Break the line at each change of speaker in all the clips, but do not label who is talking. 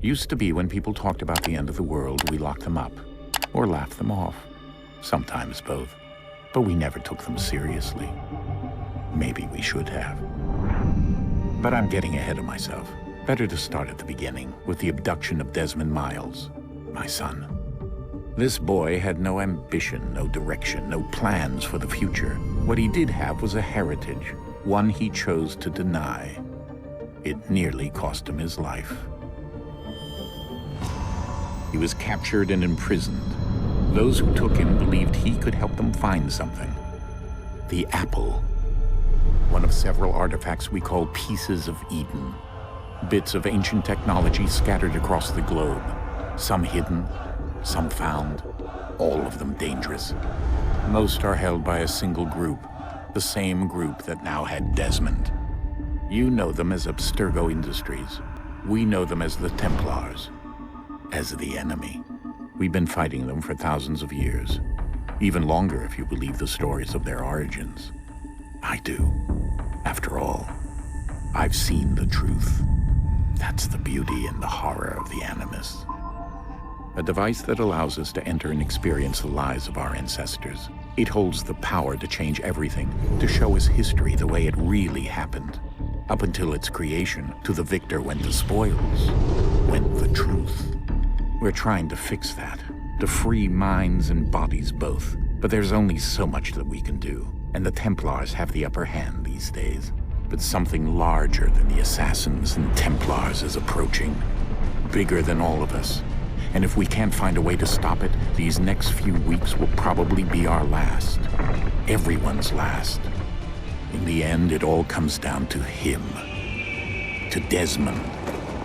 Used to be when people talked about the end of the world, we locked them up. Or laughed them off. Sometimes both. But we never took them seriously. Maybe we should have. But I'm getting ahead of myself. Better to start at the beginning, with the abduction of Desmond Miles, my son. This boy had no ambition, no direction, no plans for the future. What he did have was a heritage, one he chose to deny. It nearly cost him his life. He was captured and imprisoned. Those who took him believed he could help them find something. The apple. One of several artifacts we call pieces of Eden. Bits of ancient technology scattered across the globe. Some hidden, some found, all of them dangerous. Most are held by a single group, the same group that now had Desmond. You know them as Abstergo Industries. We know them as the Templars, as the enemy. We've been fighting them for thousands of years, even longer if you believe the stories of their origins. I do. After all, I've seen the truth. That's the beauty and the horror of the Animus. A device that allows us to enter and experience the lives of our ancestors. It holds the power to change everything, to show us history the way it really happened. Up until its creation, to the victor went the spoils, went the truth. We're trying to fix that, to free minds and bodies both. But there's only so much that we can do, and the Templars have the upper hand these days. But something larger than the Assassins and Templars is approaching, bigger than all of us. And if we can't find a way to stop it, these next few weeks will probably be our last. Everyone's last. In the end, it all comes down to him. To Desmond.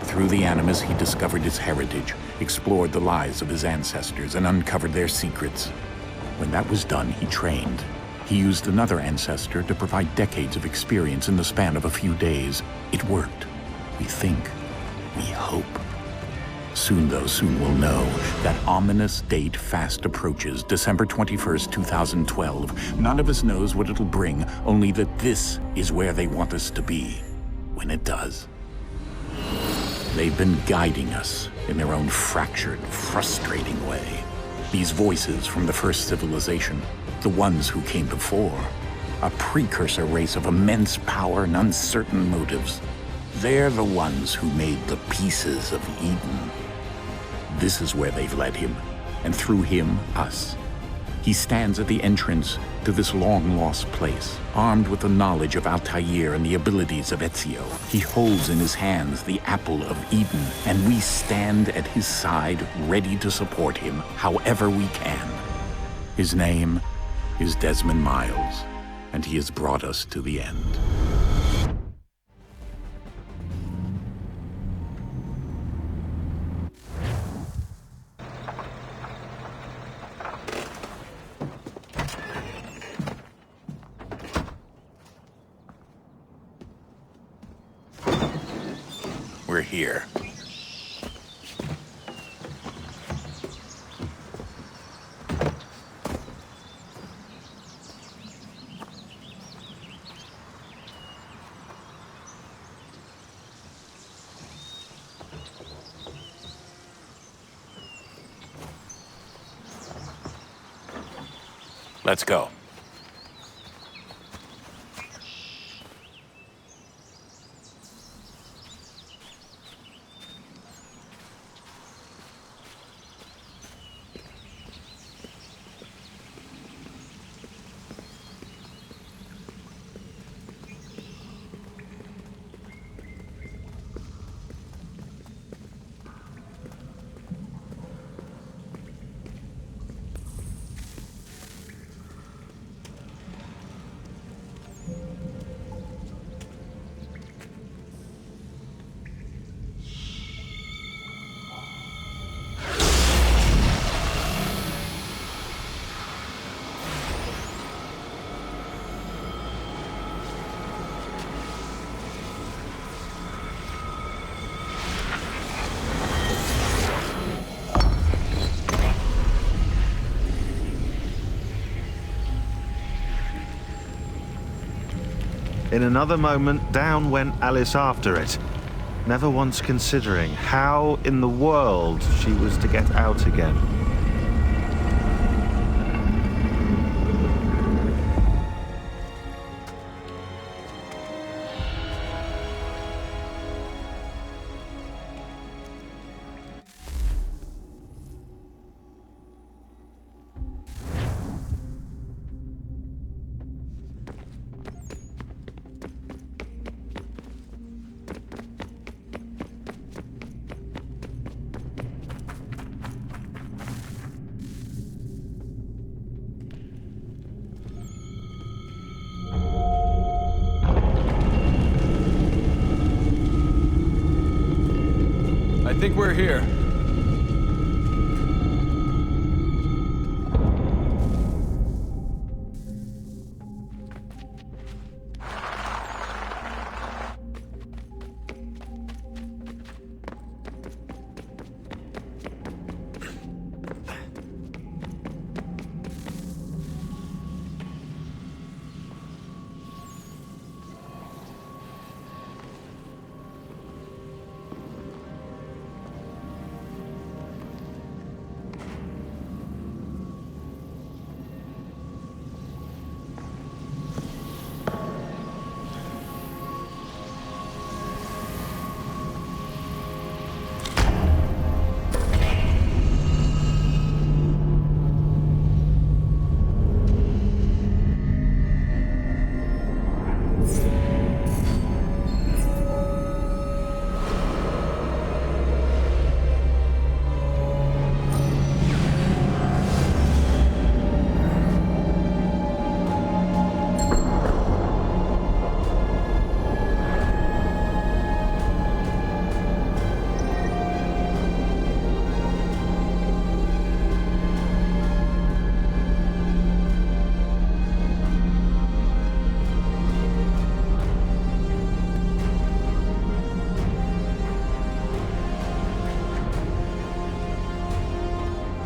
Through the Animus, he discovered his heritage, explored the lives of his ancestors, and uncovered their secrets. When that was done, he trained. He used another ancestor to provide decades of experience in the span of a few days. It worked. We think. We hope. Soon, though, soon we'll know. That ominous date fast approaches, December 21st, 2012. None of us knows what it'll bring, only that this is where they want us to be, when it does. They've been guiding us in their own fractured, frustrating way. These voices from the first civilization, the ones who came before, a precursor race of immense power and uncertain motives. They're the ones who made the pieces of Eden. This is where they've led him, and through him, us. He stands at the entrance to this long-lost place, armed with the knowledge of Altair and the abilities of Ezio. He holds in his hands the apple of Eden, and we stand at his side, ready to support him however we can. His name is Desmond Miles, and he has brought us to the end. We're here. Let's go.
In another moment, down went Alice after it. never once considering how in the world she was to get out again.
I think we're here.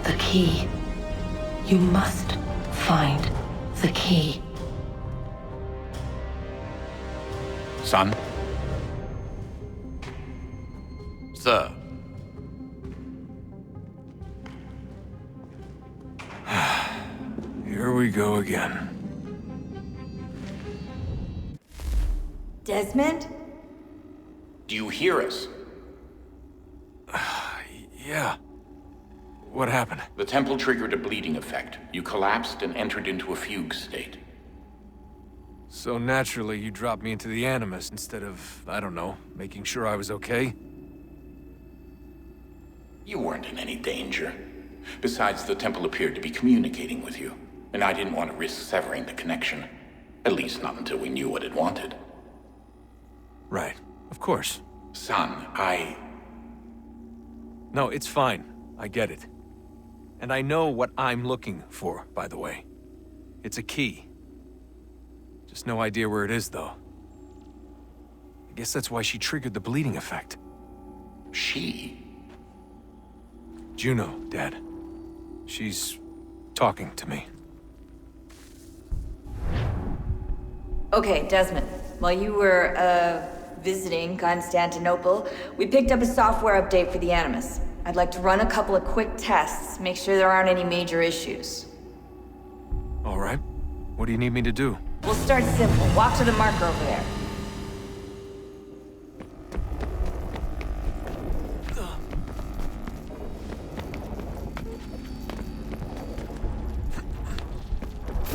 The key. You must find the key.
Son?
Sir. Here we go again.
Desmond?
Do you hear us?
Yeah. What happened?
The temple triggered a bleeding effect. You collapsed and entered into a fugue state.
So naturally, you dropped me into the Animus instead of, I don't know, making sure I was okay?
You weren't in any danger. Besides, the temple appeared to be communicating with you, and I didn't want to risk severing the connection. At least not until we knew what it wanted.
Right. Of course.
Son,
No, it's fine. I get it. And I know what I'm looking for, by the way. It's a key. Just no idea where it is, though. I guess that's why she triggered the bleeding effect.
She?
Juno, Dad. She's talking to me.
Okay, Desmond. While you were, visiting Constantinople, we picked up a software update for the Animus. I'd like to run a couple of quick tests, make sure there aren't any major issues.
All right. What do you need me to do?
We'll start simple. Walk to the marker over there.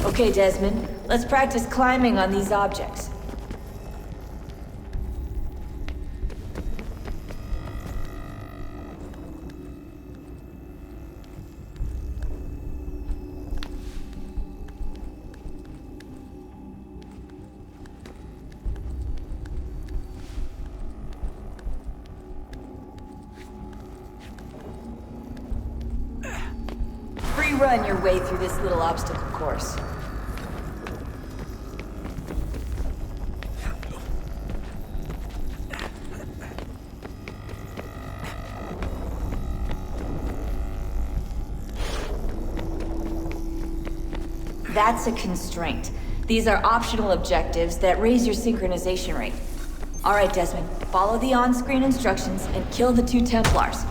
Okay, Desmond. Let's practice climbing on these objects. Free run your way through this little obstacle course. That's a constraint. These are optional objectives that raise your synchronization rate. All right, Desmond. Follow the on-screen instructions and kill the 2 Templars.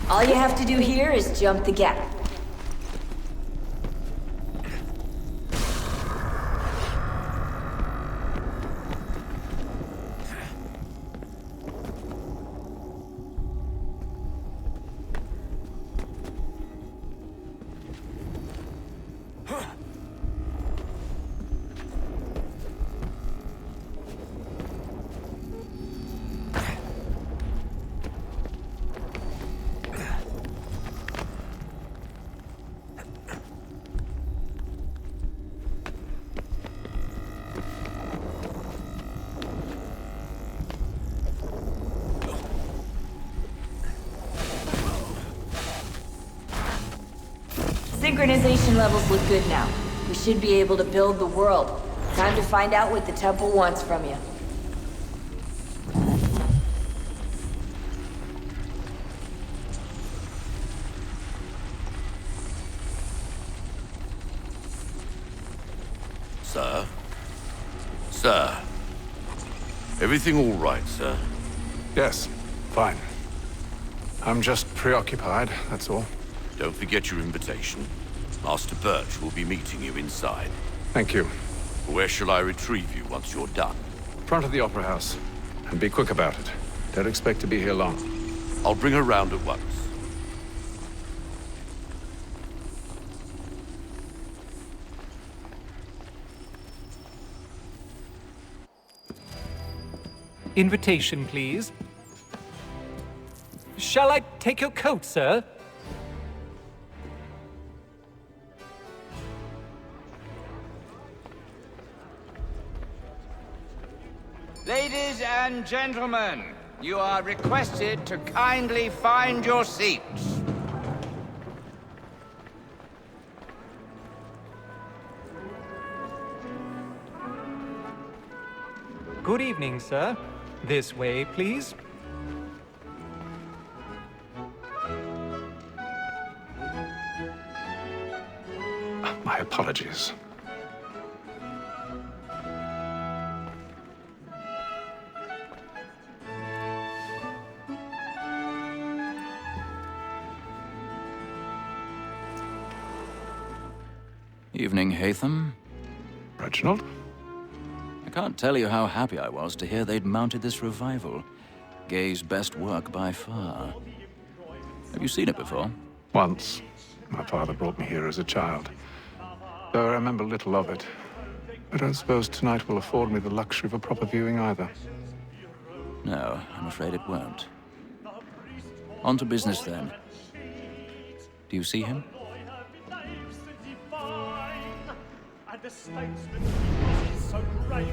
All you have to do here is jump the gap. Synchronization levels look good now. We should be able to build the world. Time to find out what the temple wants from you.
Sir? Sir? Everything all right, sir?
Yes, fine. I'm just preoccupied, that's all.
Don't forget your invitation. Master Birch will be meeting you inside.
Thank you.
Where shall I retrieve you once you're done?
Front of the Opera House. And be quick about it. Don't expect to be here long.
I'll bring her round at once.
Invitation, please. Shall I take your coat, sir?
Ladies and gentlemen, you are requested to kindly find your seats.
Good evening, sir. This way, please.
My apologies.
Evening, Hatham.
Reginald?
I can't tell you how happy I was to hear they'd mounted this revival. Gay's best work by far. Have you seen it before?
Once. My father brought me here as a child. Though I remember little of it. I don't suppose tonight will afford me the luxury of a proper viewing either.
No, I'm afraid it won't. On to business then. Do you see him?
The statesman is so great,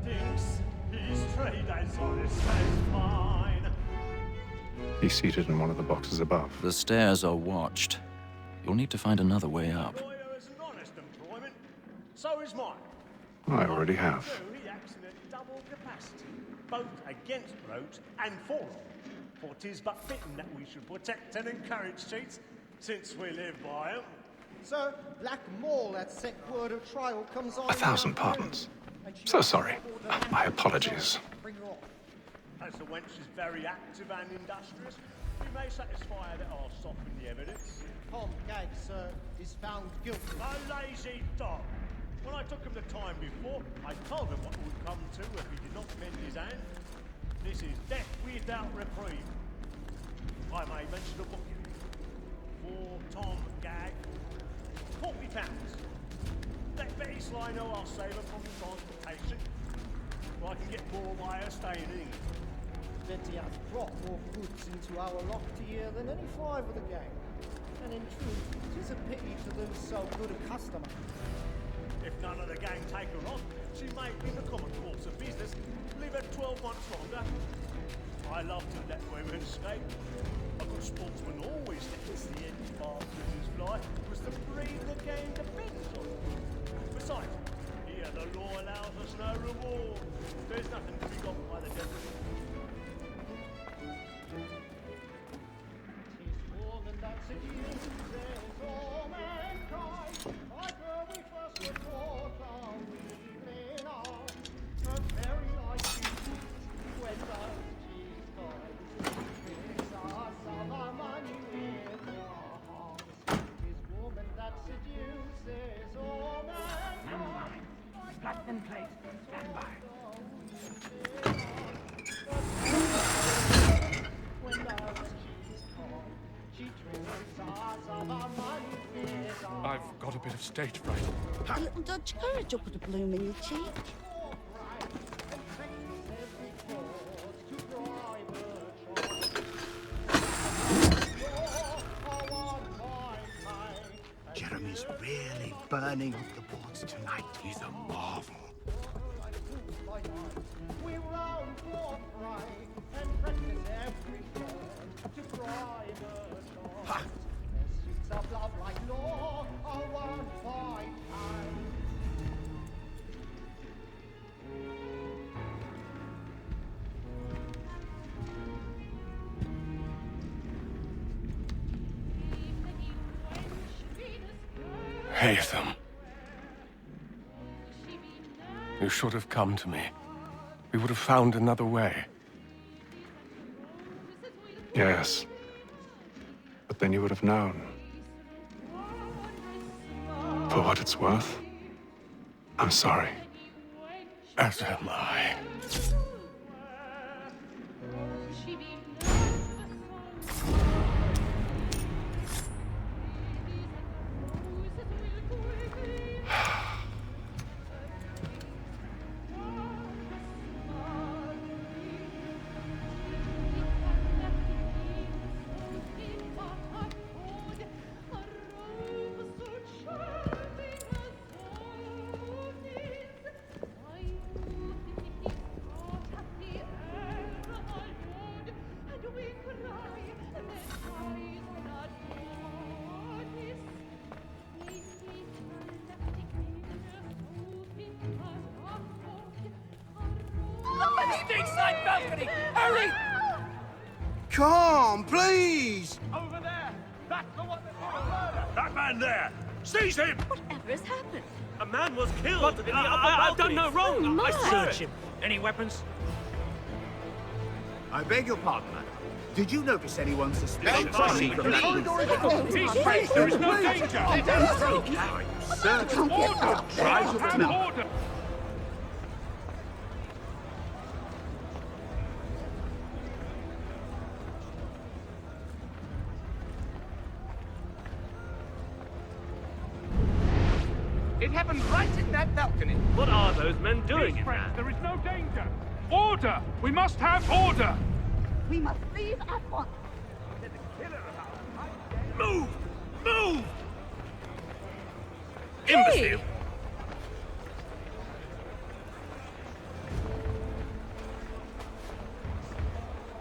thinks his trade as honest as mine.
He's seated in one of the boxes above.
The stairs are watched. You'll need to find another way up.
Is an honest employment, so is mine.
I already have.
He acts in a double capacity, both against roads and for them. For 'tis but fitting that we should protect and encourage cheats, since we live by them.
Sir, Black Mall, that sick word of trial comes on.
1,000 pardons. So sorry. My apologies.
Bring her off.
As the wench is very active and industrious, we may satisfy her that I'll soften the evidence.
Tom Gag, sir, is found guilty.
A lazy dog. When I took him the time before, I told him what would come to if he did not mend his hand. This is death without reprieve. I may mention a booking. For Tom Gag, £40. Let Betty Sly know I'll save her from the transportation, or I can get more by her staying in England.
Betty has brought more goods into our locked year than any 5 of the gang. And in truth, it is a pity to lose so good a customer.
If none of the gang take her on, she may, in the common course of business, live her 12 months longer. I love to let women escape. A good sportsman always lets the end partridges fly, because the breed of the game depends on it. Besides, here the law allows us no reward. There's nothing to be got by the devil.
Tis more than that city says all mankind. My girl we
I've got a bit of stage fright.
A little Dutch courage will put a bloom in your cheek.
Jeremy's really burning up the boards tonight. He's a marvel. Ha!
Haytham. You should have come to me. We would have found another way.
Yes. But then you would have known. For what it's worth, I'm sorry.
As am I.
Balcony! Hurry!
Come, please!
Over there! That's the one
That man there! Seize him!
Whatever has happened?
A man was killed
But
in the
I've done no wrong.
Oh, my.
I search him. Any weapons?
I beg your pardon, madam. Did you notice anyone suspicious?
Please,
There is no danger!
Search and get out. Try to remember.
It happened right in that balcony.
What are those men doing in there?
There is no danger! Order! We must have order!
We must leave at once.
Move! Move!
Imbecile!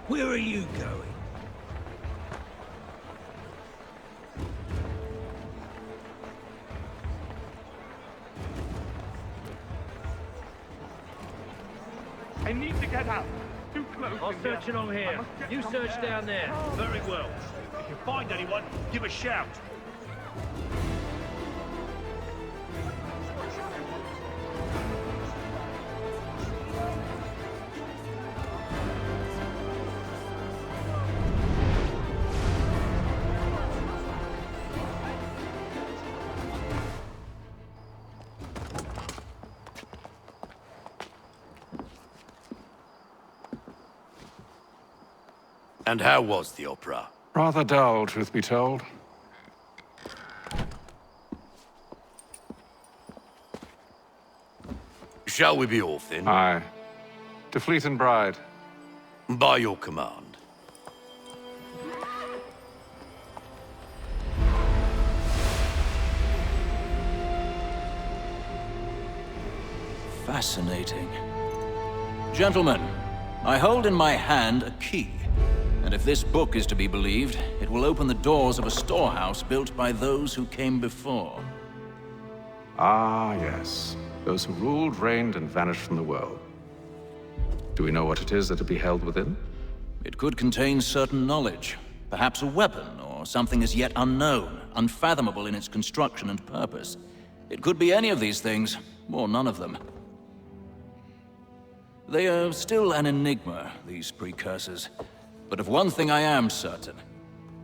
Where are you going?
I need to get out. Too close.
I'll search along here. You search down there.
Very well. If you find anyone, give a shout. And how was the opera?
Rather dull, truth be told.
Shall we be off then?
Aye. To Fleet and Bride.
By your command.
Fascinating. Gentlemen, I hold in my hand a key. And if this book is to be believed, it will open the doors of a storehouse built by those who came before.
Ah, yes. Those who ruled, reigned, and vanished from the world. Do we know what it is that will be held within?
It could contain certain knowledge, perhaps a weapon, or something as yet unknown, unfathomable in its construction and purpose. It could be any of these things, or none of them. They are still an enigma, these precursors. But of one thing I am certain.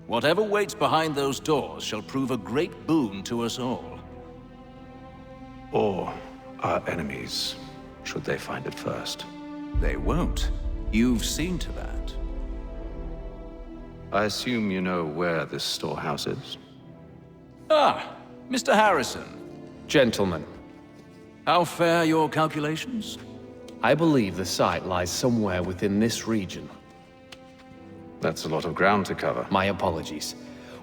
Whatever waits behind those doors shall prove a great boon to us all.
Or our enemies, should they find it first.
They won't. You've seen to that.
I assume you know where this storehouse is?
Ah, Mr. Harrison.
Gentlemen,
How fare your calculations?
I believe the site lies somewhere within this region.
That's a lot of ground to cover.
My apologies.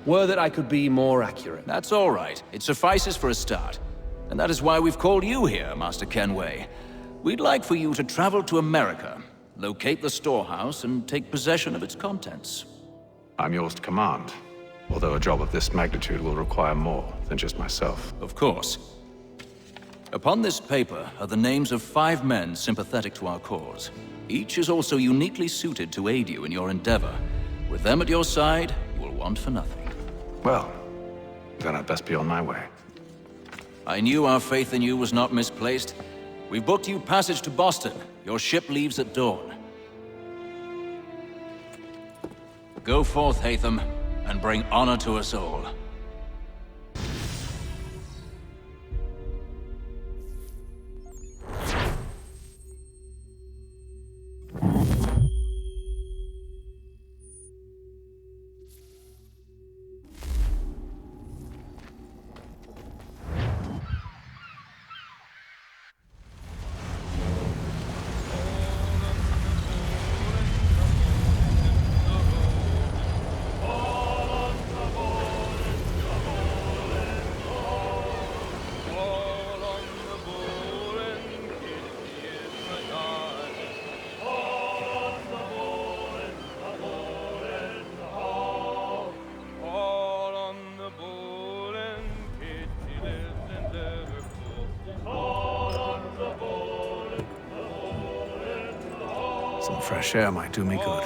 Were that I could be more accurate.
That's all right. It suffices for a start. And that is why we've called you here, Master Kenway. We'd like for you to travel to America, locate the storehouse, and take possession of its contents.
I'm yours to command, although a job of this magnitude will require more than just myself.
Of course. Upon this paper are the names of 5 men sympathetic to our cause. Each is also uniquely suited to aid you in your endeavor. With them at your side, you will want for nothing.
Well, then I'd best be on my way.
I knew our faith in you was not misplaced. We've booked you passage to Boston. Your ship leaves at dawn. Go forth, Hatham, and bring honor to us all.
Some fresh air might do me good.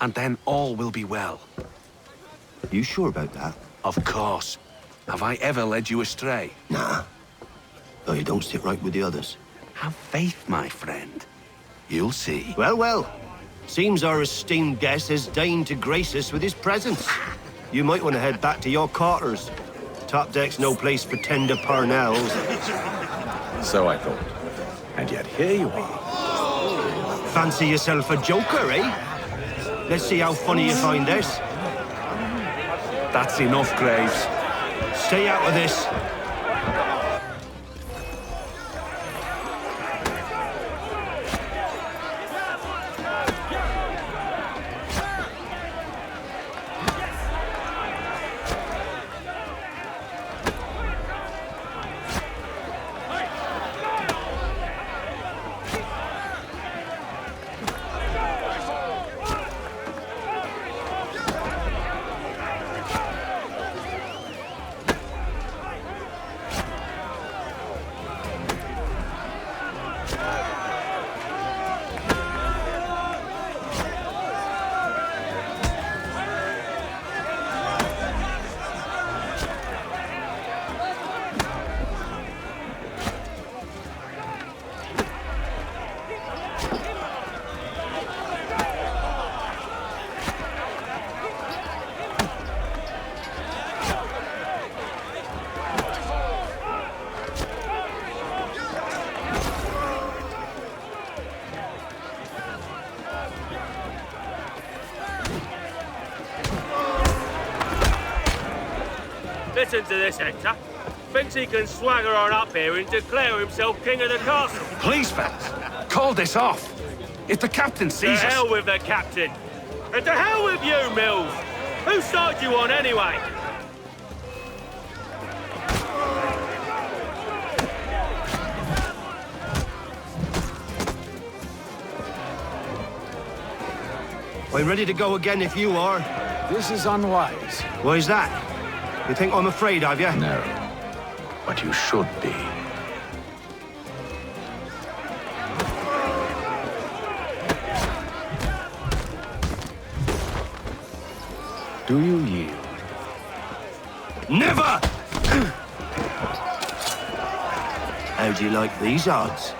And then all will be well.
You sure about that?
Of course. Have I ever led you astray?
Nah. Though you don't sit right with the others.
Have faith, my friend. You'll see.
Well, well. Seems our esteemed guest has deigned to grace us with his presence. You might want to head back to your quarters. Top deck's no place for tender parnells.
So I thought. And yet here you are.
Fancy yourself a joker, eh? Let's see how funny you find this.
That's enough, Graves.
Stay out of this.
Listen to this, Hector. Thinks he can swagger on up here and declare himself king of the castle.
Please, fellas, call this off. If the captain sees us...
To hell with the captain. And to hell with you, Mills. Whose side you on, anyway?
I'm ready to go again if you are.
This is unwise.
Why's that? You think I'm afraid of you?
No. But you should be. Do you yield?
Never! How do you like these odds?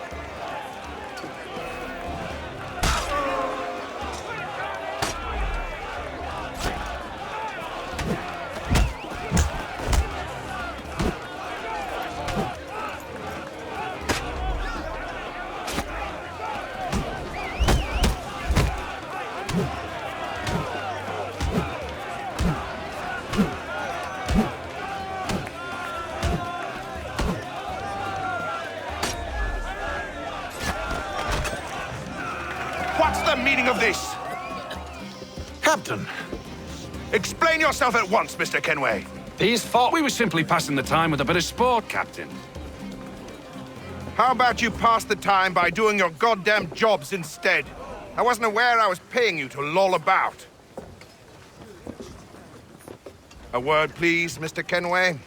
this? Captain! Explain yourself at once, Mr. Kenway.
These thought we were simply passing the time with a bit of sport, Captain.
How about you pass the time by doing your goddamn jobs instead? I wasn't aware I was paying you to loll about. A word, please, Mr. Kenway.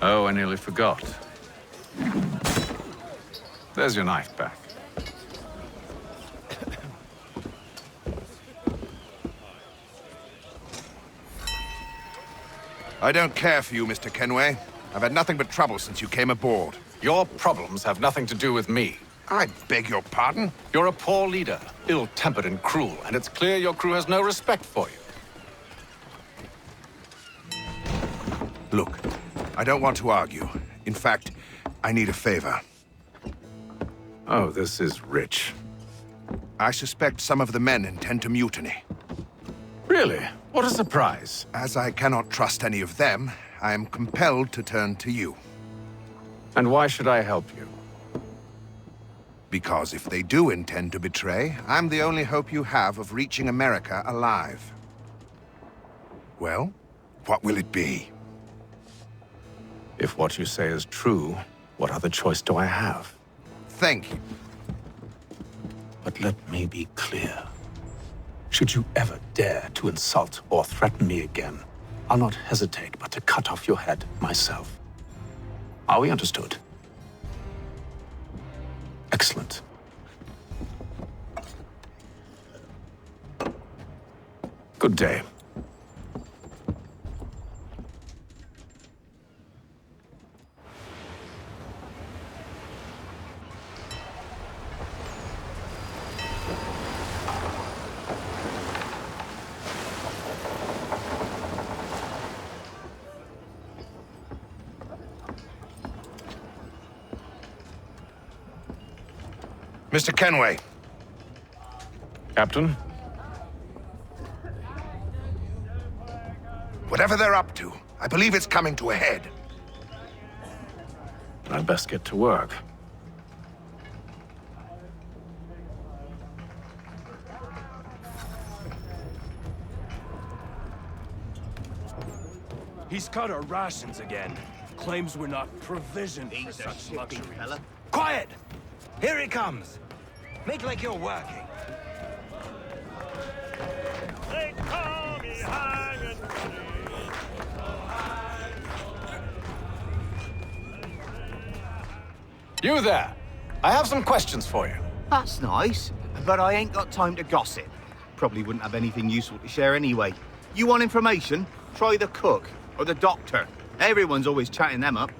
Oh, I nearly forgot. There's your knife back.
I don't care for you, Mr. Kenway. I've had nothing but trouble since you came aboard.
Your problems have nothing to do with me.
I beg your pardon?
You're a poor leader, ill-tempered and cruel, and it's clear your crew has no respect for you.
Look, I don't want to argue. In fact, I need a favor.
Oh, this is rich.
I suspect some of the men intend to mutiny.
Really? What a surprise.
As I cannot trust any of them, I am compelled to turn to you.
And why should I help you?
Because if they do intend to betray, I'm the only hope you have of reaching America alive. Well, what will it be?
If what you say is true, what other choice do I have?
Thank you.
But let me be clear. Should you ever dare to insult or threaten me again, I'll not hesitate but to cut off your head myself. Are we understood? Excellent. Good day.
Mr. Kenway.
Captain?
Whatever they're up to, I believe it's coming to a head.
I'd best get to work.
He's cut our rations again. Claims we're not provisioned for such luxuries. Quiet! Here it comes. Make like you're working.
They call me hanging.
You there! I have some questions for you.
That's nice, but I ain't got time to gossip. Probably wouldn't have anything useful to share anyway. You want information? Try the cook or the doctor. Everyone's always chatting them up.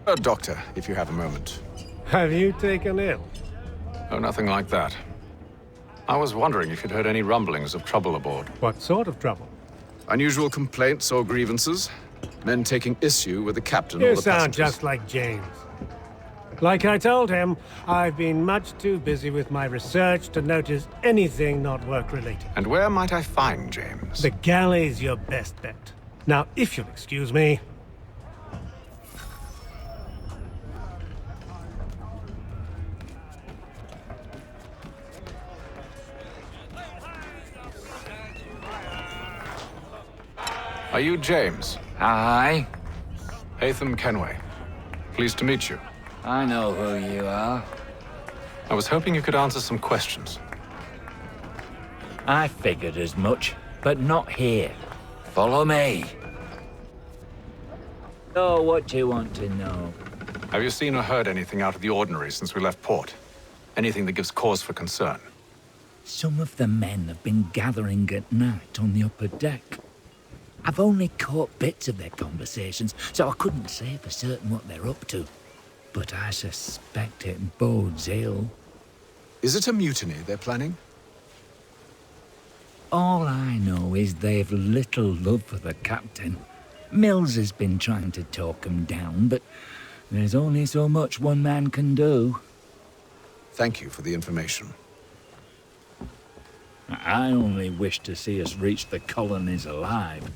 A doctor, if you have a moment.
Have you taken ill?
Oh, nothing like that. I was wondering if you'd heard any rumblings of trouble aboard.
What sort of trouble?
Unusual complaints or grievances? Men taking issue with the captain or
You
the
sound
passengers?
just like James. Like I told him, I've been much too busy with my research to notice anything not work-related.
And where might I find James?
The galley's your best bet. Now, if you'll excuse me...
Are you James?
Aye.
Hatham Kenway. Pleased to meet you.
I know who you are.
I was hoping you could answer some questions.
I figured as much, but not here. Follow me. So, what do you want to know?
Have you seen or heard anything out of the ordinary since we left port? Anything that gives cause for concern?
Some of the men have been gathering at night on the upper deck. I've only caught bits of their conversations, so I couldn't say for certain what they're up to. But I suspect it bodes ill.
Is it a mutiny they're planning?
All I know is they've little love for the captain. Mills has been trying to talk him down, but there's only so much one man can do.
Thank you for the information.
I only wish to see us reach the colonies alive.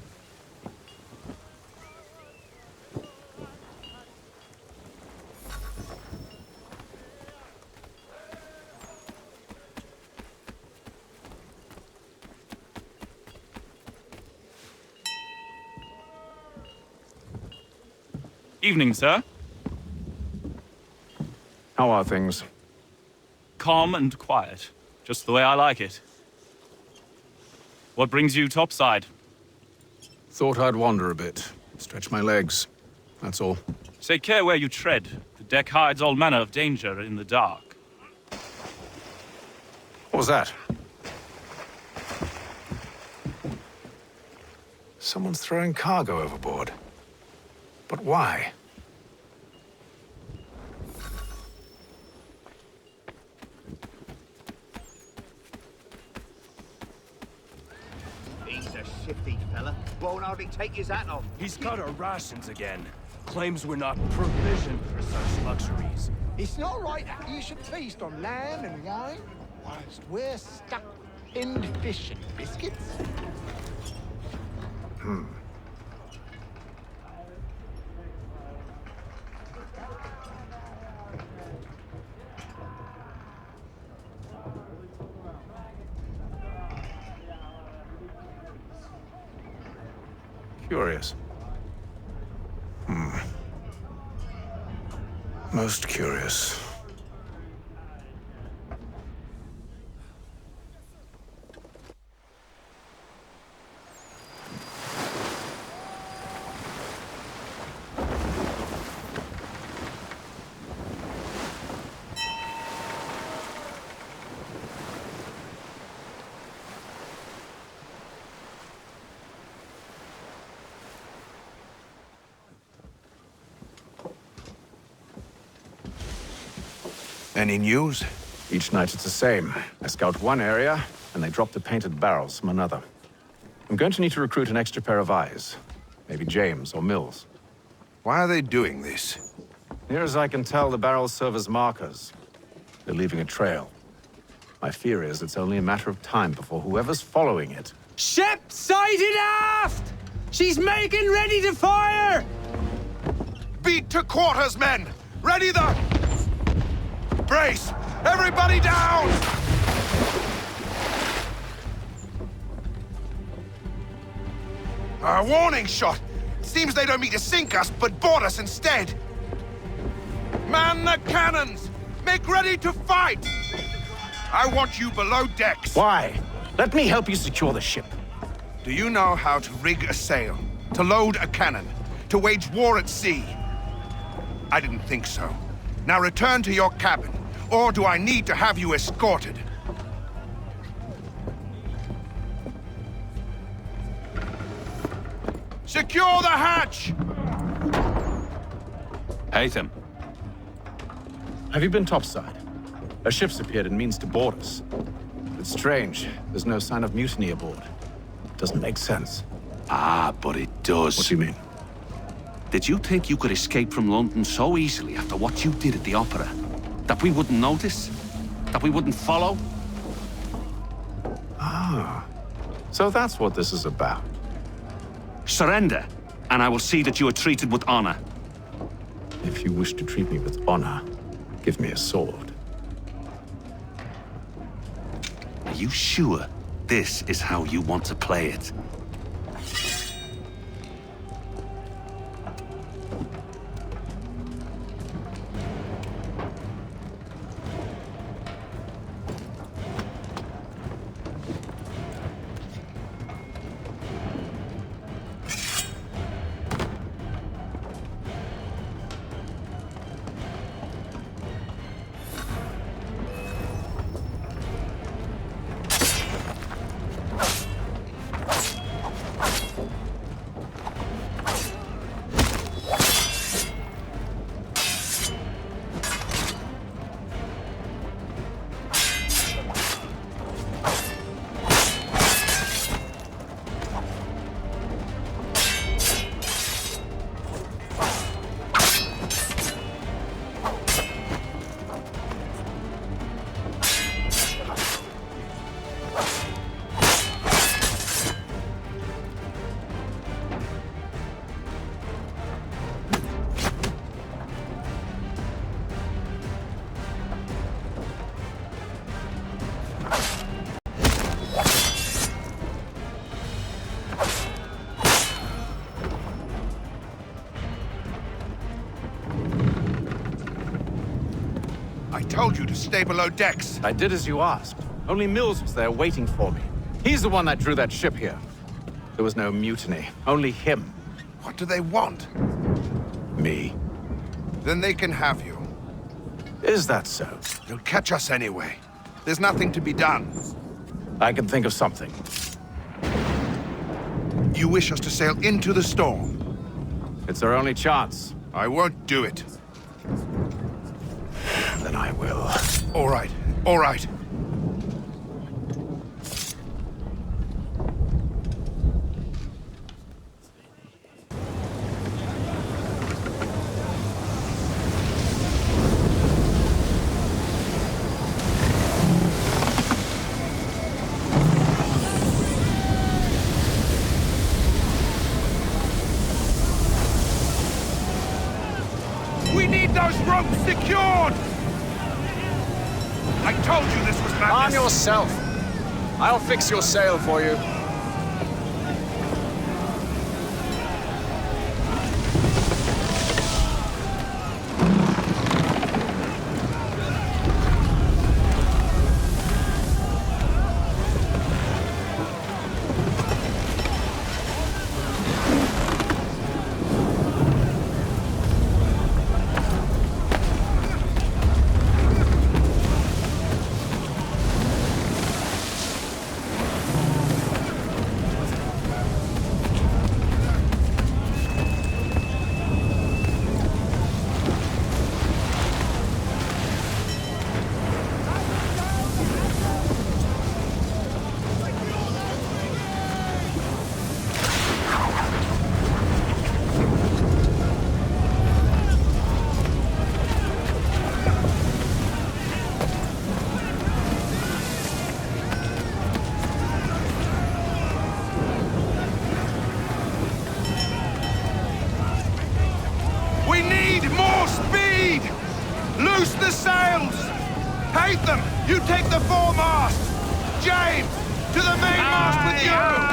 Evening, sir.
How are things?
Calm and quiet. Just the way I like it. What brings you topside?
Thought I'd wander a bit. Stretch my legs. That's all.
Take care where you tread. The deck hides all manner of danger in the dark.
What was that? Someone's throwing cargo overboard. But why?
He's a shifty fella. Won't hardly take his hat off.
He's cut our rations again. Claims we're not provisioned for such luxuries.
It's not right that you should feast on lamb and wine whilst we're stuck in fish and biscuits.
Curious. Most curious.
Any news?
Each night it's the same. I scout one area, and they drop the painted barrels from another. I'm going to need to recruit an extra pair of eyes. Maybe James or Mills.
Why are they doing this?
Near as I can tell, the barrels serve as markers. They're leaving a trail. My fear is it's only a matter of time before whoever's following it...
Ship sighted aft! She's making ready to fire!
Beat to quarters, men! Ready the... Brace! Everybody down! A warning shot! Seems they don't mean to sink us, but board us instead. Man the cannons! Make ready to fight! I want you below decks.
Why? Let me help you secure the ship.
Do you know how to rig a sail? To load a cannon? To wage war at sea? I didn't think so. Now return to your cabin, or do I need to have you escorted? Secure the hatch!
Haytham.
Have you been topside? A ship's appeared and means to board us. It's strange. There's no sign of mutiny aboard. Doesn't make sense.
Ah, but it does.
What do you mean?
Did you think you could escape from London so easily after what you did at the opera? That we wouldn't notice? That we wouldn't follow?
Ah. So that's what this is about.
Surrender, and I will see that you are treated with honor.
If you wish to treat me with honor, give me a sword.
Are you sure this is how you want to play it?
told you to stay below decks.
I did as you asked. Only Mills was there waiting for me. He's the one that drew that ship here. There was no mutiny, only him.
What do they want?
Me.
Then they can have you.
Is that so?
They'll catch us anyway. There's nothing to be done.
I can think of something.
You wish us to sail into the storm?
It's our only chance.
I won't do it.
Then I will.
All right, all right. We need those ropes secured! I told you this was madness!
Arm yourself! I'll fix your sail for you.
We need more speed! Loose the sails! Hate them! You take the foremast! James! To the mainmast with you!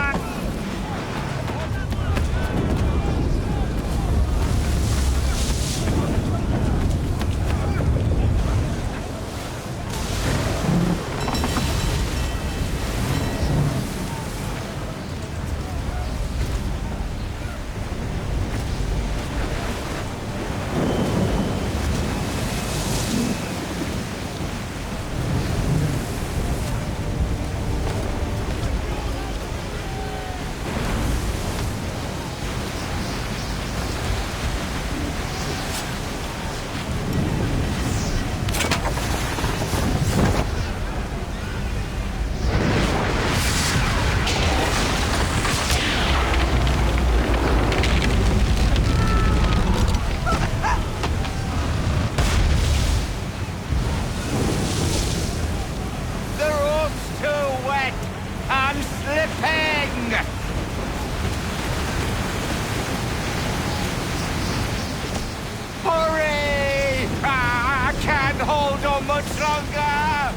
Hurry! I can't hold on much longer!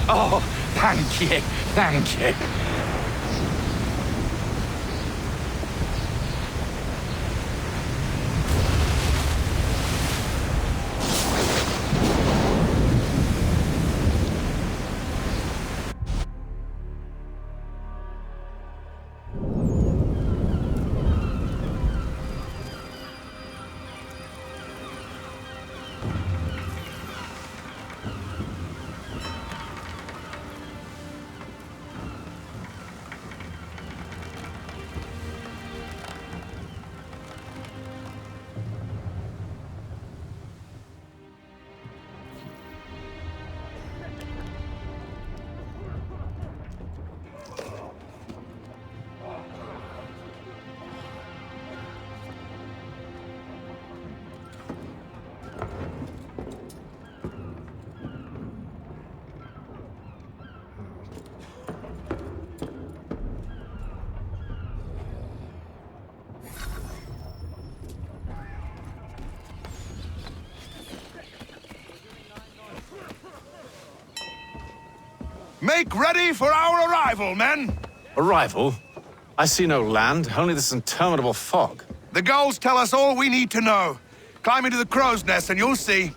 Oh, thank you, thank you.
Make ready for our arrival, men!
Arrival? I see no land, only this interminable fog.
The goals tell us all we need to know. Climb into the crow's nest and you'll see.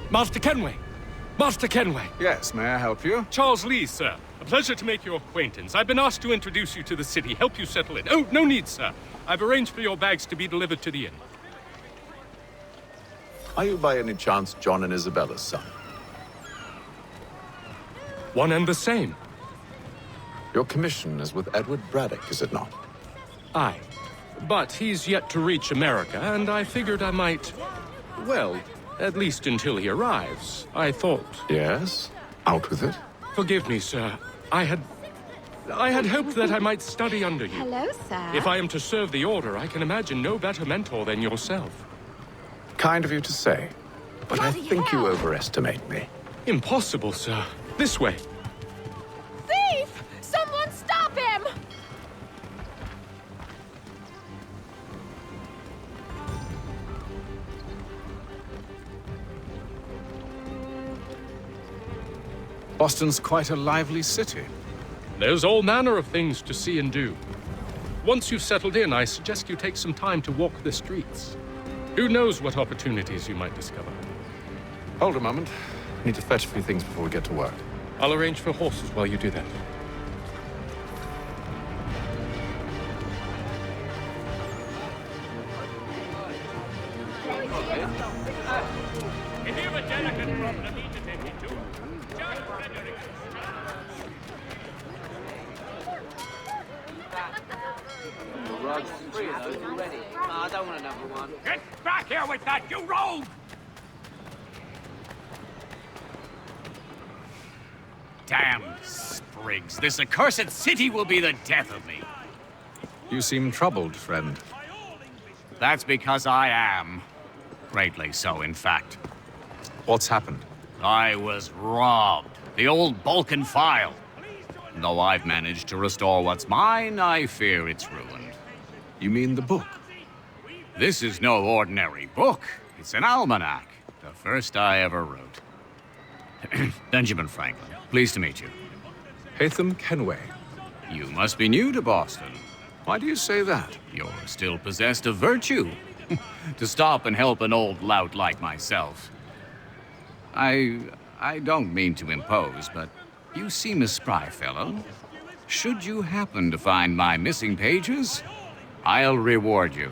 Master Kenway! Master Kenway!
Yes, may I help you?
Charles Lee, sir. A pleasure to make your acquaintance. I've been asked to introduce you to the city, help you settle in. Oh, no need, sir. I've arranged for your bags to be delivered to the inn.
Are you by any chance John and Isabella's son?
One and the same.
Your commission is with Edward Braddock, is it not?
Aye. But he's yet to reach America, and I figured I might... well, at least until he arrives, I thought.
Yes? Out with it.
Forgive me, sir. I had hoped that I might study under you.
Hello, sir.
If I am to serve the Order, I can imagine no better mentor than yourself.
Kind of you to say, but I think you overestimate me.
Impossible, sir. This way.
Thief! Someone stop him!
Boston's quite a lively city.
There's all manner of things to see and do. Once you've settled in, I suggest you take some time to walk the streets. Who knows what opportunities you might discover.
Hold a moment. Need to fetch a few things before we get to work.
I'll arrange for horses while you do that.
If you've a delicate problem you need to take me to, just Frederick.
The rug's free of those already. I don't want another one.
Get back here with that, you rogue!
Damn sprigs. This accursed city will be the death of me.
You seem troubled, friend.
That's because I am. Greatly so, in fact.
What's happened?
I was robbed. The old Balkan file. Though I've managed to restore what's mine, I fear it's ruined.
You mean the book?
This is no ordinary book. It's an almanac. The first I ever wrote. Benjamin Franklin, pleased to meet you.
Hatham Kenway.
You must be new to Boston.
Why do you say that?
You're still possessed of virtue. To stop and help an old lout like myself. I don't mean to impose, but you seem a spry fellow. Should you happen to find my missing pages, I'll reward you.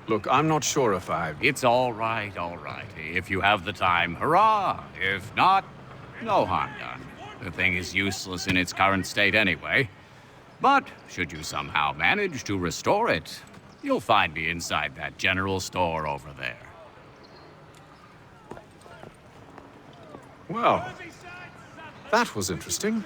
Look, I'm not sure if
It's all right, all right. If you have the time, hurrah! If not, no harm done. The thing is useless in its current state anyway. But should you somehow manage to restore it, you'll find me inside that general store over there.
Well, that was interesting.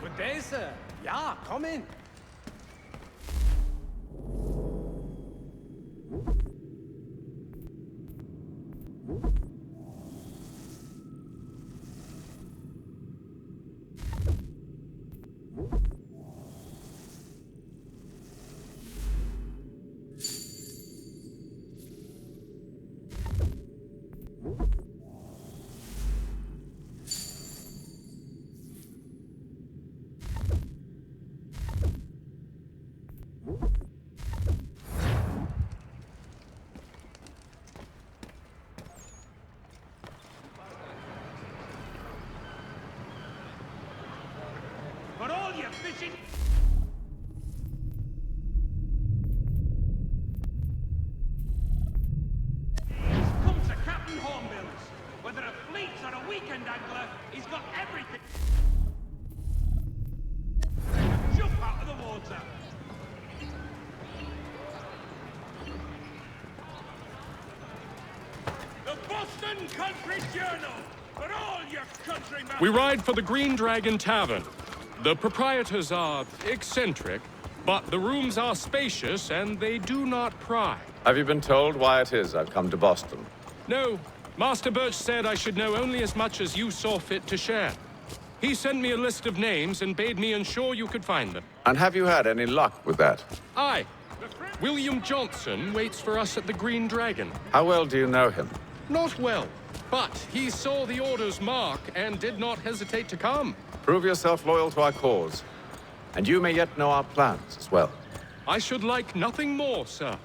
Good day, sir. Yeah, come in.
all you fishing... Come to Captain Hornbill's. Whether a fleet or a weekend angler, he's got everything. Jump out of the water. The Boston Country Journal, for all your countrymen.
We ride for the Green Dragon Tavern. The proprietors are eccentric, but the rooms are spacious and they do not pry.
Have you been told why it is I've come to Boston?
No, Master Birch said I should know only as much as you saw fit to share. He sent me a list of names and bade me ensure you could find them.
And have you had any luck with that?
Aye. William Johnson waits for us at the Green Dragon.
How well do you know him?
Not well, but he saw the order's mark and did not hesitate to come.
Prove yourself loyal to our cause, and you may yet know our plans as well.
I should like nothing more, sir.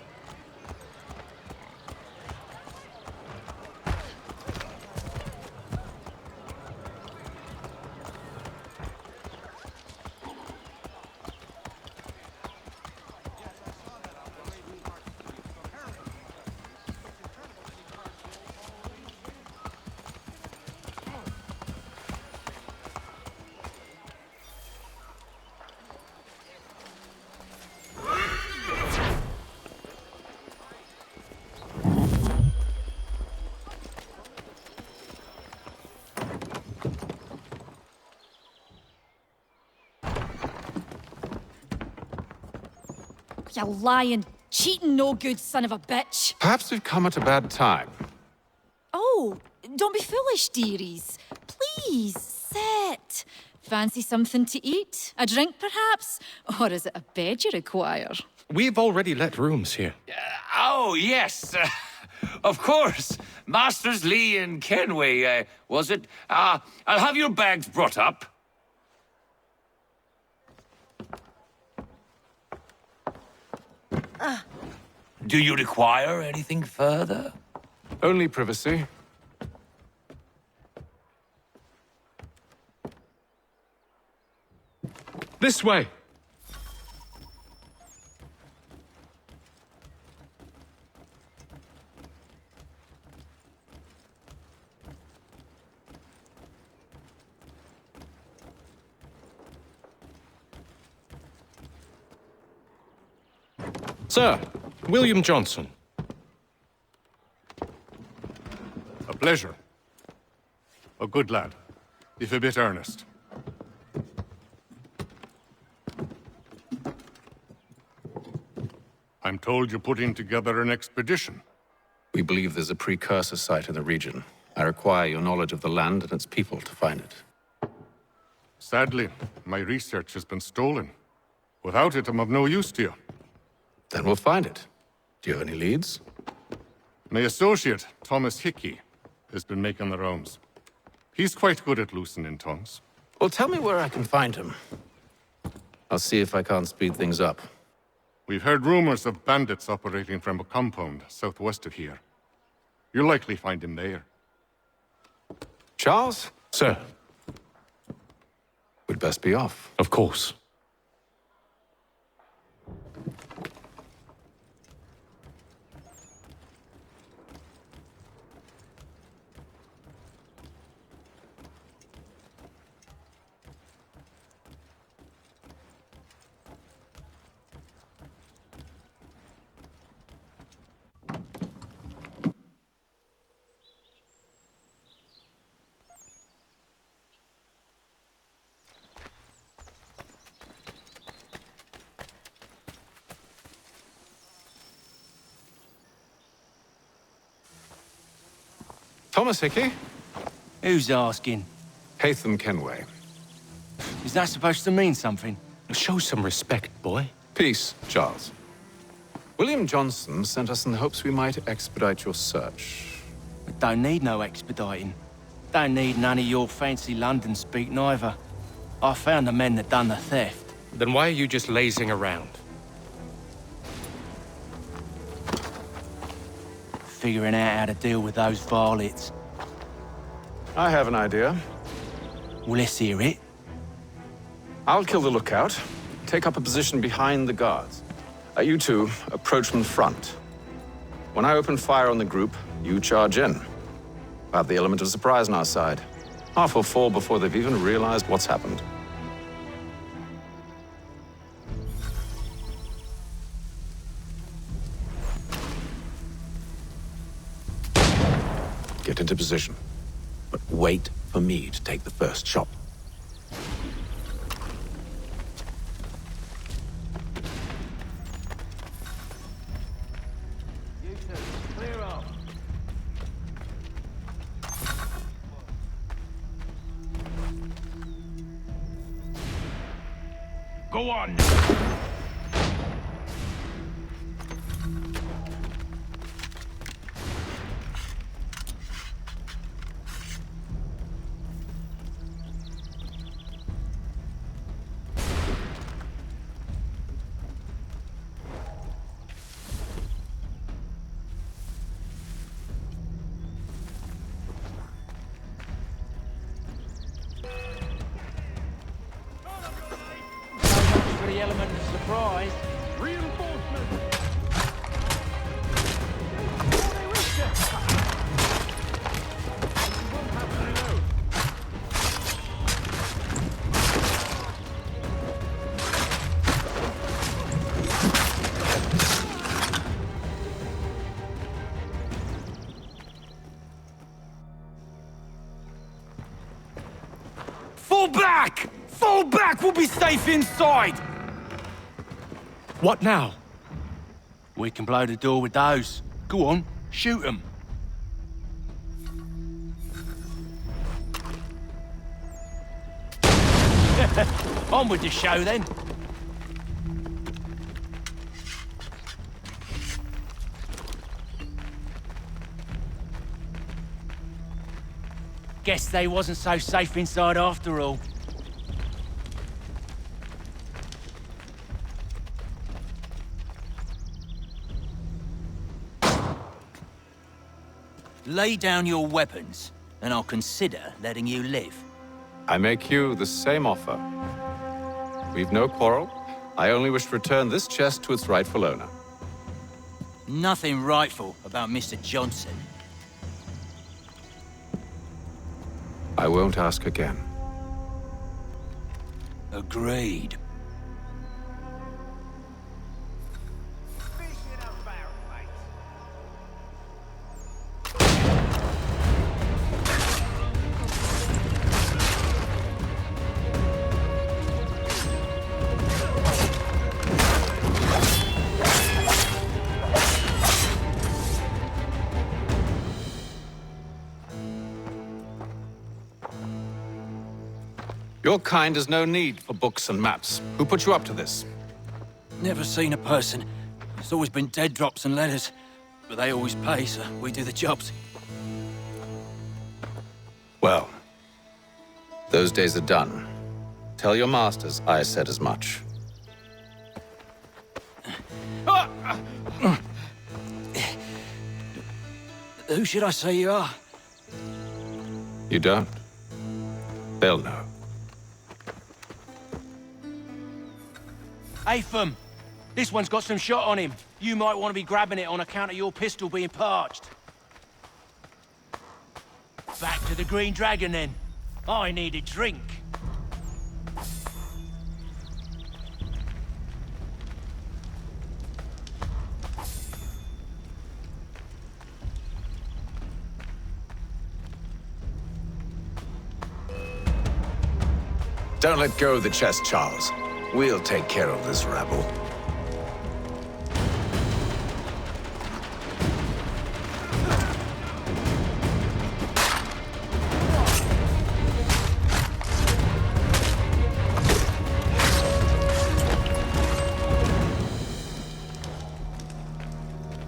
You lying, cheating, no good son of a bitch.
Perhaps we've come at a bad time.
Oh, don't be foolish, dearies. Please, sit. Fancy something to eat? A drink, perhaps? Or is it a bed you require?
We've already let rooms here.
Oh, yes. Of course. Masters Lee and Kenway, was it? I'll have your bags brought up. Do you require anything further?
Only privacy.
This way. Sir, William Johnson.
A pleasure. A good lad, if a bit earnest. I'm told you're putting together an expedition.
We believe there's a precursor site in the region. I require your knowledge of the land and its people to find it.
Sadly, my research has been stolen. Without it, I'm of no use to you.
Then we'll find it. Do you have any leads?
My associate, Thomas Hickey, has been making the rounds. He's quite good at loosening tongues.
Well, tell me where I can find him. I'll see if I can't speed things up.
We've heard rumors of bandits operating from a compound southwest of here. You'll likely find him there.
Charles?
Sir.
We'd best be off.
Of course.
Thomas Hickey?
Who's asking?
Haytham Kenway.
Is that supposed to mean something?
Show some respect, boy.
Peace, Charles. William Johnson sent us in the hopes we might expedite your search.
We don't need no expediting. Don't need none of your fancy London speak neither. I found the men that done the theft.
Then why are you just lazing around?
Figuring out how to deal with those varlets.
I have an idea.
Well, let's hear it.
I'll kill the lookout. Take up a position behind the guards. You two, approach from the front. When I open fire on the group, you charge in. I have the element of surprise on our side. Half will fall before they've even realized what's happened. Get into position. But wait for me to take the first shot.
Clear up.
Go on.
For the element of surprise.
Reinforcement.
Fall back! Fall back! We'll be safe inside!
What now?
We can blow the door with those. Go on, shoot them. On with the show then. Guess they wasn't so safe inside after all. Lay down your weapons, and I'll consider letting you live.
I make you the same offer. We've no quarrel. I only wish to return this chest to its rightful owner.
Nothing rightful about Mr. Johnson.
I won't ask again.
Agreed.
Your kind has no need for books and maps. Who put you up to this?
Never seen a person. It's always been dead drops and letters. But they always pay, so we do the jobs.
Well, those days are done. Tell your masters I said as much.
Who should I say you are?
You don't? They'll know.
Atham, this one's got some shot on him. You might want to be grabbing it on account of your pistol being parched. Back to the Green Dragon, then. I need a drink.
Don't let go of the chest, Charles. We'll take care of this rabble.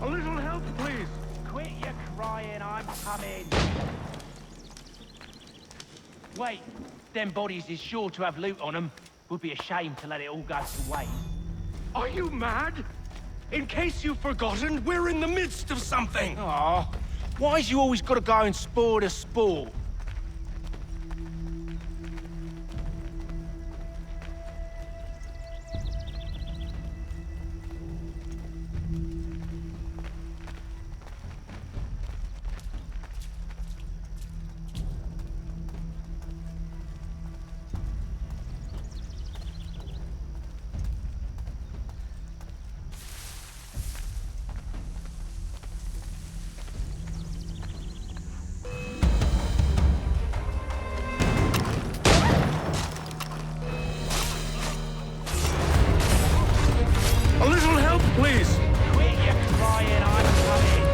A little help, please.
Quit your crying, I'm coming. Wait, them bodies is sure to have loot on them. Would be a shame to let it all go to waste.
Are you mad? In case you've forgotten, we're in the midst of something.
Aw, why's you always got to go and spoil the sport?
please.
Quit your crying, I'm coming.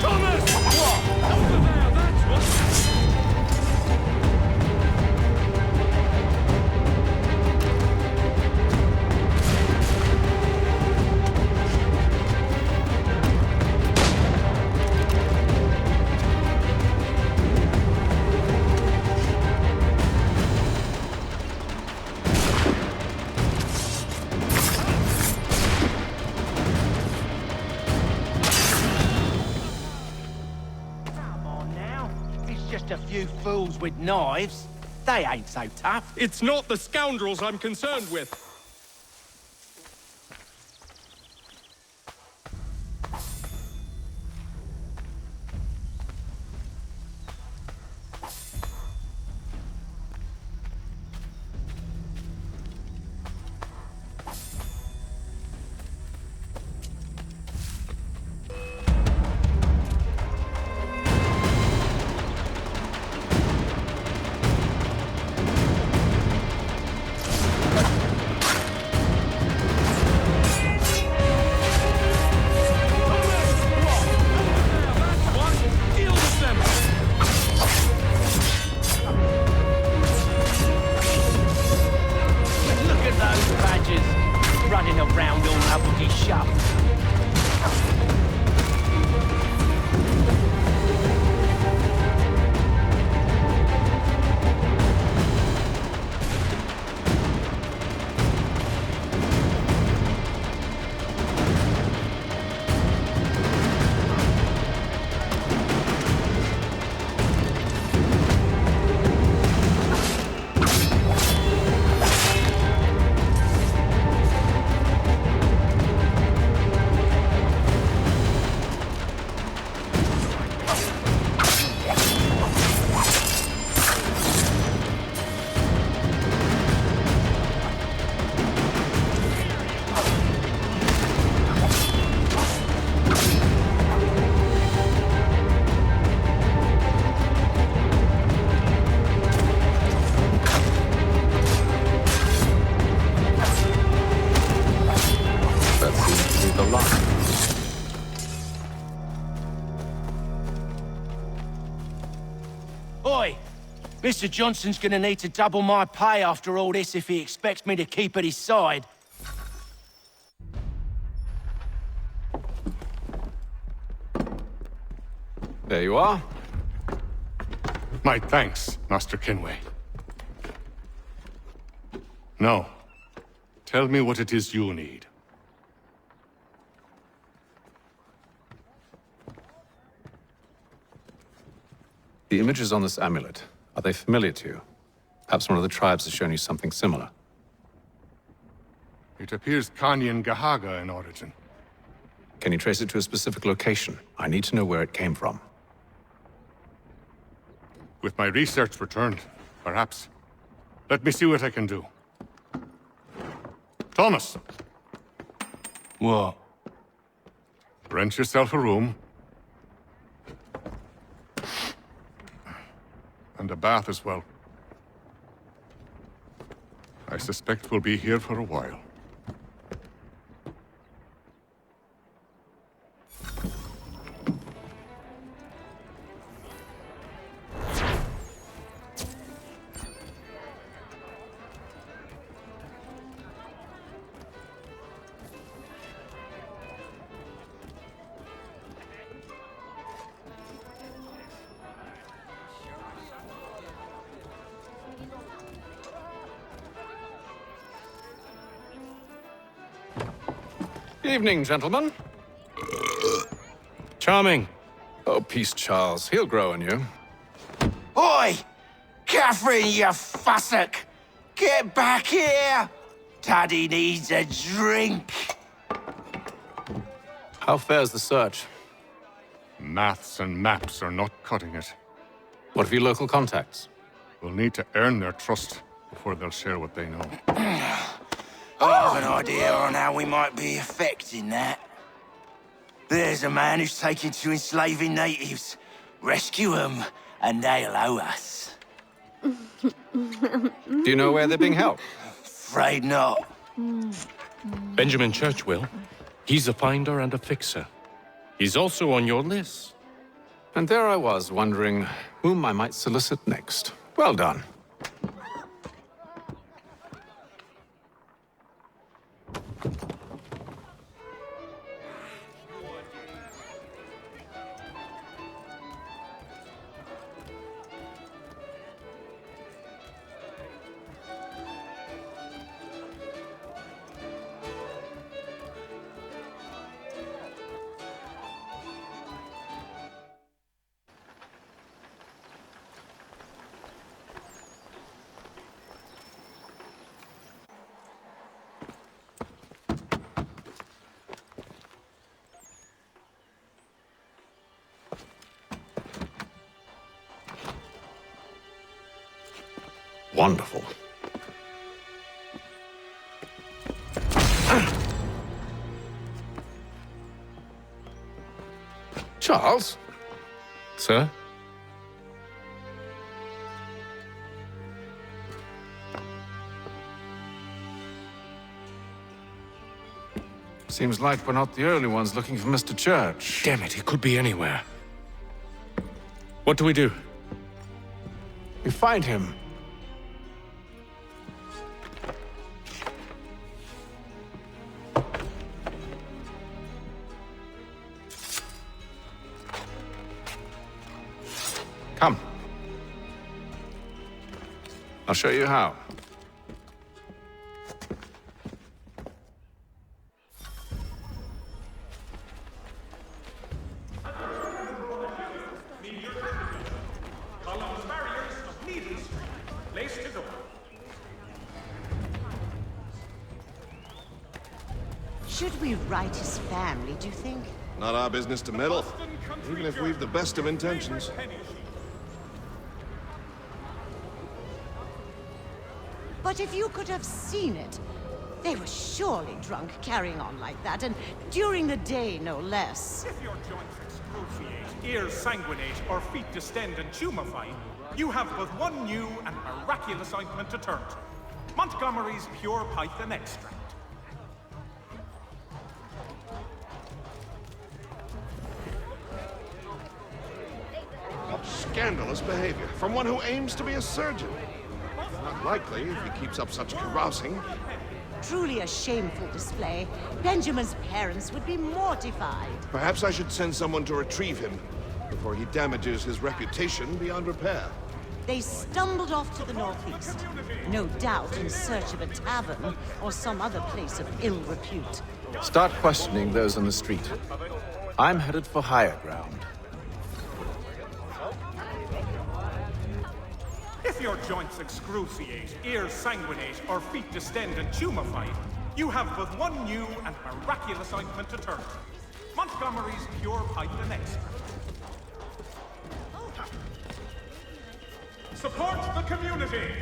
Thomas! What? Over there, that's what...
Just a few fools with knives. They ain't so tough.
It's not the scoundrels I'm concerned with.
Running around all hubbledy shop. Oi! Mr. Johnson's gonna need to double my pay after all this if he expects me to keep at his side.
There you are.
My thanks, Master Kenway. Now, tell me what it is you need.
The images on this amulet, are they familiar to you? Perhaps one of the tribes has shown you something similar.
It appears Kanyan Gahaga in origin.
Can you trace it to a specific location? I need to know where it came from.
With my research returned, perhaps. Let me see what I can do. Thomas!
What?
Rent yourself a room. And a bath as well. I suspect we'll be here for a while.
Evening, gentlemen.
Charming.
Oh, peace, Charles. He'll grow on you.
Oi! Catherine, you fussock! Get back here! Daddy needs a drink.
How fares the search?
Maths and maps are not cutting it.
What of your local contacts?
We'll need to earn their trust before they'll share what they know.
I have an idea on how we might be affecting that. There's a man who's taken to enslaving natives. Rescue them, and they'll owe us.
Do you know where they're being held?
Afraid not.
Benjamin Church will. He's a finder and a fixer. He's also on your list.
And there I was, wondering whom I might solicit next. Well done.
Wonderful. Charles?
Sir?
Seems like we're not the only ones looking for Mr. Church.
Damn it, he could be anywhere. What do we do?
We find him. Come. I'll show you how.
Should we write his family, do you think?
Not our business to meddle, even if we've the best of intentions.
But if you could have seen it, they were surely drunk carrying on like that, and during the day, no less.
If your joints excruciate, ears sanguinate, or feet distend and tumefy, you have but one new and miraculous ointment to turn to. Montgomery's Pure Python Extract.
What scandalous behavior from one who aims to be a surgeon. Not likely if he keeps up such carousing.
Truly a shameful display. Benjamin's parents would be mortified.
Perhaps I should send someone to retrieve him before he damages his reputation beyond repair.
They stumbled off to the northeast, no doubt in search of a tavern or some other place of ill repute.
Start questioning those on the street. I'm headed for higher ground.
If your joints excruciate, ears sanguinate, or feet distend and tumefy, you have but one new and miraculous ointment to turn to. Montgomery's Pure Python Extract. Support the community!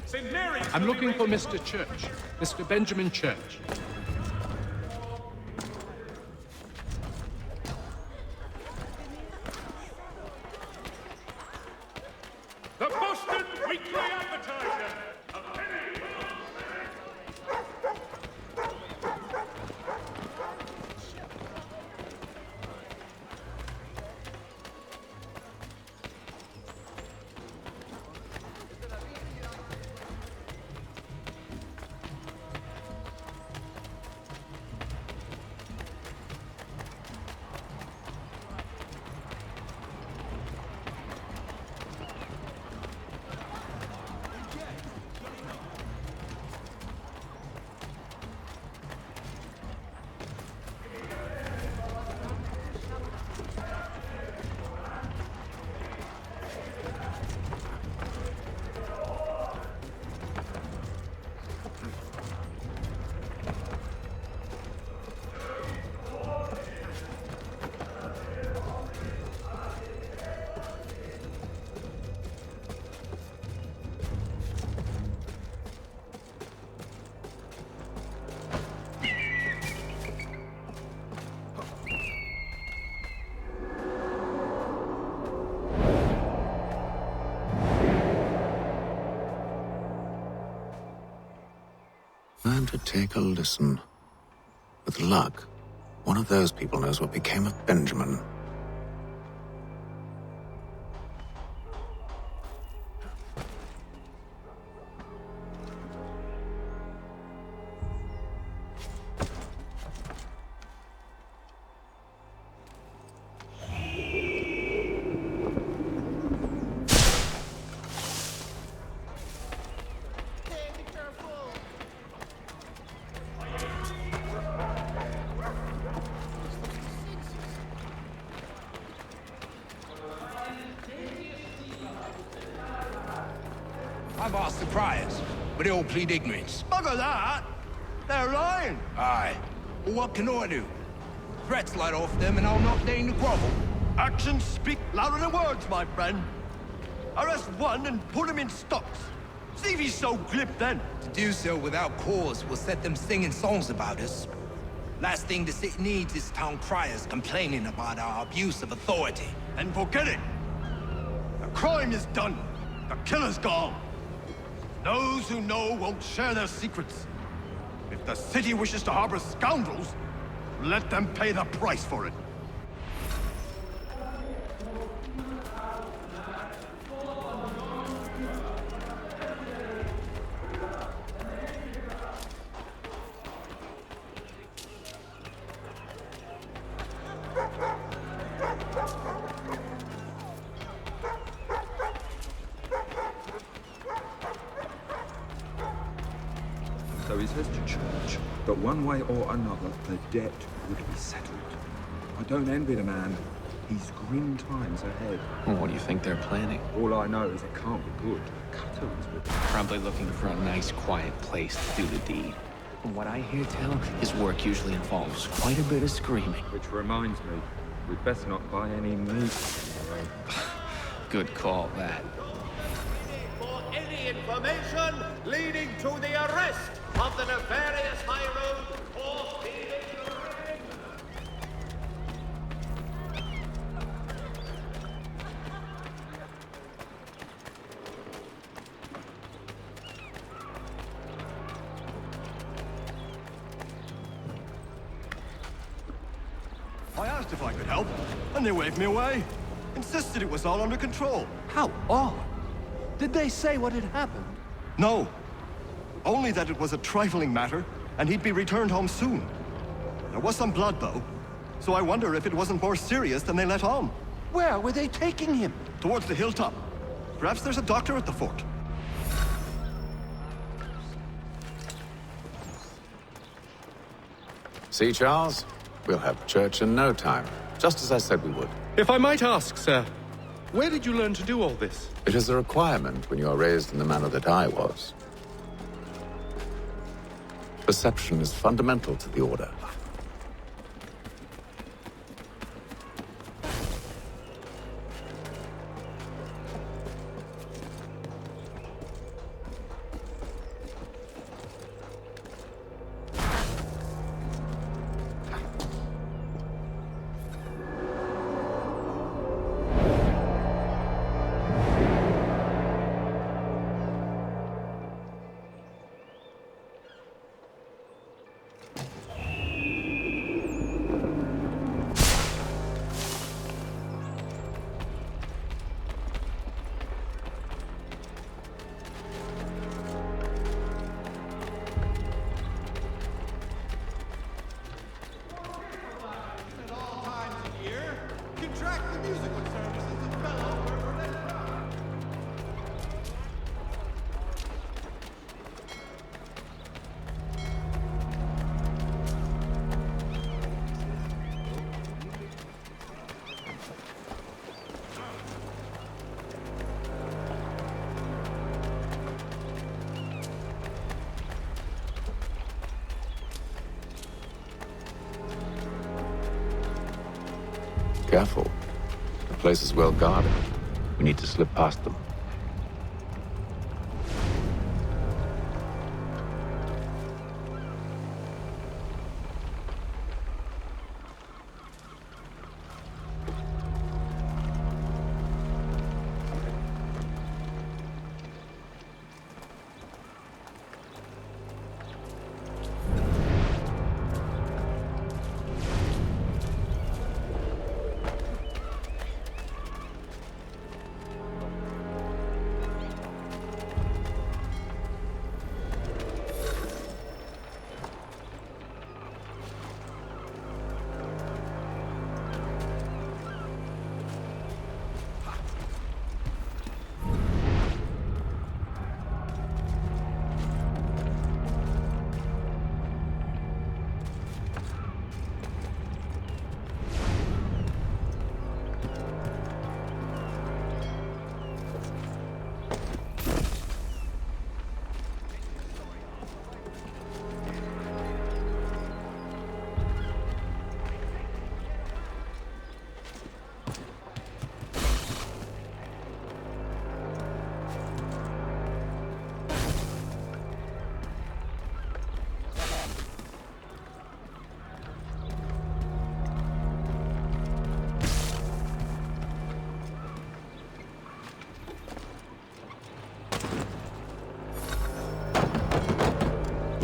St. Mary's...
I'm looking for Mr. Church. Mr. Benjamin Church.
The Boston Weekly Advertiser! A penny!
Learn to take a listen. With luck, one of those people knows what became of Benjamin.
I've asked the priors, but they all plead ignorance.
Bugger that! They're lying!
Aye. Well, what can I do? Threats light off them and I'll not deign to grovel.
Actions speak louder than words, my friend. Arrest one and put him in stocks. See if he's so glib then.
To do so without cause will set them singing songs about us. Last thing the city needs is town criers complaining about our abuse of authority.
And forget it. The crime is done. The killer's gone. Those who know won't share their secrets. If the city wishes to harbor scoundrels, let them pay the price for it.
So he says to church that one way or another the debt would be settled. I don't envy the man. He's grim times ahead.
Well, what do you think they're planning?
All I know is it can't be good. Cutter is with
Probably looking for a nice, quiet place to do the deed. From what I hear tell, his work usually involves quite a bit of screaming.
Which reminds me, we'd best not buy any meat on the road.
Good call, that.
For any information leading to the arrest of the nefarious high road or stealing the ring.
I asked if I could help, and they waved me away. Insisted it was all under control. How odd. Did they say what had happened? No. Only that it was a trifling matter, and he'd be returned home soon. There was some blood, though, so I wonder if it wasn't more serious than they let on. Where were they taking him? Towards the hilltop. Perhaps there's a doctor at the fort.
See, Charles? We'll have church in no time, just as I said we would.
If I might ask, sir, where did you learn to do all this?
It is a requirement when you are raised in the manner that I was. Perception is fundamental to the Order. Careful. The place is well guarded. We need to slip past them.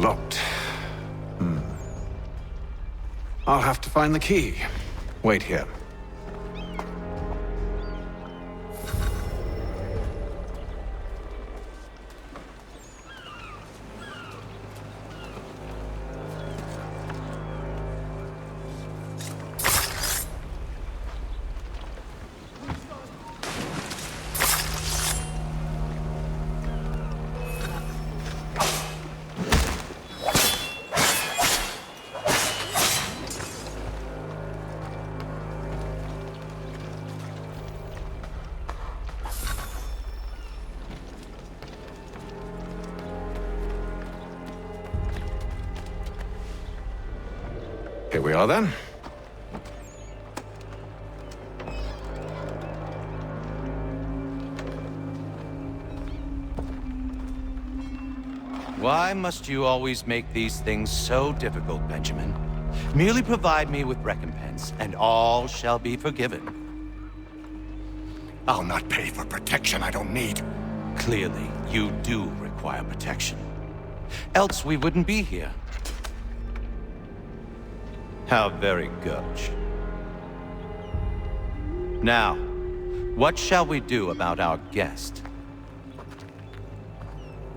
Locked. I'll have to find the key. Wait here.
Here we are then.
Why must you always make these things so difficult, Benjamin? Merely provide me with recompense, and all shall be forgiven.
I'll not pay for protection I don't need.
Clearly, you do require protection. Else we wouldn't be here. How very gauche. Now, what shall we do about our guest?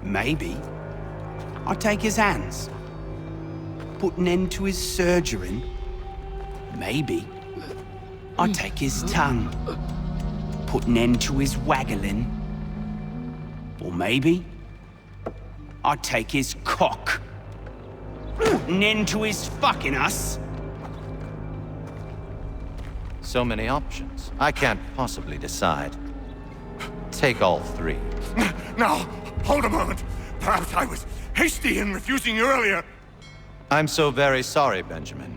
Maybe I'll take his hands. Put an end to his surgering. Maybe I'll take his tongue. Put an end to his waggling. Or maybe I'll take his cock. Put an end to his fucking us.
So many options. I can't possibly decide. Take all three.
Now, hold a moment. Perhaps I was hasty in refusing you earlier.
I'm so very sorry, Benjamin.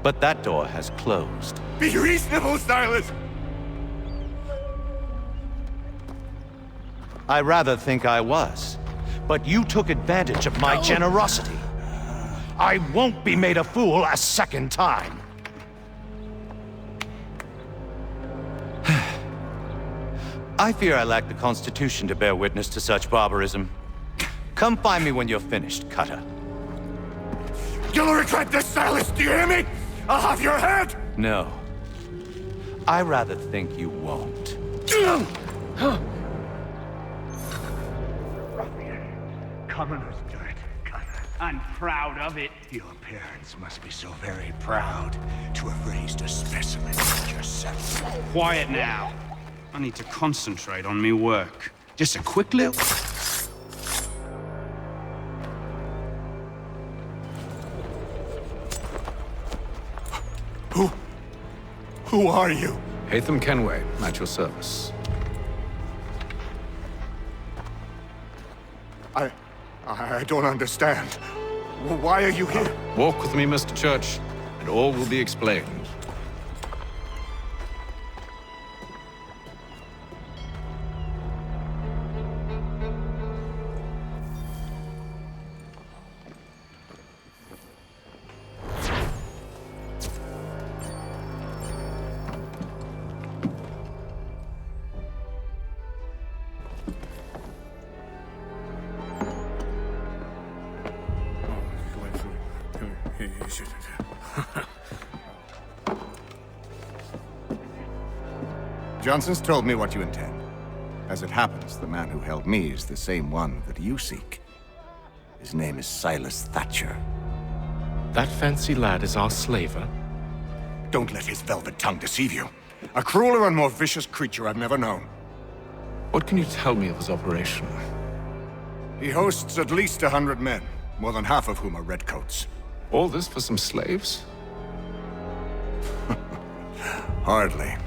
But that door has closed.
Be reasonable, Silas!
I rather think I was. But you took advantage of my generosity. I won't be made a fool a second time. I fear I lack the constitution to bear witness to such barbarism. Come find me when you're finished, Cutter.
You'll regret this, Silas, do you hear me? I'll have your head!
No. I rather think you won't.
Commoner's dirt, Cutter. I'm proud of it. Your parents must be so very proud to have raised a specimen like yourself. Quiet now. I need to concentrate on me work. Just a quick little...
Who are you?
Hatham Kenway, at your service.
I don't understand. Why are you here?
Walk with me, Mr. Church, and all will be explained.
Johnson's told me what you intend. As it happens, the man who held me is the same one that you seek. His name is Silas Thatcher.
That fancy lad is our slaver?
Don't let his velvet tongue deceive you. A crueler and more vicious creature I've never known.
What can you tell me of his operation?
He hosts at least 100 men, more than half of whom are redcoats.
All this for some slaves?
Hardly.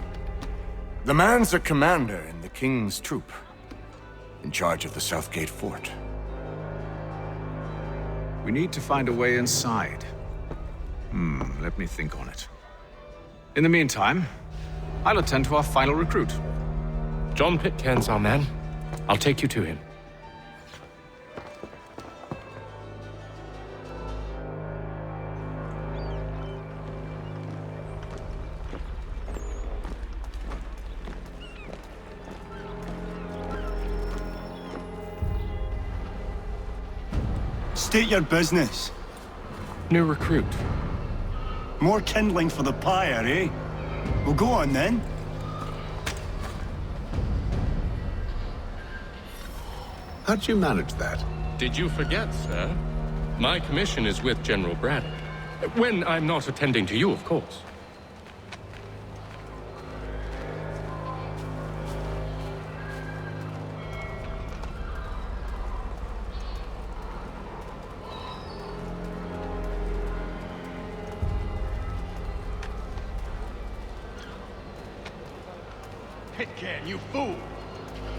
The man's a commander in the King's troop, in charge of the Southgate Fort.
We need to find a way inside. Let me think on it. In the meantime, I'll attend to our final recruit.
John Pitcairn's our man. I'll take you to him.
State your business.
New recruit.
More kindling for the pyre, eh? Well, go on then.
How'd you manage that?
Did you forget, sir? My commission is with General Braddock. When I'm not attending to you, of course.
Pitcairn, you fool!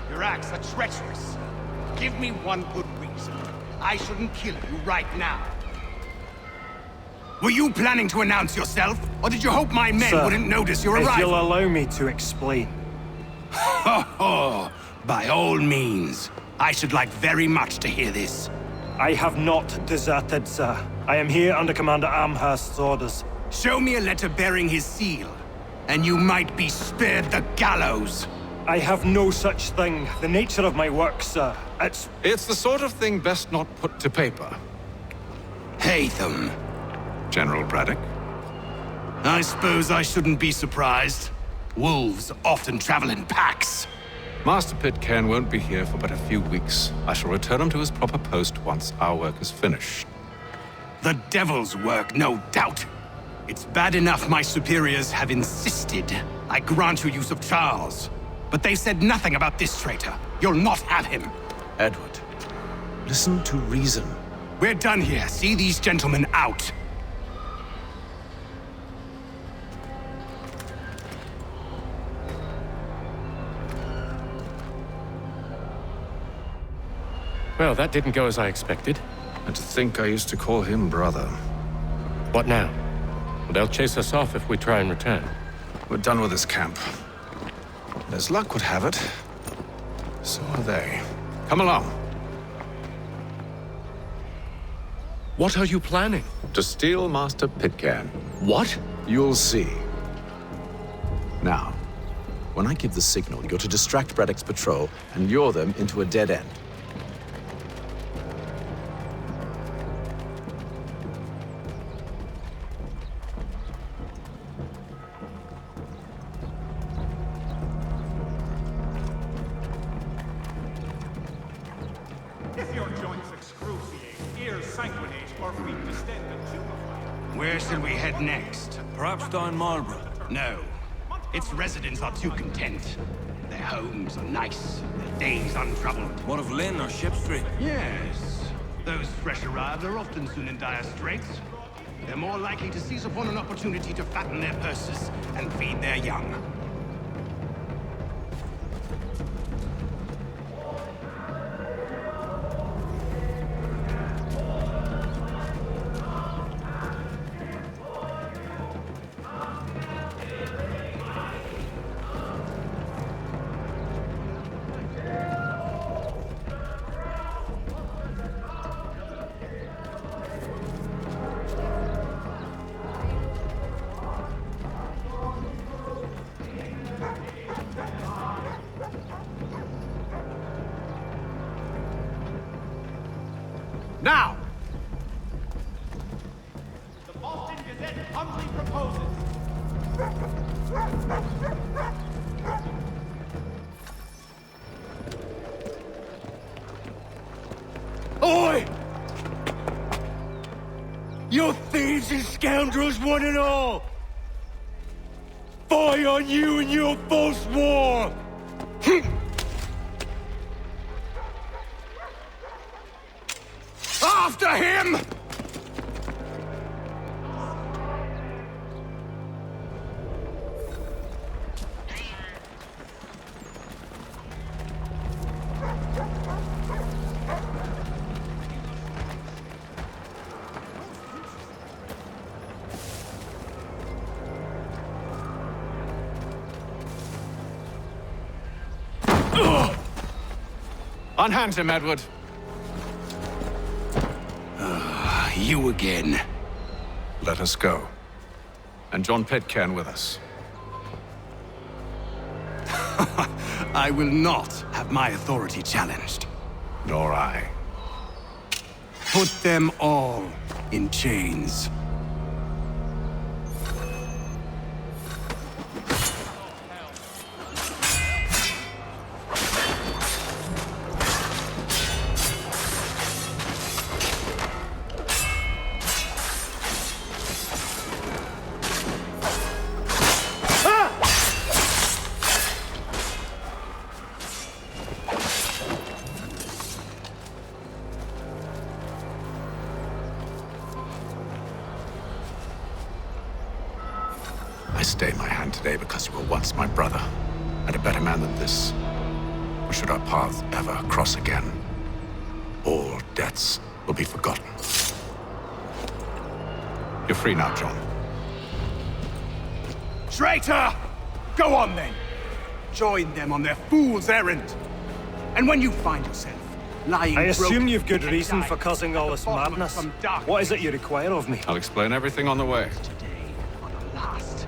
Your acts are treacherous. Give me one good reason. I shouldn't kill you right now. Were you planning to announce yourself, or did you hope my men
Sir,
wouldn't notice your
if
arrival?
you'll allow me to explain.
Ho ho! By all means. I should like very much to hear this.
I have not deserted, sir. I am here under Commander Amherst's orders.
Show me a letter bearing his seal, and you might be spared the gallows.
I have no such thing. The nature of my work, sir.
It's the sort of thing best not put to paper.
Hatham.
General Braddock?
I suppose I shouldn't be surprised. Wolves often travel in packs.
Master Pitcairn won't be here for but a few weeks. I shall return him to his proper post once our work is finished.
The devil's work, no doubt. It's bad enough my superiors have insisted I grant you use of Charles. But they said nothing about this traitor. You'll not have him.
Edward, listen to reason.
We're done here. See these gentlemen out.
Well, that didn't go as I expected.
And to think I used to call him brother.
What now? Well, they'll chase us off if we try and return.
We're done with this camp. As luck would have it, so are they. Come along.
What are you planning?
To steal Master Pitcairn.
What?
You'll see. Now, when I give the signal, you're to distract Braddock's patrol and lure them into a dead end.
If your joints excruciate, ears sanguinate, or feet distend and tumefy.
Where shall we head next?
Perhaps down Marlborough.
No. Its residents are too content. Their homes are nice, their days untroubled.
What of Lynn or Ship Street?
Yes. Those fresh arrived are often soon in dire straits. They're more likely to seize upon an opportunity to fatten their purses and feed their young.
Now!
The Boston Gazette humbly proposes.
Oi! You thieves and scoundrels, one and all! Fie on you and your false war!
After him!
Unhand him, Edward.
You again.
Let us go. And John Pitcairn with us.
I will not have my authority challenged.
Nor I.
Put them all in chains.
I stay my hand today because you were once my brother, and a better man than this. Or should our paths ever cross again, all debts will be forgotten. You're free now, John.
Traitor! Go on then! Join them on their fool's errand. And when you find yourself lying
I assume
broken
you've good
in a
reason
dyke
for causing all this
at the bottom of
madness.
some dark
What is it you require of me?
I'll explain everything on the way.
last.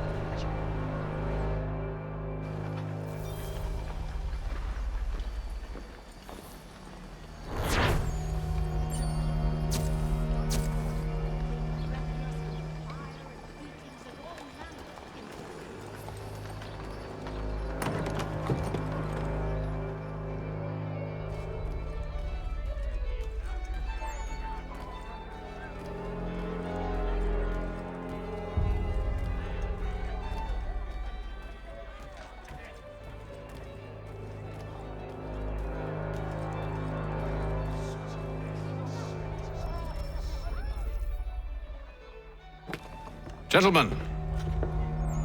Gentlemen,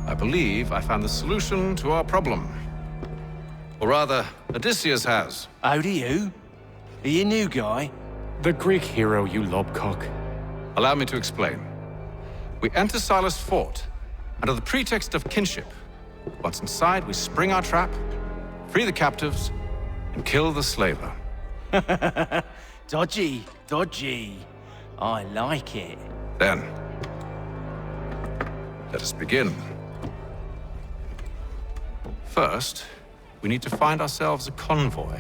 I believe I found the solution to our problem. Or rather, Odysseus has.
How do you? Are you new guy?
The Greek hero, you lobcock.
Allow me to explain. We enter Silas' fort, under the pretext of kinship. Once inside, we spring our trap, free the captives, and kill the slaver.
Dodgy, dodgy. I like it.
Then, let us begin. First, we need to find ourselves a convoy.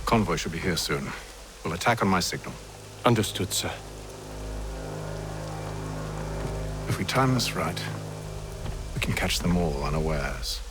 Convoy should be here soon. We'll attack on my signal.
Understood, sir.
If we time this right, we can catch them all unawares.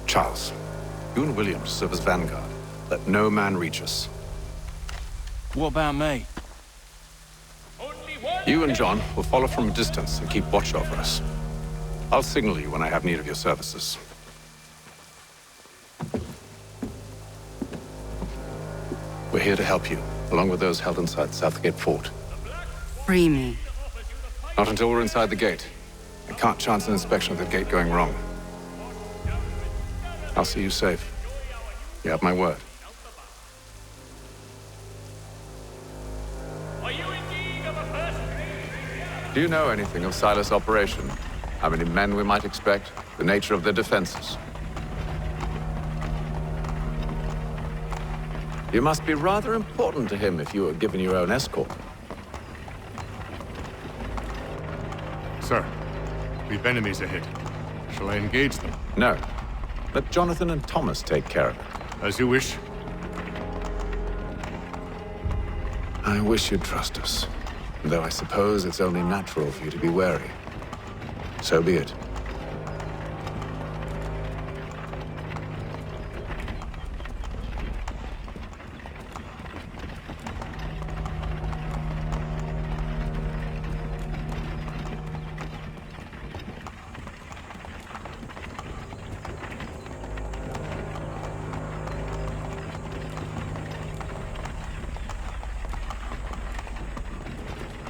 Charles, you and William serve as vanguard. Let no man reach us.
What about me?
You and John will follow from a distance and keep watch over us. I'll signal you when I have need of your services. We're here to help you, along with those held inside Southgate Fort.
Free me.
Not until we're inside the gate. I can't chance an inspection of the gate going wrong. I'll see you safe. You have my word. Do you know anything of Silas' operation? How many men we might expect? The nature of their defenses? You must be rather important to him if you were given your own escort.
Sir, we've enemies ahead. Shall I engage them?
No. Let Jonathan and Thomas take care of it.
As you wish.
I wish you'd trust us. Though I suppose it's only natural for you to be wary. So be it.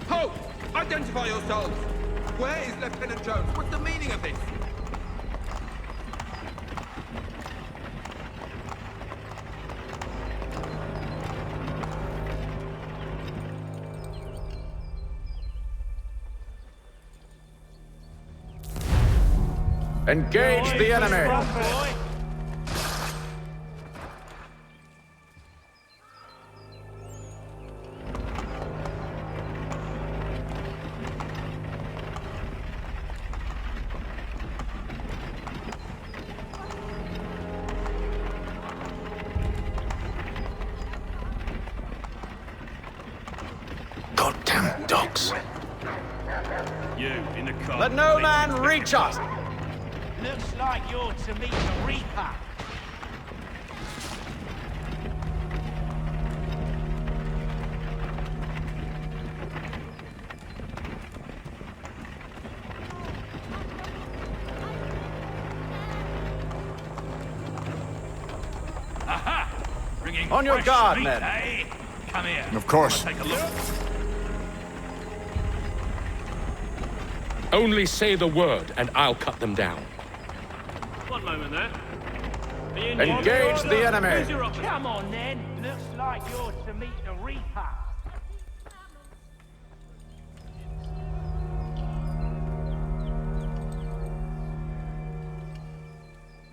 Halt! Identify yourselves! Where is Lieutenant Jones? What's the meaning of this?
Engage the enemy!
Goddamn dogs.
You in the car.
Let no man reach us!
Looks like you're to meet the Reaper.
Aha! Bringing
On your
fresh
guard,
meat,
men.
eh? Come here.
Of course.
Take a look.
Only say the word, and I'll cut them down.
One moment there.
Engage the enemy!
Come on, then. Looks like you're to meet the Reaper.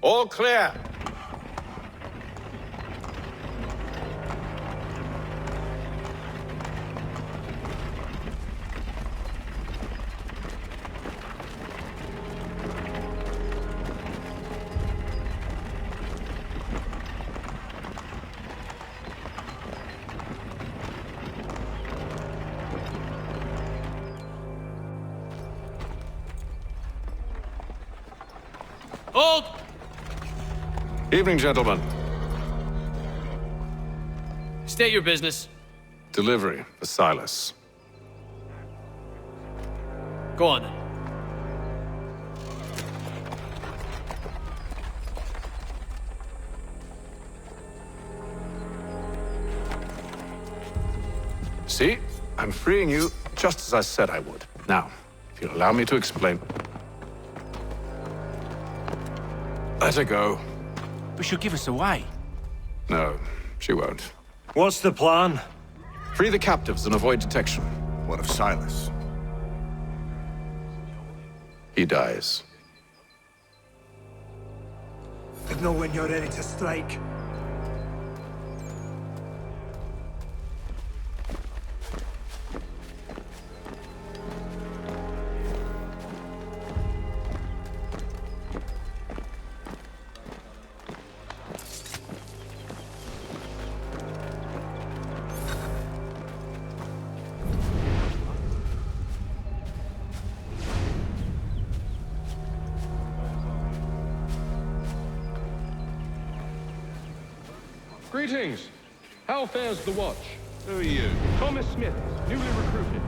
All clear!
Hold!
Evening, gentlemen.
State your business.
Delivery for Silas.
Go on then.
See? I'm freeing you just as I said I would. Now, if you'll allow me to explain. Let her go.
But she'll give us away.
No, she won't.
What's the plan?
Free the captives and avoid detection.
What of Silas?
He dies.
Let know when you're ready to strike.
Greetings. How fares the watch?
Who are you?
Thomas Smith, newly recruited.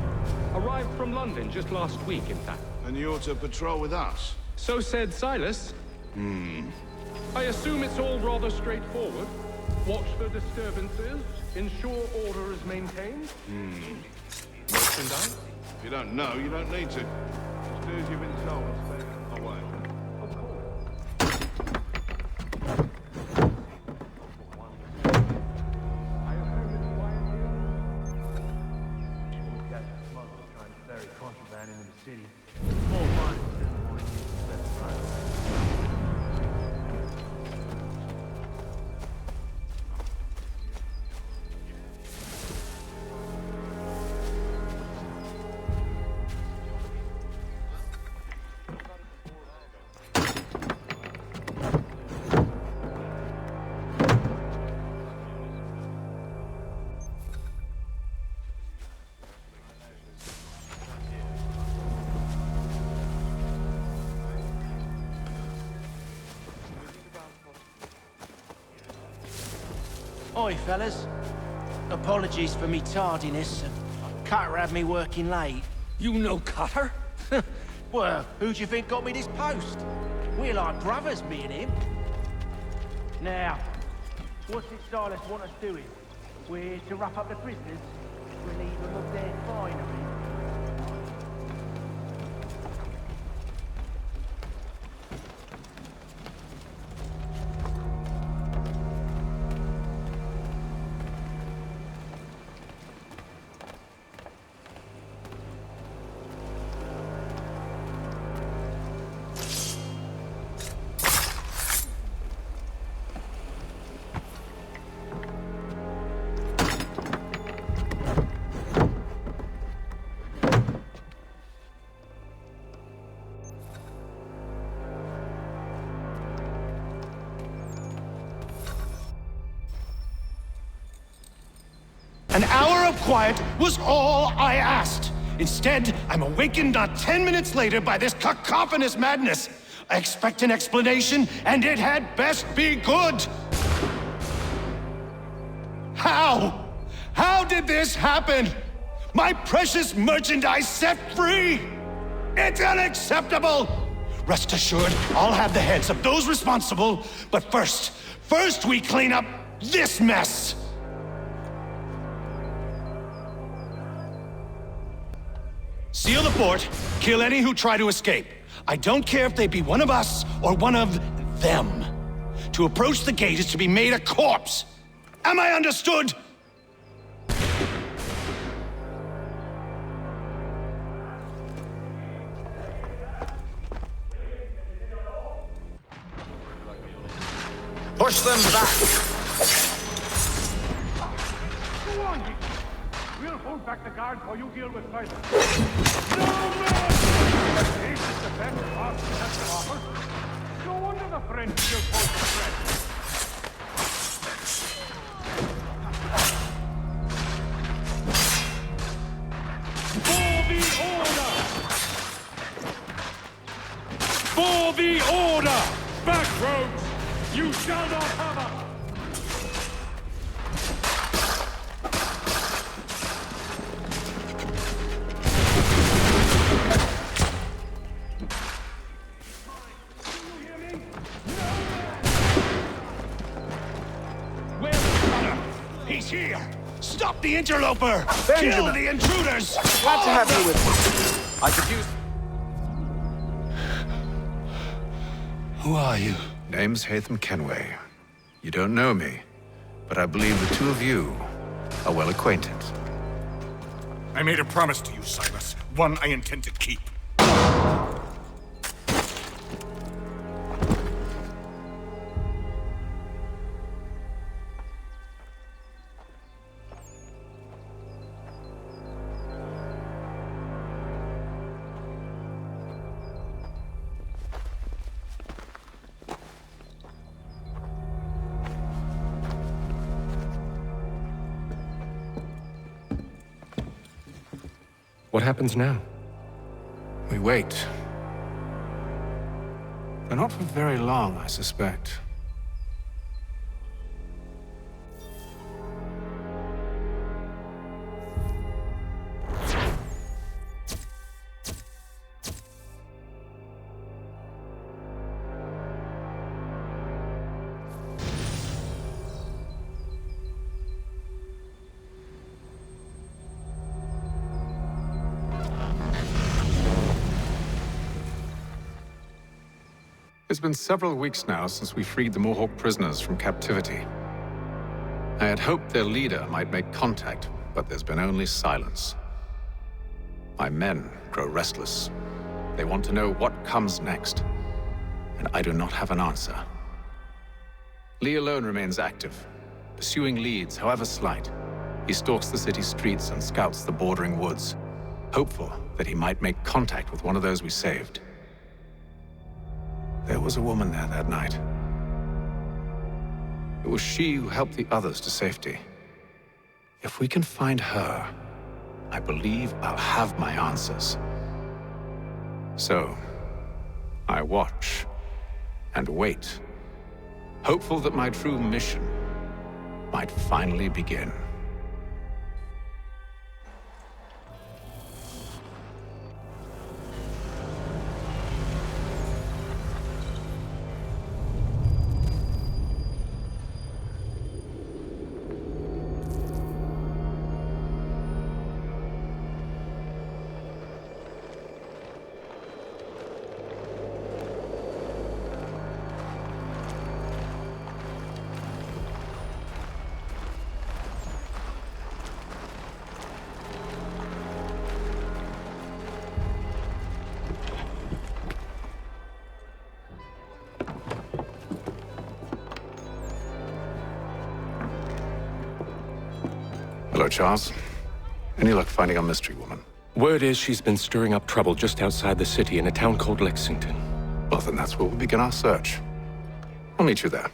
Arrived from London just last week, in fact.
And you're to patrol with us?
So said Silas. I assume it's all rather straightforward. Watch for disturbances, ensure order is maintained. Merchandise?
If you don't know, you don't need to. Just do as you've been told and stay away.
Oi, fellas. Apologies for me tardiness. Cutter had me working late.
You know Cutter?
Well, who do you think got me this post? We're like brothers, me and him. Now, what's it Silas want us doing? We're here to wrap up the prisoners? Relieve them of their finery?
An hour of quiet was all I asked. Instead, I'm awakened not 10 minutes later by this cacophonous madness. I expect an explanation, and it had best be good. How? How did this happen? My precious merchandise set free? It's unacceptable! Rest assured, I'll have the heads of those responsible, but first we clean up this mess! Seal the fort, kill any who try to escape. I don't care if they be one of us or one of them. To approach the gate is to be made a corpse. Am I understood?
Push them back!
Go on, Hickey. We'll hold back the guard while you deal with further. No mercy! This is the best Austin has to offer. No wonder the French still hold the threat.
For the order! Back, rogues! You shall not have us!
Where's the runner? He's here! Stop the interloper!
Benjamin.
Kill the intruders!
Glad to have you with me. I could use...
Who are you?
Name's Hatham Kenway. You don't know me, but I believe the two of you are well acquainted.
I made a promise to you, Silas. One I intend to keep.
What happens now?
We wait. But not for very long, I suspect. It's been several weeks now since we freed the Mohawk prisoners from captivity. I had hoped their leader might make contact, but there's been only silence. My men grow restless. They want to know what comes next, and I do not have an answer. Lee alone remains active, pursuing leads, however slight. He stalks the city streets and scouts the bordering woods, hopeful that he might make contact with one of those we saved. There was a woman there that night. It was she who helped the others to safety. If we can find her, I believe I'll have my answers. So, I watch and wait, hopeful that my true mission might finally begin. Hello, Charles. Any luck finding our mystery woman?
Word is she's been stirring up trouble just outside the city in a town called Lexington.
Well, then that's where we'll begin our search. I'll meet you there.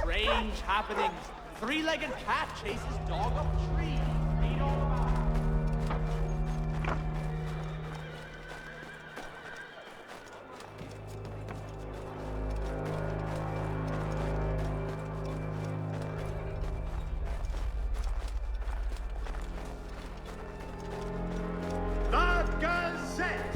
Strange happenings. Three-legged cat chases dog up tree. Read all about it.
The Gazette!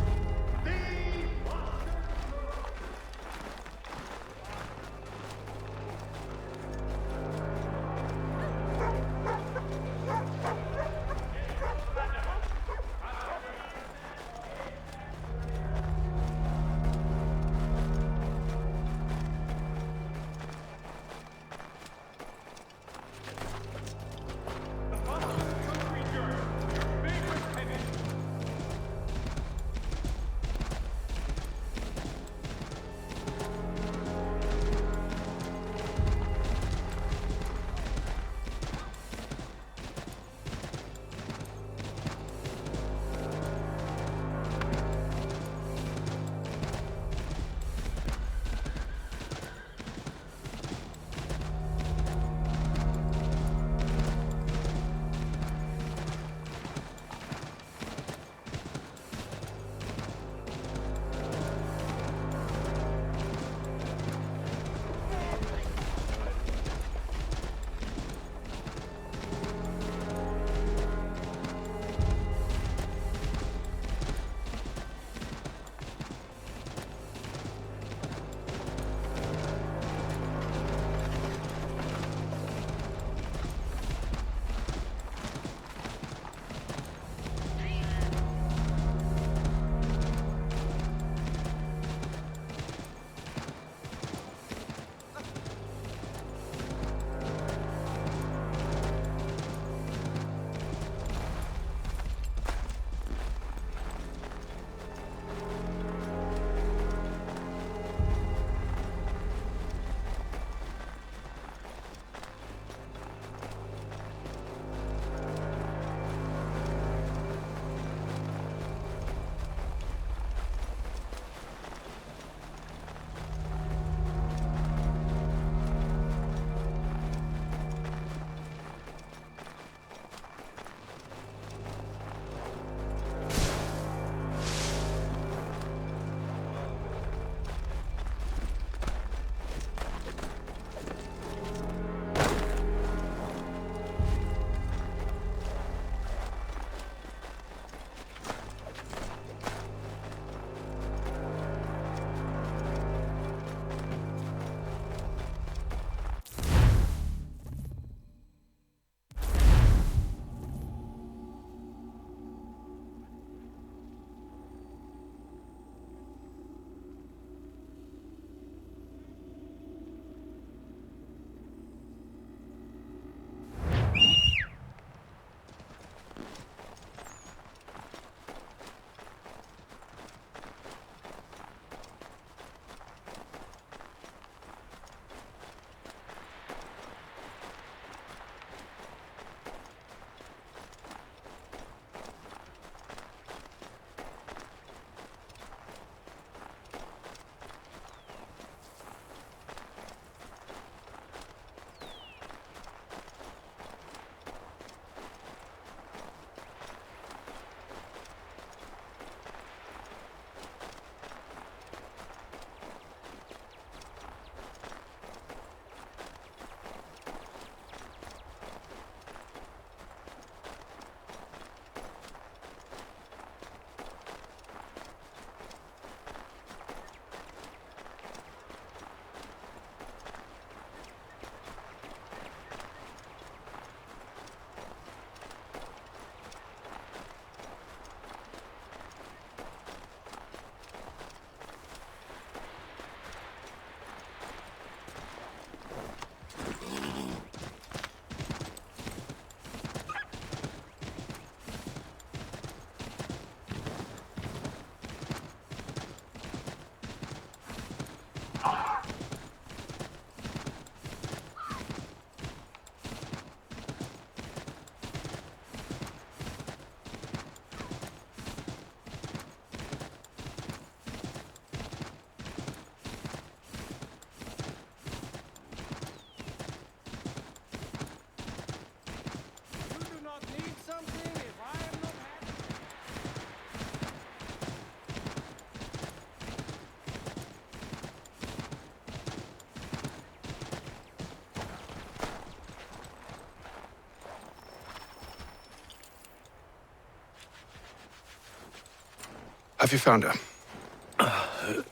Have you found her?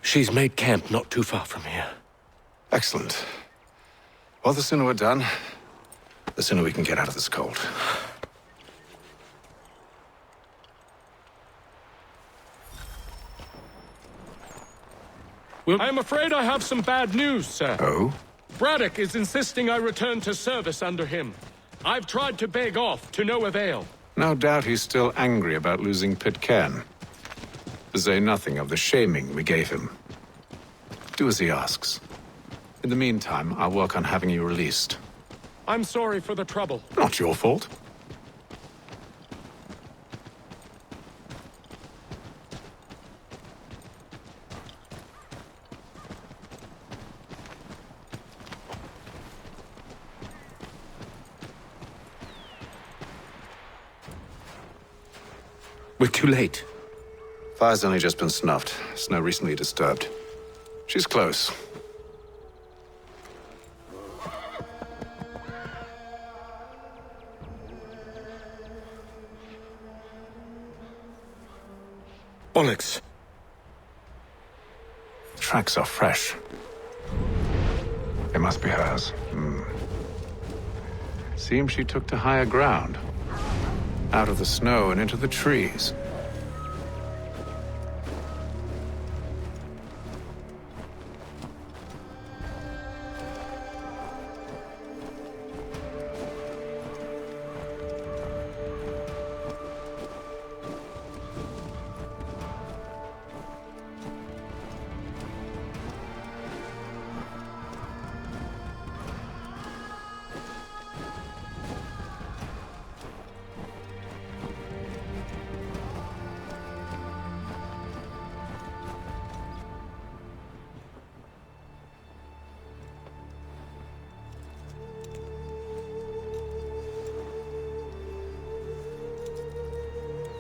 She's made camp not too far from here.
Excellent. Well, the sooner we're done, the sooner we can get out of this cold.
Well, I'm afraid I have some bad news, sir.
Oh?
Braddock is insisting I return to service under him. I've tried to beg off, to no avail.
No doubt he's still angry about losing Pitcairn. To say nothing of the shaming we gave him. Do as he asks. In the meantime, I'll work on having you released.
I'm sorry for the trouble.
Not your fault.
We're too late.
Fire's only just been snuffed. Snow recently disturbed. She's close.
Bollocks.
The tracks are fresh. They must be hers. Seems she took to higher ground. Out of the snow and into the trees.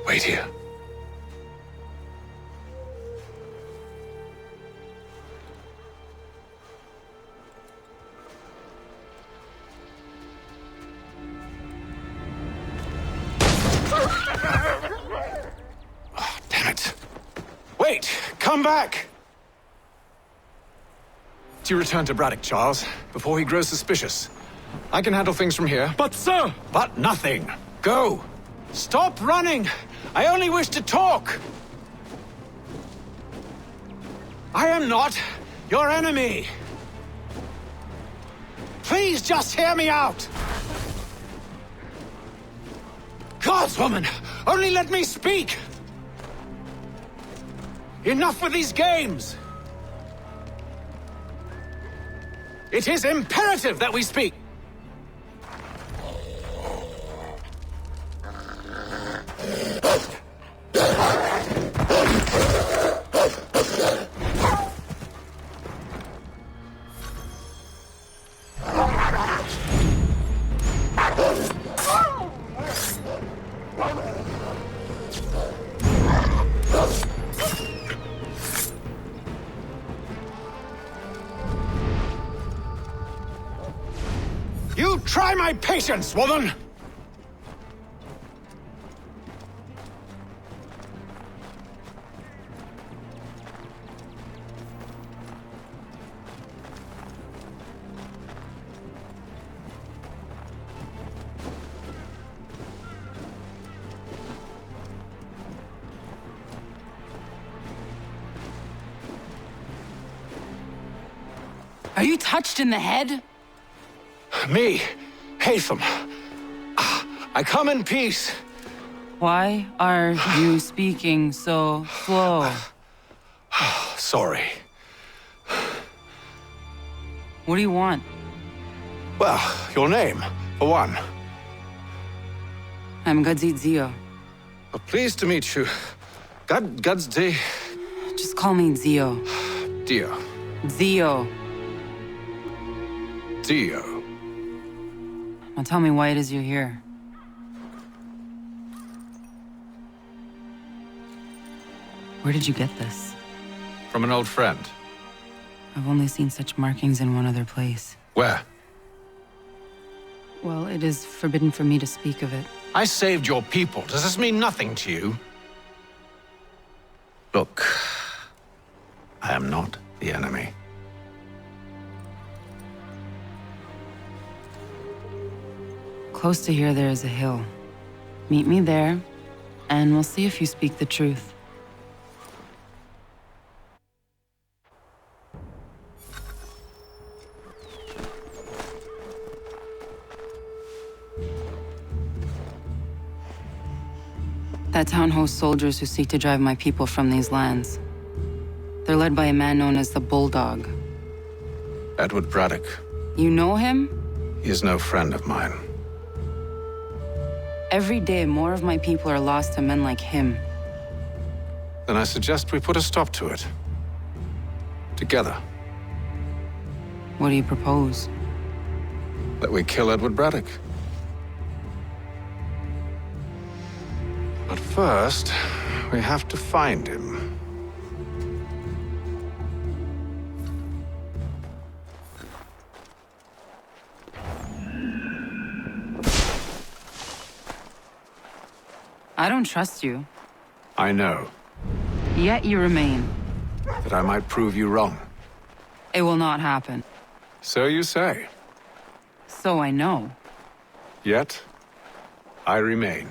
Wait here.
Oh, damn it. Wait! Come back! Do you return to Braddock, Charles, before he grows suspicious? I can handle things from here.
But, sir!
But nothing. Go! Stop running! I only wish to talk! I am not your enemy! Please just hear me out! Gods, woman! Only let me speak! Enough with these games! It is imperative that we speak! You try my patience, woman!
Are you touched in the head?
Me, Hatham. I come in peace.
Why are you speaking so slow?
Sorry.
What do you want?
Well, your name, for one.
I'm Gadzit Zio.
Pleased to meet you. Gadzdi.
Just call me Zio.
Dio.
Zio.
Dio.
Now tell me why it is you're here. Where did you get this?
From an old friend.
I've only seen such markings in one other place.
Where?
Well, it is forbidden for me to speak of it.
I saved your people. Does this mean nothing to you? Look, I am not the enemy.
Close to here, there is a hill. Meet me there, and we'll see if you speak the truth. That town hosts soldiers who seek to drive my people from these lands. They're led by a man known as the Bulldog.
Edward Braddock.
You know him?
He is no friend of mine.
Every day, more of my people are lost to men like him.
Then I suggest we put a stop to it. Together.
What do you propose?
That we kill Edward Braddock. But first, we have to find him.
I don't trust you.
I know.
Yet you remain.
That I might prove you wrong.
It will not happen.
So you say.
So I know.
Yet, I remain.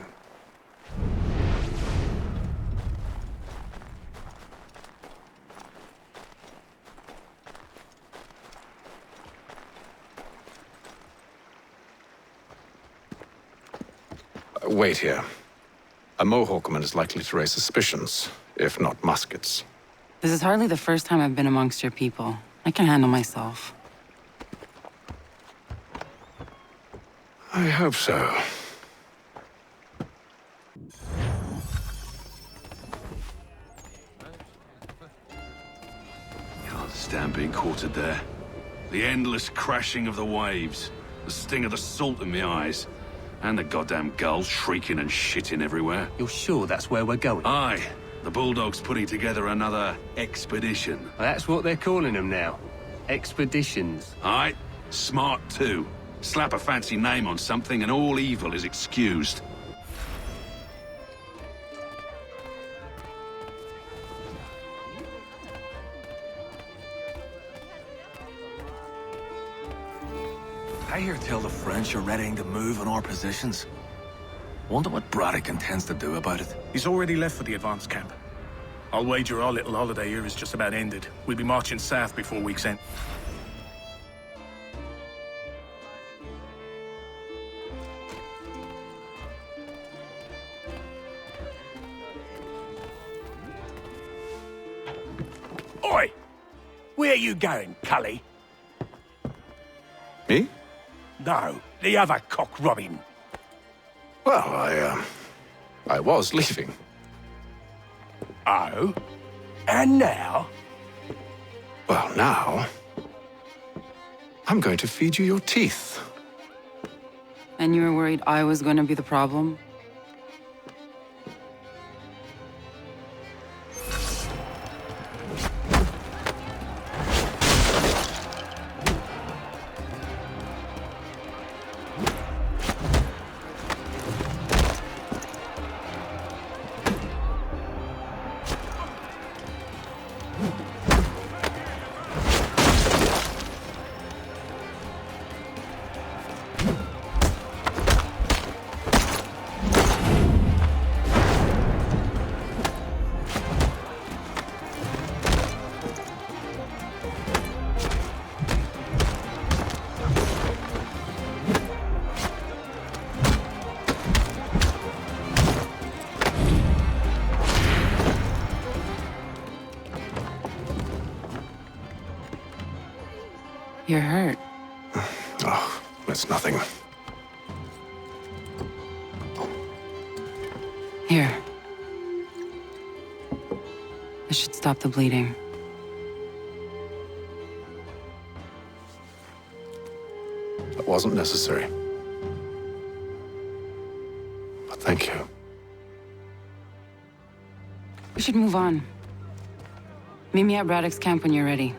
Wait here. A Mohawkman is likely to raise suspicions, if not muskets.
This is hardly the first time I've been amongst your people. I can handle myself.
I hope so.
Can't stand being quartered there. The endless crashing of the waves, the sting of the salt in my eyes, and the goddamn gulls shrieking and shitting everywhere.
You're sure that's where we're going?
Aye. The Bulldog's putting together another expedition.
Well, that's what they're calling them now. Expeditions.
Aye. Smart too. Slap a fancy name on something and all evil is excused.
I hear tell the French are readying to move on our positions. Wonder what Braddock intends to do about it.
He's already left for the advance camp. I'll wager our little holiday here is just about ended. We'll be marching south before week's end.
Oi! Where are you going, Cully?
Me?
No, the other cock robin.
Well, I was leaving.
Oh? And now?
Well, now... I'm going to feed you your teeth.
And you were worried I was going to be the problem? You're hurt.
Oh, it's nothing.
Here. This should stop the bleeding.
That wasn't necessary. But thank you.
We should move on. Meet me at Braddock's camp when you're ready.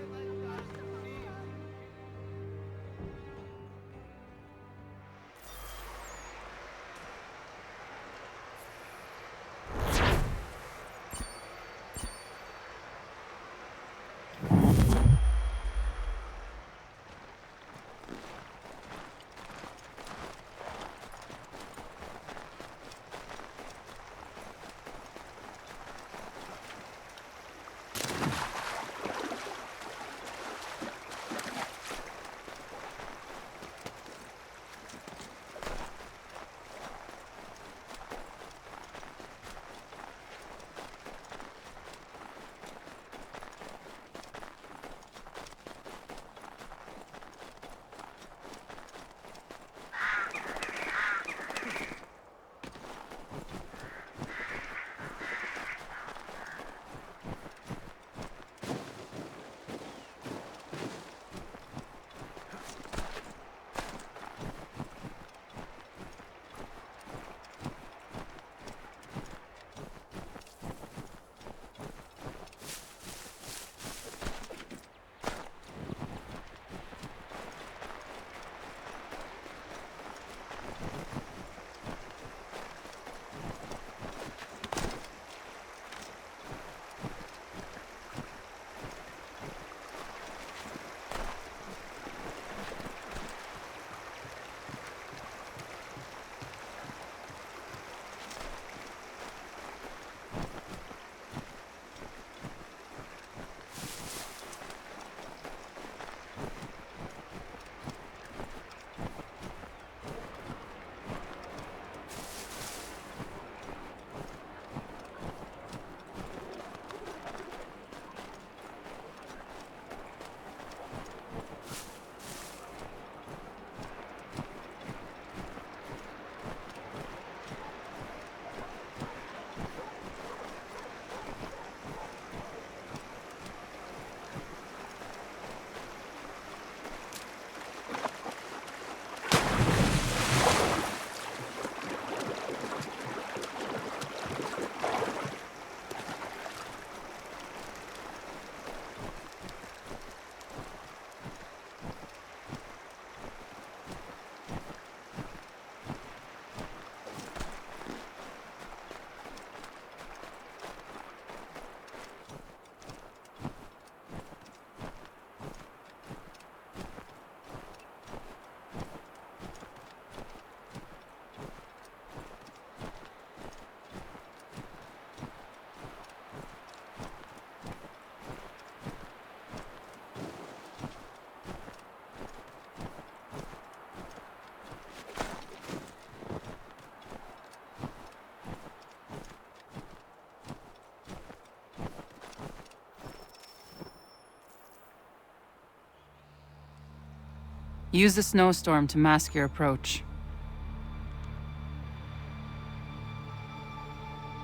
Use the snowstorm to mask your approach.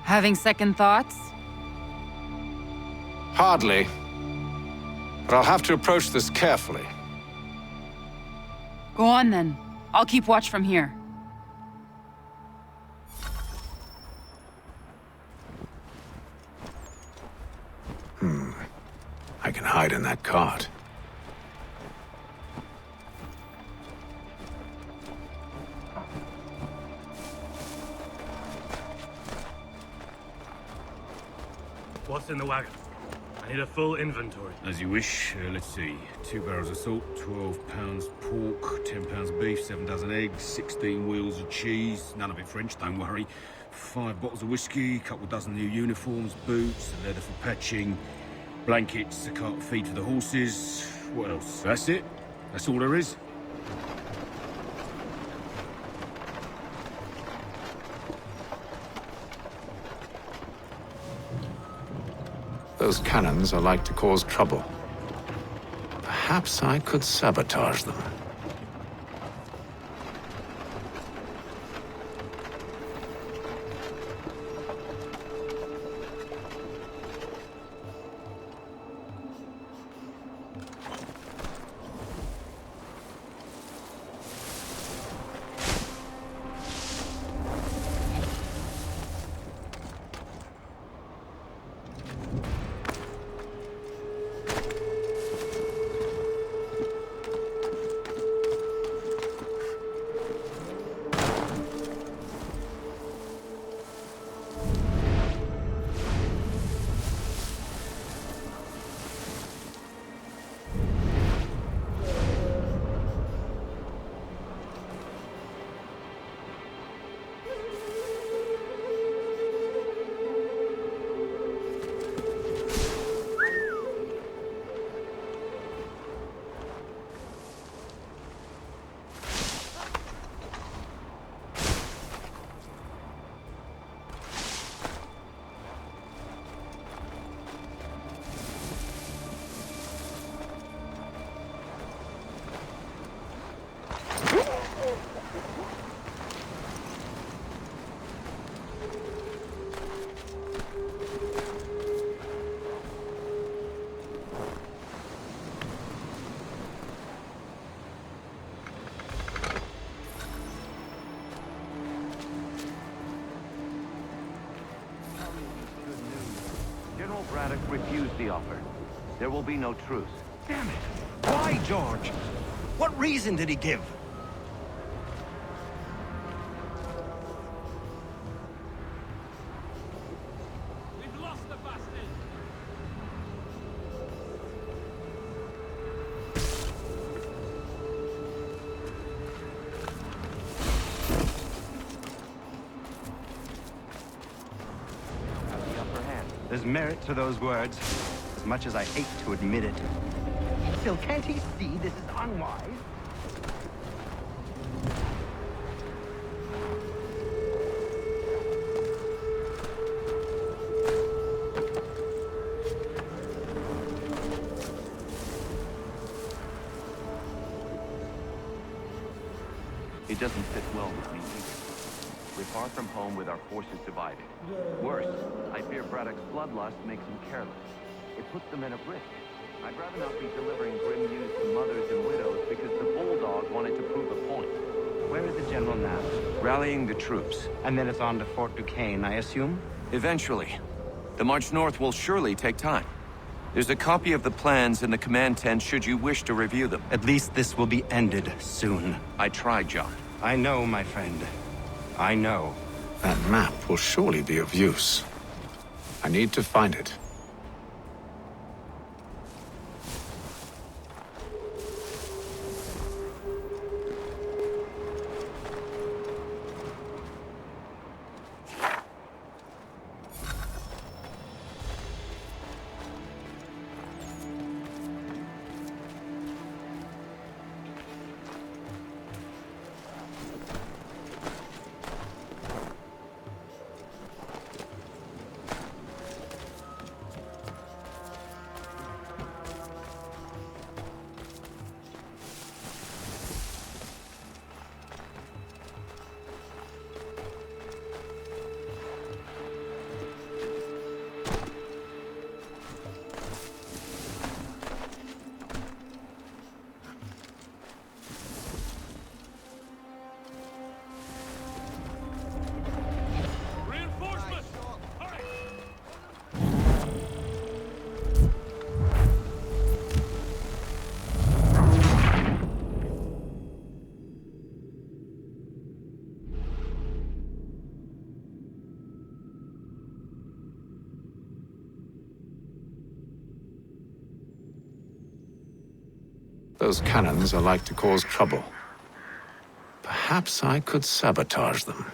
Having second thoughts?
Hardly. But I'll have to approach this carefully.
Go on then. I'll keep watch from here.
I can hide in that cart.
What's in the wagon? I need a full inventory.
As you wish. Let's see. 2 barrels of salt, 12 pounds pork, 10 pounds of beef, 7 dozen eggs, 16 wheels of cheese. None of it French, don't worry. 5 bottles of whiskey, couple dozen new uniforms, boots, leather for patching, blankets, a cart of feed for the horses. What else? That's it? That's all there is?
Those cannons are like to cause trouble. Perhaps I could sabotage them.
General Braddock refused the offer. There will be no truce.
Damn it! Why, George? What reason did he give?
We've lost the bastard!
There's merit to those words, as much as I hate to admit it. Still, can't he see this is unwise?
It doesn't sit well with me either. We're far from home with our forces divided. Worse, I fear Braddock's bloodlust makes him careless. It puts the men at risk. I'd rather not be delivering grim news to mothers and widows because the bulldog wanted to prove a point.
Where is the general now?
Rallying the troops.
And then it's on to Fort Duquesne, I assume?
Eventually. The march north will surely take time. There's a copy of the plans in the command tent should you wish to review them.
At least this will be ended soon.
I tried, John.
I know, my friend. I know.
That map will surely be of use. I need to find it. Those cannons are like to cause trouble. Perhaps I could sabotage them.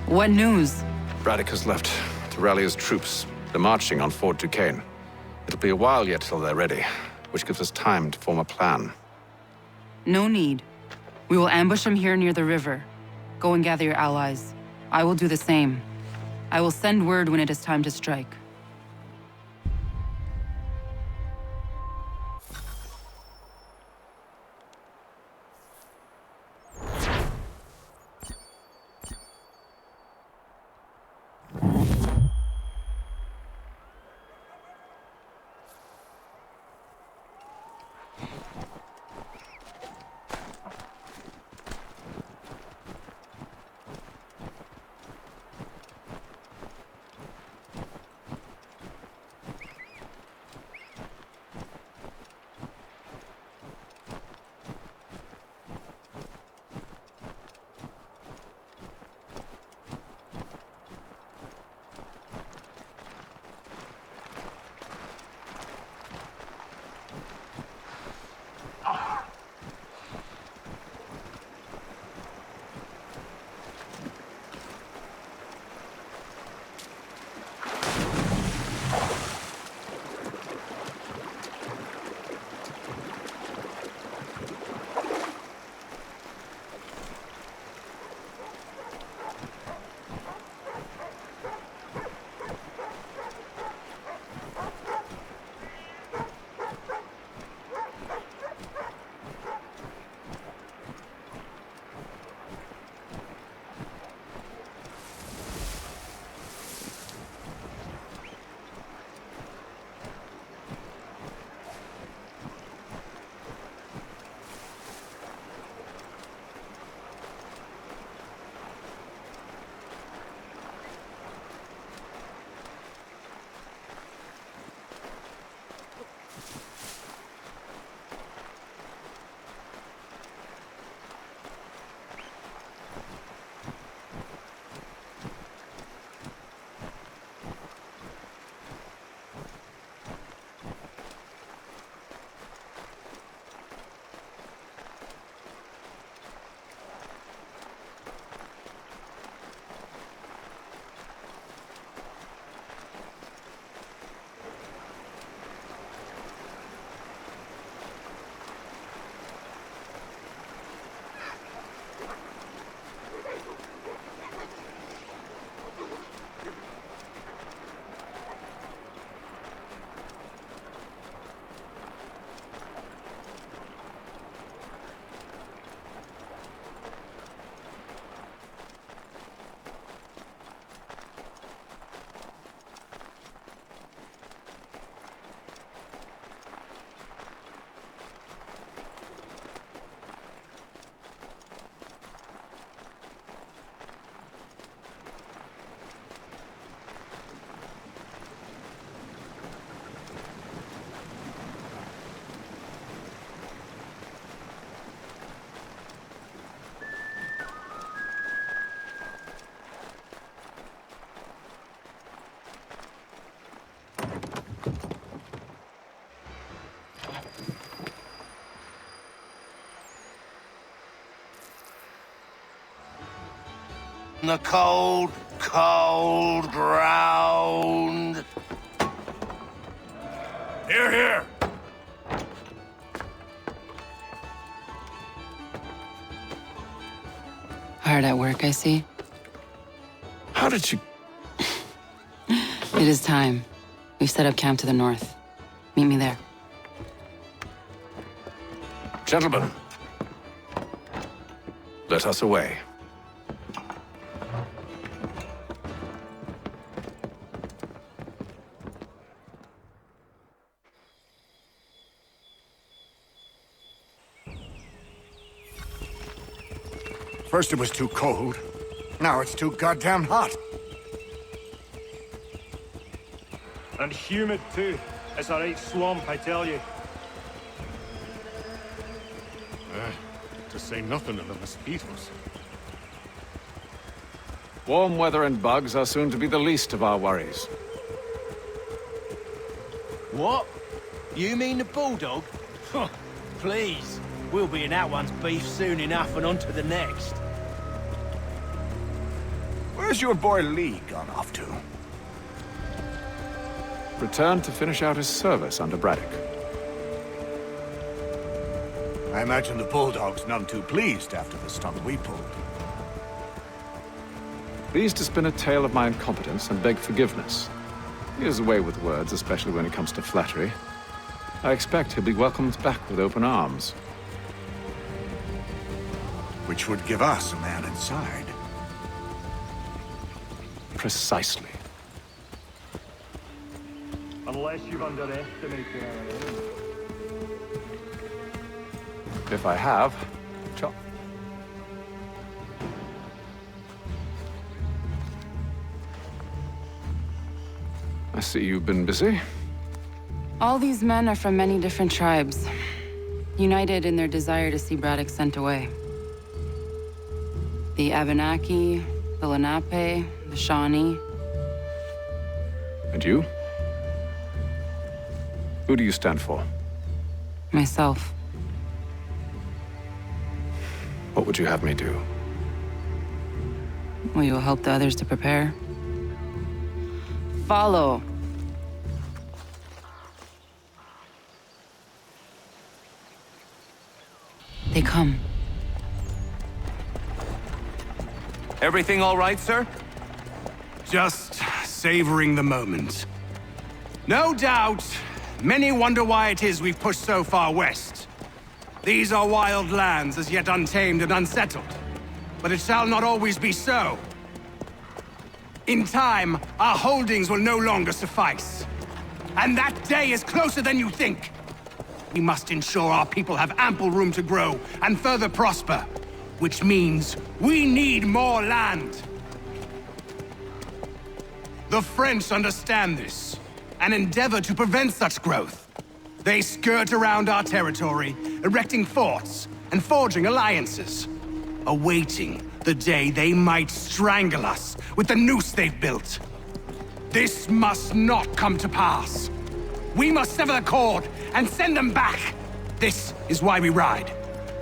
What news?
Braddock has left to rally his troops. They're marching on Fort Duquesne. It'll be a while yet till they're ready, which gives us time to form a plan.
No need. We will ambush them here near the river. Go and gather your allies. I will do the same. I will send word when it is time to strike.
The cold, cold ground.
Here, here.
Hard at work, I see.
How did you...
It is time. We've set up camp to the north. Meet me there.
Gentlemen, let us away.
First it was too cold. Now it's too goddamn hot.
And humid too. It's a right swamp, I tell you.
To say nothing of the mosquitoes.
Warm weather and bugs are soon to be the least of our worries.
What? You mean the bulldog? Please. We'll be in that one's beef soon enough and on to the next.
Where's your boy Lee gone off to?
Returned to finish out his service under Braddock.
I imagine the bulldog's none too pleased after the stunt we pulled.
Pleased to spin a tale of my incompetence and beg forgiveness. He has a way with words, especially when it comes to flattery. I expect he'll be welcomed back with open arms.
Which would give us a man inside.
Precisely.
Unless you've underestimated our enemy.
If I have, chop. I see you've been busy.
All these men are from many different tribes, united in their desire to see Braddock sent away. The Abenaki, the Lenape, the Shawnee.
And you? Who do you stand for?
Myself.
What would you have me do?
Will you help the others to prepare? Follow. They come.
Everything all right, sir?
Just savoring the moment. No doubt, many wonder why it is we've pushed so far west. These are wild lands as yet untamed and unsettled. But it shall not always be so. In time, our holdings will no longer suffice. And that day is closer than you think. We must ensure our people have ample room to grow and further prosper. Which means we need more land. The French understand this and endeavor to prevent such growth. They skirt around our territory, erecting forts and forging alliances, awaiting the day they might strangle us with the noose they've built. This must not come to pass. We must sever the cord and send them back. This is why we ride,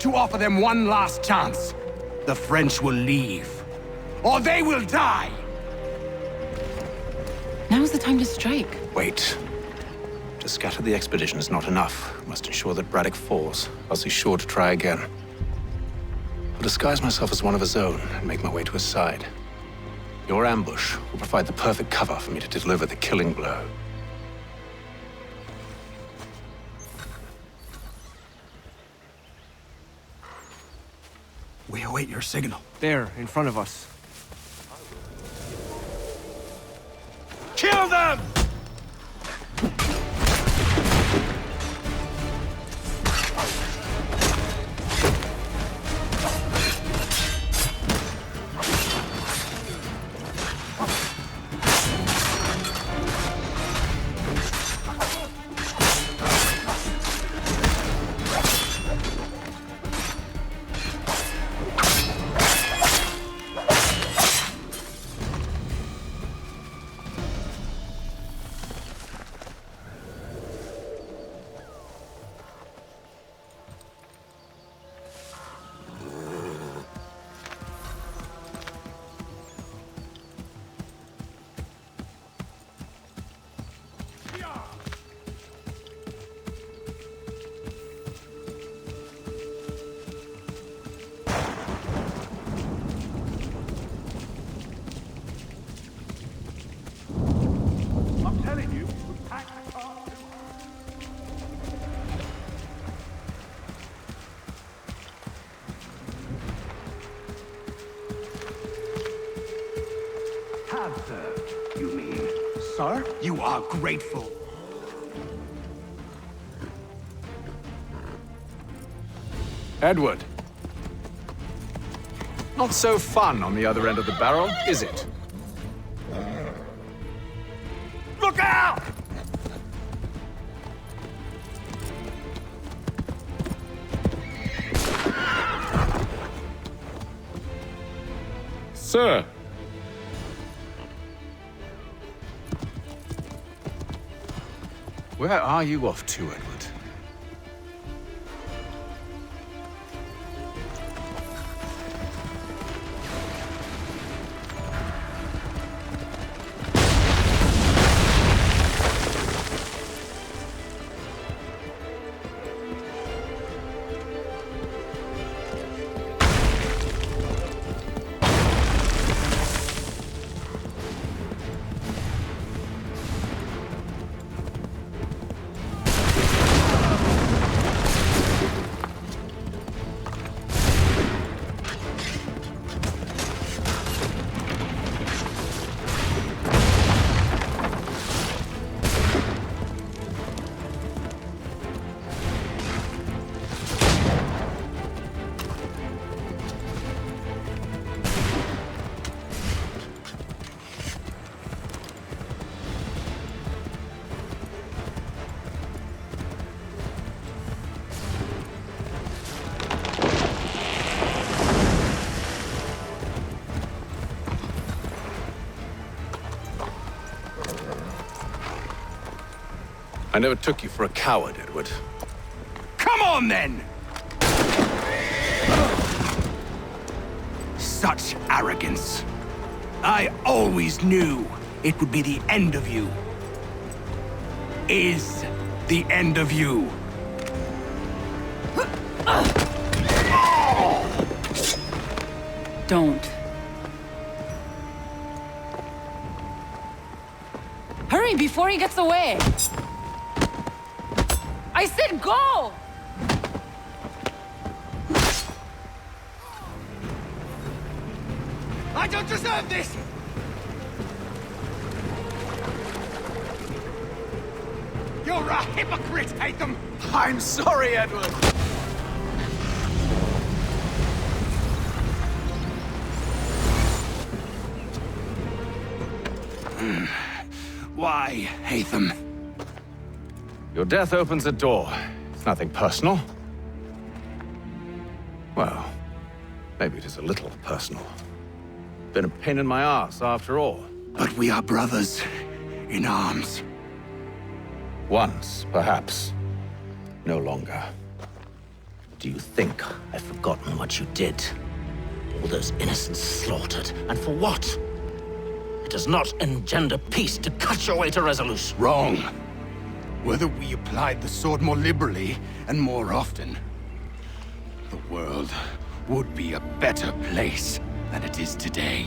to offer them one last chance. The French will leave, or they will die.
Now's the time to strike.
Wait. To scatter the expedition is not enough. We must ensure that Braddock falls, else he's sure to try again. I'll disguise myself as one of his own and make my way to his side. Your ambush will provide the perfect cover for me to deliver the killing blow.
We await your signal.
There, in front of us.
Kill them!
have served, you mean? Sir, you are grateful.
Edward. Not so fun on the other end of the barrel, is it?
Look out!
Sir!
Where are you off to, Edward? I never took you for a coward, Edward.
Come on, then! Such arrogance. I always knew it would be the end of you. Is the end of you.
Don't. Hurry before he gets away! I said go!
I don't deserve this! You're a hypocrite, Hatham!
I'm sorry, Edward!
Why, Hatham?
Your death opens a door. It's nothing personal. Well, maybe it is a little personal. Been a pain in my ass, after all.
But we are brothers in arms.
Once, perhaps. No longer.
Do you think I've forgotten what you did? All those innocents slaughtered, and for what? It does not engender peace to cut your way to resolution.
Wrong. Whether we applied the sword more liberally and more often, the world would be a better place than it is today.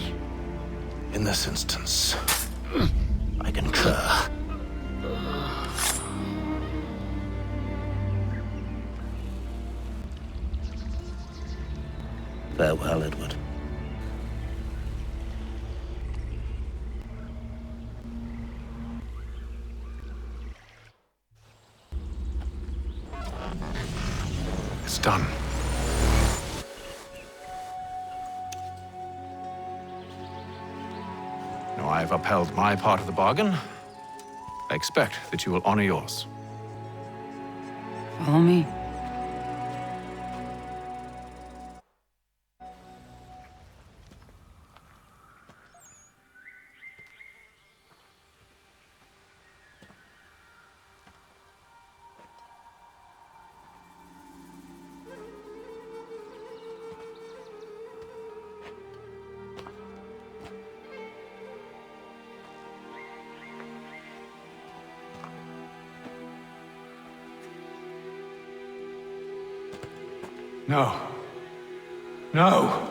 In this instance, I concur. Farewell, Edward.
It's done. Now I've upheld my part of the bargain. I expect that you will honor yours.
Follow me.
No. No!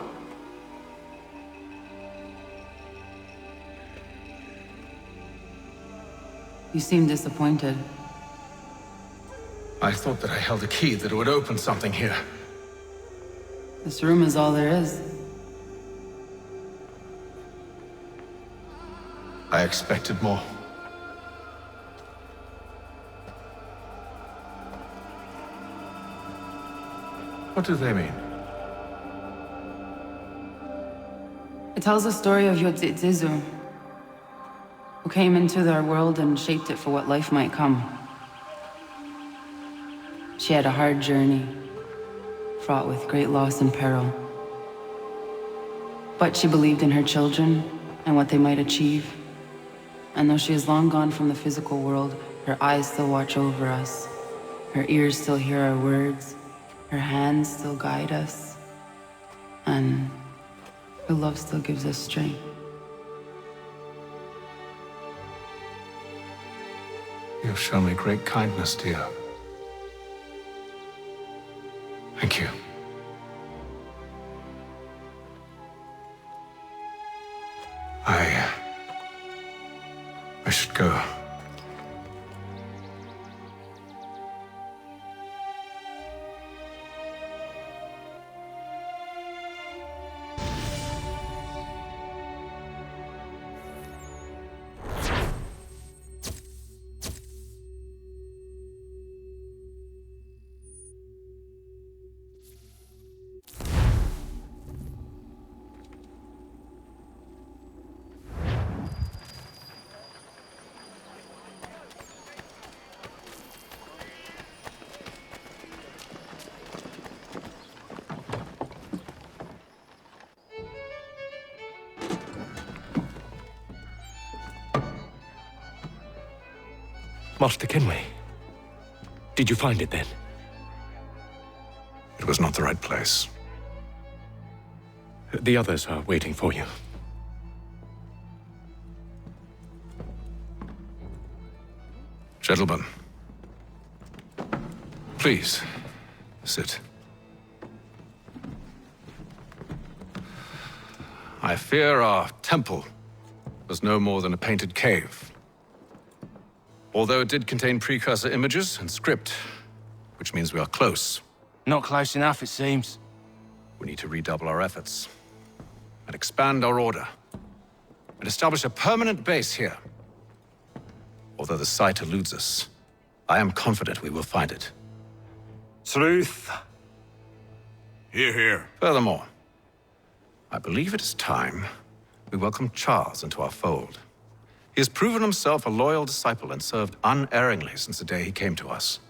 You seem disappointed.
I thought that I held a key that would open something here.
This room is all there is.
I expected more. What do they mean?
It tells the story of Yodzizu, who came into our world and shaped it for what life might come. She had a hard journey, fraught with great loss and peril. But she believed in her children and what they might achieve. And though she is long gone from the physical world, her eyes still watch over us. Her ears still hear our words. Her hands still guide us. And her love still gives us strength.
You have shown me great kindness, dear. Thank you. I should go.
Master Kenway. Did you find it then?
It was not the right place.
The others are waiting for you.
Gentlemen, please, sit. I fear our temple was no more than a painted cave. Although it did contain precursor images and script, which means we are close.
Not close enough, it seems.
We need to redouble our efforts and expand our order and establish a permanent base here. Although the site eludes us, I am confident we will find it.
Truth.
Hear, hear.
Furthermore, I believe it is time we welcome Charles into our fold. He has proven himself a loyal disciple and served unerringly since the day he came to us.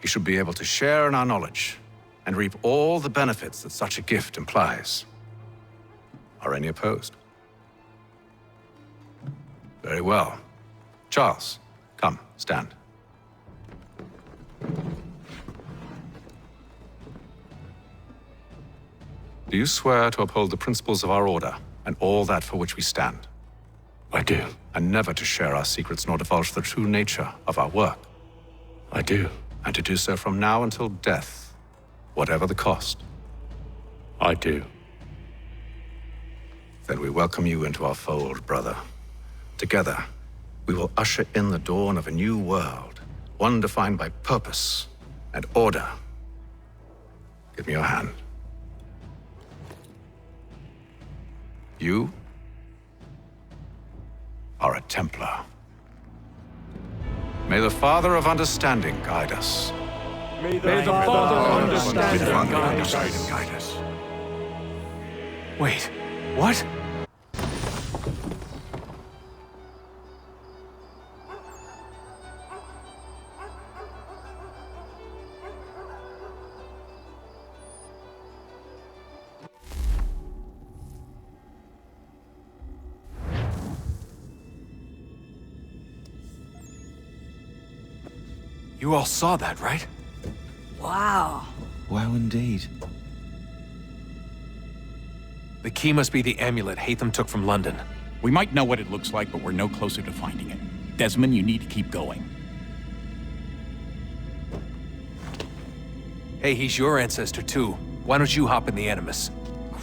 He should be able to share in our knowledge and reap all the benefits that such a gift implies. Are any opposed? Very well. Charles, come, stand. Do you swear to uphold the principles of our order and all that for which we stand?
I do.
And never to share our secrets nor divulge the true nature of our work?
I do.
And to do so from now until death, whatever the cost?
I do.
Then we welcome you into our fold, brother. Together, we will usher in the dawn of a new world, one defined by purpose and order. Give me your hand. You are a Templar. May the Father of Understanding guide us.
May the Father of Understanding
guide us.
Wait, what? You all saw that, right?
Wow.
Wow, indeed. The key must be the amulet Hatham took from London.
We might know what it looks like, but we're no closer to finding it. Desmond, you need to keep going.
Hey, he's your ancestor too. Why don't you hop in the Animus?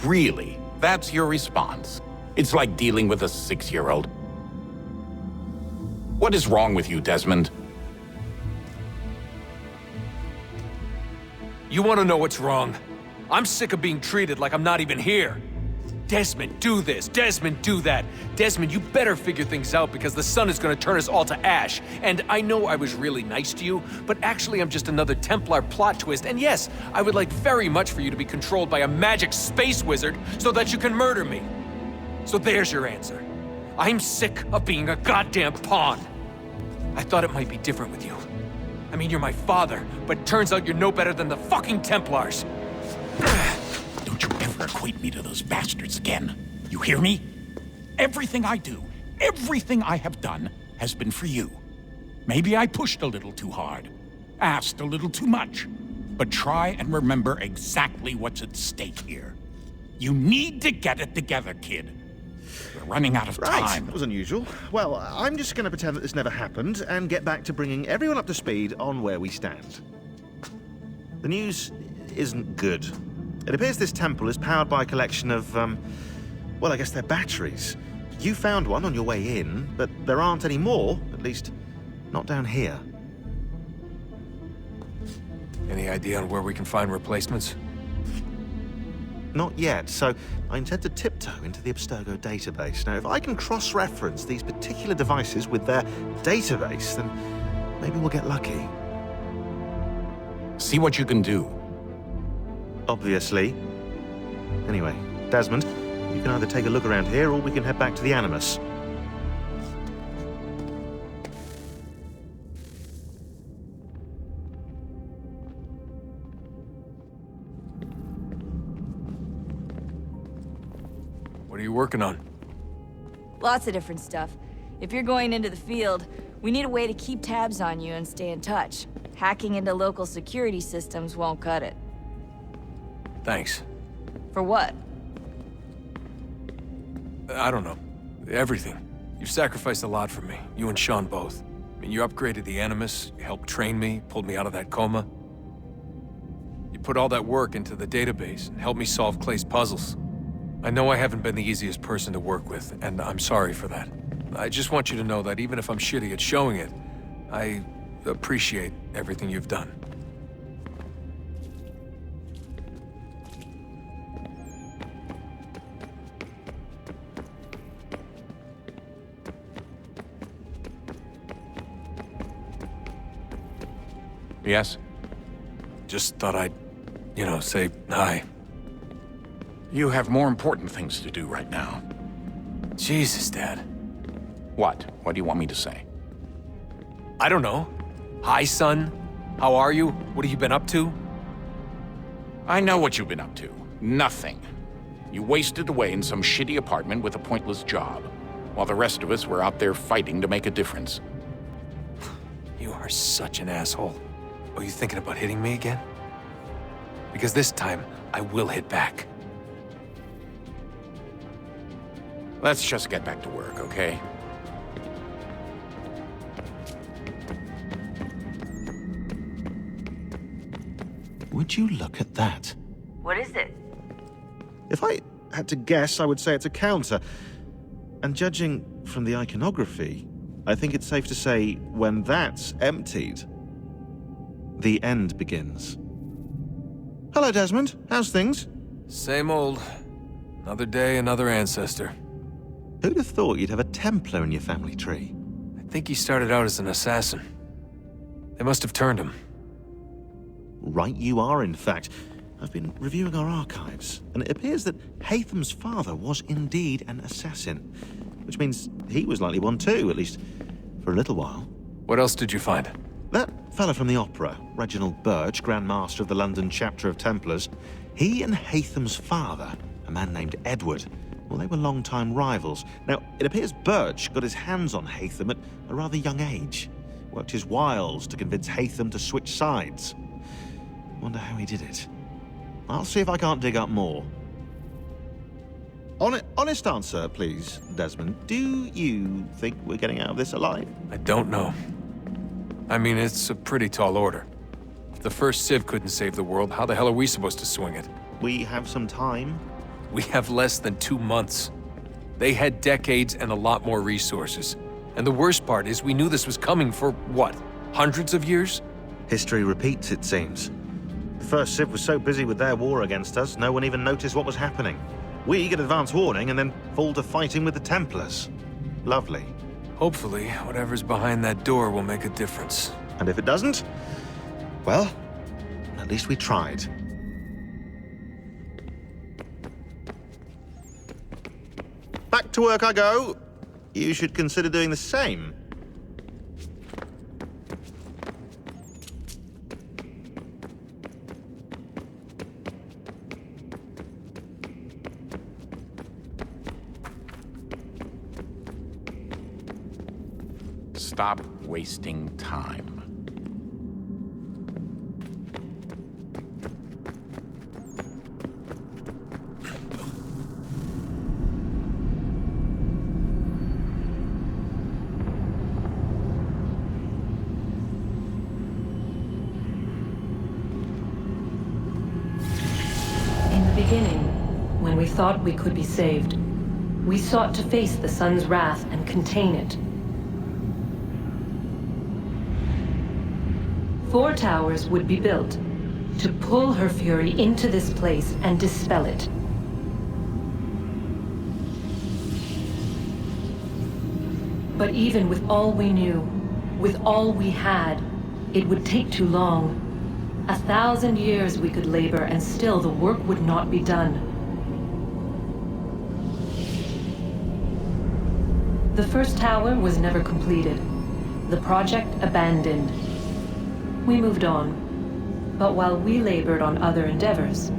Really? That's your response? It's like dealing with a 6-year-old. What is wrong with you, Desmond?
You want to know what's wrong? I'm sick of being treated like I'm not even here.
Desmond, do this. Desmond, do that. Desmond, you better figure things out because the sun is going to turn us all to ash. And I know I was really nice to you, but actually I'm just another Templar plot twist. And yes, I would like very much for you to be controlled by a magic space wizard so that you can murder me. So there's your answer. I'm sick of being a goddamn pawn. I thought it might be different with you. I mean, you're my father, but turns out you're no better than the fucking Templars.
Don't you ever equate me to those bastards again. You hear me? Everything I do, everything I have done, has been for you. Maybe I pushed a little too hard, asked a little too much, but try and remember exactly what's at stake here. You need to get it together, kid. We're running out of time.
That was unusual. Well, I'm just going to pretend that this never happened and get back to bringing everyone up to speed on where we stand. The news isn't good. It appears this temple is powered by a collection of, well, I guess they're batteries. You found one on your way in, but there aren't any more, at least not down here.
Any idea on where we can find replacements?
Not yet, so I intend to tiptoe into the Abstergo database. Now, if I can cross-reference these particular devices with their database, then maybe we'll get lucky.
See what you can do.
Obviously. Anyway, Desmond, you can either take a look around here or we can head back to the Animus.
What are you working on?
Lots of different stuff. If you're going into the field, we need a way to keep tabs on you and stay in touch. Hacking into local security systems won't cut it.
Thanks.
For what?
I don't know. Everything. You've sacrificed a lot for me. You and Sean both. I mean, you upgraded the Animus, you helped train me, pulled me out of that coma. You put all that work into the database and helped me solve Clay's puzzles. I know I haven't been the easiest person to work with, and I'm sorry for that. I just want you to know that even if I'm shitty at showing it, I appreciate everything you've done.
Yes?
Just thought I'd, say hi.
You have more important things to do right now.
Jesus, Dad.
What? What do you want me to say?
I don't know. Hi, son. How are you? What have you been up to?
I know what you've been up to. Nothing. You wasted away in some shitty apartment with a pointless job, while the rest of us were out there fighting to make a difference.
You are such an asshole. Are you thinking about hitting me again? Because this time, I will hit back.
Let's just get back to work, okay?
Would you look at that?
What is it?
If I had to guess, I would say it's a counter. And judging from the iconography, I think it's safe to say when that's emptied, the end begins. Hello, Desmond. How's things?
Same old. Another day, another ancestor.
Who'd have thought you'd have a Templar in your family tree?
I think he started out as an assassin. They must have turned him.
Right you are, in fact. I've been reviewing our archives, and it appears that Haytham's father was indeed an assassin, which means he was likely one too, at least for a little while.
What else did you find?
That fella from the opera, Reginald Birch, Grand Master of the London chapter of Templars, he and Haytham's father, a man named Edward, well, they were long-time rivals. Now, it appears Birch got his hands on Haytham at a rather young age, worked his wiles to convince Haytham to switch sides. Wonder how he did it. I'll see if I can't dig up more. Honest answer, please, Desmond. Do you think we're getting out of this alive?
I don't know. I mean, it's a pretty tall order. If the first Civ couldn't save the world, how the hell are we supposed to swing it?
We have some time.
We have less than 2 months. They had decades and a lot more resources. And the worst part is we knew this was coming for, what, hundreds of years?
History repeats, it seems. The first Civ was so busy with their war against us, no one even noticed what was happening. We get advance warning and then fall to fighting with the Templars. Lovely.
Hopefully, whatever's behind that door will make a difference.
And if it doesn't, well, at least we tried. Back to work I go. You should consider doing the same.
Stop wasting time.
In the beginning, when we thought we could be saved, we sought to face the sun's wrath and contain it. 4 towers would be built to pull her fury into this place and dispel it. But even with all we knew, with all we had, it would take too long. 1,000 years we could labor and still the work would not be done. The first tower was never completed. The project abandoned. We moved on. But while we labored on other endeavors,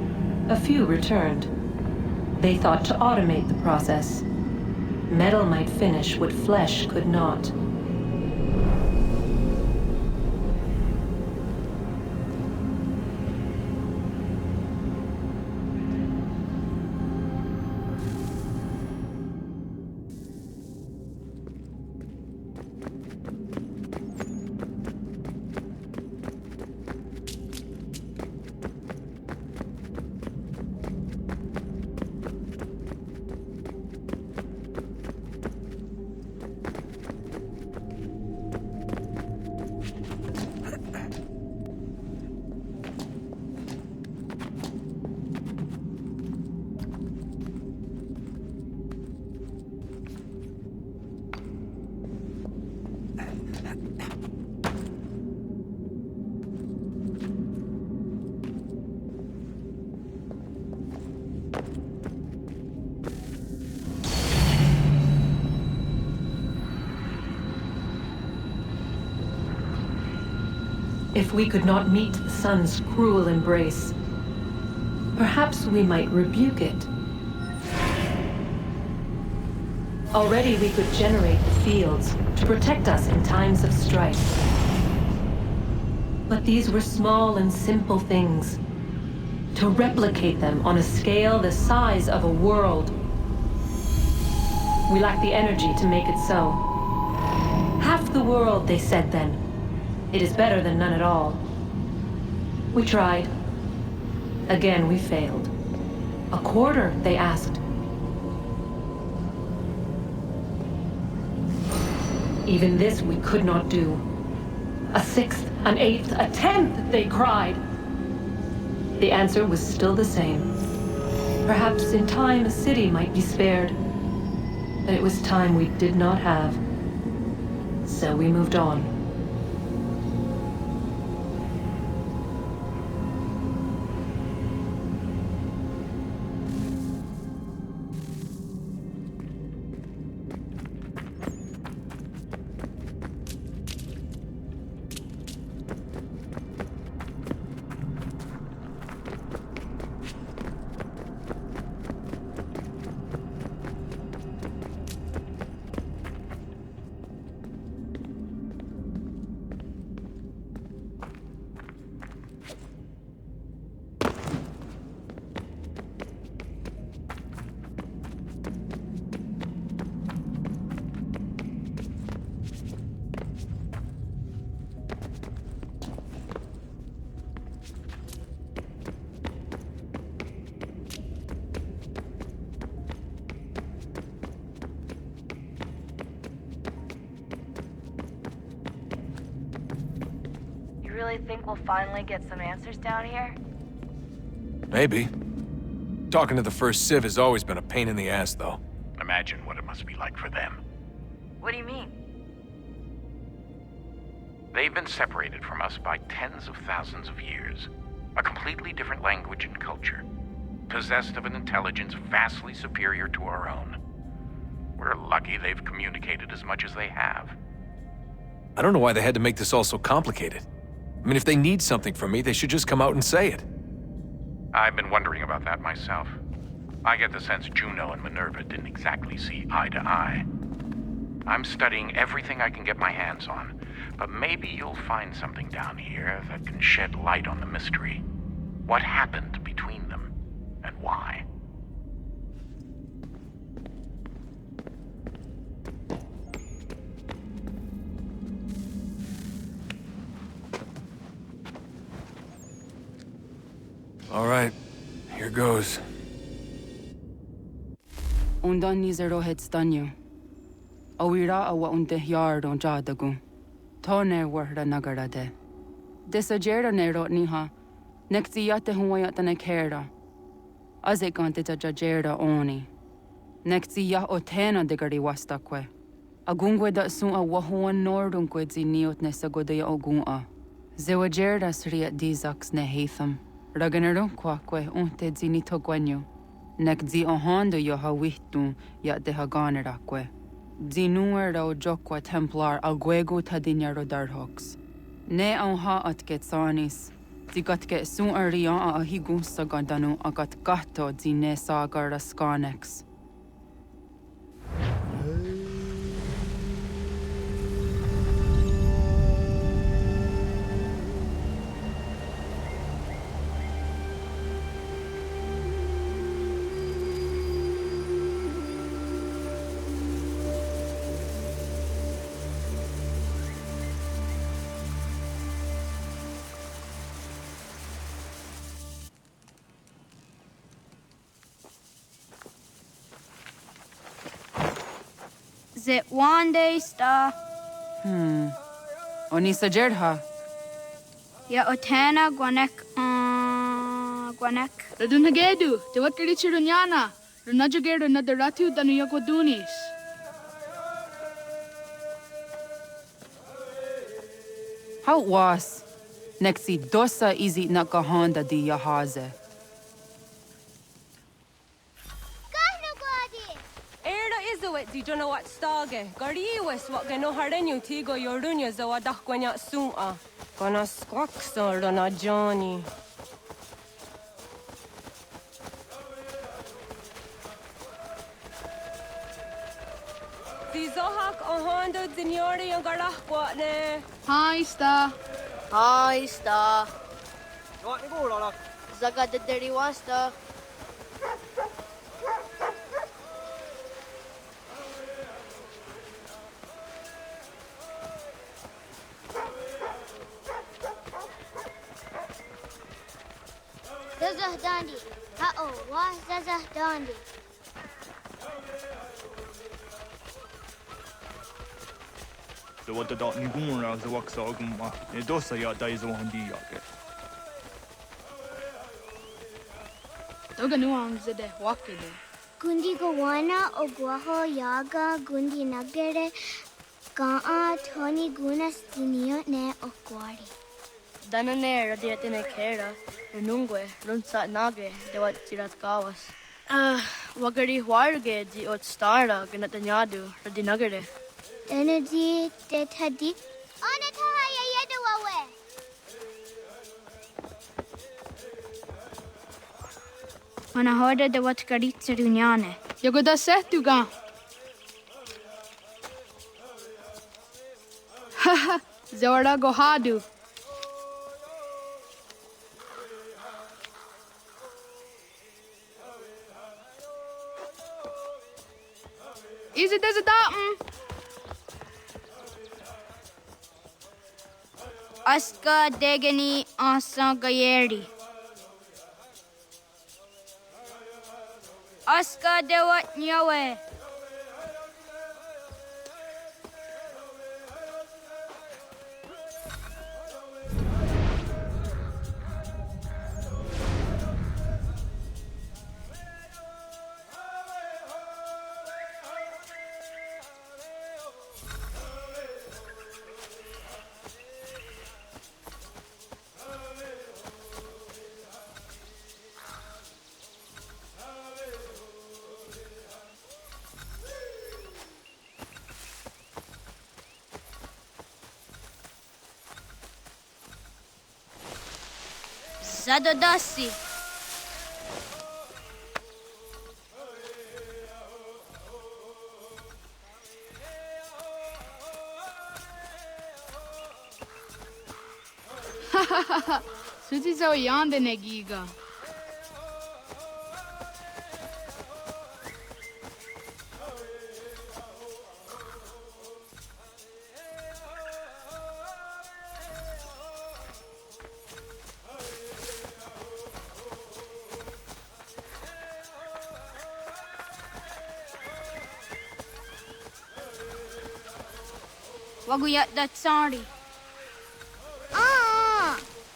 a few returned. They thought to automate the process. Metal might finish what flesh could not. If we could not meet the sun's cruel embrace, perhaps we might rebuke it. Already we could generate the fields to protect us in times of strife. But these were small and simple things. To replicate them on a scale the size of a world, we lack the energy to make it so. Half the world, they said then. It is better than none at all. We tried. Again, we failed. A quarter, they asked. Even this we could not do. A 1/6, an 1/8, a 1/10, they cried. The answer was still the same. Perhaps in time a city might be spared. But it was time we did not have. So we moved on.
Really think we'll finally get some answers down here?
Maybe. Talking to the first Civ has always been a pain in the ass, though.
Imagine what it must be like for them.
What do you mean?
They've been separated from us by tens of thousands of years. A completely different language and culture. Possessed of an intelligence vastly superior to our own. We're lucky they've communicated as much as they have.
I don't know why they had to make this all so complicated. I mean, if they need something from me, they should just come out and say it.
I've been wondering about that myself. I get the sense Juno and Minerva didn't exactly see eye to eye. I'm studying everything I can get my hands on, but maybe you'll find something down here that can shed light on the mystery. What happened between them, and why?
All right, here goes.
Undan nizero het stanyo. Awira awa unte yard on jadagu. Tone warda nagarade. Desajera nero niha. Nekti yate huwayata nekera. Azekante jajera oni. Nekti ya otena degari wastakwe. Agungwe da sun a wahuan nordunque ziniot nesagodea ogun'a. Zewajera sriat dizax ne Hatham. Raganero quaque unte zinito guanyo. Nek zi ohando yo hawitu ya de haganeraque. Zinuero jokwa templar alguego tadinyaro darhox. Ne ha at getsanis. Zigatke sun arian a higun sagandanu agat gato zine sagar skanex.
Is it one day star?
Oni sajerha.
Ya otana guanek guanek.
Radunagedu, te wakari chirunyana. Runajageru nadaratu danu yagodunis.
How it was? Nexi dosa izi nakahanda di yahaze.
Di Jono wat stage. Gari was what gano hardenyu tigo yorunya zawadah gwanya sum'a. Gana squaxor na Johnny. Di zohak ohando dinyori ang garah kwatne.
Hi, Star.
Hi, Star.
What go, Orlock?
Zaga de deriwasta.
Zazah Dandi. Uh-oh, why Zazah Dandi?
The what the dot Nigura the Waxoguma, a dosa ya dies on the yake.
Toga nuang zede wakide.
Gundi Gawana Oguaho Yaga Gundi Nagere Ga'a Tony Gunas Dinio Ne Okwari.
Danane radiatine kera, Runungwe, Runsa Nage, de what Tirat Gawas. Wagari Warge di ot Stara, Ganatanyadu, Radinagare.
Energy de Tadi. Onatahaya Yedawawe. Manahoda de what Garitsa Dunyane.
Yagoda Setuga. Haha, Zora Gohadu. Is it as a datum?
Aska Degani Asa Gayeri. Aska Dewat Nyawe. Zadodasi.
Suti zo yande negiga.
Waguyat dat sorry.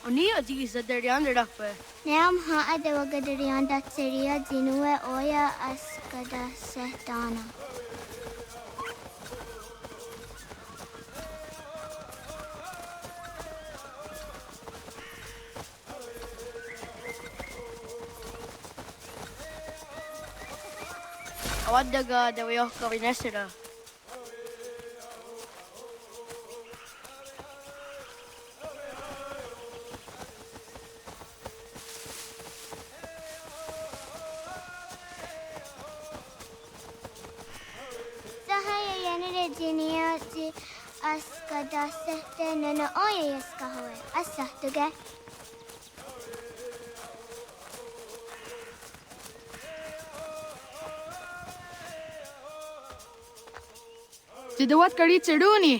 Onia di sa derian rakpe.
Neam ha adewa gaderian dat seria jinue oya askada sehtana.
Awadaga dewayoh kawinesira.
Askada sehtana no oya yaskahoe. Asahtuge.
Jidawat kari chiduni.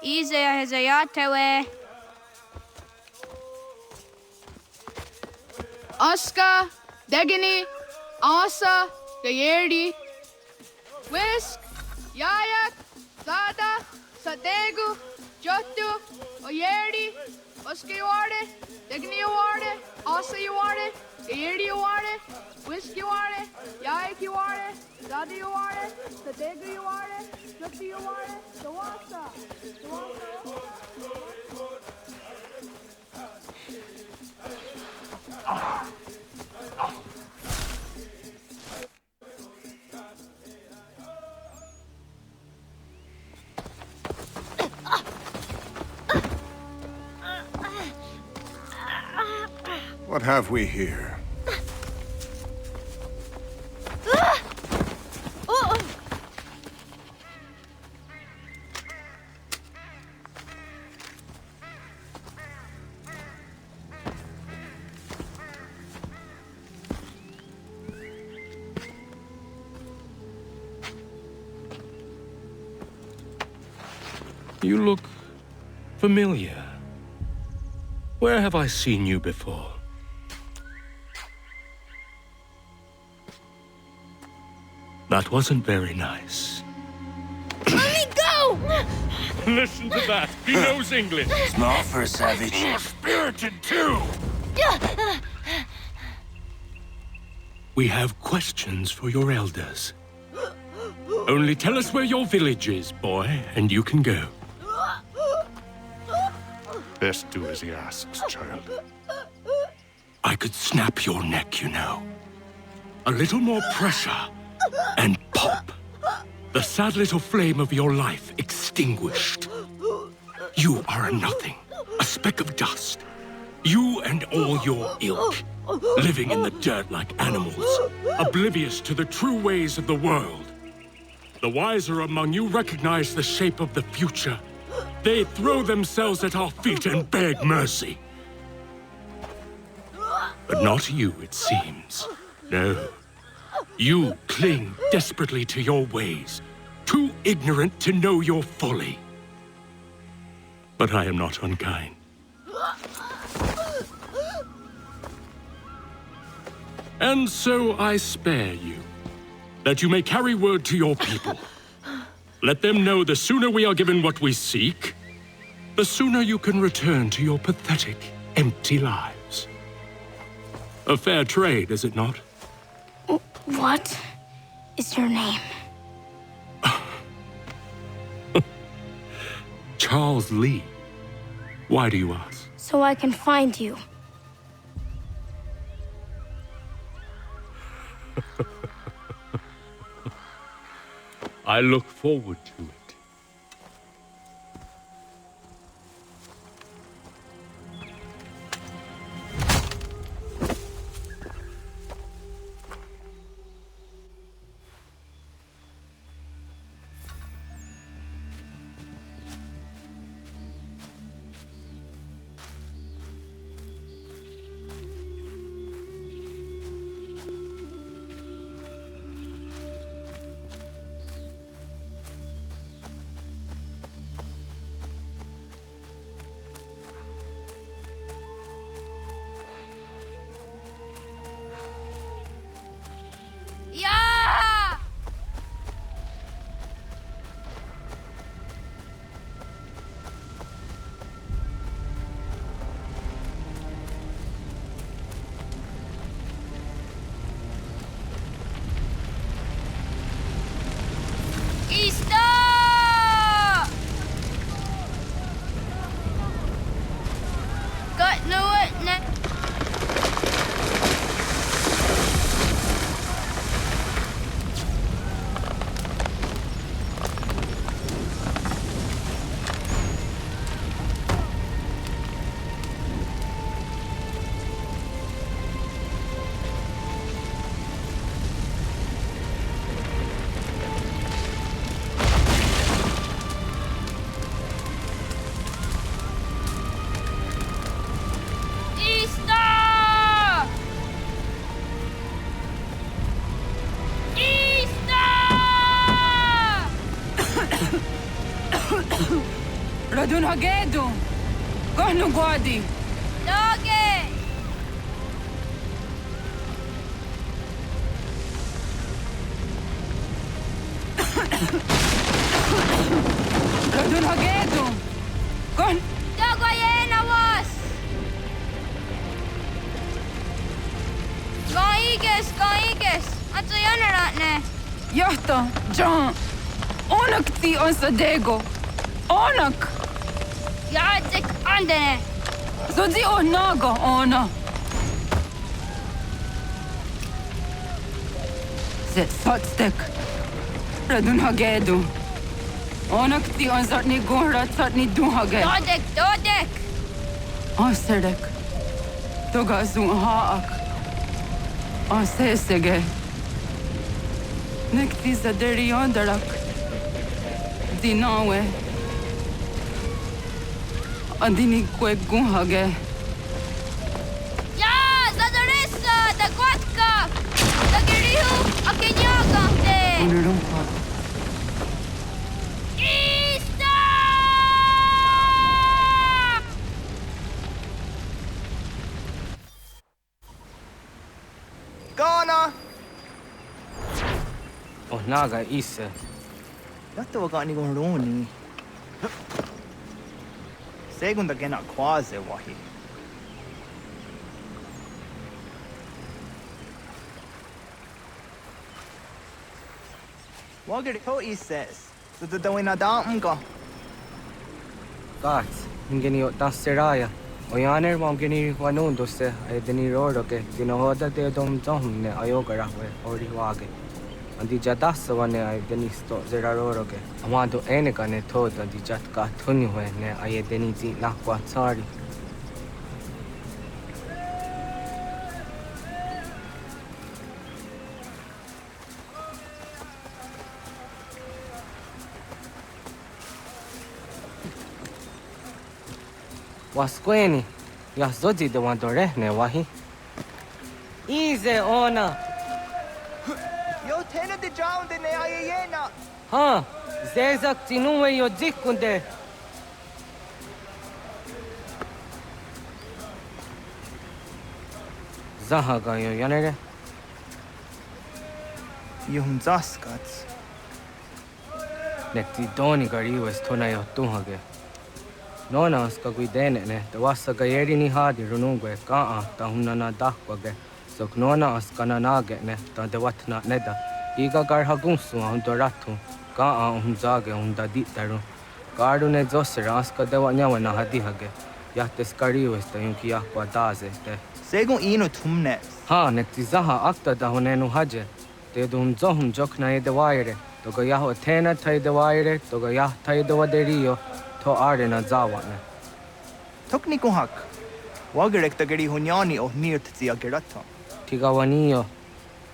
Izaya hezayatewe.
Aska, Degini, Asa, Gayerdi, Whisk, Yayak, Zada, Sadegu, Jotu, Oyerdi, Oska you are it, Degini you are it, Asa you are it, Gayerdi you are it, Whisk you are it, Yayak you are it, Zada you are it, Sadegu you are it, Jotu you are it, Dawasa.
What have we here?
You look familiar. Where have I seen you before? That wasn't very nice.
Let me go!
Listen to that. He knows English.
Small for a savage.
You're spirited too.
We have questions for your elders. Only tell us where your village is, boy, and you can go.
Best do as he asks, child.
I could snap your neck, you know. A little more pressure, and pop. The sad little flame of your life extinguished. You are a nothing, a speck of dust. You and all your ilk, living in the dirt like animals, oblivious to the true ways of the world. The wiser among you recognize the shape of the future. They throw themselves at our feet and beg mercy. But not you, it seems. No. You cling desperately to your ways, too ignorant to know your folly. But I am not unkind. And so I spare you, that you may carry word to your people. Let them know the sooner we are given what we seek, the sooner you can return to your pathetic, empty lives. A fair trade, is it not?
What is your name?
Charles Lee. Why do you ask?
So I can find you.
I look forward to it.
Yeah! Easter! Got no witness.
Radun hagedu. Kohnu guadi.
Doge!
Radun hagedu. Kohn.
Dogo yena was! Kaiges! Atso janaratne!
Johto, John. Onak ti on sadego. Onak!
Jadzek andene!
Zodzi onago ona. Zet sotstek. Radun hagedu. Onak ti on zartni gora zartni duhage.
Dodek!
Asedek. Toga zun haak. Asesege. Nekti zaderi ondarak. Dinawe. Andini kwe guhage.
Ja, zadarissa, da gwatka! Da girihu, akinyaga te!
Unurumpa.
Ghana!
Oh, naga isa.
Yato waga ni goroni. Segunda gena quase wahi. Wagir to ises. So the dawina daamga.
Gat, ingeni o tasiraya. O yaner mo ingeni wanundo se ay deni roro ke dinohoda de dom dom ne ayoga rahwe ori wage. Andi jadasa wane ay deni sto zera roro ke. Amado ene ka ne thod andi jat ka thuni hwe ne ay deni ti nakwa tsari. Wasqueni, ya zodi de wandore ne wahi. Ize ona.
Yo tena de jaun de ne ayena.
Ha, zezak tinuwe yo dikunde. Zahaga yo yanere.
Yum zaskats.
Nekti doni gari was tona yo tuhage. Nona ska guidene ne, te wassa gayeri ni hadi runungwe kaa ta hunana dakwage. Sok nona askana nage ne, ta de watna neda. Iga gar hagunsu hundoratu, kaa hunzage hundaditaru. Garu ne zosera aska dewa nyawa na hadihage. Yahte skariwes ta yunki yakwa daze te.
Segun ino tumnes.
Ha, nekti zaha akta da honenu haje. Te dun zohum jokna ede waire. Toga yaho tena tai de waire, toga yah tai de waderio, to arena zawane.
Tukni kuhak. Wagerek tagari hunyani o nirt zia gerata.
Tigawanio,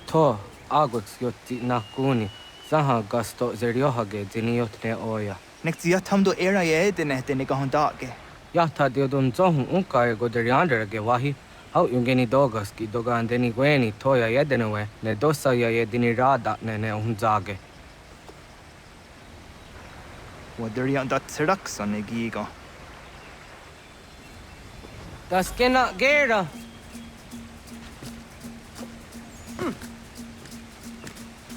to agots yotti nakuni, zaha gasto zeriohage ziniotne oya.
Nek zia tamdo era ye dene de negahondage.
Yahta diodun zohun unka go deriandere wahi. How yungeni dogas ki doga andeni gweni toya yedenewe, ne dosa ya yedini rada ne unzage.
Waderian dat serax on negiga.
Das kena gera.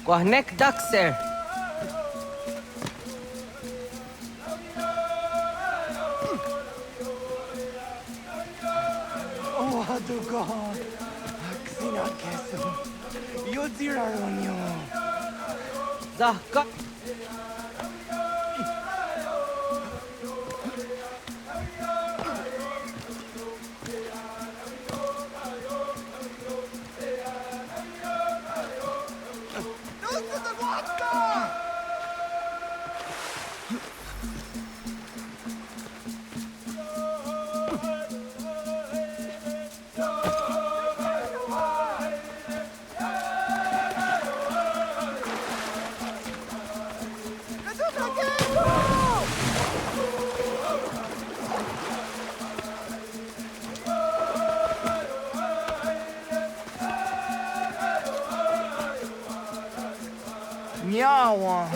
Quahnek daxer.
Oh, aduga. Aksina kesu. Yodziraronyo.
Zahka.
Nyawa.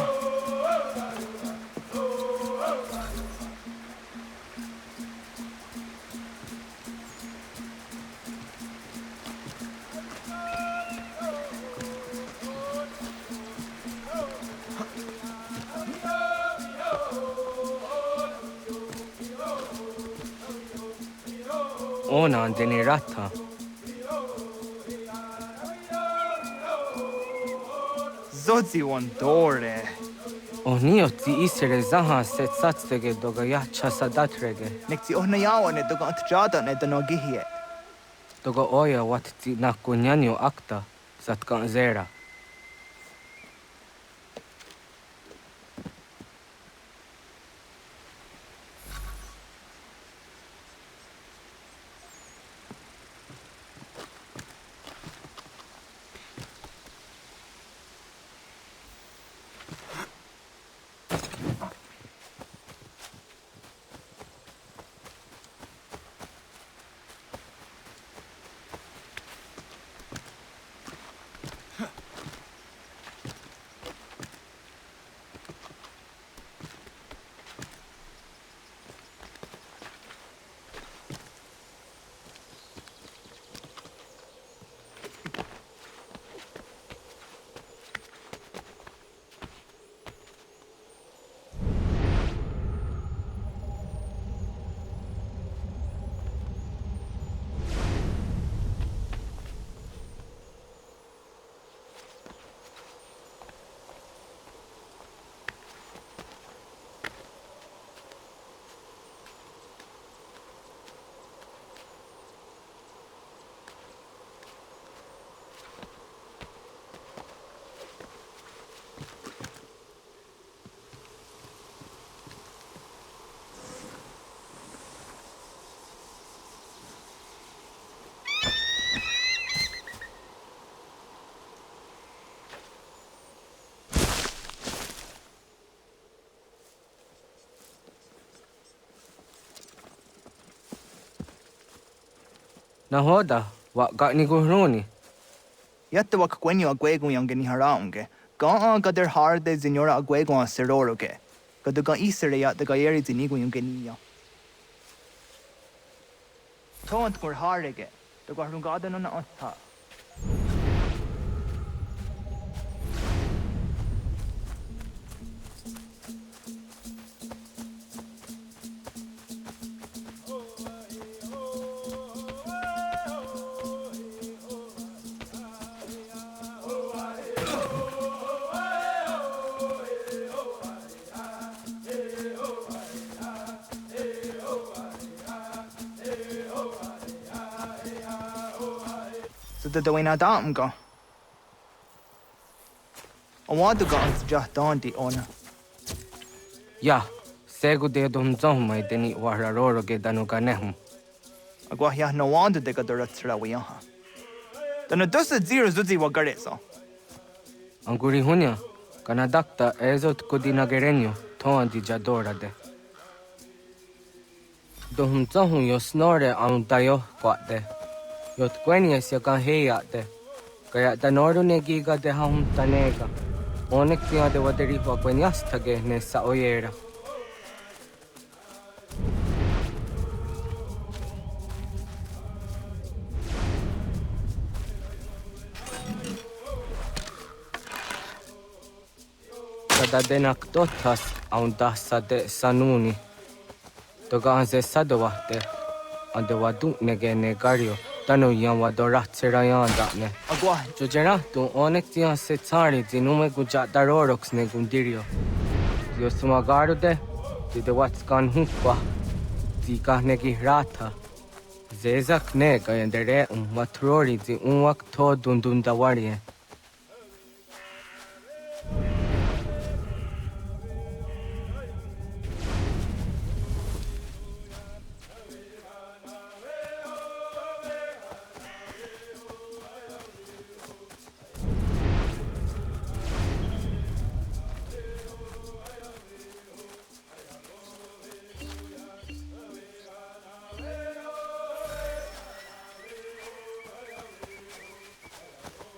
Ona andeni rata.
Zodzi one dore.
Onio ti isere zaha set satstege doga yah chasadatrege.
Nek ti ohna yawa ne doga antjada ne danogihie.
Doga oya wat ti nakunyanyo akta satkan zera. Nahoda, wa gani guruni.
Yatte wak gwenyo agwego yangeni haraunge. Ga gader harde zinora agwego a seroroge. Gaduga isere ya daga yeri zinigo yangeni ya. Tont gur harege. Daga harungada no na otta. So the doina dam go. want to go on just Dante on.
Yeah, segu de dum zom mai deni wararo ge danu ganehum.
Agwa ya no want to take a direct way on. Then a dozen zero zuzi wagareso.
Anguri hunya, kanadakta ezot kudina gerenyo, ton di jadora de. Dum zohun yo snore an dayo quate. Yot quenies ya kan heya de. Kaya danoru negiga de hum tanega. Onek tia de waderi wa queniastage ne sa oyera. Kada denak totas aun dassa de sanuni. Toga anse sadowate. Ande wadu nege negario. Tanu yan wadorat serayan ne.
Agwa.
Jojera tu onek tia se tsari zinume guja darorox ne gundirio. Yo sumagaru de. Dide watskan hunkwa. Zika negi rata. Zezak ne gayendere matrori zi unwak to dundundawarie.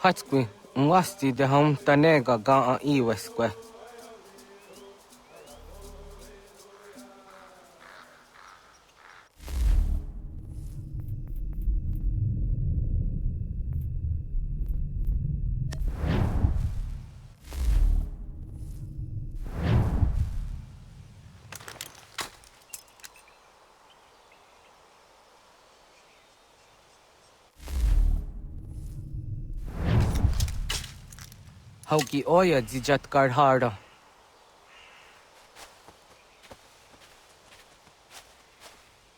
Hatskui, wasti de hum tanega ga a iwesque. Hauki oya zijat karhara.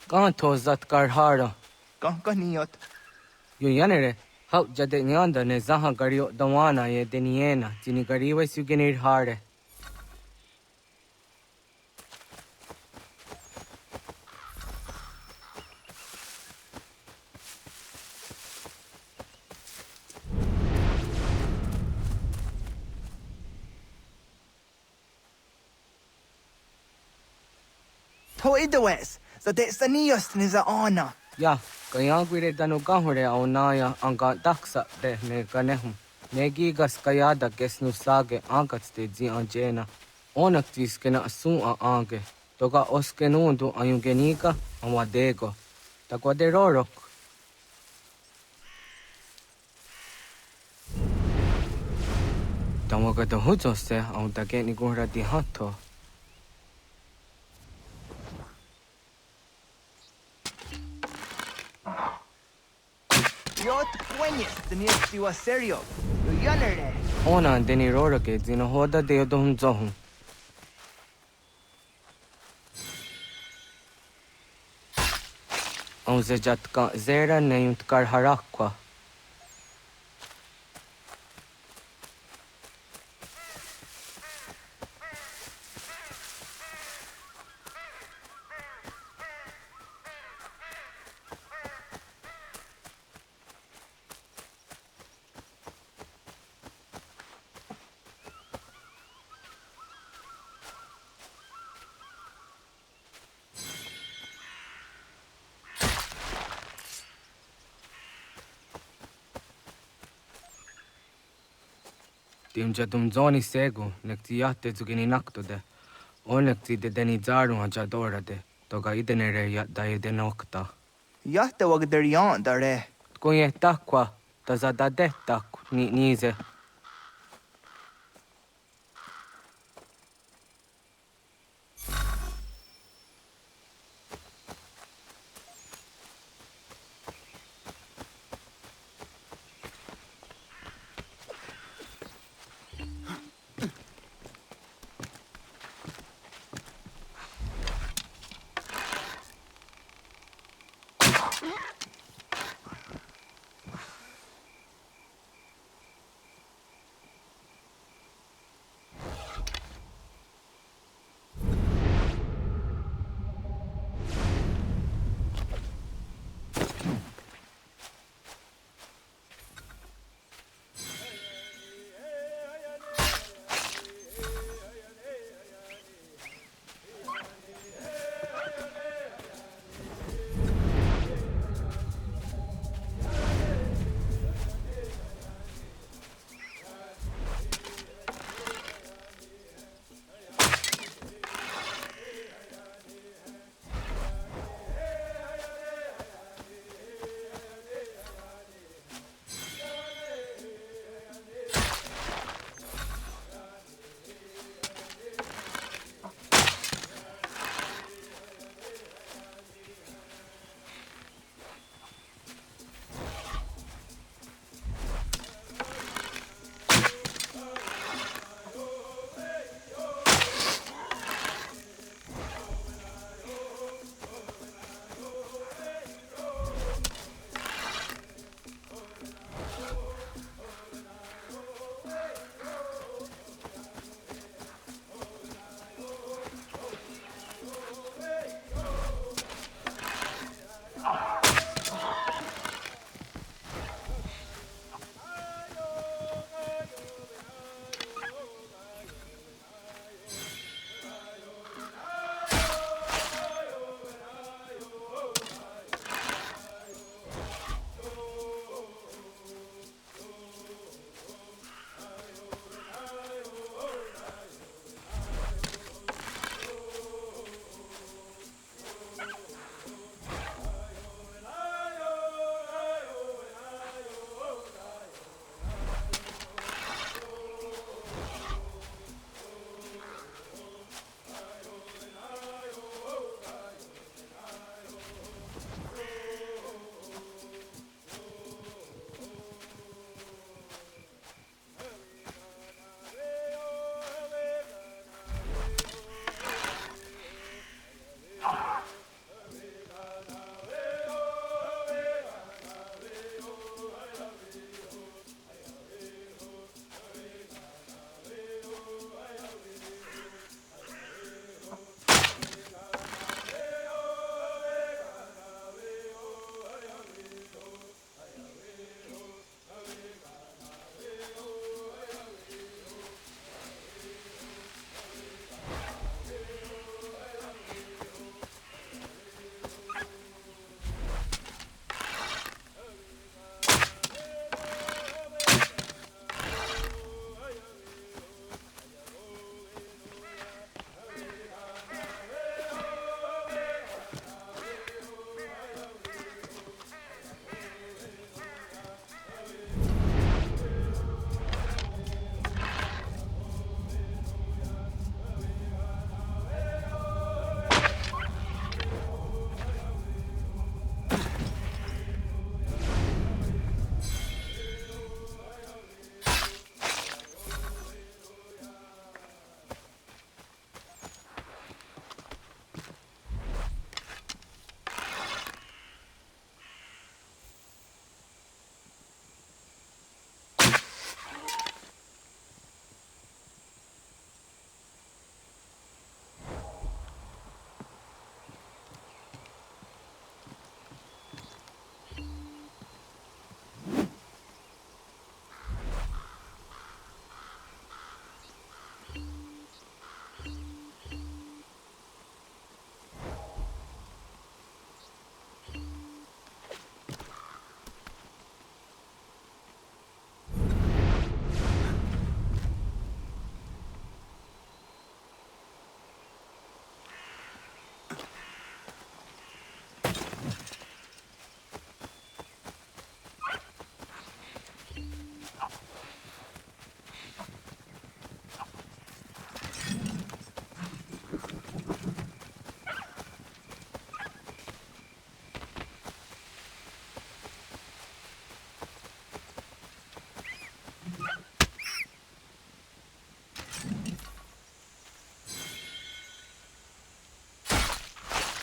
Kanto zat karhara.
Kankaniot.
Yo yanere, hau jade nyanda ne zaha gario dawana ye deniena, zini gariwe sugenir hare.
To idowes, so de sanios niza ona.
Ya, kaya guire danu gahure au naya anga daksa de ne ganehum. Negigas kayada gesnu sage angats de zi anjena. Onaktis kena asun a ange. Toga oskenundu ayungenika awadego. Takwaderorok. Tamaga da hujose au dageni gura di hato.
Yot quenyes, the next you are serio. You yanere.
Ona deni roroke zina hoda de odom zohum. Au zejatka zera neyunt karharakwa. Timja dumzoni segu, nekti yatte zugini nakto de. Onekti de deni zaru hajadora de. Toga idenere yat da idenokta.
Yatte wagderian dare.
Kunye takwa, tazada de tak ni nize.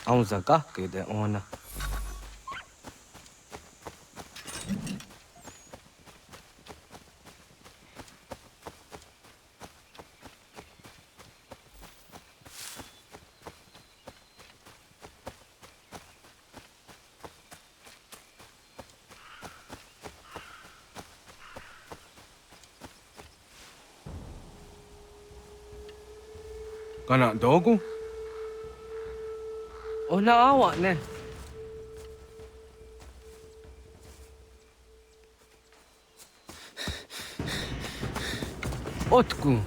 Auza gake de ona. Kana dogu? Ona awa ne. Otku.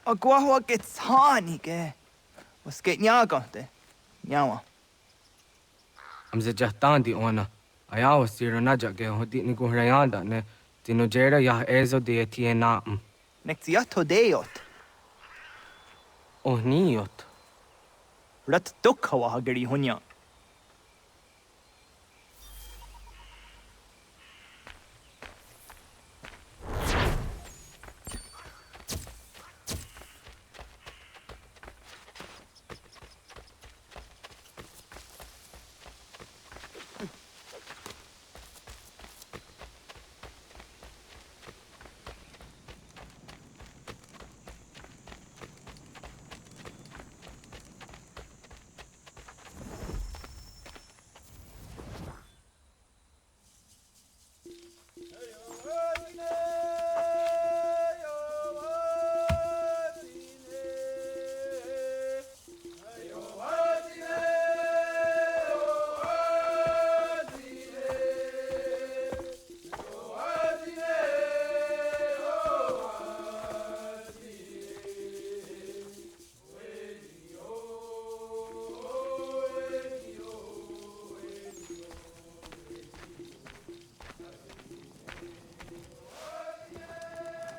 Agua gets honey, ge. Was geht nyaga de? Nyawa.
Amze jahtandi ona. Ayawa siro najage hodi ni guhrayanda ne. Tino jera yah ezo de tiena.
Nektiato deot.
Oh niot.
Rat dukhawa hageri hunya.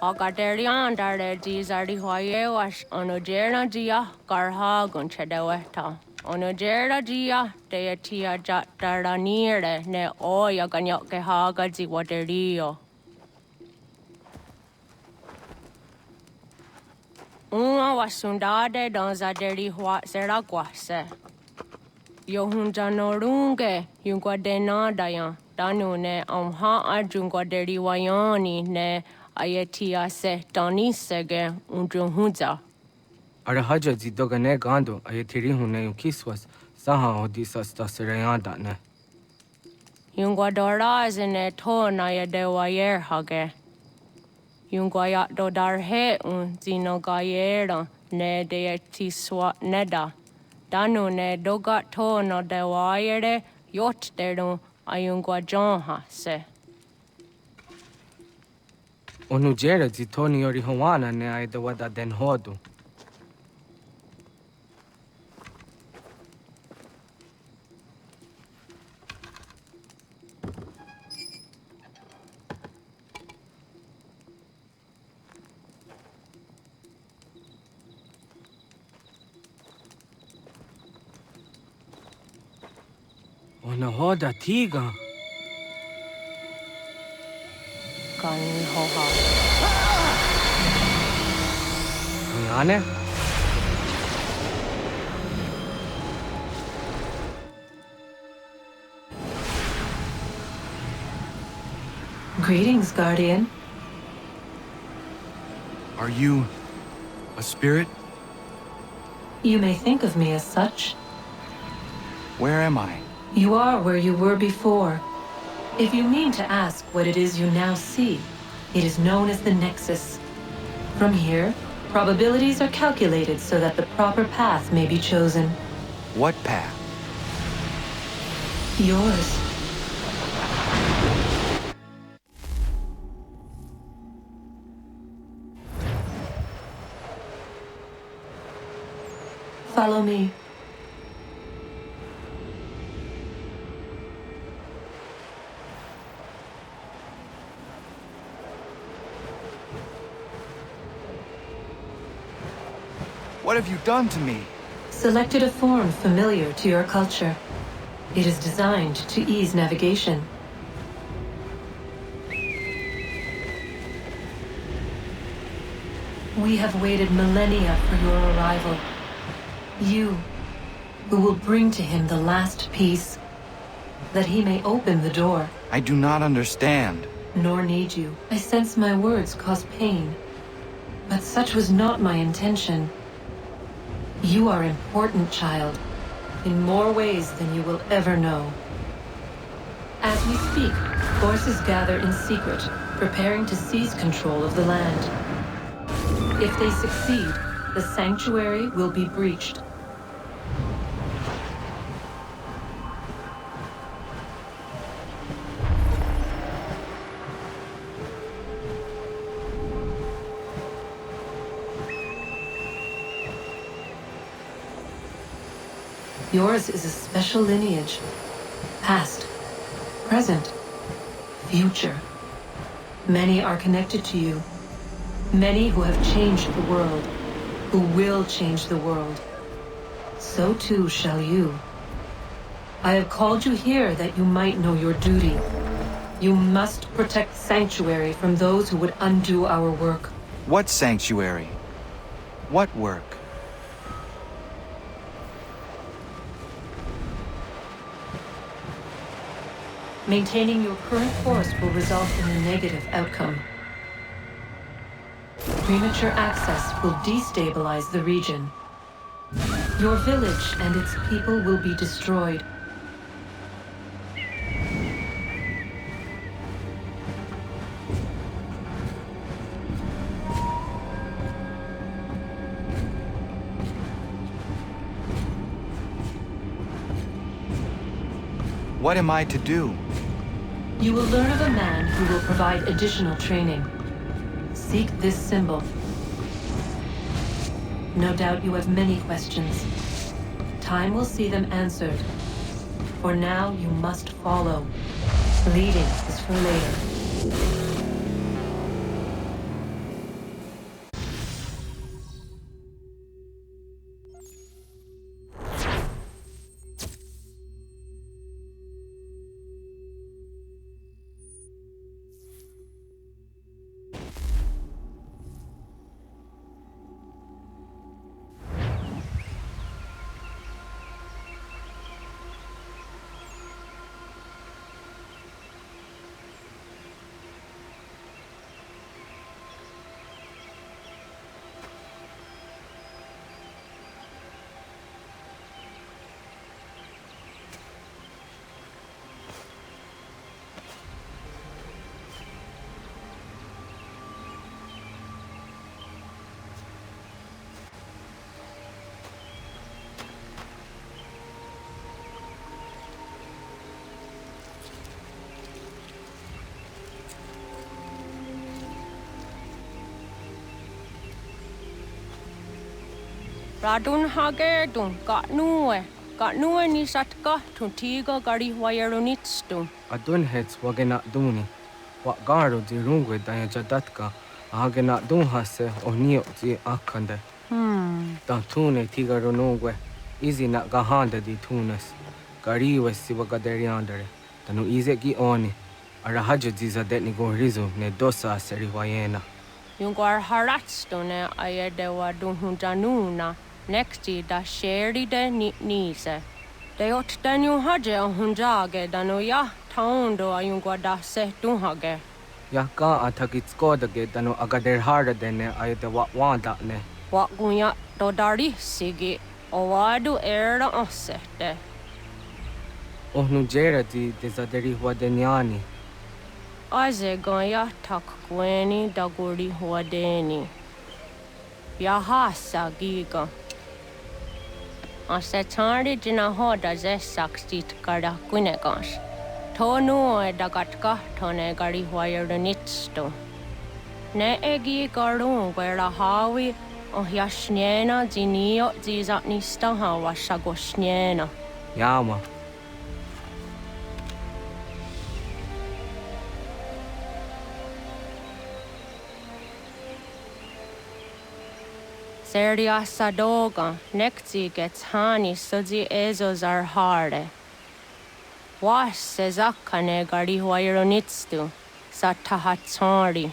Agaderian dare dizardi hoye was onojera dia garha gunchedeweta. Onojera dia deatia jataranire ne oya ganyoke haga ziwaderio. Uma wasundade donzaderi hua seraguase. Yohunjanorunge yunguadenadayan danune amha ajunguaderi wayani ne Ayatia se Donisege Undruhunza.
Arahaja zidogane gando ayetiri hune yukiswas saha odisas tasirayanda ne.
Yunguadora zine tona yadewayer hage. Yunguayat dodarhe zinogayera ne deetiswa neda. Danu ne dogat tona dewayere yot deru ayunguajonha se.
Onujera zitoni yori hawana ne aidawada den hodu. Ona hoda tiga.
Kan hoha.
Ane?
Greetings, Guardian.
Are you a spirit?
You may think of me as such.
Where am I?
You are where you were before. If you mean to ask what it is you now see, it is known as the Nexus. From here, probabilities are calculated so that the proper path may be chosen.
What path?
Yours. Follow me.
What have you done to me?
Selected a form familiar to your culture. It is designed to ease navigation. We have waited millennia for your arrival. You, who will bring to him the last piece, that he may open the door.
I do not understand.
Nor need you. I sense my words cause pain. But such was not my intention. You are important, child, in more ways than you will ever know. As we speak, forces gather in secret, preparing to seize control of the land. If they succeed, the sanctuary will be breached. Yours is a special lineage. Past, present, future. Many are connected to you. Many who have changed the world, who will change the world. So too shall you. I have called you here that you might know your duty. You must protect Sanctuary from those who would undo our work.
What sanctuary? What work?
Maintaining your current course will result in a negative outcome. Premature access will destabilize the region. Your village and its people will be destroyed.
What am I to do?
You will learn of a man who will provide additional training. Seek this symbol. No doubt you have many questions. Time will see them answered. For now, you must follow. Leading is for later.
Radun hagerdun, got nue ni satka, tuntigo gari wayarunitstun.
Adun heads wagena duni. What garo di rungwe daya jadatka. Ahagena dun hase onio di akande. Dan tune tiga runungwe. Easy na gahanda di tunes. Gari was Siwagaderiandere, Tanu Izeki Oni, Arahajiza Detnigo Rizu, ne Dosa Seriwayena.
Jungar haratstone ayedewa dunhunjanuna, nexti da sheri de nise. De ot danu haje hunjage danoya, taundo ayungwa da se dunhage.
Yaka Atakitskoda Dano Agader harder than Ayada Wanda ne.
What gunya dodari sigi, owadu era osete.
Ohnujera di Desaderi Wadeniani.
Aze goya tak gweni daguri huadeni. Yahasa giga. Asetari jina hoda ze sakstit kada gunegas. Tonu e dagatka tone gari huayernitsto. Ne egi garun gwera hawi o yashniena zinio zizatnista hawa shagosniena.
Yama.
Seria sadoga, nekti gets hani sudzi ezos are harde. Was sezakane gari huayronitstu, satahatsori.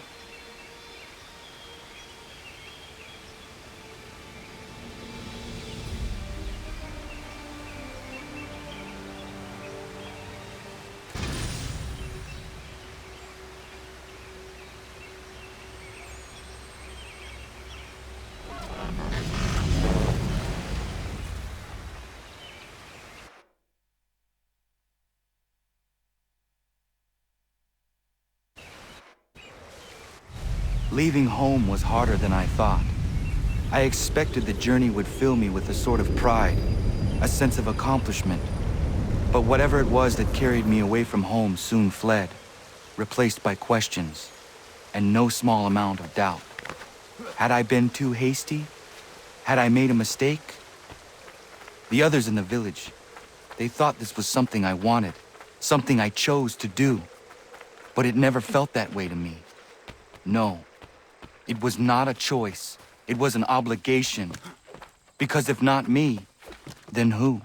Leaving home was harder than I thought. I expected the journey would fill me with a sort of pride, a sense of accomplishment. But whatever it was that carried me away from home soon fled, replaced by questions, and no small amount of doubt. Had I been too hasty? Had I made a mistake? The others in the village, they thought this was something I wanted, something I chose to do. But it never felt that way to me. No. It was not a choice. It was an obligation. Because if not me, then who?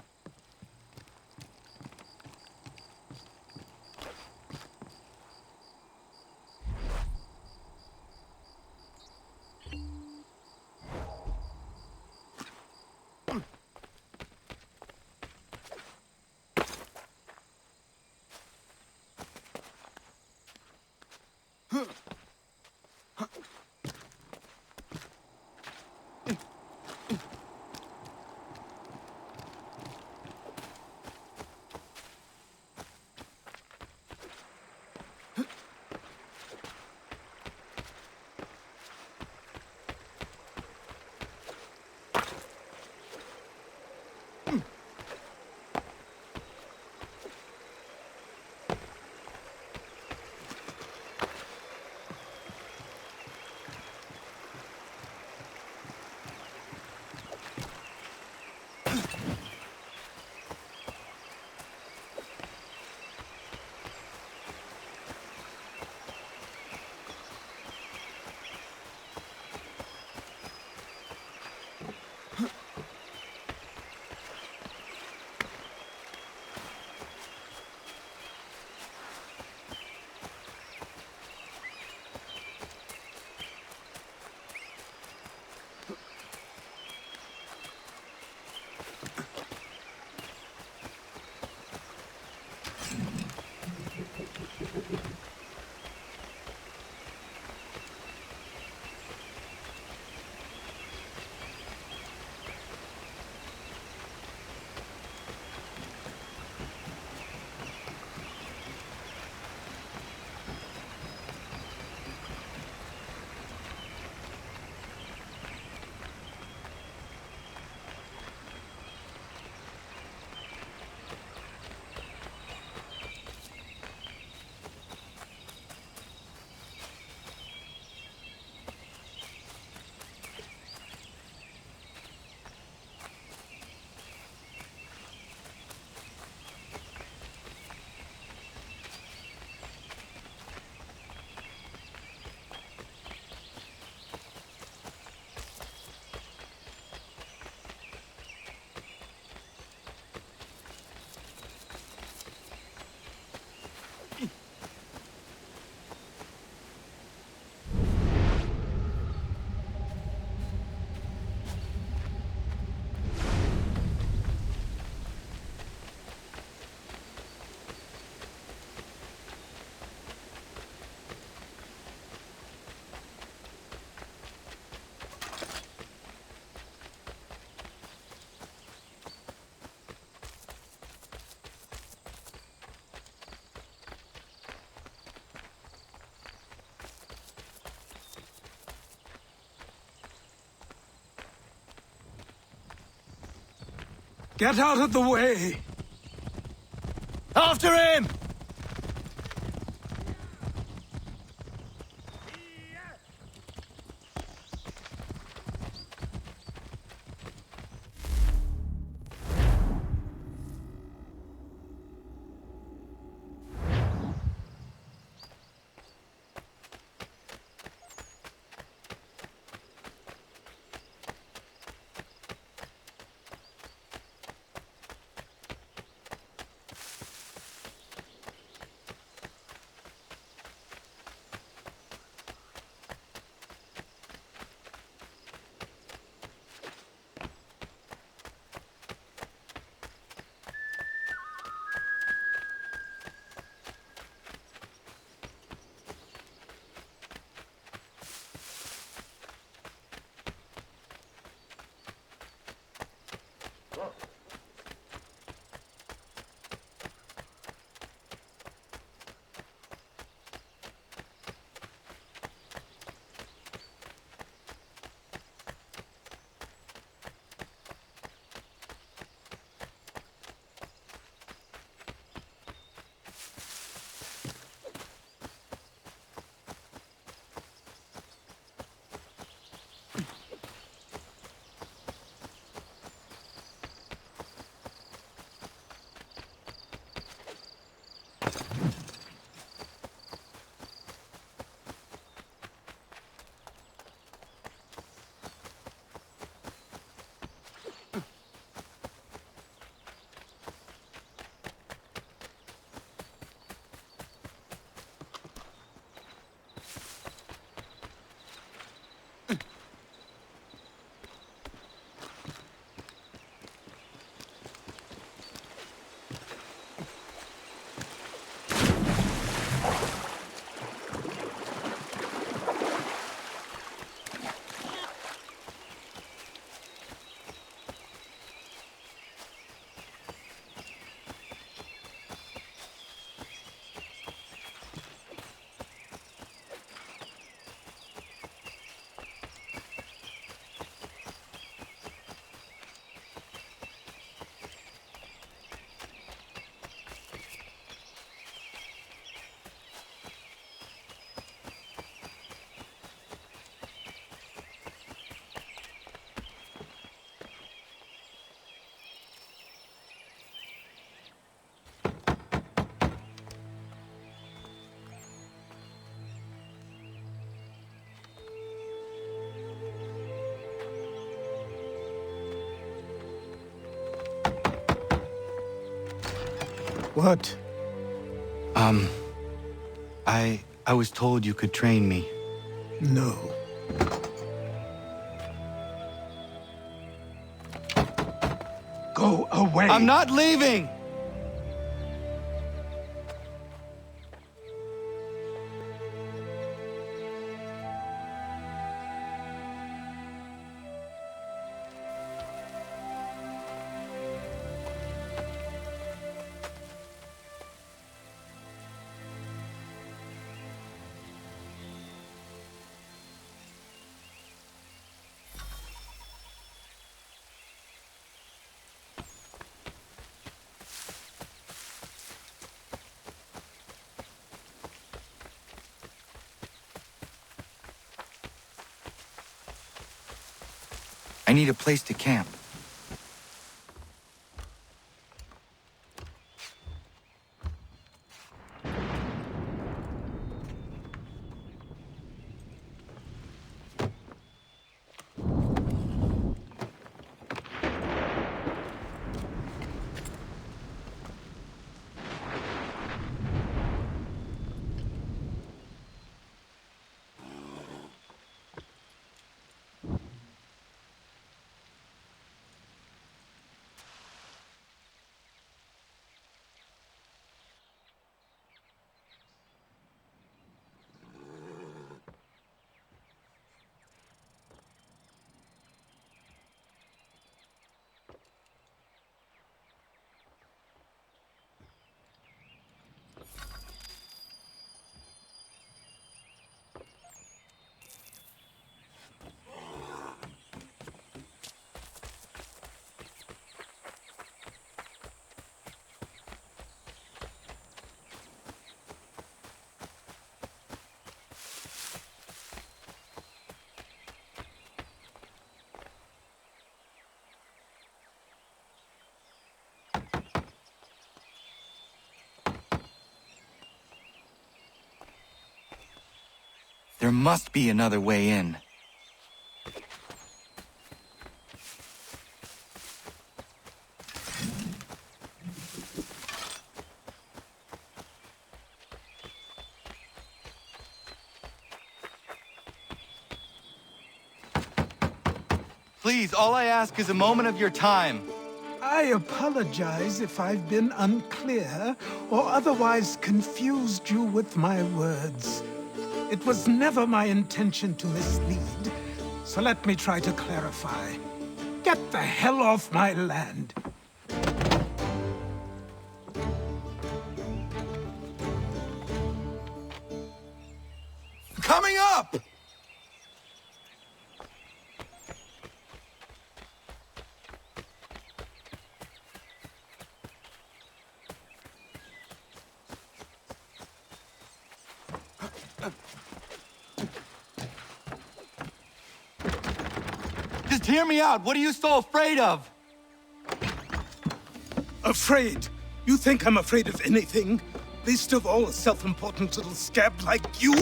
Get out of the way!
After him!
What? I was told you could train me.
No. Go away!
I'm not leaving! I need a place to camp. There must be another way in. Please, all I ask is a moment of your time.
I apologize if I've been unclear or otherwise confused you with my words. It was never my intention to mislead, so let me try to clarify. Get the hell off my land.
Coming up! Just hear me out. What are you so afraid of?
Afraid? You think I'm afraid of anything? Least of all a self-important little scab like you?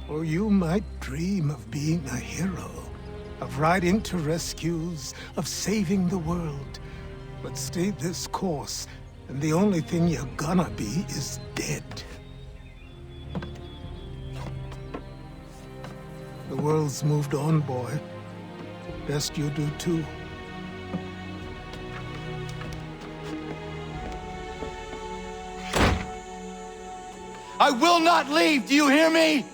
Or you might dream of being a hero, of riding to rescues, of saving the world. But stay this course, and the only thing you're gonna be is dead. The world's moved on, boy. Best you do too.
I will not leave, do you hear me?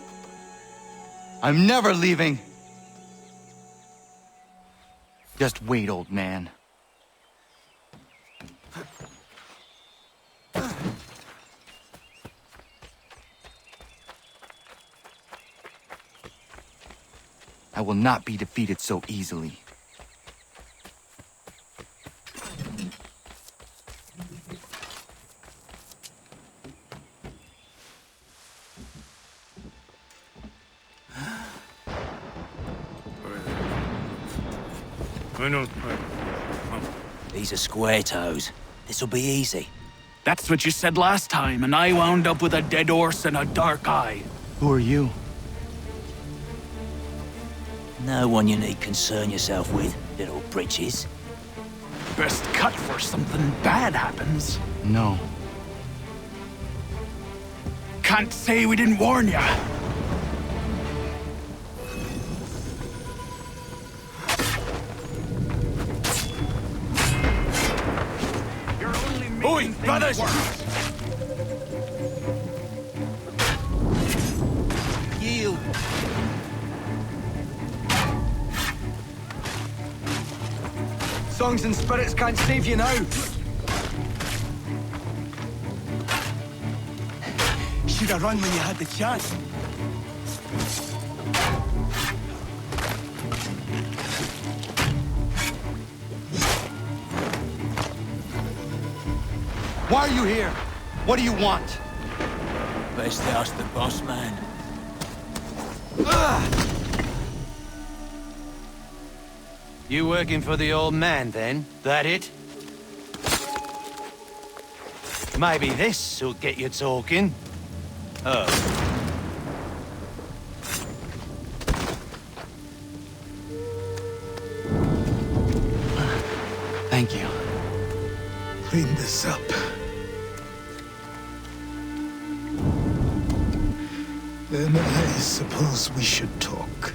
I'm never leaving. Just wait, old man. I will not be defeated so easily.
These are square toes. This'll be easy.
That's what you said last time, and I wound up with a dead horse and a dark eye.
Who are you?
No one you need concern yourself with, little britches.
Best cut for something bad happens.
No.
Can't say we didn't warn ya.
Oi, brothers! Yield. Songs and spirits can't save you now. Should have run when you had the chance. Why are you here? What do you want?
Best ask the boss man.
You working for the old man, then? That it? Maybe this'll get you talking. Oh. Thank you.
Clean this up. Then I suppose we should talk.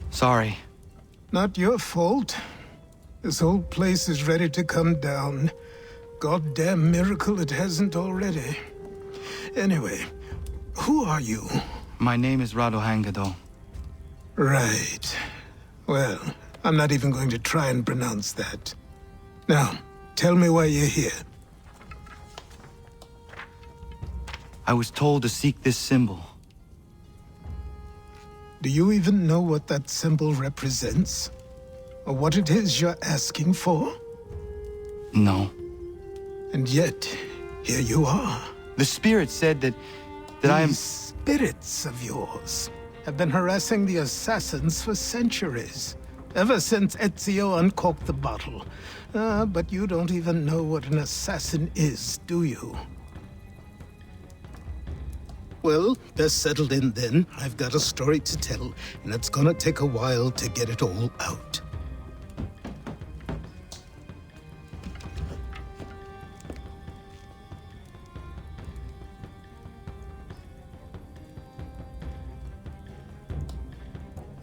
Sorry.
Not your fault. This whole place is ready to come down. Goddamn miracle it hasn't already. Anyway, who are you?
My name is Radohangado.
Right. Well, I'm not even going to try and pronounce that. Now, tell me why you're here.
I was told to seek this symbol.
Do you even know what that symbol represents? Or what it is you're asking for?
No.
And yet, here you are.
The spirit said that I am...
These spirits of yours have been harassing the assassins for centuries. Ever since Ezio uncorked the bottle. But you don't even know what an assassin is, do you? Well, they're settled in then. I've got a story to tell, and it's gonna take a while to get it all out.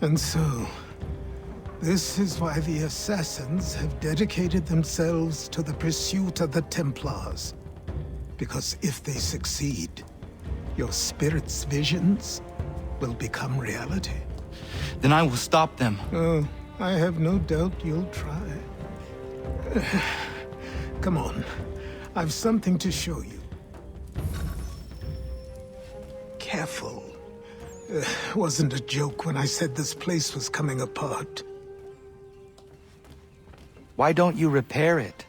And so, this is why the Assassins have dedicated themselves to the pursuit of the Templars. Because if they succeed, your spirit's visions will become reality.
Then I will stop them.
Oh, I have no doubt you'll try. Come on, I've something to show you. Careful. Wasn't a joke when I said this place was coming apart.
Why don't you repair it?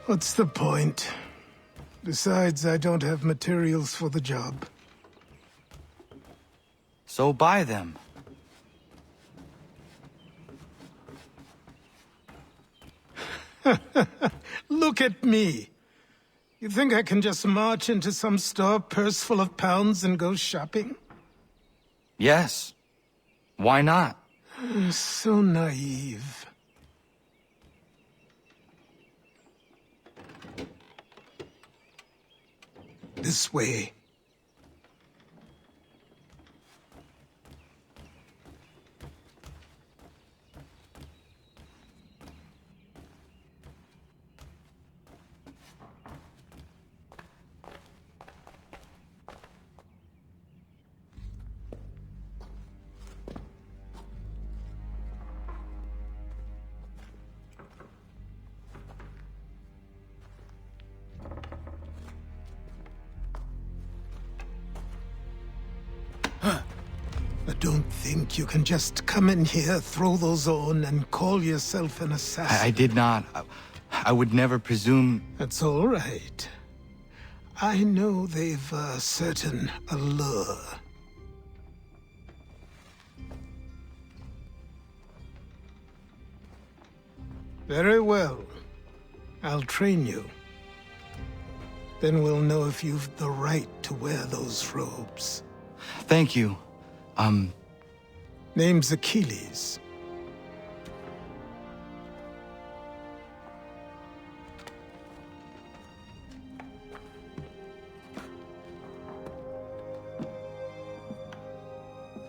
What's the point? Besides, I don't have materials for the job.
So buy them.
Look at me. You think I can just march into some store, purse full of pounds, and go shopping?
Yes. Why not?
So naive. This way. I don't think you can just come in here, throw those on, and call yourself an assassin.
I did not. I would never presume...
That's all right. I know they've a certain allure. Very well. I'll train you. Then we'll know if you've the right to wear those robes.
Thank you.
Name's Achilles.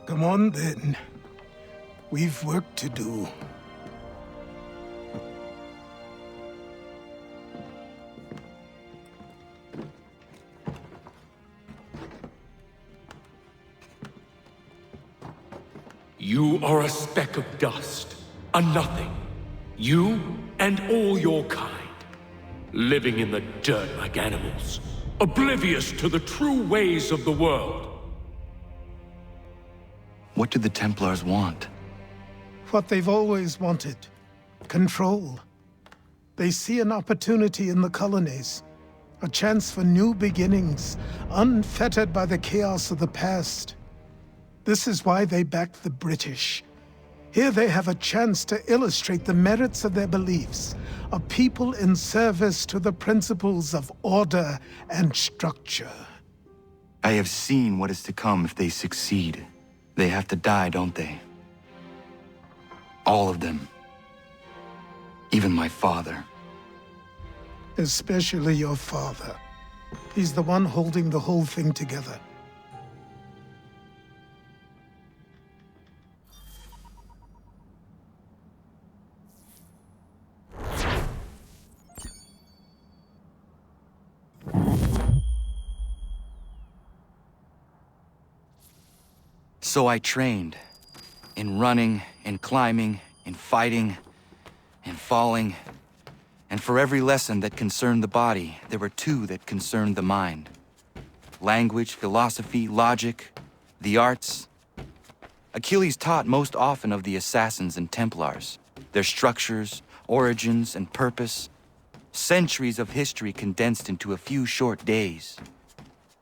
Come on, then. We've work to do.
You are a speck of dust, a nothing. You and all your kind. Living in the dirt like animals. Oblivious to the true ways of the world.
What do the Templars want?
What they've always wanted. Control. They see an opportunity in the colonies. A chance for new beginnings, unfettered by the chaos of the past. This is why they backed the British. Here they have a chance to illustrate the merits of their beliefs, a people in service to the principles of order and structure.
I have seen what is to come if they succeed. They have to die, don't they? All of them. Even my father.
Especially your father. He's the one holding the whole thing together.
So I trained. In running, in climbing, in fighting, in falling. And for every lesson that concerned the body, there were two that concerned the mind. Language, philosophy, logic, the arts. Achilles taught most often of the assassins and Templars, their structures, origins, and purpose. Centuries of history condensed into a few short days.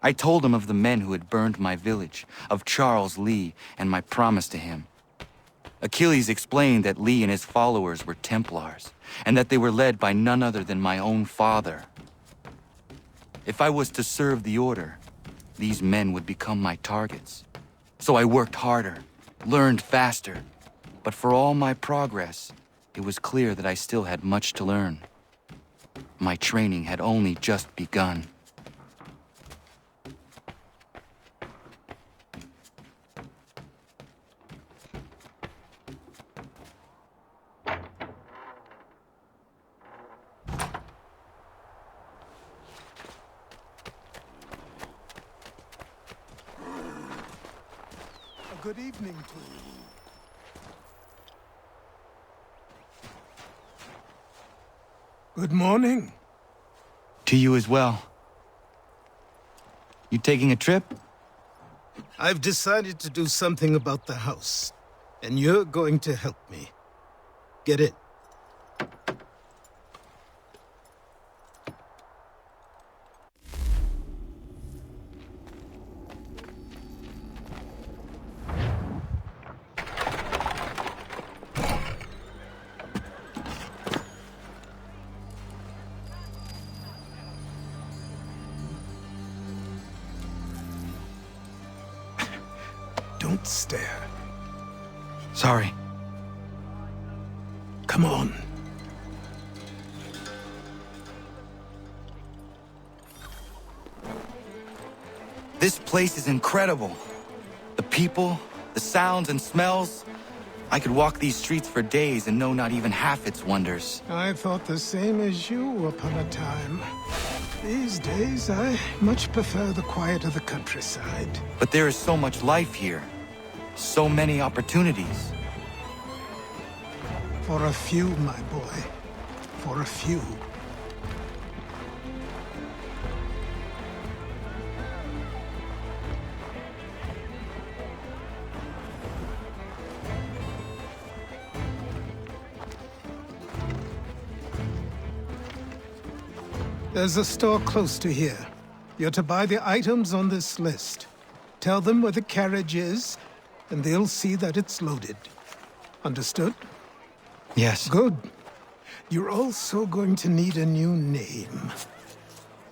I told him of the men who had burned my village, of Charles Lee, and my promise to him. Achilles explained that Lee and his followers were Templars, and that they were led by none other than my own father. If I was to serve the order, these men would become my targets. So I worked harder, learned faster, but for all my progress, it was clear that I still had much to learn. My training had only just begun.
Good evening to you. Good morning.
To you as well. You taking a trip?
I've decided to do something about the house, and you're going to help me. Get it? Don't stare.
Sorry.
Come on.
This place is incredible. The people, the sounds and smells. I could walk these streets for days and know not even half its wonders.
I thought the same as you upon a time. These days, I much prefer the quiet of the countryside.
But there is so much life here. So many opportunities.
For a few, my boy. For a few. There's a store close to here. You're to buy the items on this list. Tell them where the carriage is, and they'll see that it's loaded. Understood?
Yes.
Good. You're also going to need a new name.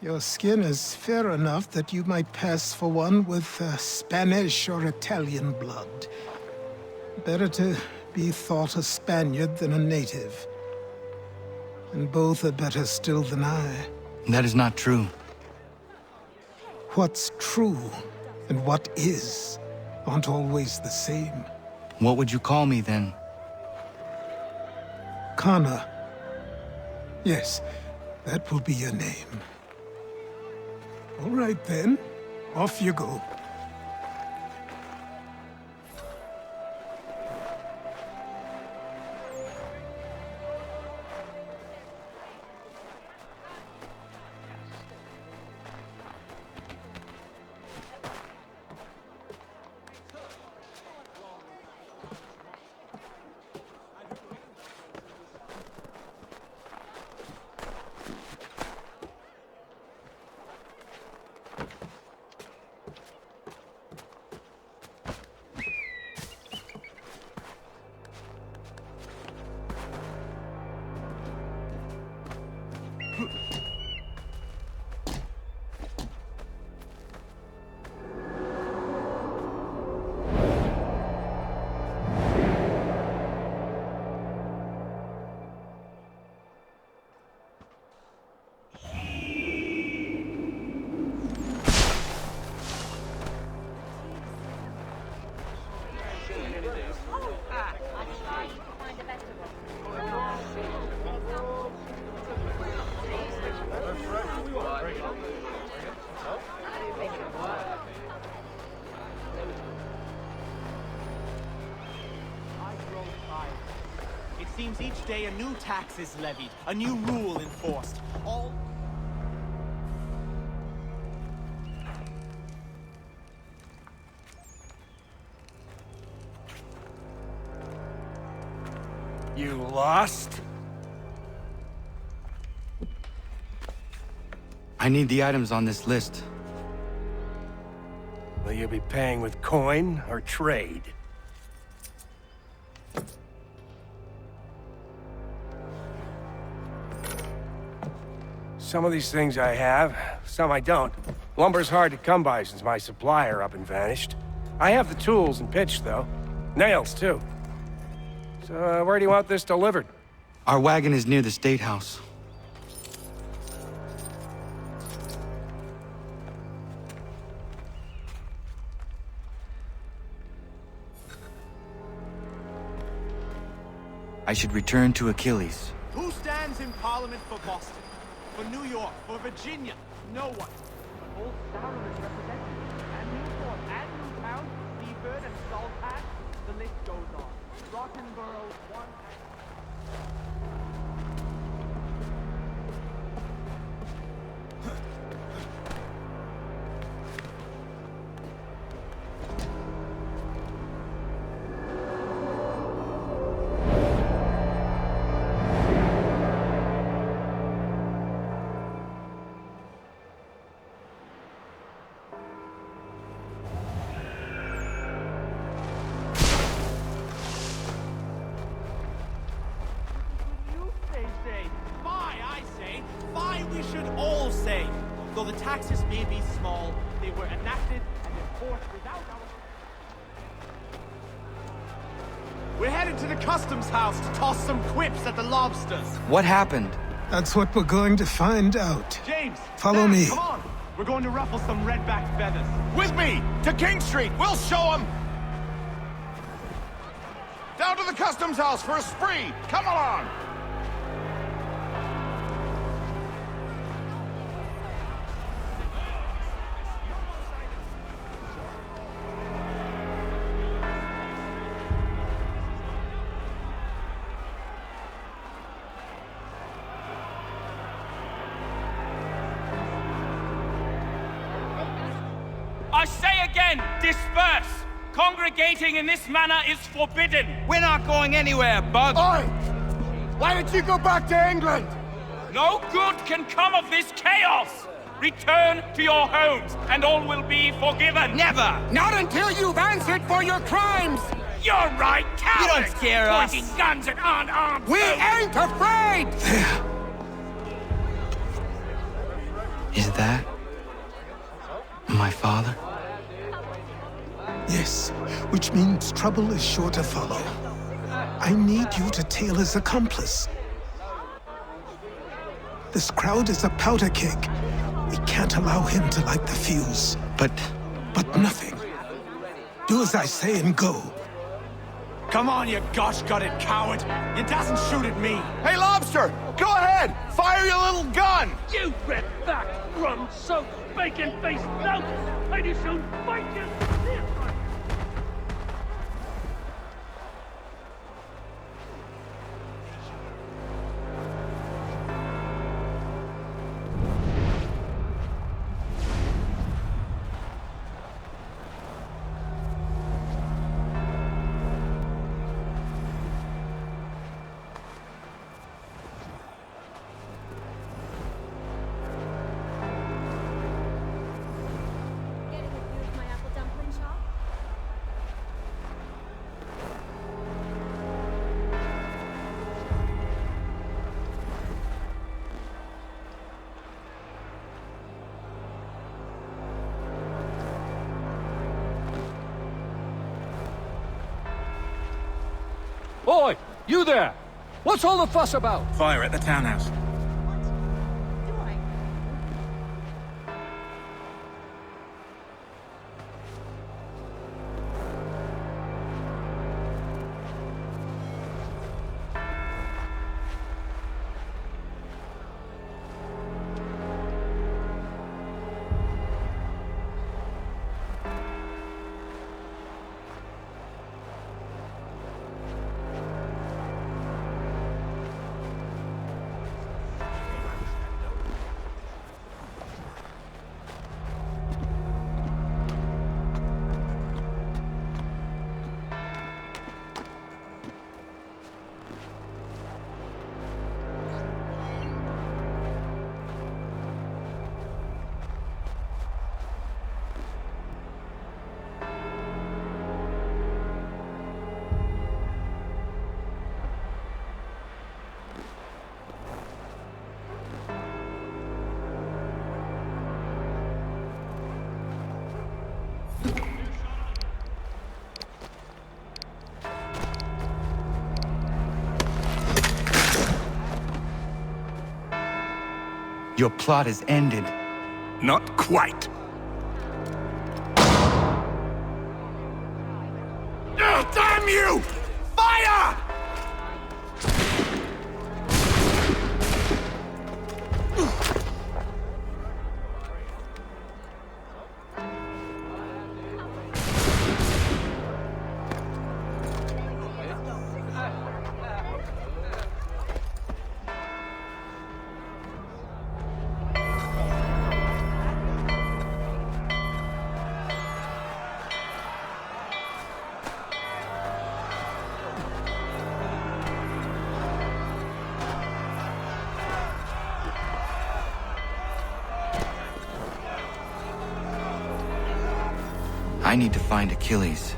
Your skin is fair enough that you might pass for one with Spanish or Italian blood. Better to be thought a Spaniard than a native. And both are better still than I.
That is not true.
What's true and what is aren't always the same.
What would you call me then?
Kana. Yes, that will be your name. All right then, off you go.
Seems each day a new tax is levied, a new rule enforced. All...
You lost?
I need the items on this list.
Will you be paying with coin or trade? Some of these things I have, some I don't. Lumber's hard to come by since my supplier up and vanished. I have the tools and pitch, though. Nails, too. So, where do you want this delivered?
Our wagon is near the State House. I should return to Achilles.
Who stands in Parliament for Boston? For New York? For Virginia? No one. But old Sauron is represented. And Newport, and Newtown, Seaford, and Saltpass. The list goes on. Rottenborough, one... Though the taxes may be small, they were enacted and enforced without our... We're headed to the customs house to toss some quips at the lobsters.
What happened?
That's what we're going to find out.
James!
Follow me.
Come on! We're going to ruffle some redback feathers.
With me! To King Street! We'll show them! Down to the customs house for a spree! Come along!
I say again, disperse! Congregating in this manner is forbidden!
We're not going anywhere, Bug!
Oi! Why did you go back to England?
No good can come of this chaos! Return to your homes, and all will be forgiven!
Never!
Not until you've answered for your crimes!
You're right, cowards!
You don't scare us!
Pointing guns at unarmed
We
folk.
ain't afraid!
There. Is that my father?
Yes, which means trouble is sure to follow. I need you to tail his accomplice. This crowd is a powder keg. We can't allow him to light the fuse.
But
nothing. Do as I say and go.
Come on, you gosh-gutted coward! You doesn't shoot at me!
Hey, Lobster! Go ahead! Fire your little gun!
You red-back, rum-soaked, bacon-faced lout! I do soon fight you!
Boy, you there! What's all the fuss about?
Fire at the townhouse.
Your plot is ended.
Not quite. Oh, damn you! Fire!
I need to find Achilles.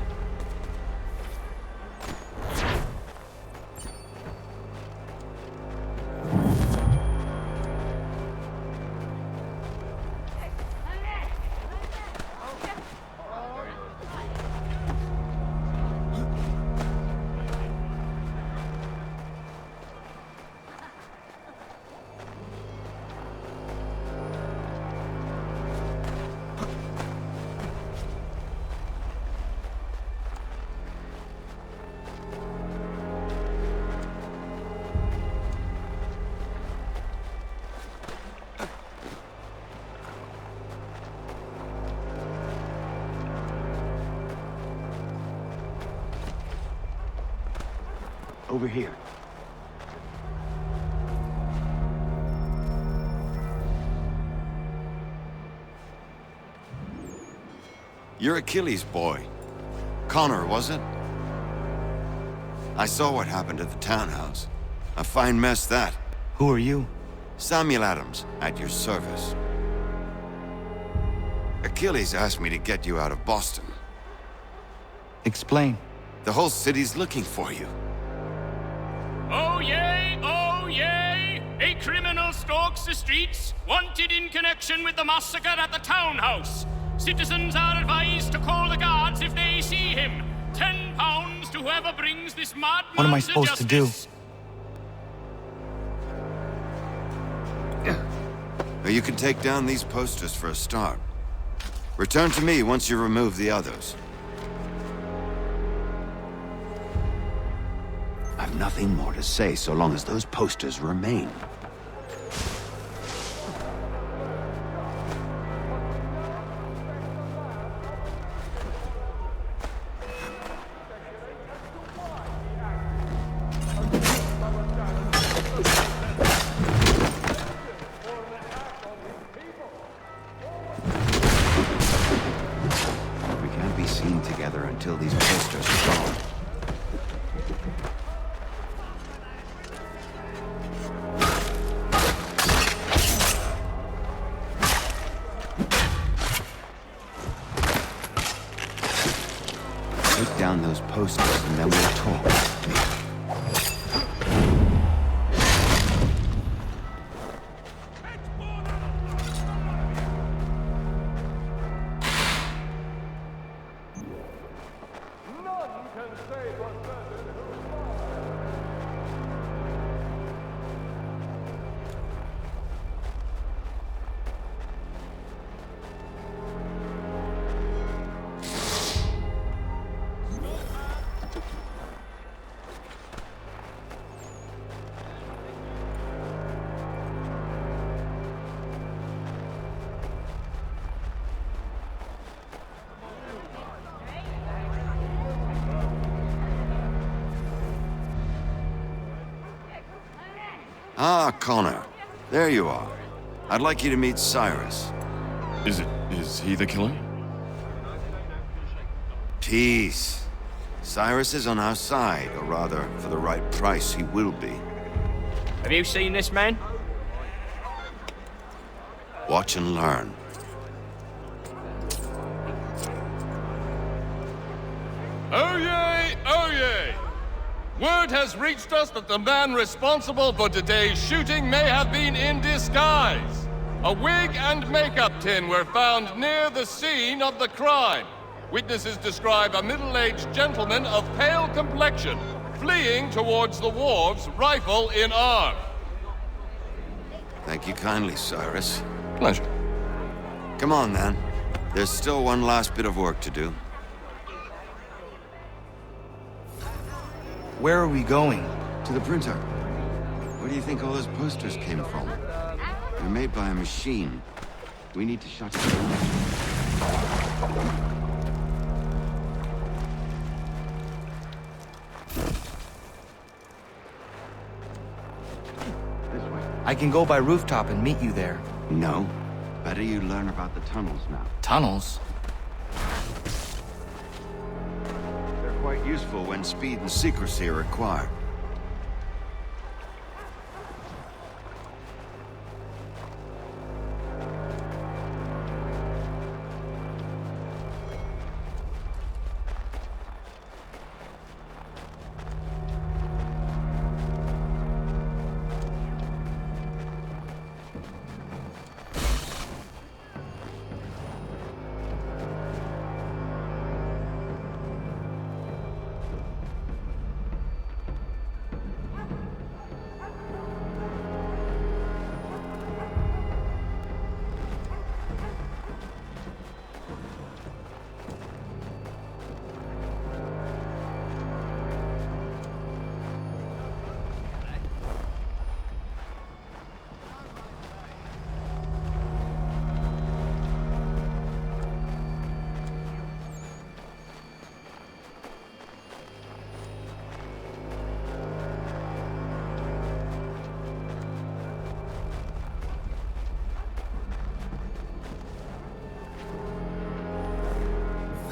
Over here.
You're Achilles' boy. Connor, was it? I saw what happened at the townhouse. A fine mess, that.
Who are you?
Samuel Adams, at your service. Achilles asked me to get you out of Boston.
Explain.
The whole city's looking for you.
Oh yay, oh yay! A criminal stalks the streets, wanted in connection with the massacre at the townhouse. Citizens are advised to call the guards if they see him. £10 to whoever brings this madman.
What am I supposed to do?
Well, you can take down these posters for a start. Return to me once you remove the others.
I've nothing more to say so long as those posters remain. We can't be seen together until these posters are gone. Take down those posters and then we'll talk.
Ah, Connor. There you are. I'd like you to meet Cyrus.
Is he the killer?
Peace. Cyrus is on our side, or rather, for the right price, he will be.
Have you seen this man?
Watch and learn.
Oh yay, oh yay! Word has reached us that the man responsible for today's shooting may have been in disguise. A wig and makeup tin were found near the scene of the crime. Witnesses describe a middle-aged gentleman of pale complexion fleeing towards the wharves, rifle in arm.
Thank you kindly, Cyrus.
Pleasure.
Come on, then. There's still one last bit of work to do.
Where are we going?
To the printer. Where do you think all those posters came from? They're made by a machine. We need to shut it down.
I can go by rooftop and meet you there.
No. Better you learn about the tunnels now.
Tunnels?
They're quite useful when speed and secrecy are required.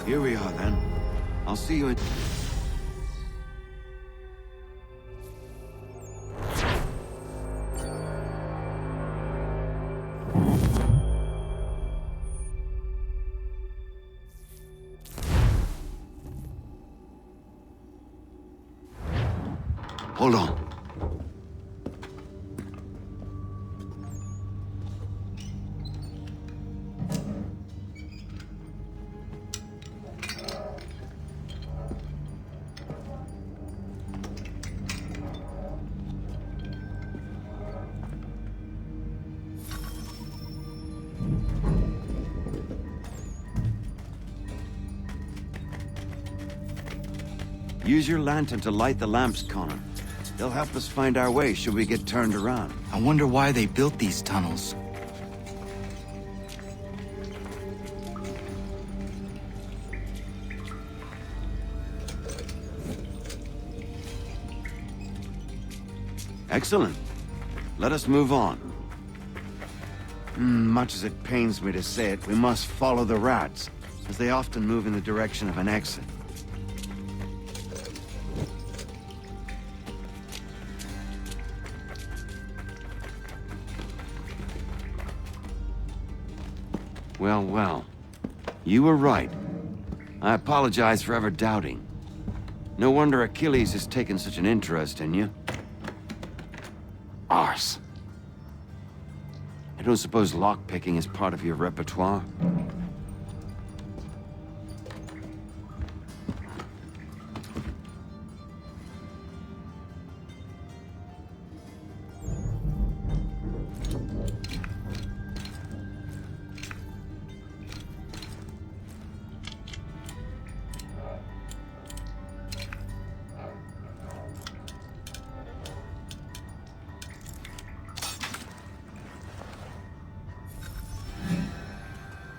Here we are, then. I'll see you in... Hold on. Use your lantern to light the lamps, Connor. They'll help us find our way should we get turned around.
I wonder why they built these tunnels.
Excellent. Let us move on. Much as it pains me to say it, we must follow the rats, as they often move in the direction of an exit. Well, well. You were right. I apologize for ever doubting. No wonder Achilles has taken such an interest in you. Arse. I don't suppose lockpicking is part of your repertoire?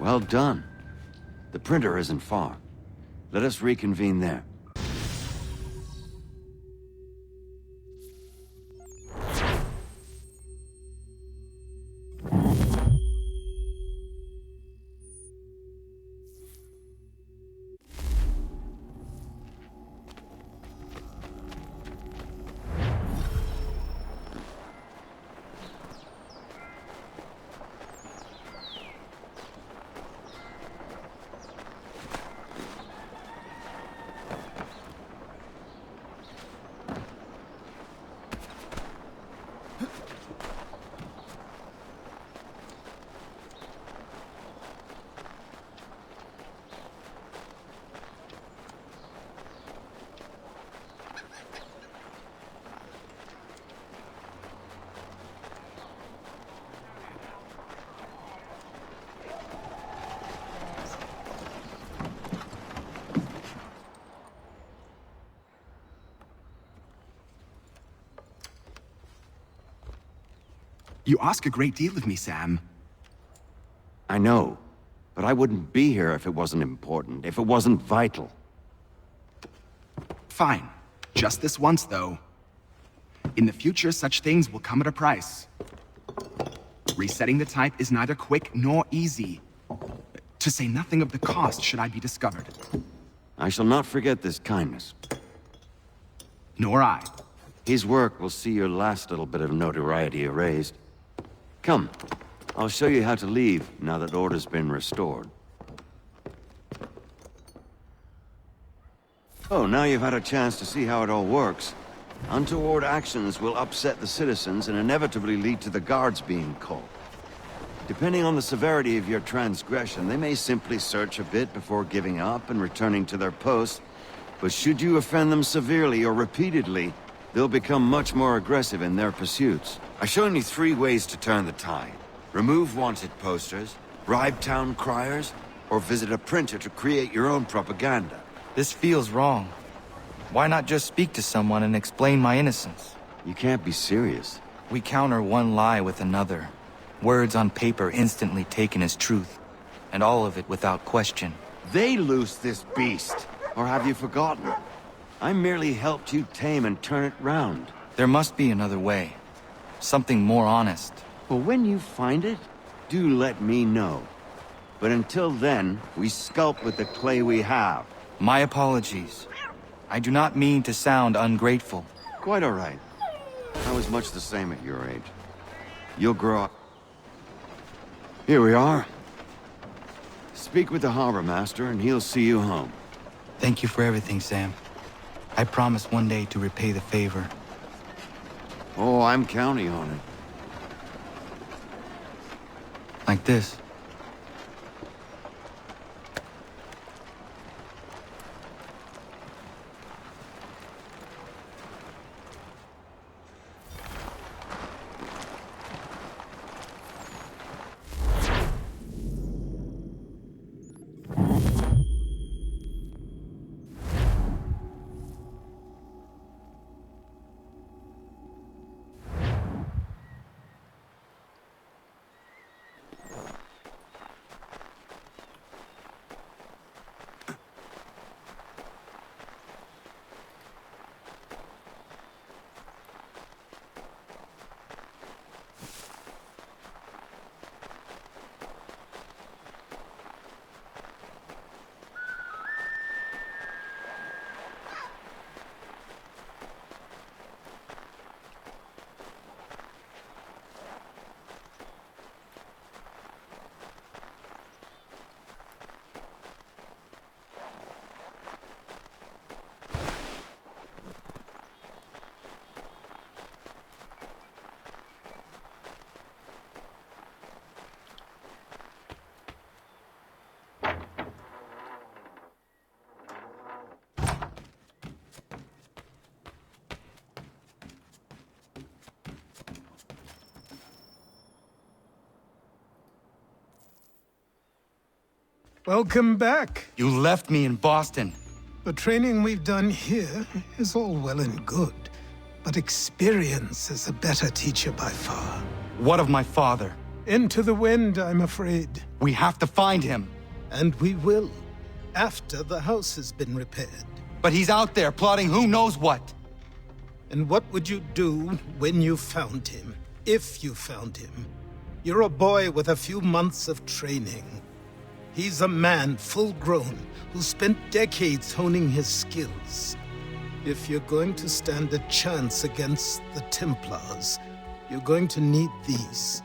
Well done. The printer isn't far. Let us reconvene there.
You ask a great deal of me, Sam.
I know, but I wouldn't be here if it wasn't important, if it wasn't vital.
Fine. Just this once, though. In the future, such things will come at a price. Resetting the type is neither quick nor easy. To say nothing of the cost should I be discovered.
I shall not forget this kindness.
Nor I.
His work will see your last little bit of notoriety erased. Come, I'll show you how to leave now that order's been restored. Oh, now you've had a chance to see how it all works. Untoward actions will upset the citizens and inevitably lead to the guards being called. Depending on the severity of your transgression, they may simply search a bit before giving up and returning to their posts. But should you offend them severely or repeatedly, they'll become much more aggressive in their pursuits. I've shown you 3 ways to turn the tide. Remove wanted posters, bribe town criers, or visit a printer to create your own propaganda.
This feels wrong. Why not just speak to someone and explain my innocence?
You can't be serious.
We counter one lie with another. Words on paper instantly taken as truth. And all of it without question.
They loose this beast. Or have you forgotten? I merely helped you tame and turn it round.
There must be another way. Something more honest.
Well, when you find it, do let me know. But until then, we sculpt with the clay we have.
My apologies. I do not mean to sound ungrateful.
Quite all right. I was much the same at your age. You'll grow up. Here we are. Speak with the harbor master and he'll see you home.
Thank you for everything, Sam. I promise one day to repay the favor.
Oh, I'm counting on it.
Like this.
Welcome back.
You left me in Boston.
The training we've done here is all well and good, but experience is a better teacher by far.
What of my father?
Into the wind, I'm afraid.
We have to find him.
And we will, after the house has been repaired.
But he's out there plotting who knows what.
And what would you do when you found him? If you found him? You're a boy with a few months of training. He's a man, full-grown, who spent decades honing his skills. If you're going to stand a chance against the Templars, you're going to need these.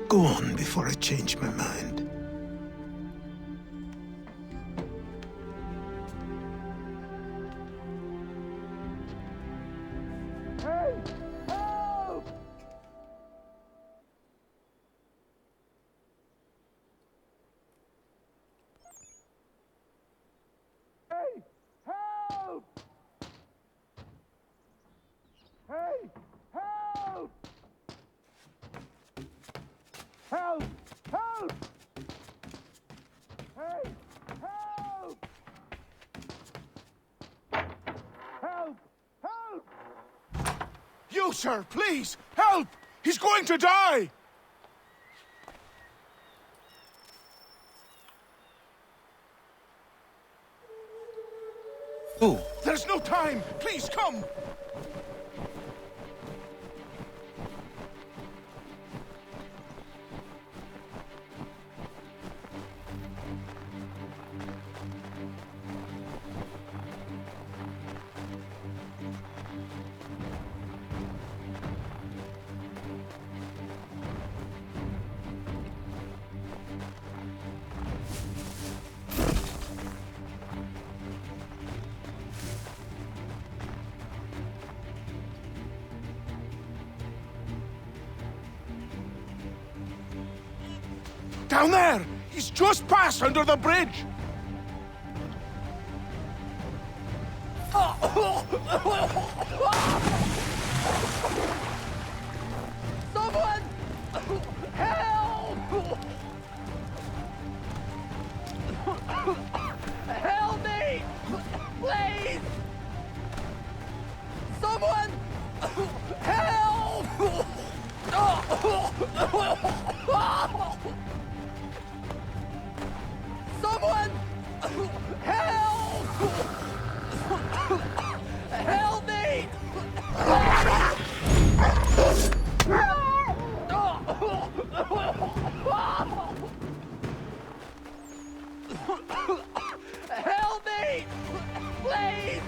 Go on before I change my mind.
Help! Help!
sir, please! Help! He's going to die!
Ooh.
There's no time! Please, come! Down there! He's just passed under the bridge!
Someone! Help! Help me! Please! Someone! Help! Someone! Help! Help me! Help me! Please!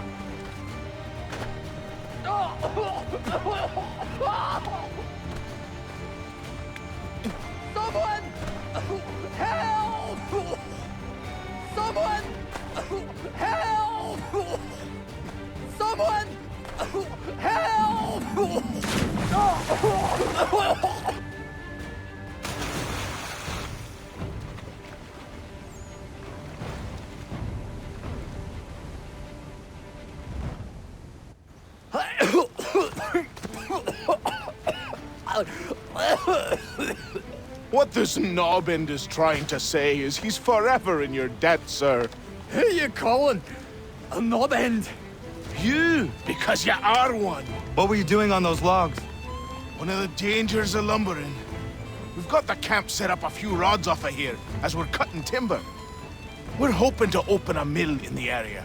Someone! Help! Someone! Help! Someone! Help!
What this knobbend is trying to say is he's forever in your debt, sir.
Who you calling a knob-end?
You, because you are one.
What were you doing on those logs?
One of the dangers of lumbering. We've got the camp set up a few rods off of here as we're cutting timber. We're hoping to open a mill in the area.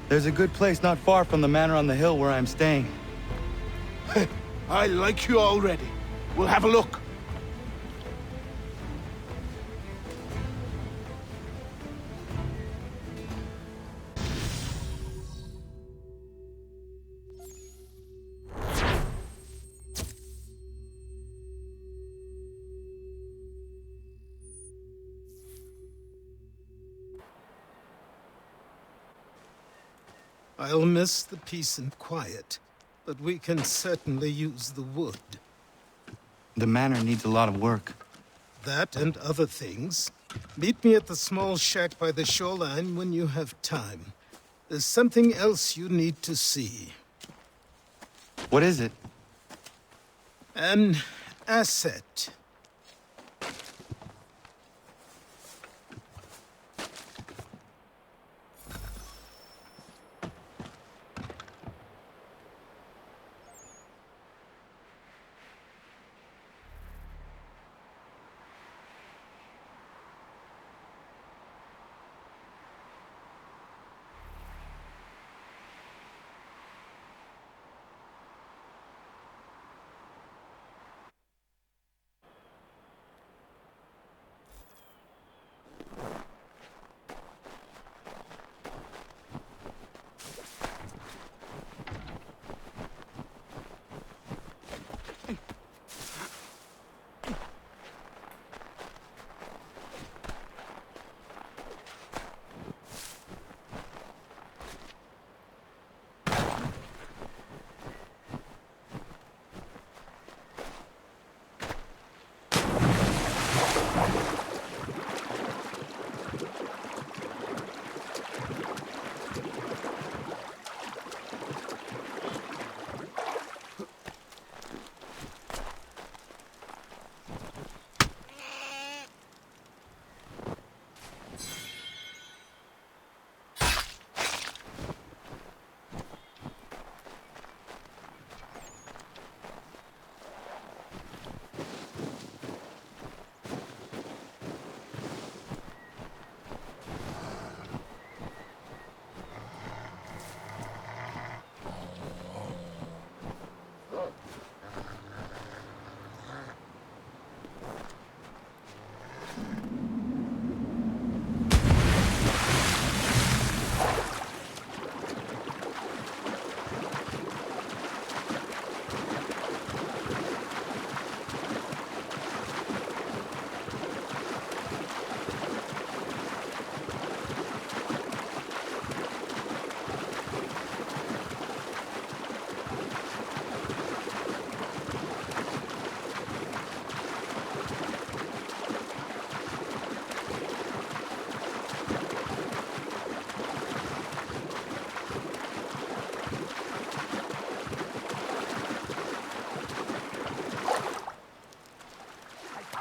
There's a good place not far from the manor on the hill where I'm staying.
I like you already. We'll have a look.
I'll miss the peace and quiet, but we can certainly use the wood.
The manor needs a lot of work.
That and other things. Meet me at the small shack by the shoreline when you have time. There's something else you need to see.
What is it?
An asset.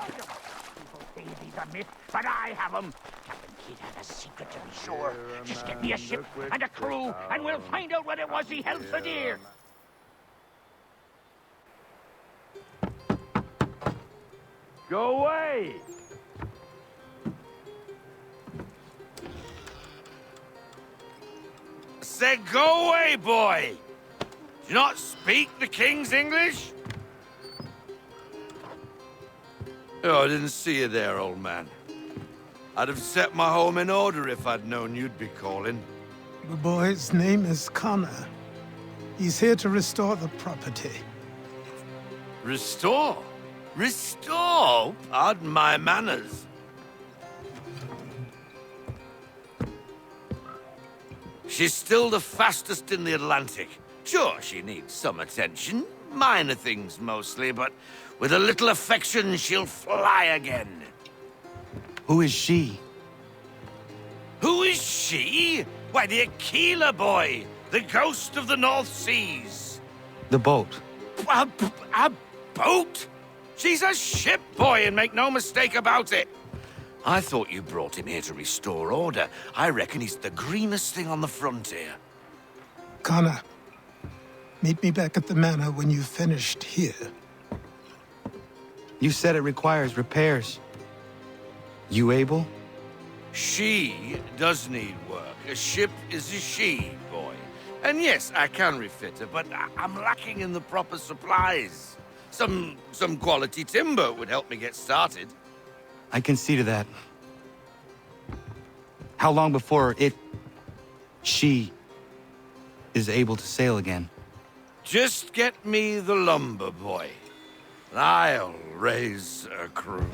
People say these are myths, but I have them. Captain Kidd had a secret to be sure. Just get me a ship and a crew, and we'll find out what it was he held so dear.
Go away!
Said go away, boy! Do you not speak the King's English? Oh, I didn't see you there, old man. I'd have set my home in order if I'd known you'd be calling.
The boy's name is Connor. He's here to restore the property.
Restore? Restore? Pardon my manners. She's still the fastest in the Atlantic. Sure, she needs some attention. Minor things mostly, but with a little affection, she'll fly again.
Who is she?
Who is she? Why, the Aquila boy, the ghost of the North Seas.
The boat.
A boat? She's a ship, boy, and make no mistake about it. I thought you brought him here to restore order. I reckon he's the greenest thing on the frontier.
Connor, meet me back at the manor when you've finished here.
You said it requires repairs. You able?
She does need work. A ship is a she, boy. And yes, I can refit her, but I'm lacking in the proper supplies. Some quality timber would help me get started.
I can see to that. How long before she is able to sail again?
Just get me the lumber, boy. And I'll raise a crew.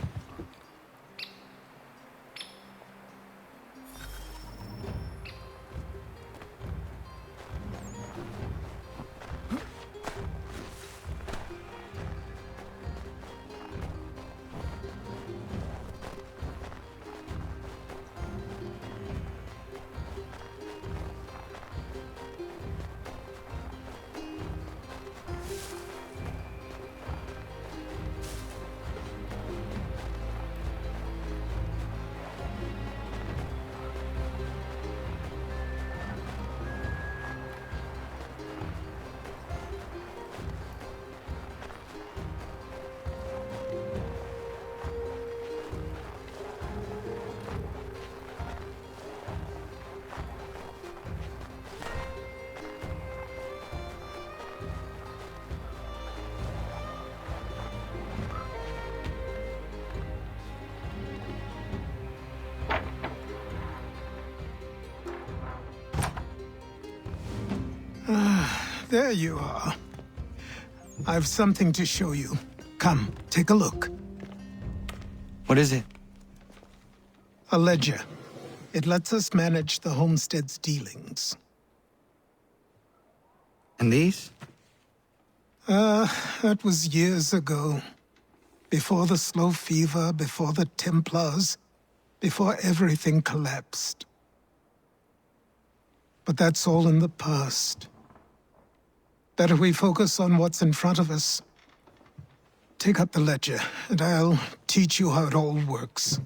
There you are. I've something to show you. Come, take a look.
What is it?
A ledger. It lets us manage the homestead's dealings.
And these?
That was years ago. Before the slow fever, before the Templars, before everything collapsed. But that's all in the past. Better we focus on what's in front of us. Take up the ledger, and I'll teach you how it all works.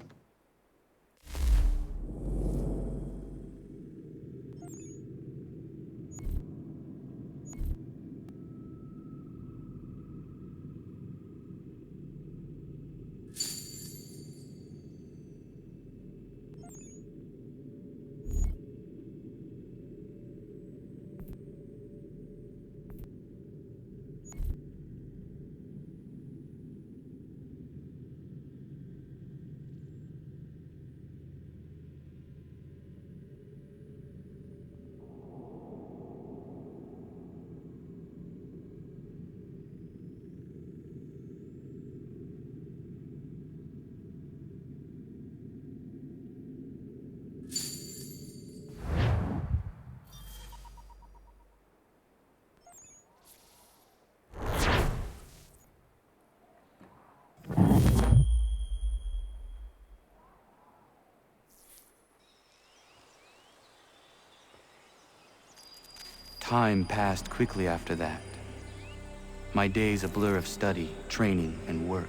Time passed quickly after that. My days a blur of study, training, and work.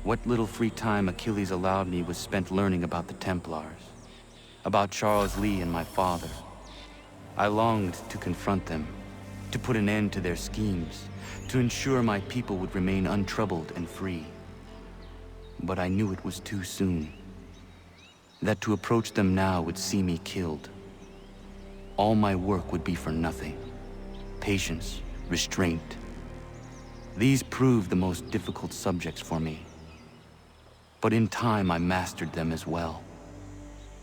What little free time Achilles allowed me was spent learning about the Templars, about Charles Lee and my father. I longed to confront them, to put an end to their schemes, to ensure my people would remain untroubled and free. But I knew it was too soon, that to approach them now would see me killed. All my work would be for nothing. Patience, restraint. These proved the most difficult subjects for me. But in time, I mastered them as well.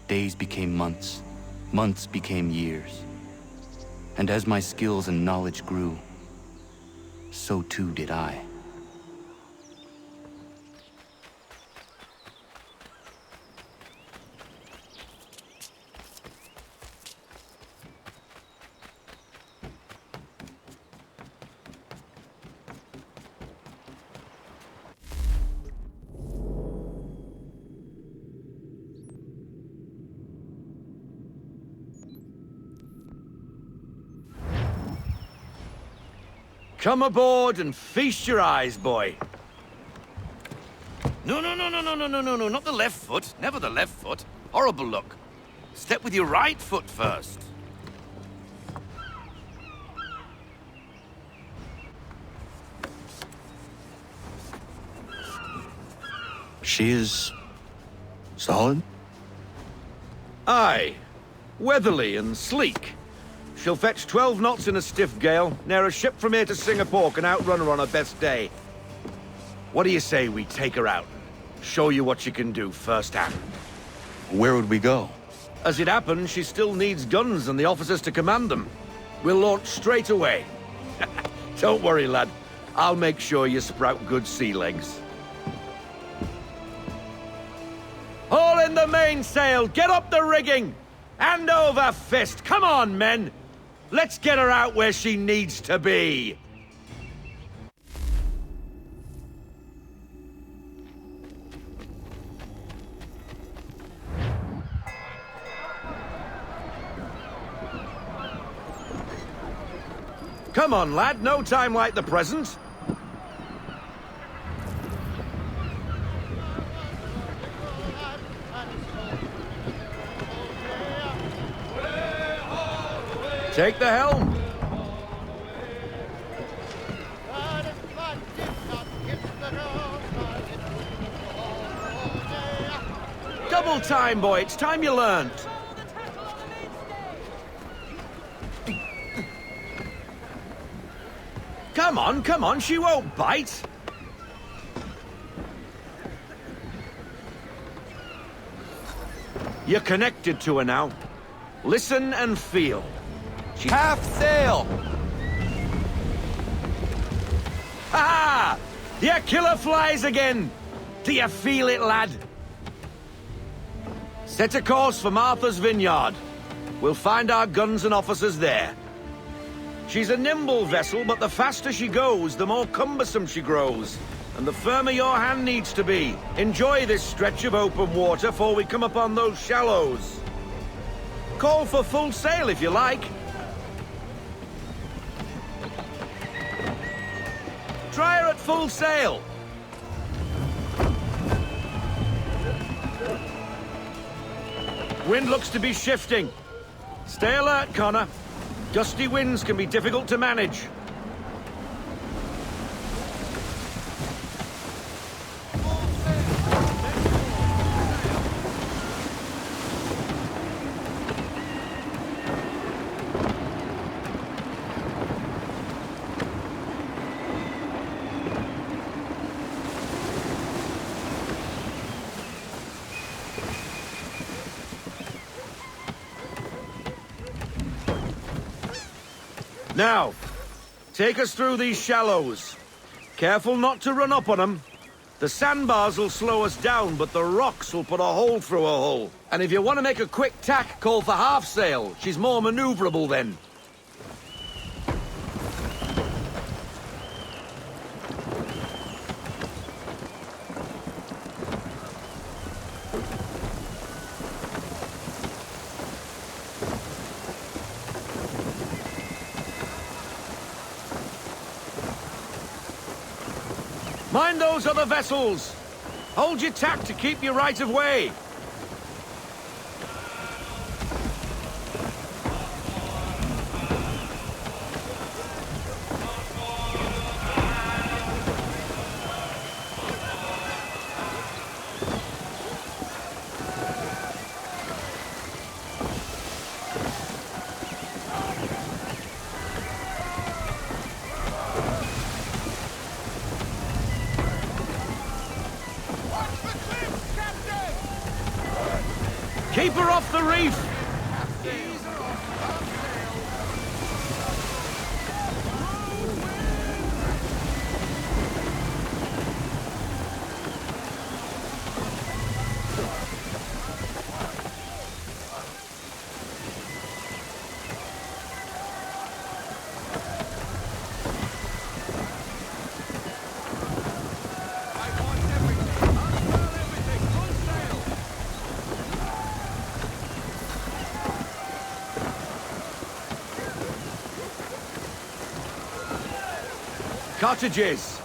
Days became months, months became years. And as my skills and knowledge grew, so too did I.
Come aboard and feast your eyes, boy. No, not the left foot. Never the left foot. Horrible look. Step with your right foot first.
She is... solid?
Aye. Weatherly and sleek. She'll fetch 12 knots in a stiff gale, near a ship from here to Singapore can outrun her on her best day. What do you say we take her out and show you what she can do firsthand?
Where would we go?
As it happens, she still needs guns and the officers to command them. We'll launch straight away. Don't worry, lad. I'll make sure you sprout good sea legs. Haul in the mainsail! Get up the rigging! Hand over fist! Come on, men! Let's get her out where she needs to be! Come on, lad. No time like the present. Take the helm. Double time, boy. It's time you learned. Come on. She won't bite. You're connected to her now. Listen and feel.
Half sail!
Ha! The killer flies again! Do you feel it, lad? Set a course for Martha's Vineyard. We'll find our guns and officers there. She's a nimble vessel, but the faster she goes, the more cumbersome she grows. And the firmer your hand needs to be. Enjoy this stretch of open water before we come upon those shallows. Call for full sail if you like. Try her at full sail. Wind looks to be shifting. Stay alert, Connor. Gusty winds can be difficult to manage. Now, take us through these shallows. Careful not to run up on them. The sandbars will slow us down, but the rocks will put a hole through a hull. And if you want to make a quick tack, call for half sail. She's more maneuverable then. Mind those other vessels! Hold your tack to keep your right of way. Keep her off the reef! Cottages!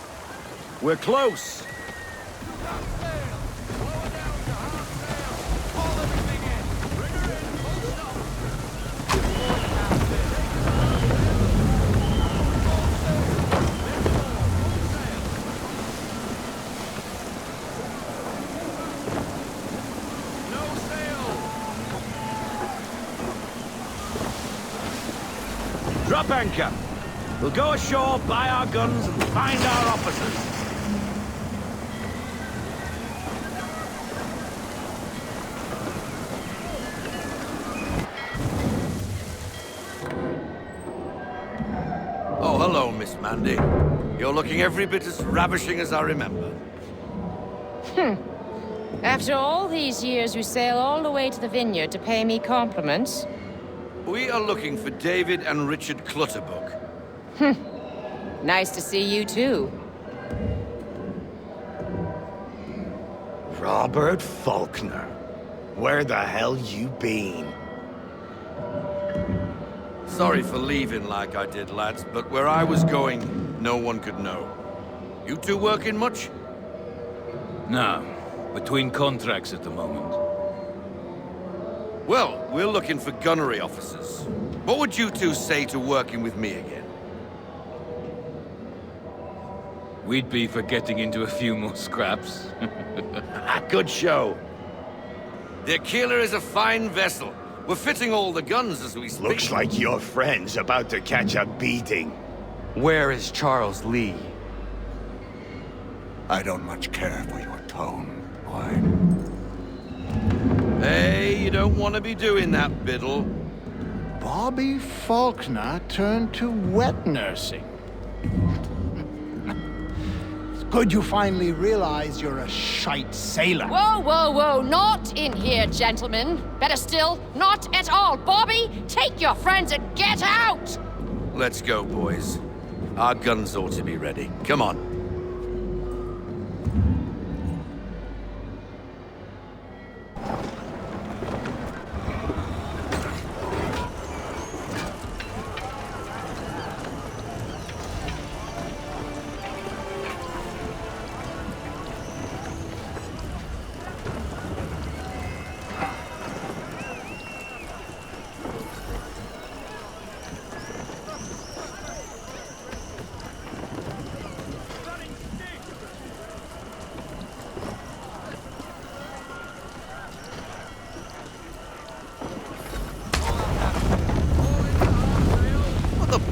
We're close! Drop anchor! We'll go ashore, buy our guns, and find our officers. Oh, hello, Miss Mandy. You're looking every bit as ravishing as I remember.
After all these years, you sail all the way to the vineyard to pay me compliments?
We are looking for David and Richard Clutterbuck.
Nice to see you, too.
Robert Faulkner. Where the hell you been?
Sorry for leaving like I did, lads, but where I was going, no one could know. You two working much?
No. Between contracts at the moment.
Well, we're looking for gunnery officers. What would you two say to working with me again?
We'd be for getting into a few more scraps.
Good show. The Aquila is a fine vessel. We're fitting all the guns as we speak.
Looks like your friend's about to catch a beating.
Where is Charles Lee?
I don't much care for your tone, boy.
Hey, you don't want to be doing that, Biddle.
Bobby Faulkner turned to wet nursing. It's good you finally realize you're a shite sailor.
Whoa, whoa, whoa, not in here, gentlemen. Better still, not at all. Bobby, take your friends and get out!
Let's go, boys. Our guns ought to be ready. Come on.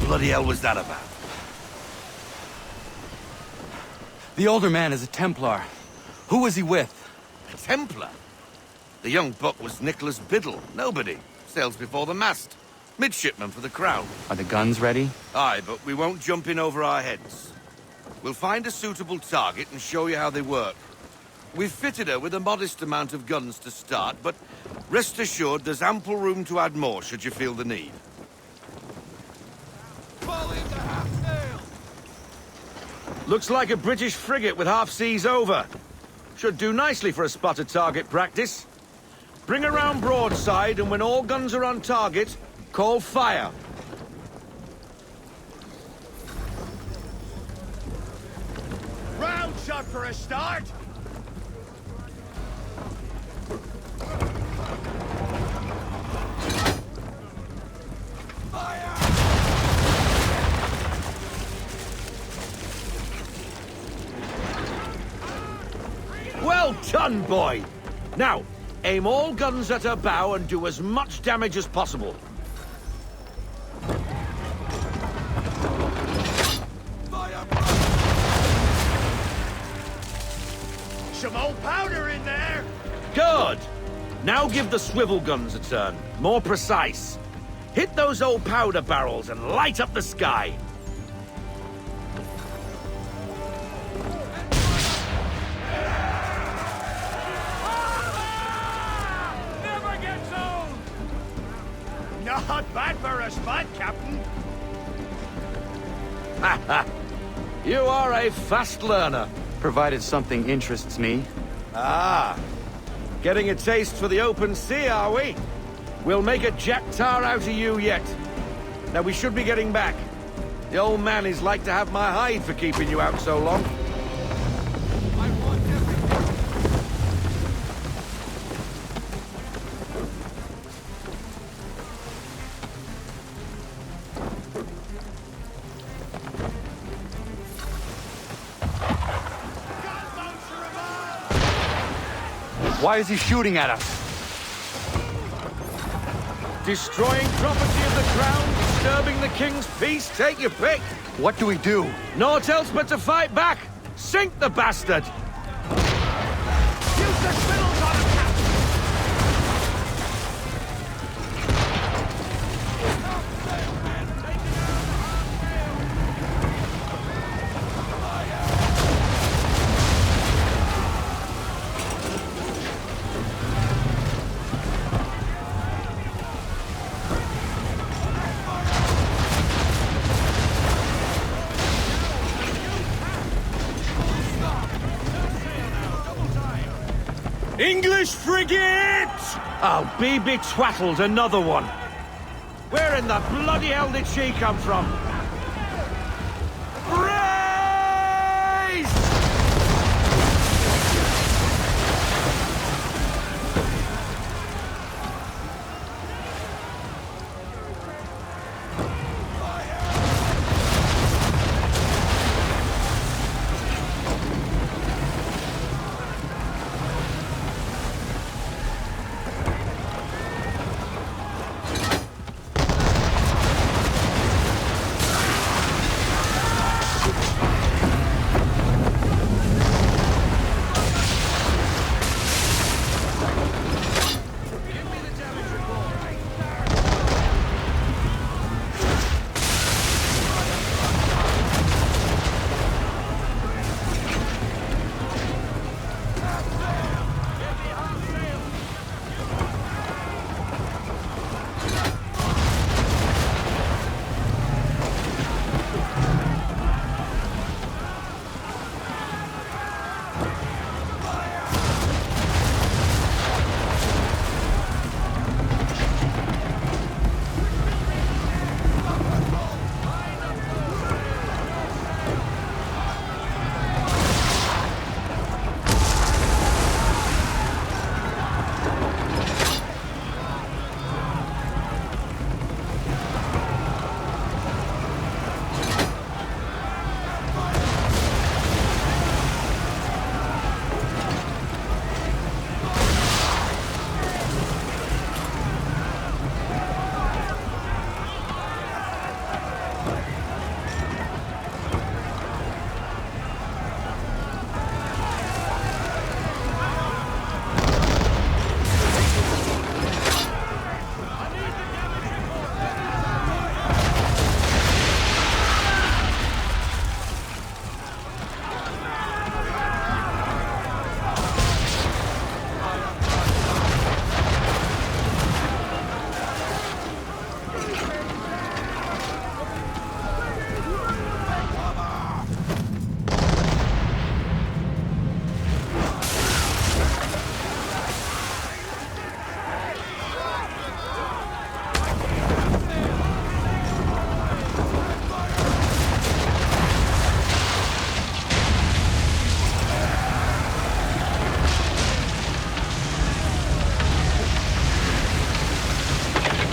What the hell was that about?
The older man is a Templar. Who was he with?
A Templar? The young buck was Nicholas Biddle. Nobody. Sails before the mast. Midshipman for the Crown.
Are the guns ready?
Aye, but we won't jump in over our heads. We'll find a suitable target and show you how they work. We've fitted her with a modest amount of guns to start, but rest assured there's ample room to add more should you feel the need. Looks like a British frigate with half seas over. Should do nicely for a spotted target practice. Bring her round broadside, and when all guns are on target, call fire.
Round shot for a start.
done, boy! Now, aim all guns at her bow and do as much damage as possible.
Some old powder in there!
Good! Now give the swivel guns a turn. More precise. Hit those old powder barrels and light up the sky.
Never gets old! Not bad for a spud, Captain.
Ha! You are a fast learner.
Provided something interests me.
Ah, getting a taste for the open sea, are we? We'll make a jack tar out of you yet. Now we should be getting back. The old man is like to have my hide for keeping you out so long.
Why is he shooting at us?
Destroying property of the crown, disturbing the king's peace, take your pick.
What do we do?
Naught else but to fight back. Sink the bastard.
Use the spindles on him, Captain!
English frigate! Oh, be twaddled, another one. Where in the bloody hell did she come from? Raise!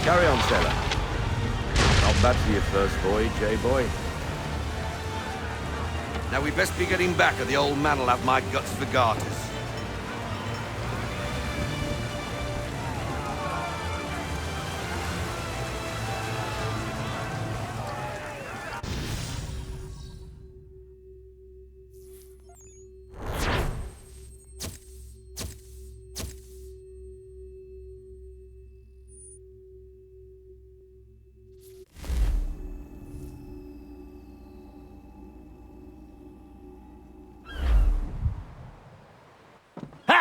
Carry on, sailor. Not bad for your first voyage, eh, boy? Now we best be getting back, or the old man'll have my guts for garters.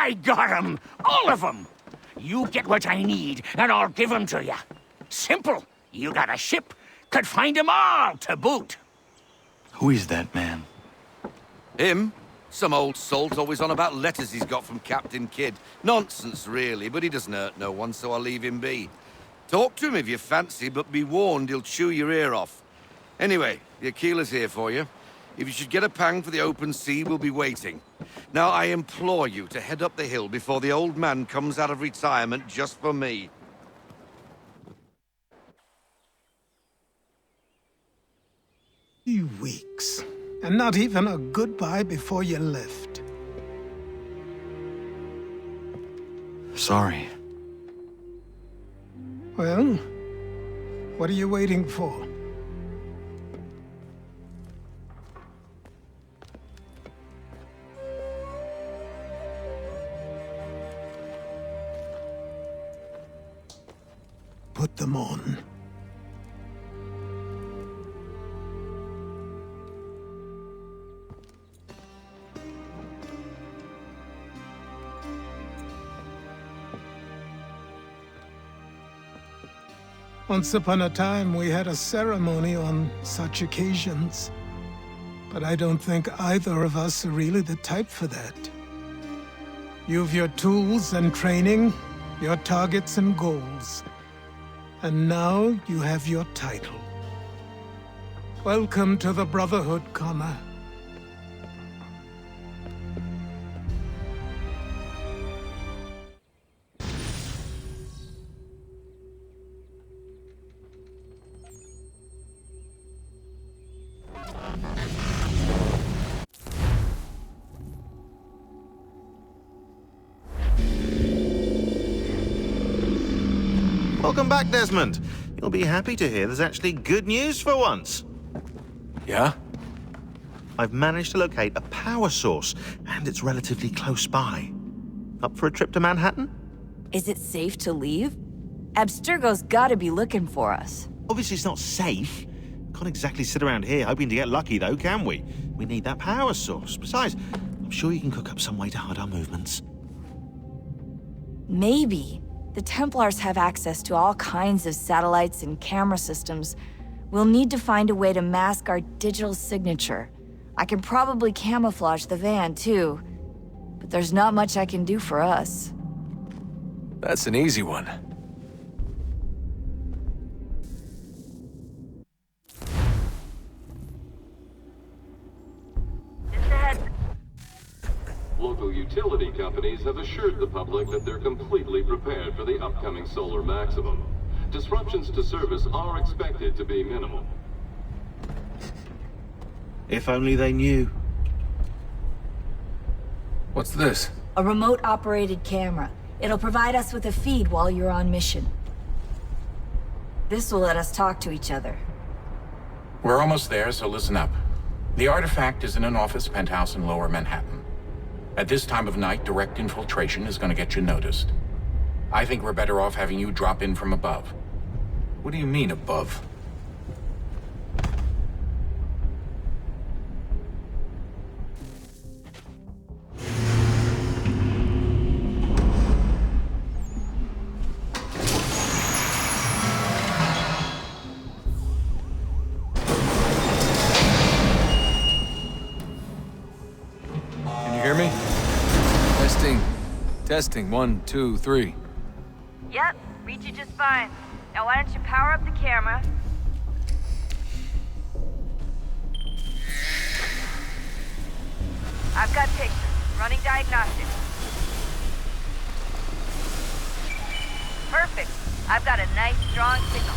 I got 'em! All of 'em! You get what I need, and I'll give 'em to you. Simple. You got a ship, could find 'em all to boot.
Who is that man?
Him? Some old salt always on about letters he's got from Captain Kidd. Nonsense, really, but he doesn't hurt no one, so I'll leave him be. Talk to him if you fancy, but be warned he'll chew your ear off. Anyway, the Aquila's here for you. If you should get a pang for the open sea, we'll be waiting. Now, I implore you to head up the hill before the old man comes out of retirement just for me.
3 weeks, and not even a goodbye before you left.
Sorry.
Well, what are you waiting for? Put them on. Once upon a time, we had a ceremony on such occasions. But I don't think either of us are really the type for that. You've your tools and training, your targets and goals. And now you have your title. Welcome to the Brotherhood, Connor.
Welcome back, Desmond. You'll be happy to hear there's actually good news for once.
Yeah?
I've managed to locate a power source, and it's relatively close by. Up for a trip to Manhattan?
Is it safe to leave? Abstergo's gotta be looking for us.
Obviously, it's not safe. Can't exactly sit around here hoping to get lucky, though, can we? We need that power source. Besides, I'm sure you can cook up some way to hide our movements.
Maybe. The Templars have access to all kinds of satellites and camera systems. We'll need to find a way to mask our digital signature. I can probably camouflage the van, too. But there's not much I can do for us.
That's an easy one.
Local utility companies have assured the public that they're completely prepared for the upcoming solar maximum. Disruptions to service are expected to be minimal.
If only they knew.
What's this?
A remote-operated camera. It'll provide us with a feed while you're on mission. This will let us talk to each other.
We're almost there, so listen up. The artifact is in an office penthouse in Lower Manhattan. At this time of night, direct infiltration is going to get you noticed. I think we're better off having you drop in from above.
What do you mean, above? Testing, 1, 2, 3.
Yep, read you just fine. Now why don't you power up the camera? I've got pictures. Running diagnostics. Perfect. I've got a nice, strong signal.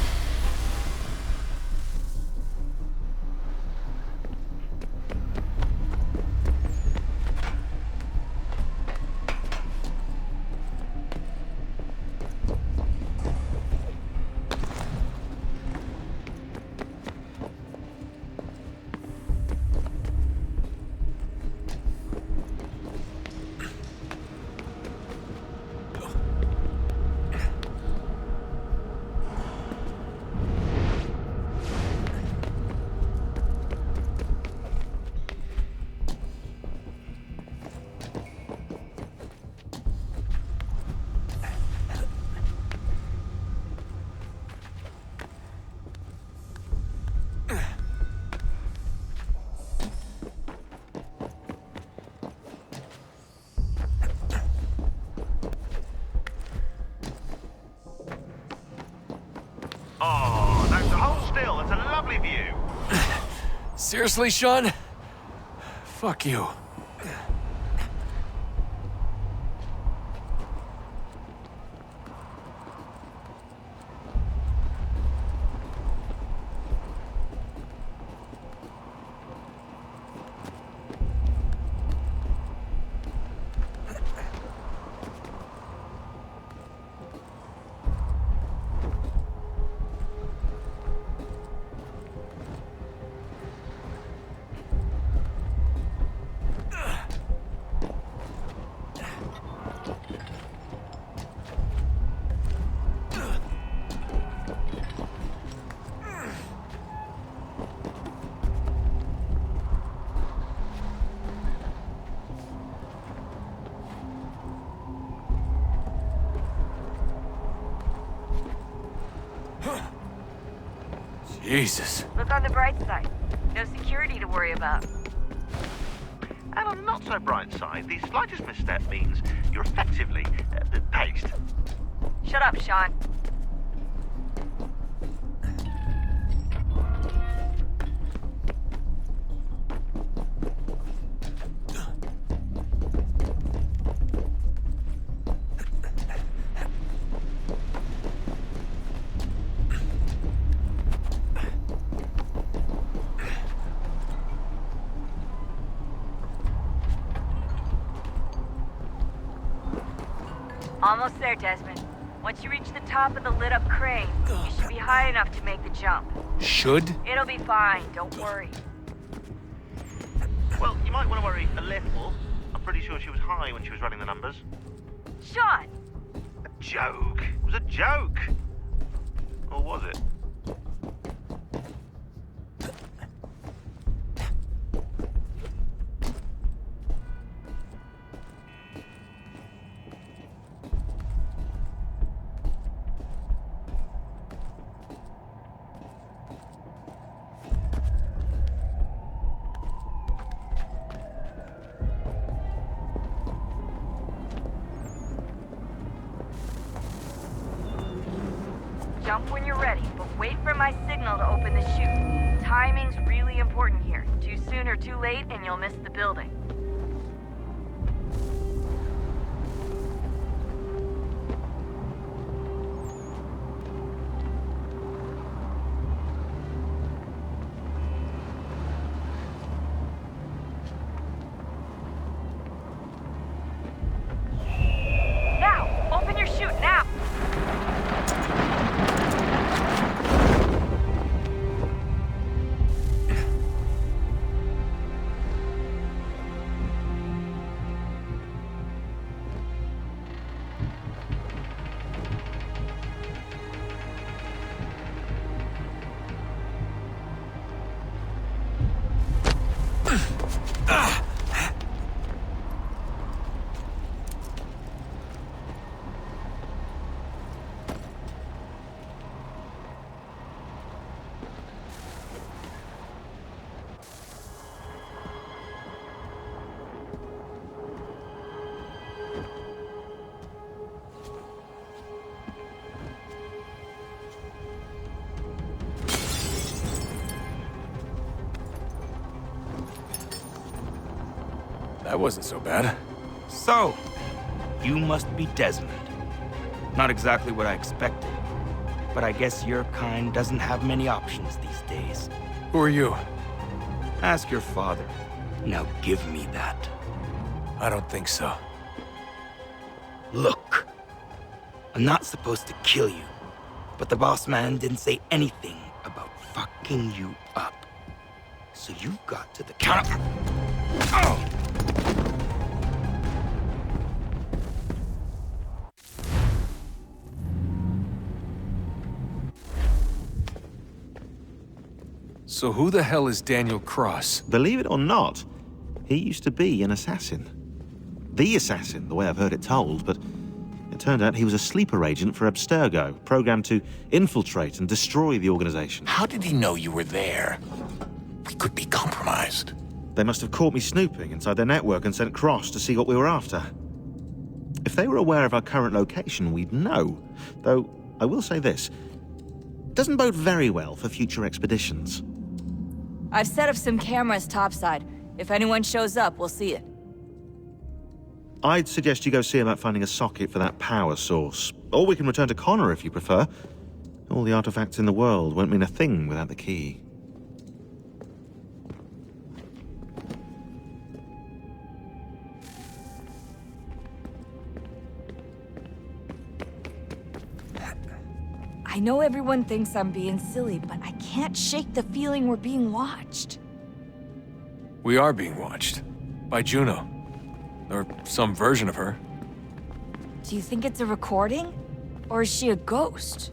Seriously, Sean? Fuck you. Jesus.
Look on the bright side. No security to worry about.
And on the not so bright side, the slightest misstep means you're effectively paced.
Shut up, Sean. Almost there, Desmond. Once you reach the top of the lit-up crane, you should be high enough to make the jump.
Should?
It'll be fine, don't worry.
Well, you might want to worry a little. I'm pretty sure she was high when she was running the numbers.
Sean!
A joke. It was a joke. Or was it?
Jump when you're ready, but wait for my signal to open the chute. Timing's really important here. Too soon or too late, and you'll miss the building. Now! Open your chute, now!
That wasn't so bad.
So, you must be Desmond. Not exactly what I expected, but I guess your kind doesn't have many options these days.
Who are you?
Ask your father. Now give me that.
I don't think so.
Look, I'm not supposed to kill you, but the boss man didn't say anything about fucking you up. So you've got to the counter. Oh!
So who the hell is Daniel Cross?
Believe it or not, he used to be an assassin. The assassin, the way I've heard it told, but it turned out he was a sleeper agent for Abstergo, programmed to infiltrate and destroy the organization.
How did he know you were there? We could be compromised.
They must have caught me snooping inside their network and sent Cross to see what we were after. If they were aware of our current location, we'd know. Though, I will say this, it doesn't bode very well for future expeditions.
I've set up some cameras topside. If anyone shows up, we'll see it.
I'd suggest you go see about finding a socket for that power source. Or we can return to Connor if you prefer. All the artifacts in the world won't mean a thing without the key.
I know everyone thinks I'm being silly, but I can't shake the feeling we're being watched.
We are being watched. By Juno. Or some version of her.
Do you think it's a recording? Or is she a ghost?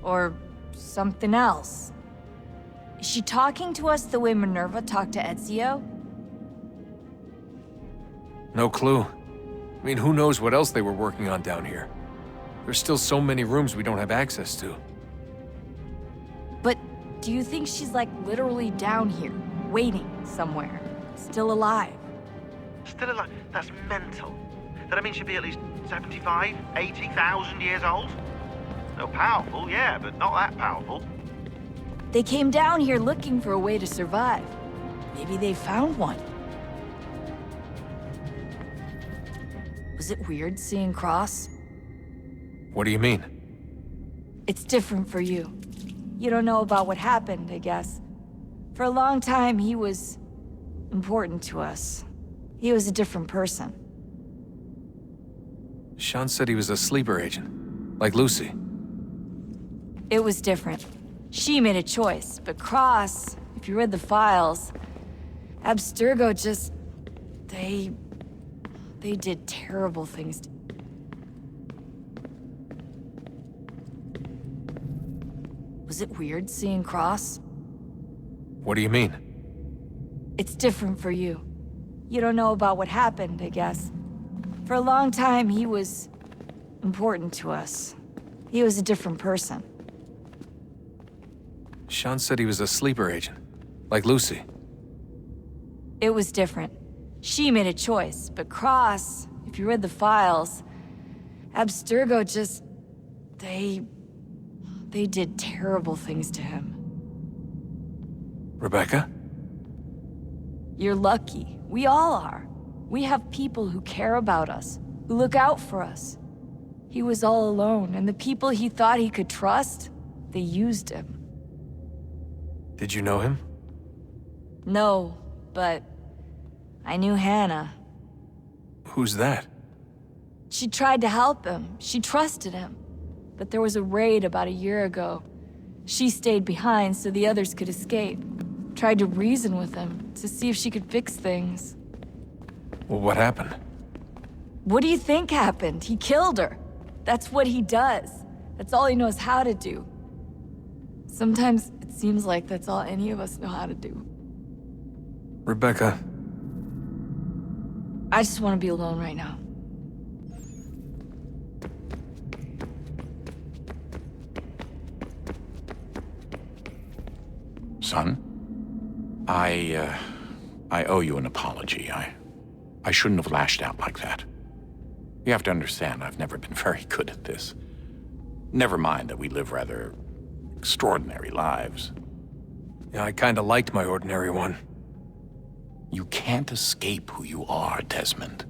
Or something else? Is she talking to us the way Minerva talked to Ezio?
No clue. I mean, who knows what else they were working on down here? There's still so many rooms we don't have access to.
But do you think she's like literally down here, waiting somewhere, still alive?
Still alive? That's mental. That means she'd be at least 75, 80,000 years old? No, powerful, yeah, but not that powerful.
They came down here looking for a way to survive. Maybe they found one. Was it weird seeing Cross?
What do you mean?
It's different for you. You don't know about what happened, I guess. For a long time, he was important to us. He was a different person.
Sean said he was a sleeper agent, like Lucy.
It was different. She made a choice, but Cross, if you read the files, Abstergo just... They did terrible things to... Was it weird seeing Cross?
What do you mean?
It's different for you. You don't know about what happened, I guess. For a long time, he was important to us. He was a different person.
Sean said he was a sleeper agent, like Lucy.
It was different. She made a choice, but Cross, if you read the files, Abstergo just... They did terrible things to him.
Rebecca?
You're lucky. We all are. We have people who care about us, who look out for us. He was all alone, and the people he thought he could trust, they used him.
Did you know him?
No, but I knew Hannah.
Who's that?
She tried to help him. She trusted him. But there was a raid about a year ago. She stayed behind so the others could escape. Tried to reason with him, to see if she could fix things.
Well, what happened?
What do you think happened? He killed her. That's what he does. That's all he knows how to do. Sometimes it seems like that's all any of us know how to do.
Rebecca.
I just want to be alone right now.
Son, I owe you an apology. I shouldn't have lashed out like that. You have to understand, I've never been very good at this. Never mind that we live rather extraordinary lives.
Yeah, I kinda liked my ordinary one.
You can't escape who you are, Desmond.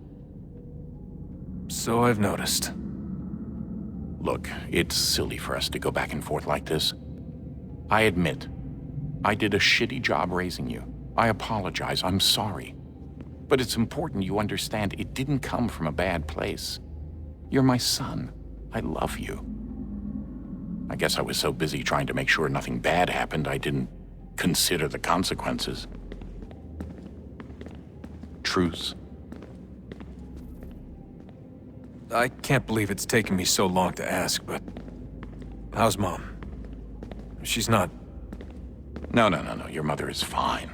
So I've noticed.
Look, it's silly for us to go back and forth like this. I admit, I did a shitty job raising you. I apologize, I'm sorry. But it's important you understand it didn't come from a bad place. You're my son. I love you. I guess I was so busy trying to make sure nothing bad happened, I didn't consider the consequences. Truce.
I can't believe it's taken me so long to ask, but... How's Mom? She's not...
No. Your mother is fine.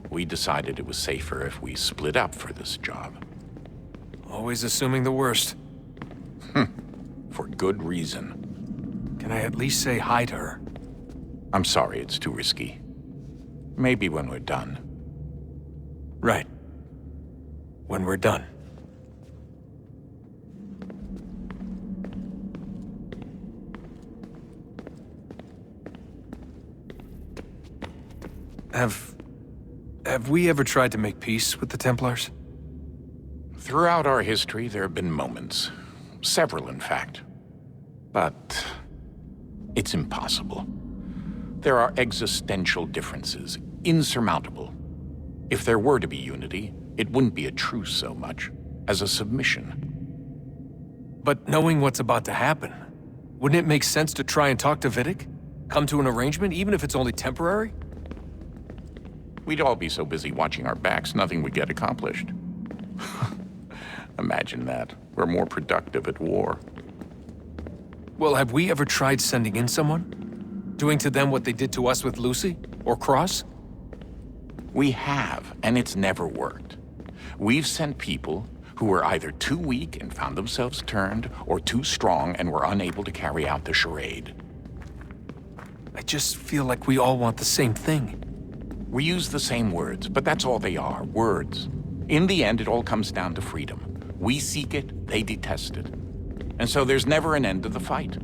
We decided it was safer if we split up for this job.
Always assuming the worst.
For good reason.
Can I at least say hi to her?
I'm sorry, it's too risky. Maybe when we're done.
Right. When we're done. Have Have we ever tried to make peace with the Templars?
Throughout our history, there have been moments. Several, in fact. But it's impossible. There are existential differences, insurmountable. If there were to be unity, it wouldn't be a truce so much as a submission.
But knowing what's about to happen, wouldn't it make sense to try and talk to Vidic? Come to an arrangement, even if it's only temporary?
We'd all be so busy watching our backs, nothing would get accomplished. Imagine that. We're more productive at war.
Well, have we ever tried sending in someone? Doing to them what they did to us with Lucy? Or Cross?
We have, and it's never worked. We've sent people who were either too weak and found themselves turned, or too strong and were unable to carry out the charade.
I just feel like we all want the same thing.
We use the same words, but that's all they are, words. In the end, it all comes down to freedom. We seek it, they detest it. And so there's never an end to the fight.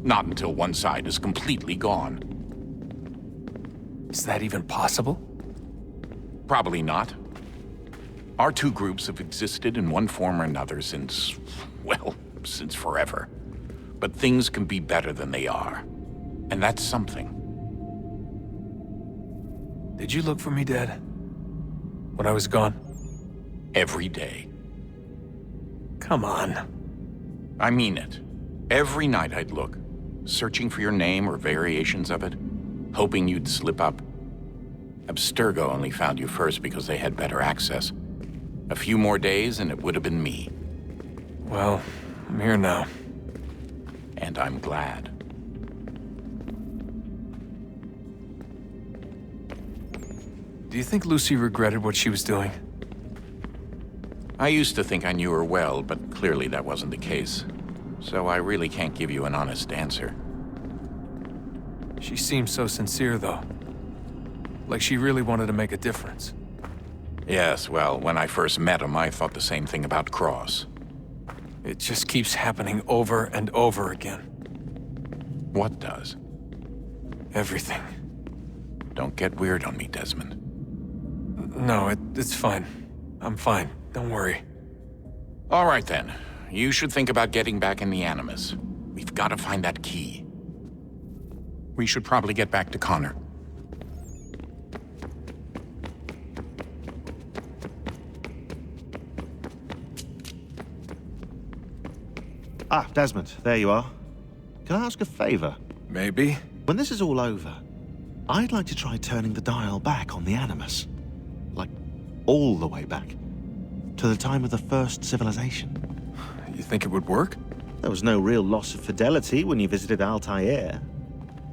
Not until one side is completely gone.
Is that even possible?
Probably not. Our two groups have existed in one form or another since, well, since forever. But things can be better than they are. And that's something.
Did you look for me, Dad? When I was gone?
Every day.
Come on.
I mean it. Every night I'd look, searching for your name or variations of it, hoping you'd slip up. Abstergo only found you first because they had better access. A few more days and it would have been me.
Well, I'm here now.
And I'm glad.
Do you think Lucy regretted what she was doing?
I used to think I knew her well, but clearly that wasn't the case. So I really can't give you an honest answer.
She seemed so sincere, though. Like she really wanted to make a difference.
Yes, well, when I first met him, I thought the same thing about Cross.
It just keeps happening over and over again.
What does?
Everything.
Don't get weird on me, Desmond.
No, it's fine. I'm fine. Don't worry.
All right, then. You should think about getting back in the Animus. We've got to find that key. We should probably get back to Connor.
Ah, Desmond, there you are. Can I ask a favor?
Maybe.
When this is all over, I'd like to try turning the dial back on the Animus. Like, all the way back. To the time of the first civilization.
You think it would work?
There was no real loss of fidelity when you visited Altair.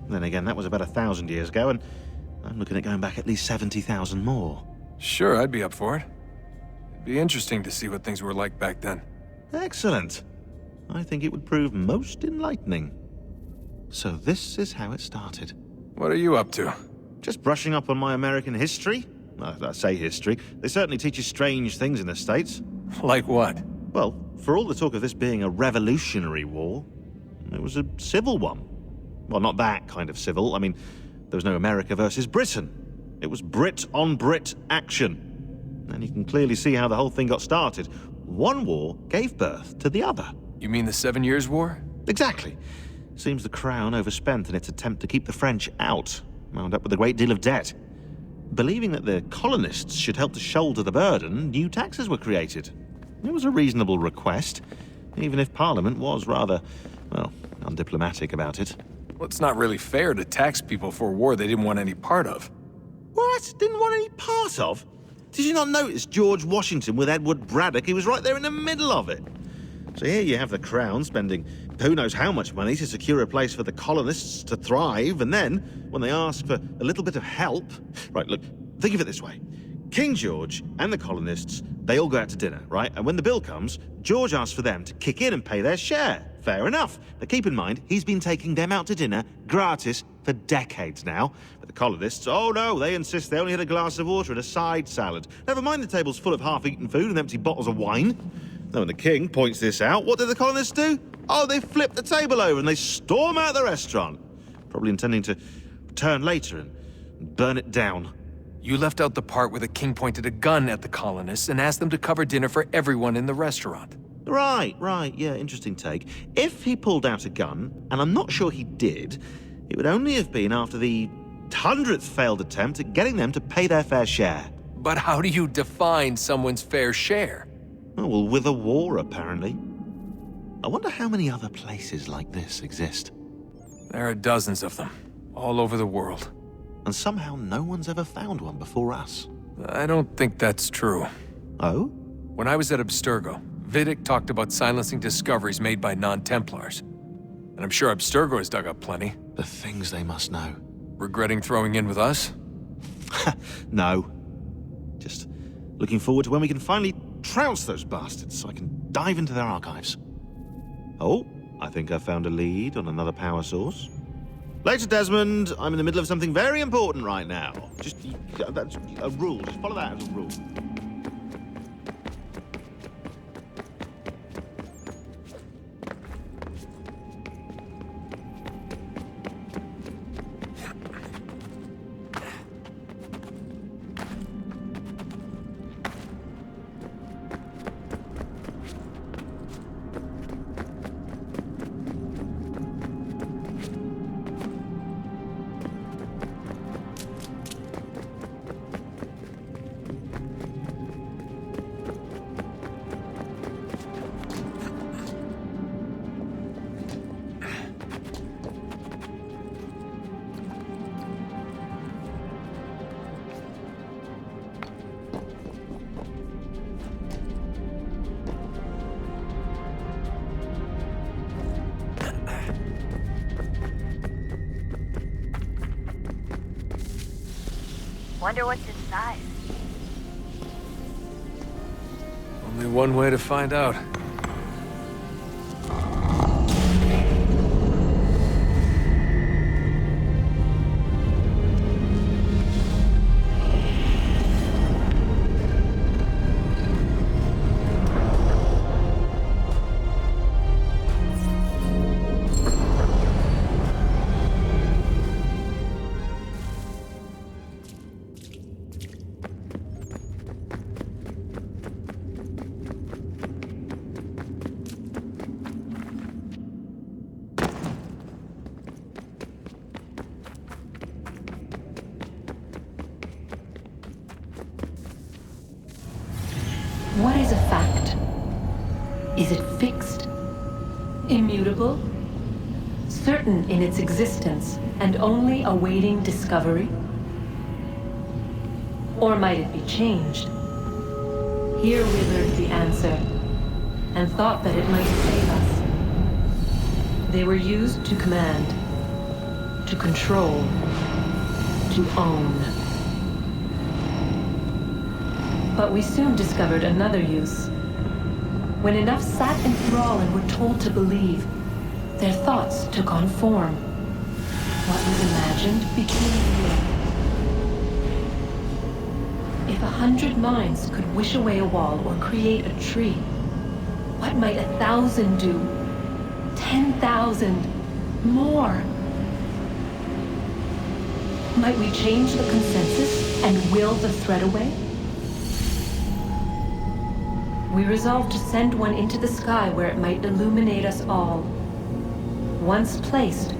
Then again, that was about 1,000 years ago, and I'm looking at going back at least 70,000 more.
Sure, I'd be up for it. It'd be interesting to see what things were like back then.
Excellent. I think it would prove most enlightening. So this is how it started.
What are you up to?
Just brushing up on my American history. I say history. They certainly teach you strange things in the States.
Like what?
Well, for all the talk of this being a revolutionary war, it was a civil one. Well, not that kind of civil. I mean, there was no America versus Britain. It was Brit on Brit action. And you can clearly see how the whole thing got started. One war gave birth to the other.
You mean the 7 Years' War?
Exactly. Seems the Crown overspent in its attempt to keep the French out, wound up with a great deal of debt. Believing that the colonists should help to shoulder the burden, new taxes were created. It was a reasonable request, even if Parliament was rather, well, undiplomatic about it.
Well, it's not really fair to tax people for a war they didn't want any part of.
What? Didn't want any part of? Did you not notice George Washington with Edward Braddock? He was right there in the middle of it. So here you have the Crown spending who knows how much money to secure a place for the colonists to thrive, and then, when they ask for a little bit of help... Right, look, think of it this way. King George and the colonists, they all go out to dinner, right? And when the bill comes, George asks for them to kick in and pay their share. Fair enough. But keep in mind, he's been taking them out to dinner gratis for decades now. But the colonists, oh no, they insist they only had a glass of water and a side salad. Never mind the table's full of half-eaten food and empty bottles of wine. Now, when the king points this out, what do the colonists do? Oh, they flip the table over and they storm out the restaurant. Probably intending to return later and burn it down.
You left out the part where the king pointed a gun at the colonists and asked them to cover dinner for everyone in the restaurant.
Right, yeah, interesting take. If he pulled out a gun, and I'm not sure he did, it would only have been after the 100th failed attempt at getting them to pay their fair share.
But how do you define someone's fair share?
Oh, well, with a war, apparently. I wonder how many other places like this exist.
There are dozens of them, all over the world.
And somehow no one's ever found one before us.
I don't think that's true.
Oh?
When I was at Abstergo, Vidic talked about silencing discoveries made by non-Templars. And I'm sure Abstergo has dug up plenty.
The things they must know.
Regretting throwing in with us?
No. Just looking forward to when we can finally trounce those bastards so I can dive into their archives. Oh, I think I found a lead on another power source. Later, Desmond. I'm in the middle of something very important right now. That's a rule. Just follow that as a rule.
Wonder what's inside.
Only one way to find out.
What is a fact? Is it fixed? Immutable? Certain in its existence and only awaiting discovery? Or might it be changed? Here we learned the answer and thought that it might save us. They were used to command, to control, to own. But we soon discovered another use. When enough sat in thrall and were told to believe, their thoughts took on form. What was imagined became real. If 100 minds could wish away a wall or create a tree, what might 1,000 do? 10,000? More? Might we change the consensus and will the threat away? We resolved to send one into the sky where it might illuminate us all. Once placed,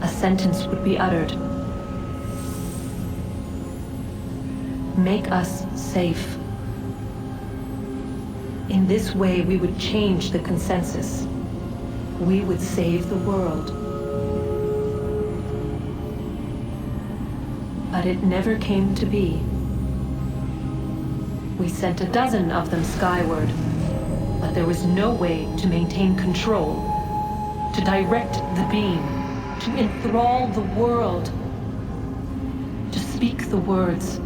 a sentence would be uttered. Make us safe. In this way, we would change the consensus. We would save the world. But it never came to be. We sent a dozen of them skyward, but there was no way to maintain control, to direct the beam, to enthrall the world, to speak the words.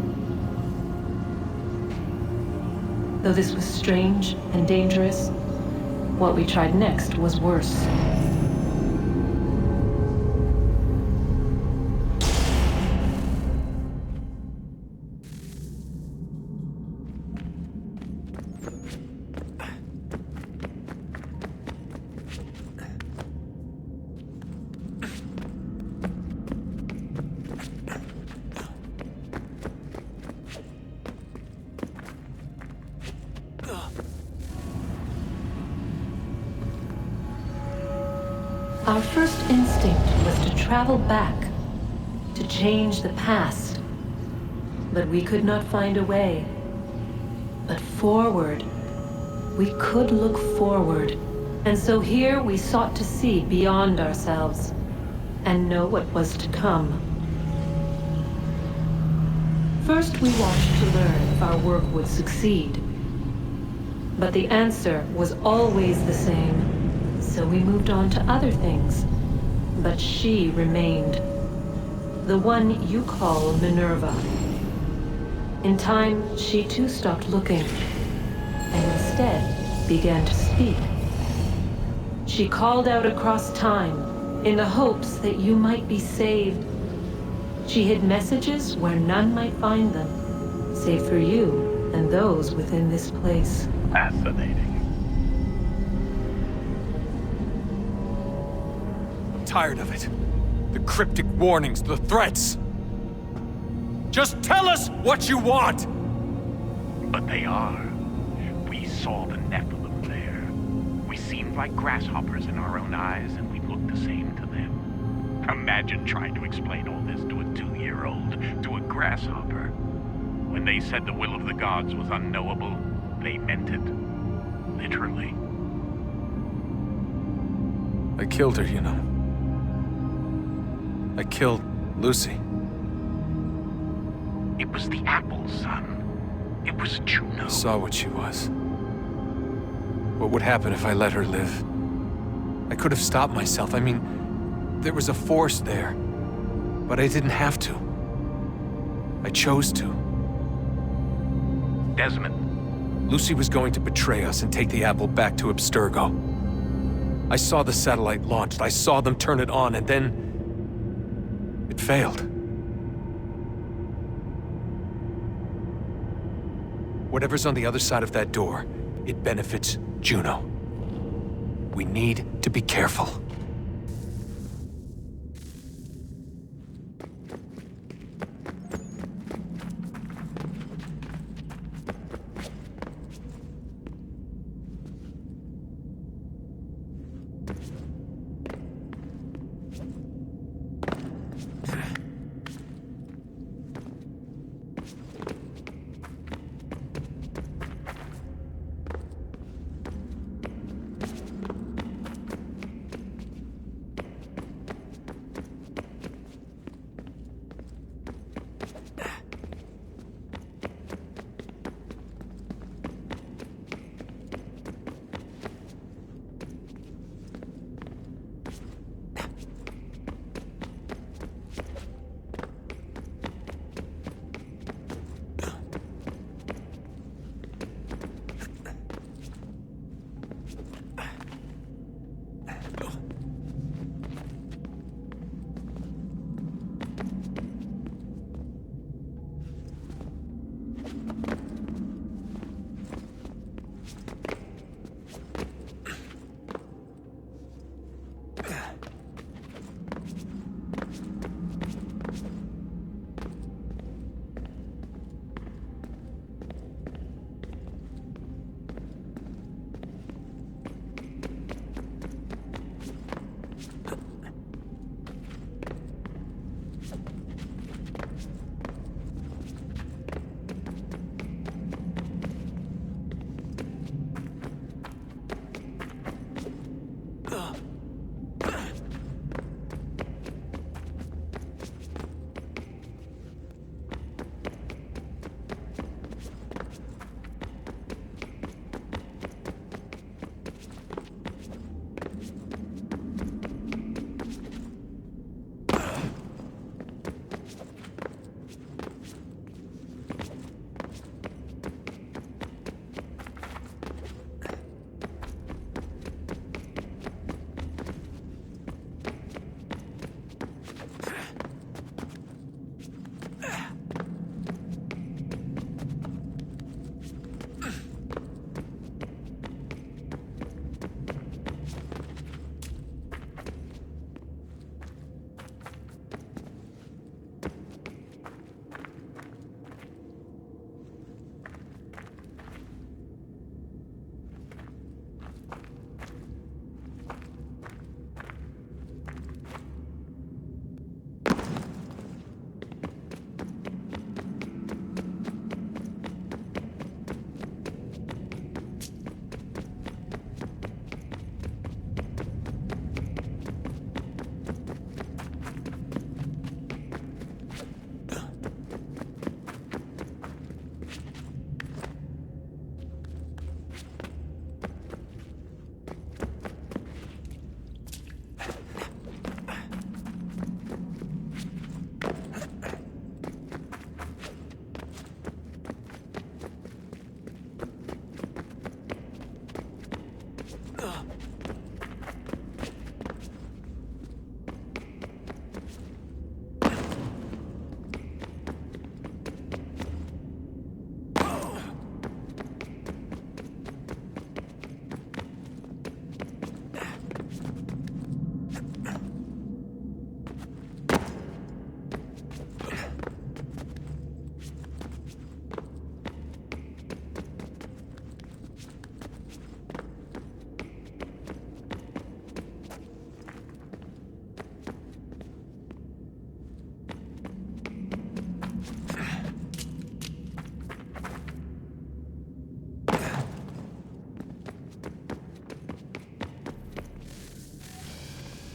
Though this was strange and dangerous, what we tried next was worse. Our first instinct was to travel back, to change the past. But we could not find a way. But forward, we could look forward. And so here we sought to see beyond ourselves and know what was to come. First, we watched to learn if our work would succeed. But the answer was always the same, so we moved on to other things. But she remained. The one you call Minerva. In time, she too stopped looking, and instead began to speak. She called out across time, in the hopes that you might be saved. She hid messages where none might find them, save for you and those within this place.
Fascinating.
I'm tired of it. The cryptic warnings, the threats. Just tell us what you want!
But they are. We saw the Nephilim there. We seemed like grasshoppers in our own eyes, and we looked the same to them. Imagine trying to explain all this to a 2-year-old, to a grasshopper. When they said the will of the gods was unknowable, they meant it. Literally.
I killed her, you know. I killed Lucy.
It was the apple, son. It was Juno.
I saw what she was. What would happen if I let her live? I could have stopped myself. I mean, there was a force there. But I didn't have to. I chose to.
Desmond.
Lucy was going to betray us and take the apple back to Abstergo. I saw the satellite launched. I saw them turn it on, and then it failed. Whatever's on the other side of that door, it benefits Juno. We need to be careful.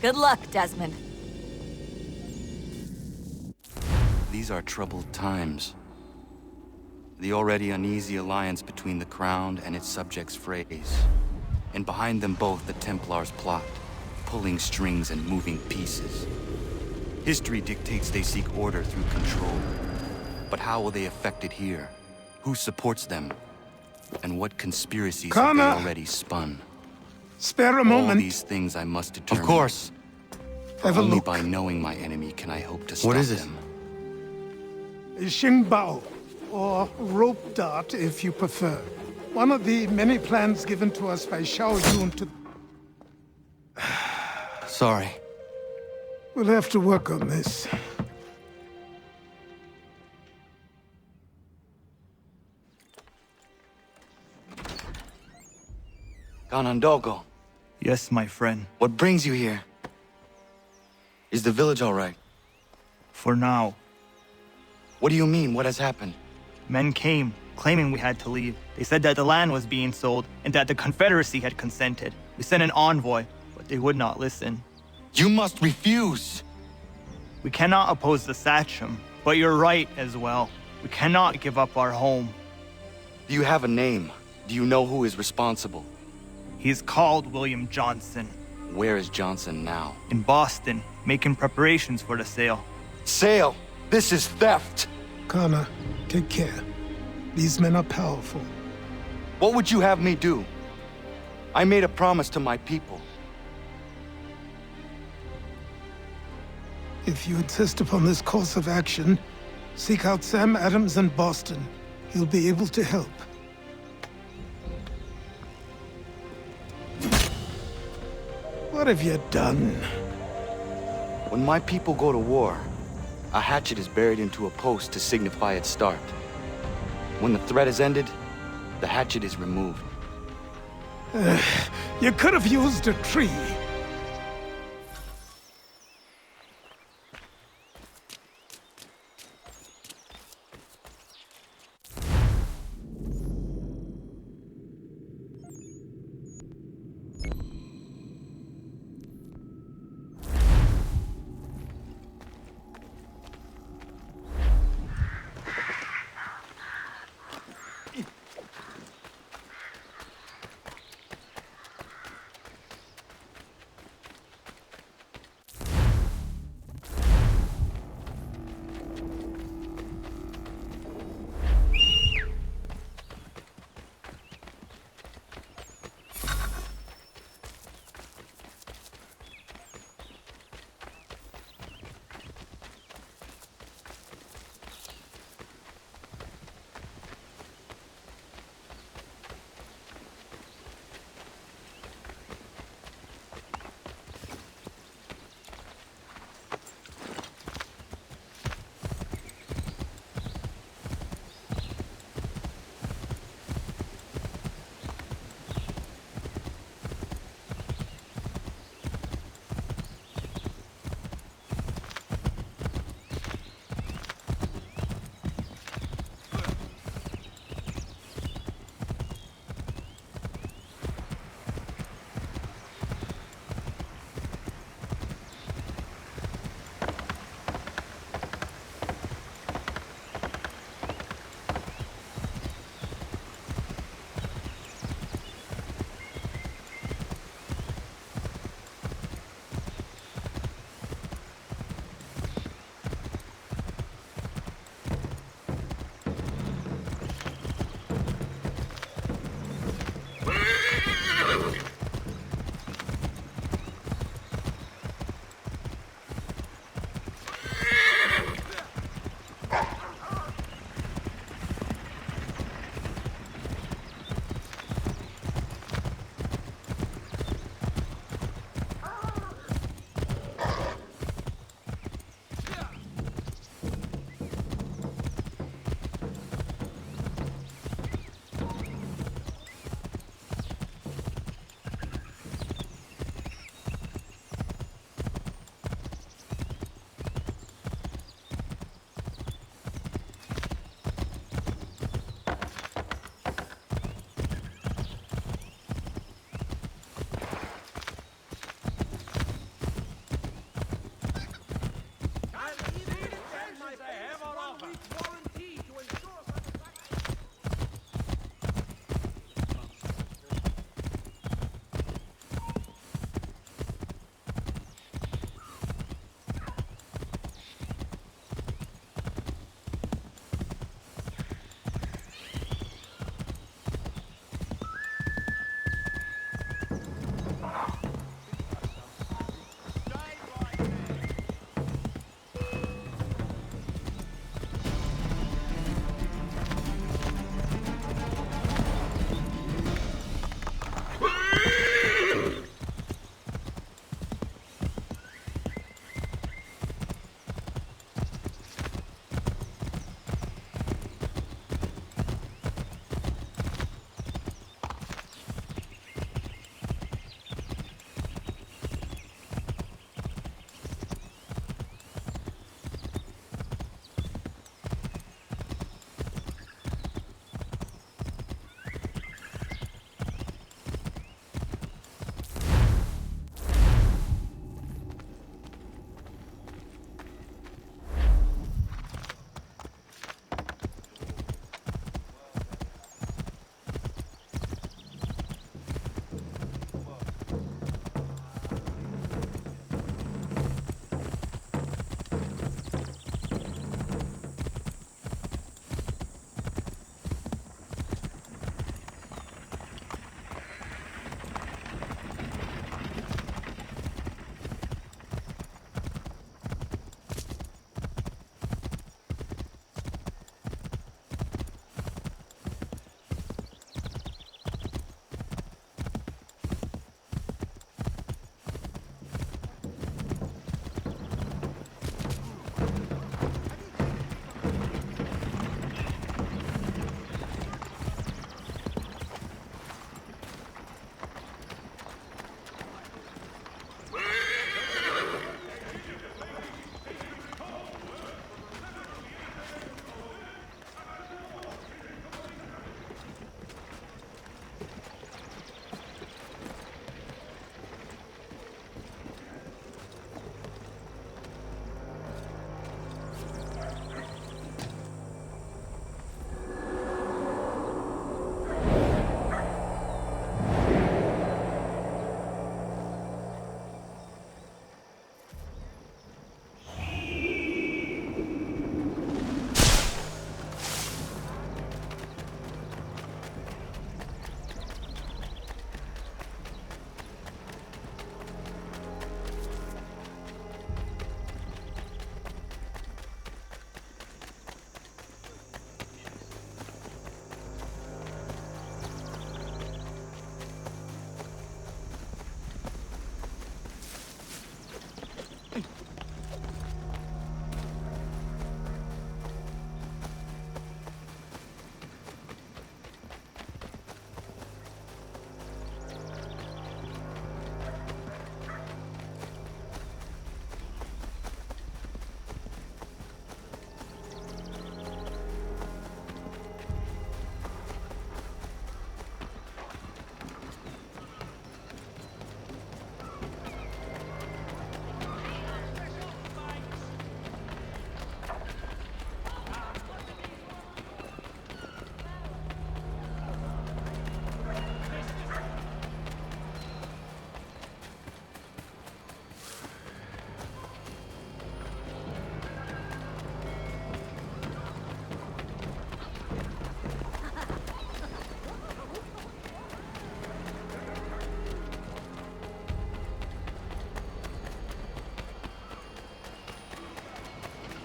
Good luck, Desmond.
These are troubled times. The already uneasy alliance between the Crown and its subjects frays. And behind them both the Templars plot, pulling strings and moving pieces. History dictates they seek order through control. But how will they affect it here? Who supports them? And what conspiracies have they already spun?
Spare a moment.
All these things I must determine.
Of course.
For
Have a
only
look.
by knowing my enemy can I hope to stop
What is it?
them.
Xingbao, or rope dart if you prefer. One of the many plans given to us by Xiao Yun to...
Sorry.
We'll have to work on this.
Ganondogo,
Yes, my friend.
what brings you here? Is the village all right?
For now.
What do you mean? What has happened?
Men came, claiming we had to leave. They said that the land was being sold, and that the Confederacy had consented. We sent an envoy, but they would not listen.
You must refuse!
We cannot oppose the Sachem, but you're right as well. We cannot give up our home.
Do you have a name? Do you know who is responsible?
He's called William Johnson.
Where is Johnson now?
In Boston, making preparations for the sale.
Sale! This is theft!
Kana, take care. These men are powerful.
What would you have me do? I made a promise to my people.
If you insist upon this course of action, seek out Sam Adams in Boston. He'll be able to help. What have you done?
When my people go to war, a hatchet is buried into a post to signify its start. When the threat is ended, the hatchet is removed.
You could have used a tree.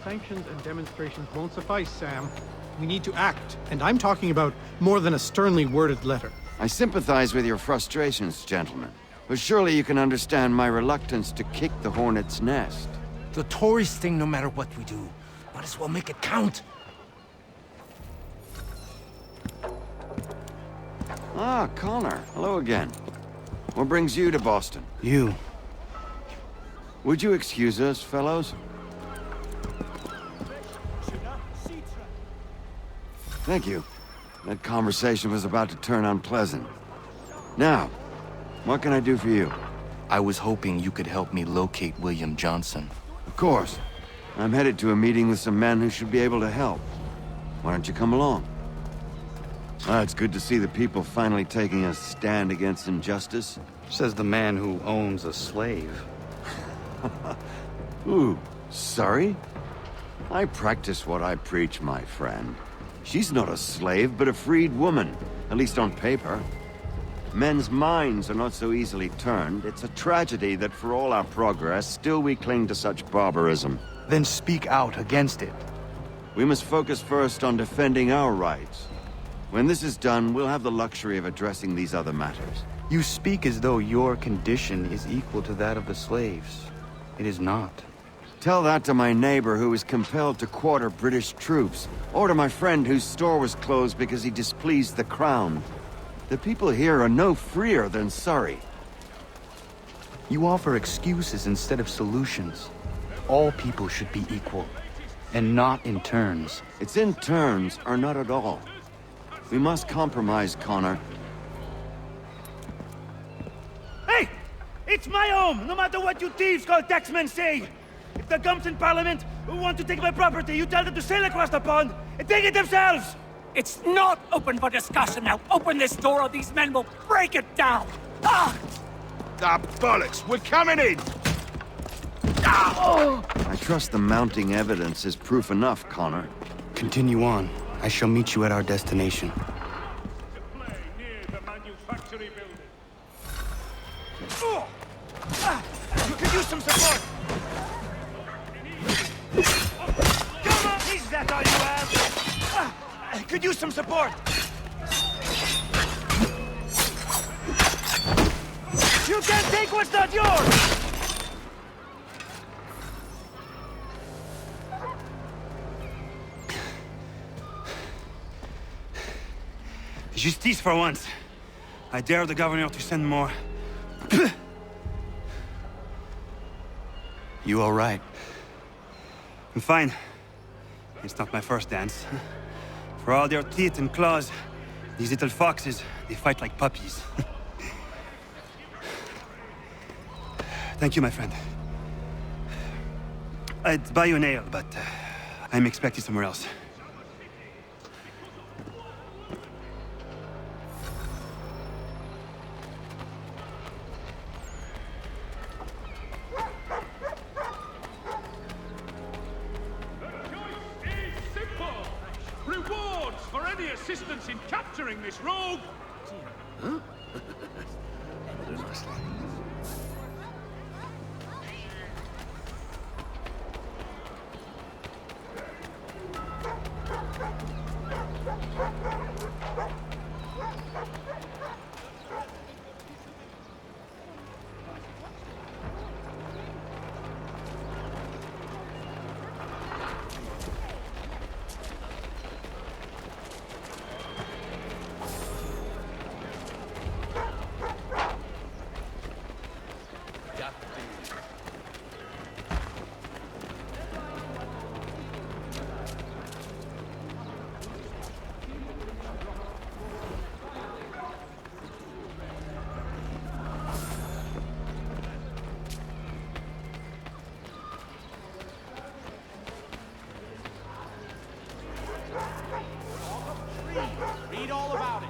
sanctions and demonstrations won't suffice, Sam. We need to act, and I'm talking about more than a sternly worded letter.
I sympathize with your frustrations, gentlemen. But surely you can understand my reluctance to kick the hornet's nest.
The tourist thing, no matter what we do. Might as well make it count.
Ah, Connor. Hello again. What brings you to Boston?
You.
Would you excuse us, fellows? Thank you. That conversation was about to turn unpleasant. Now, what can I do for you?
I was hoping you could help me locate William Johnson.
Of course. I'm headed to a meeting with some men who should be able to help. Why don't you come along? It's good to see the people finally taking a stand against injustice.
Says the man who owns a slave.
Ooh, sorry? I practice what I preach, my friend. She's not a slave, but a freed woman, at least on paper. Men's minds are not so easily turned. It's a tragedy that for all our progress, still we cling to such barbarism.
Then speak out against it.
We must focus first on defending our rights. When this is done, we'll have the luxury of addressing these other matters.
You speak as though your condition is equal to that of the slaves. It is not.
Tell that to my neighbor who was compelled to quarter British troops, or to my friend whose store was closed because he displeased the crown. The people here are no freer than Surrey.
You offer excuses instead of solutions. All people should be equal, and not in turns.
It's in turns, or not at all. We must compromise, Connor.
Hey! It's my home, no matter what you thieves called taxmen say! If the gumps in Parliament who want to take my property, you tell them to sail across the pond and take it themselves!
It's not open for discussion now. Open this door or these men will break it down. Ah!
Ah, bollocks! We're coming in!
I trust the mounting evidence is proof enough, Connor.
Continue on. I shall meet you at our destination.
Could use some support! Come on! Is that all you have? Could use some support! You can't take what's not yours! Justice for once. I dare the governor to send more.
You all right?
I'm fine. It's not my first dance. For all their teeth and claws, these little foxes, they fight like puppies. Thank you, my friend. I'd buy you an ale, but I'm expecting somewhere else.
Assistance in capturing this rogue! Huh?
Read all about it.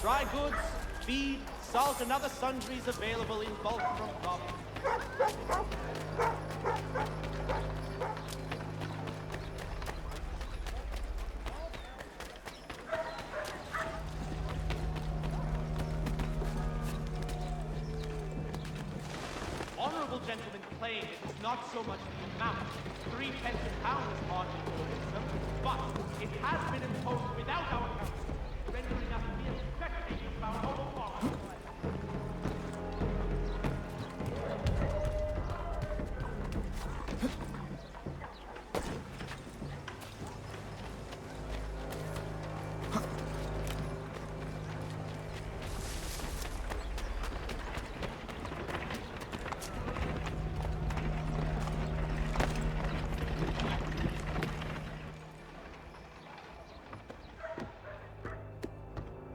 Dry goods, feed, salt, and other sundries available in bulk from Goblin. complained it was not so much the amount. 3 pence a pound is hardly burdensome, but it has been imposed without our counsel, rendering us mere spectators of our own laws.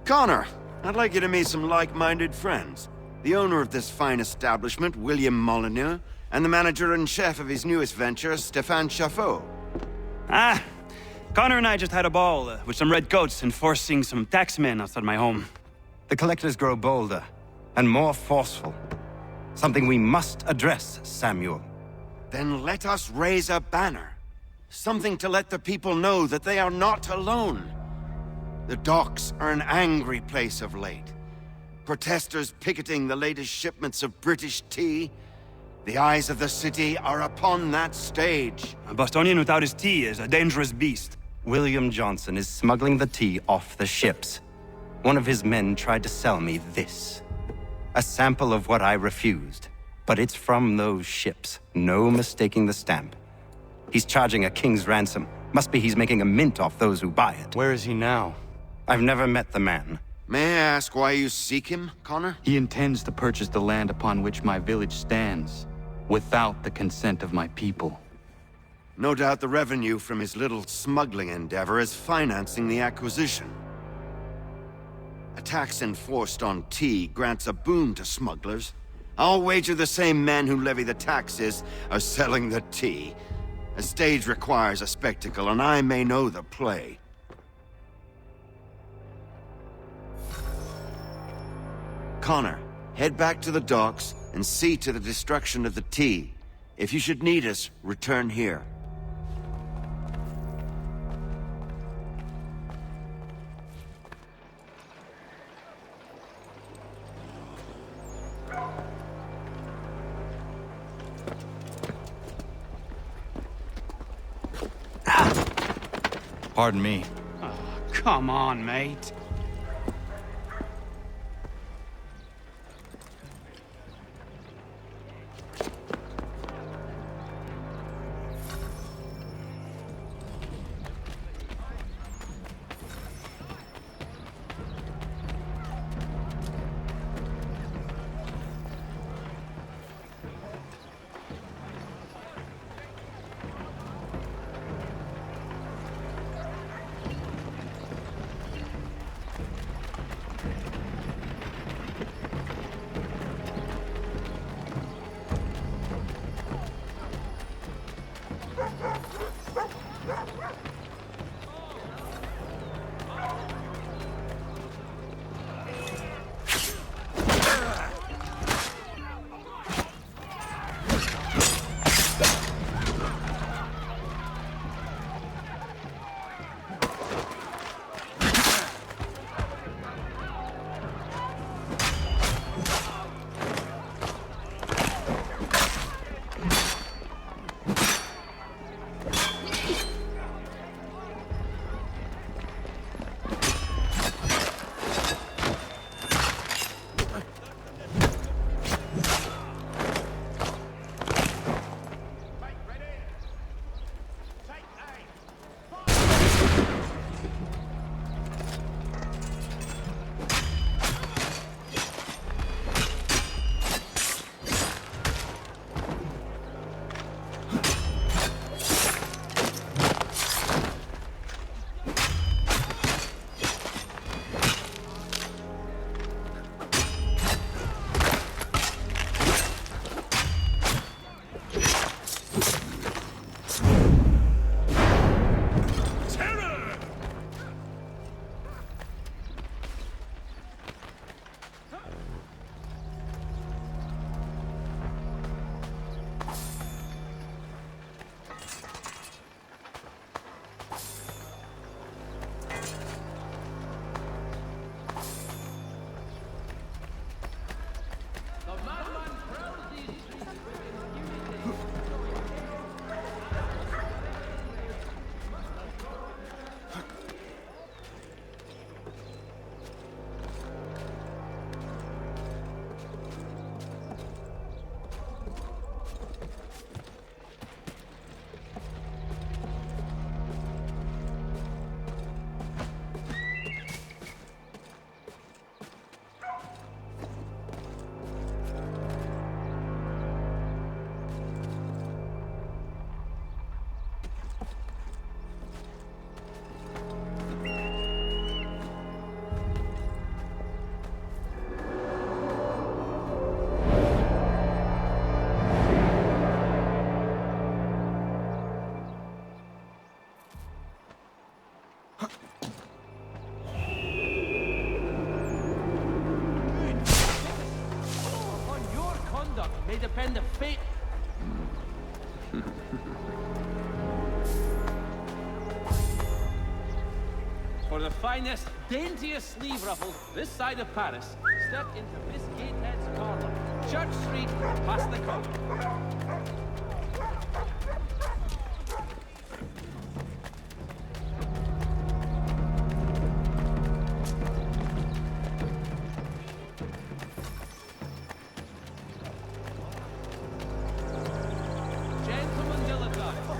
Connor, I'd like you to meet some like-minded friends. The owner of this fine establishment, William Molyneux, and the manager and chef of his newest venture, Stéphane Chaffeau.
Ah, Connor and I just had a ball with some red coats enforcing some taxmen outside my home.
The collectors grow bolder and more forceful. Something we must address, Samuel.
Then let us raise a banner. Something to let the people know that they are not alone. The docks are an angry place of late. Protesters picketing the latest shipments of British tea. The eyes of the city are upon that stage.
A Bostonian without his tea is a dangerous beast.
William Johnson is smuggling the tea off the ships. One of his men tried to sell me this. A sample of what I refused. But it's from those ships. No mistaking the stamp. He's charging a king's ransom. Must be he's making a mint off those who buy it.
Where is he now?
I've never met the man.
May I ask why you seek him, Connor?
He intends to purchase the land upon which my village stands, without the consent of my people.
No doubt the revenue from his little smuggling endeavor is financing the acquisition. A tax enforced on tea grants a boon to smugglers. I'll wager the same men who levy the taxes are selling the tea. A stage requires a spectacle, and I may know the play. Connor, head back to the docks and see to the destruction of the tea. If you should need us, return here.
Pardon me.
Oh, come on, mate.
They depend a fate. For the finest, daintiest sleeve ruffle this side of Paris, step into Miss Gatehead's parlor. Church Street, past the corner. Gentlemen dilettantes,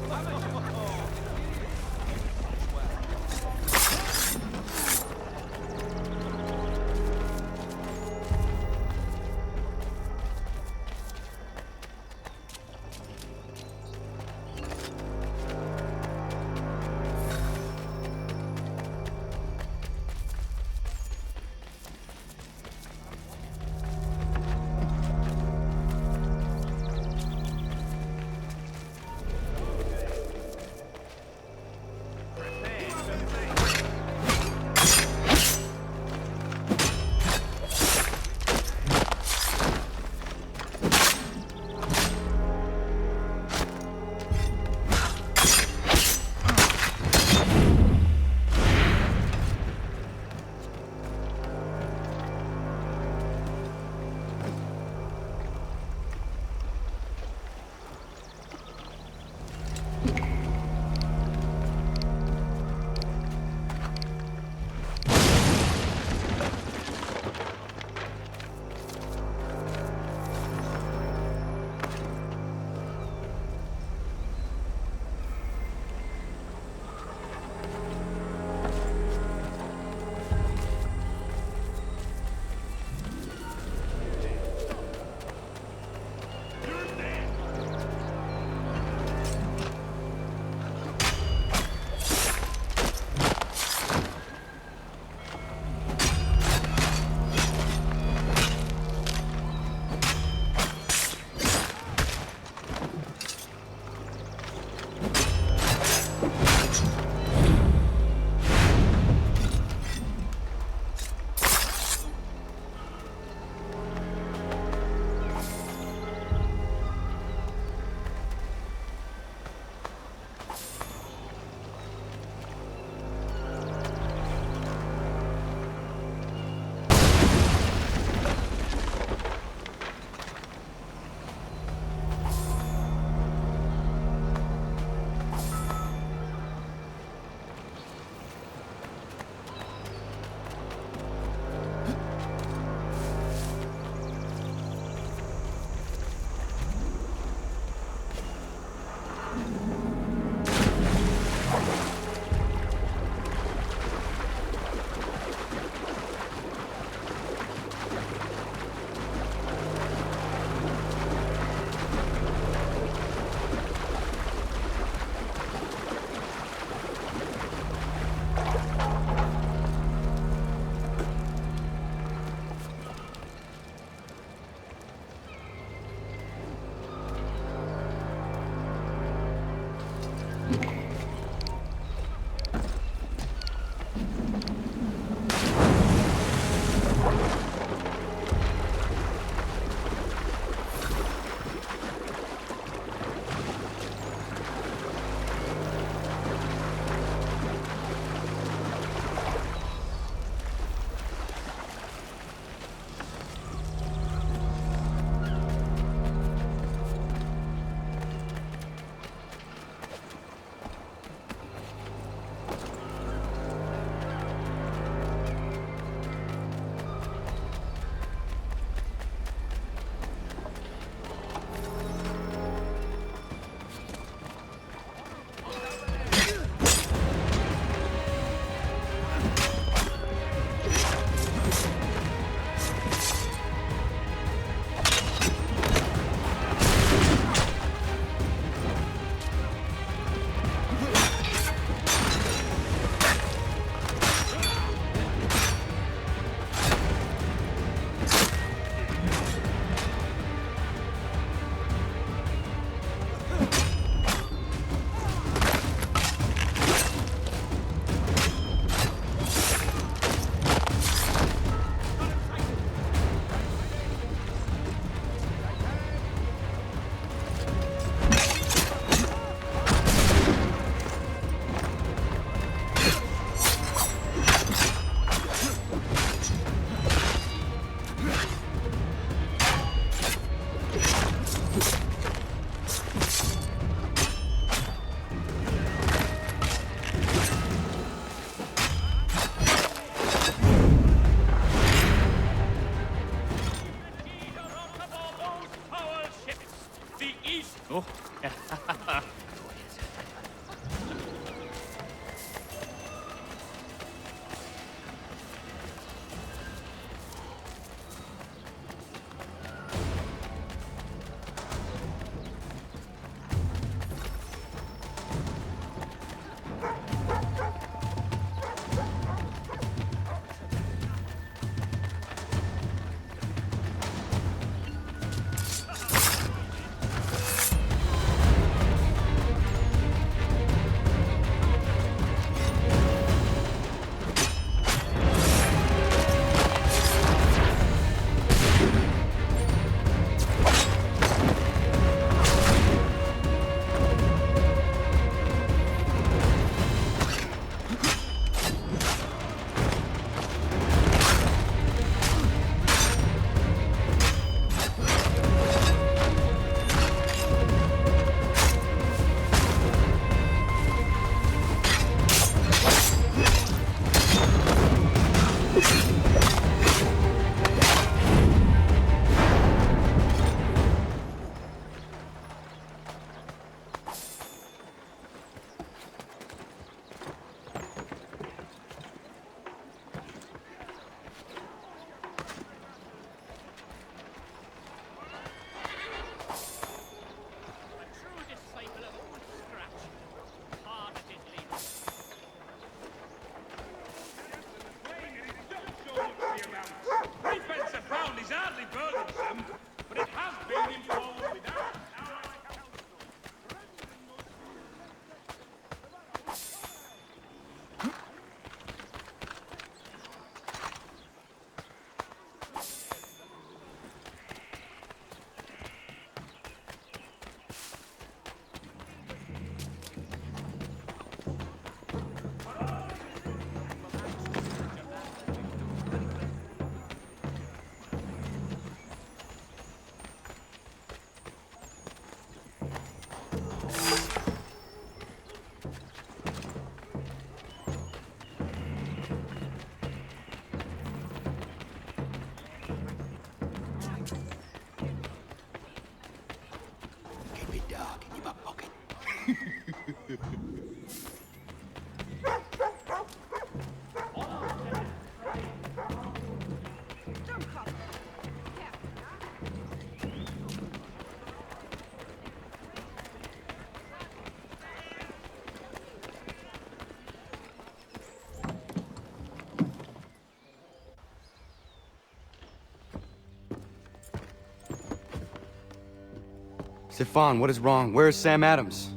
Stefan, what is wrong? Where is Sam Adams?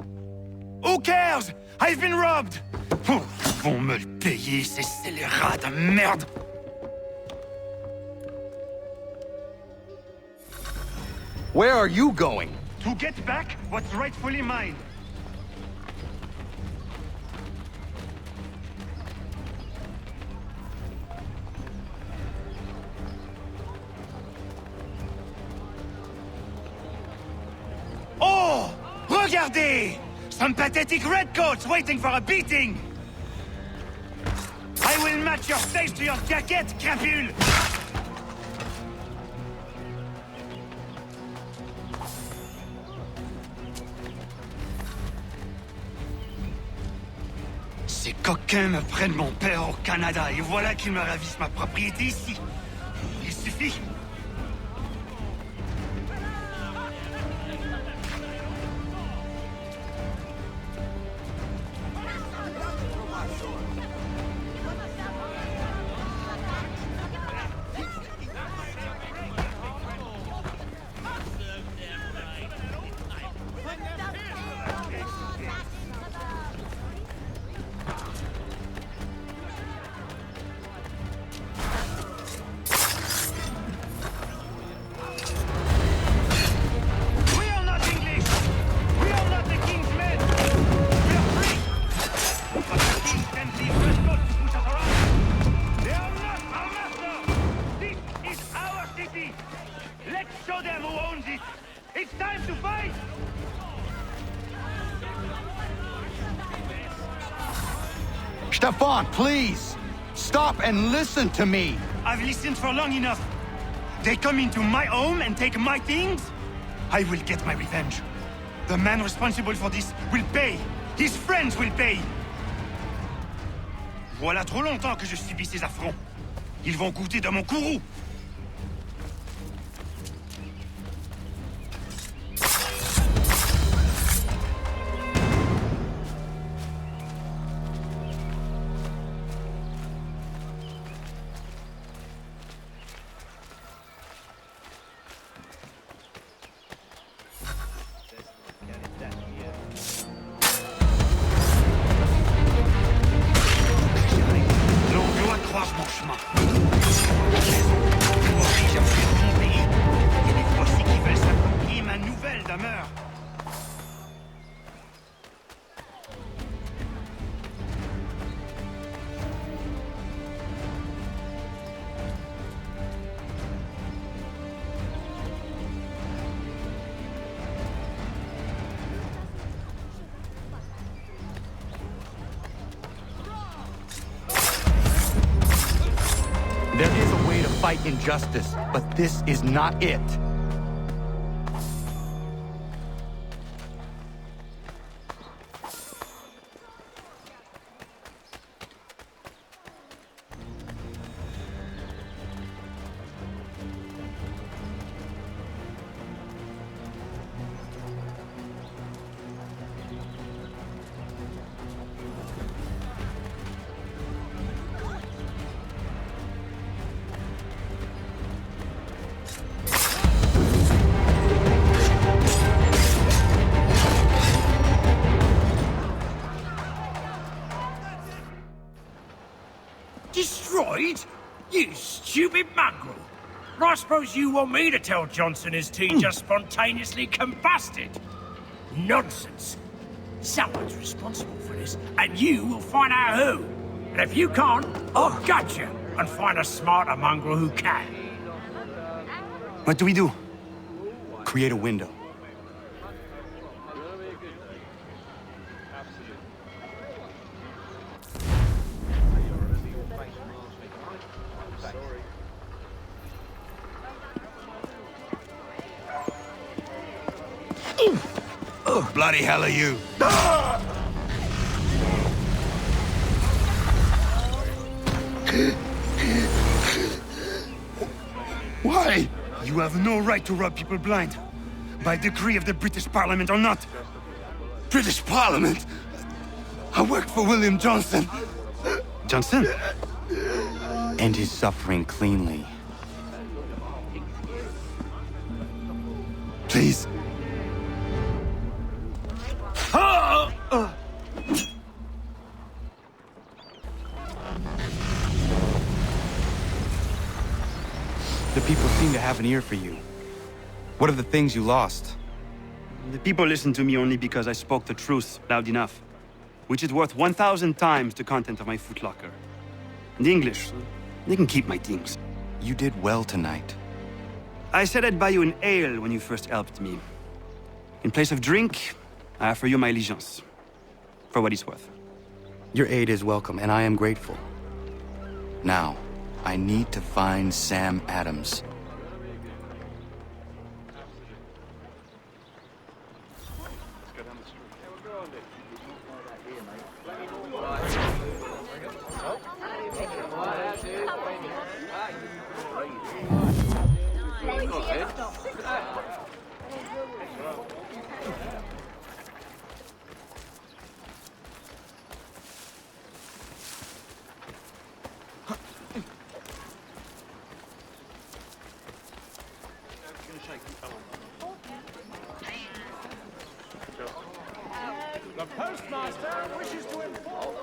Who cares? I've been robbed! Oh, ils vont me le payer, ces scélérats de merde!
Where are you going?
To get back what's rightfully mine. Oh! Regardez! Some pathetic redcoats waiting for a beating! I will match your face to your jacket, crapule! Ces coquins me prennent mon père au Canada, et voilà qu'ils me ravissent ma propriété ici. Il suffit.
Stefan, please! Stop and listen to me!
I've listened for long enough. They come into my home and take my things? I will get my revenge. The man responsible for this will pay. His friends will pay. Voilà trop longtemps que je subis ces affronts. Ils vont goûter de mon courroux.
There is a way to fight injustice, but this is not it.
Destroyed? You stupid mongrel! I suppose you want me to tell Johnson his tea just spontaneously combusted? Nonsense! Someone's responsible for this, and you will find out who. And if you can't, I'll gut you and find a smarter mongrel who can.
What do we do? Create a window. Bloody hell are you? Why? You have no right to rob people blind. By decree of the British Parliament or not. British Parliament? I work for William Johnson. Johnson?
End his suffering cleanly.
Please.
The people seem to have an ear for you. What are the things you lost?
The people listen to me only because I spoke the truth loud enough, which is worth 1,000 times the content of my footlocker. And the English, they can keep my things.
You did well tonight.
I said I'd buy you an ale when you first helped me. In place of drink, I offer you my allegiance. For what it's worth.
Your aid is welcome, and I am grateful. Now, I need to find Sam Adams.
The postmaster wishes to inform.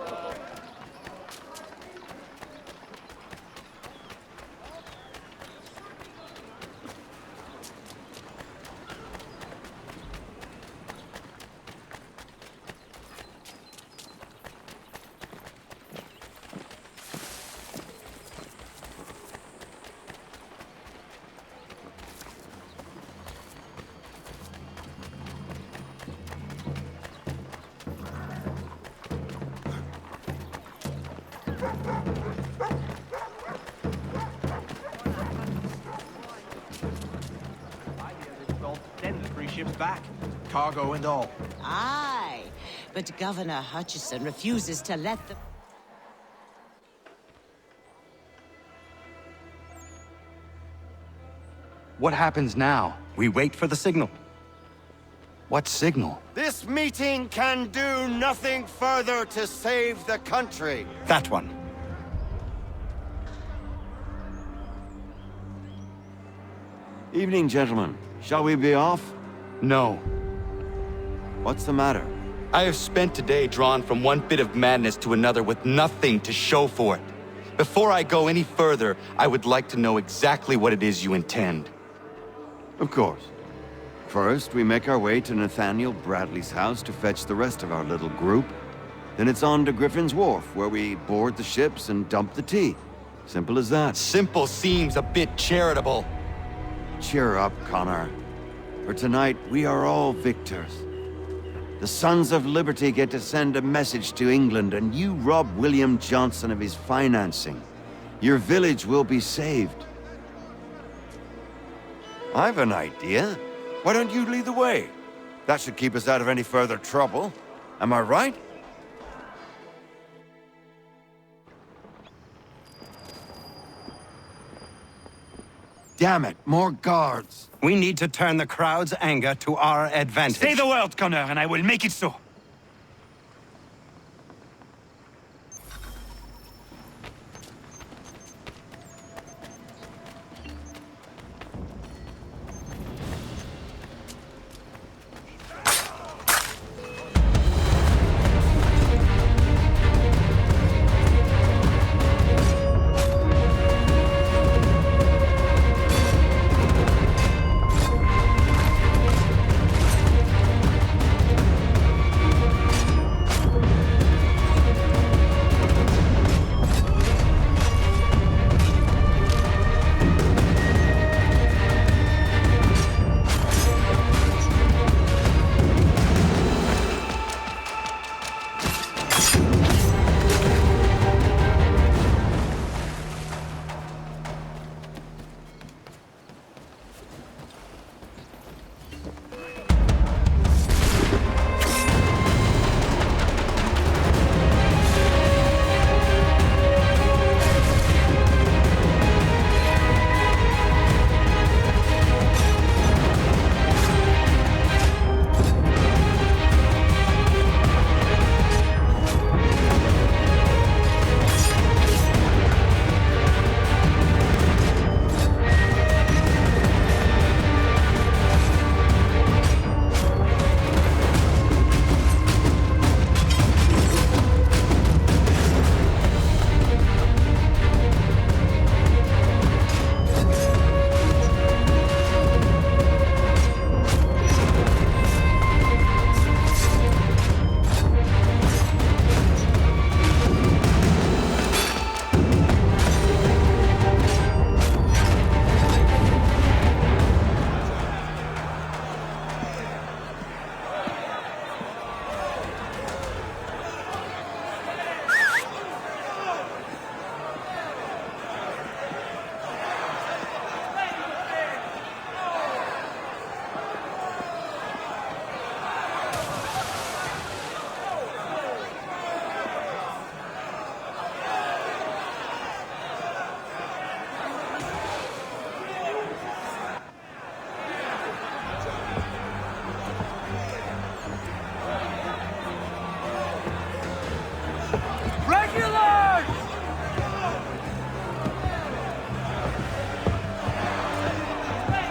Ships back, cargo and all.
Aye, but Governor Hutchison refuses to let them...
What happens now?
We wait for the signal.
What signal?
This meeting can do nothing further to save the country.
That one.
Evening, gentlemen. Shall we be off?
No.
What's the matter?
I have spent today drawn from one bit of madness to another with nothing to show for it. Before I go any further, I would like to know exactly what it is you intend.
Of course. First, we make our way to Nathaniel Bradley's house to fetch the rest of our little group. Then it's on to Griffin's Wharf, where we board the ships and dump the tea. Simple as that.
Simple seems a bit charitable.
Cheer up, Connor. For tonight, we are all victors. The Sons of Liberty get to send a message to England, and you rob William Johnson of his financing. Your village will be saved. I've an idea. Why don't you lead the way? That should keep us out of any further trouble. Am I right? Damn it, more guards.
We need to turn the crowd's anger to our advantage. Say the word, Connor, and I will make it so.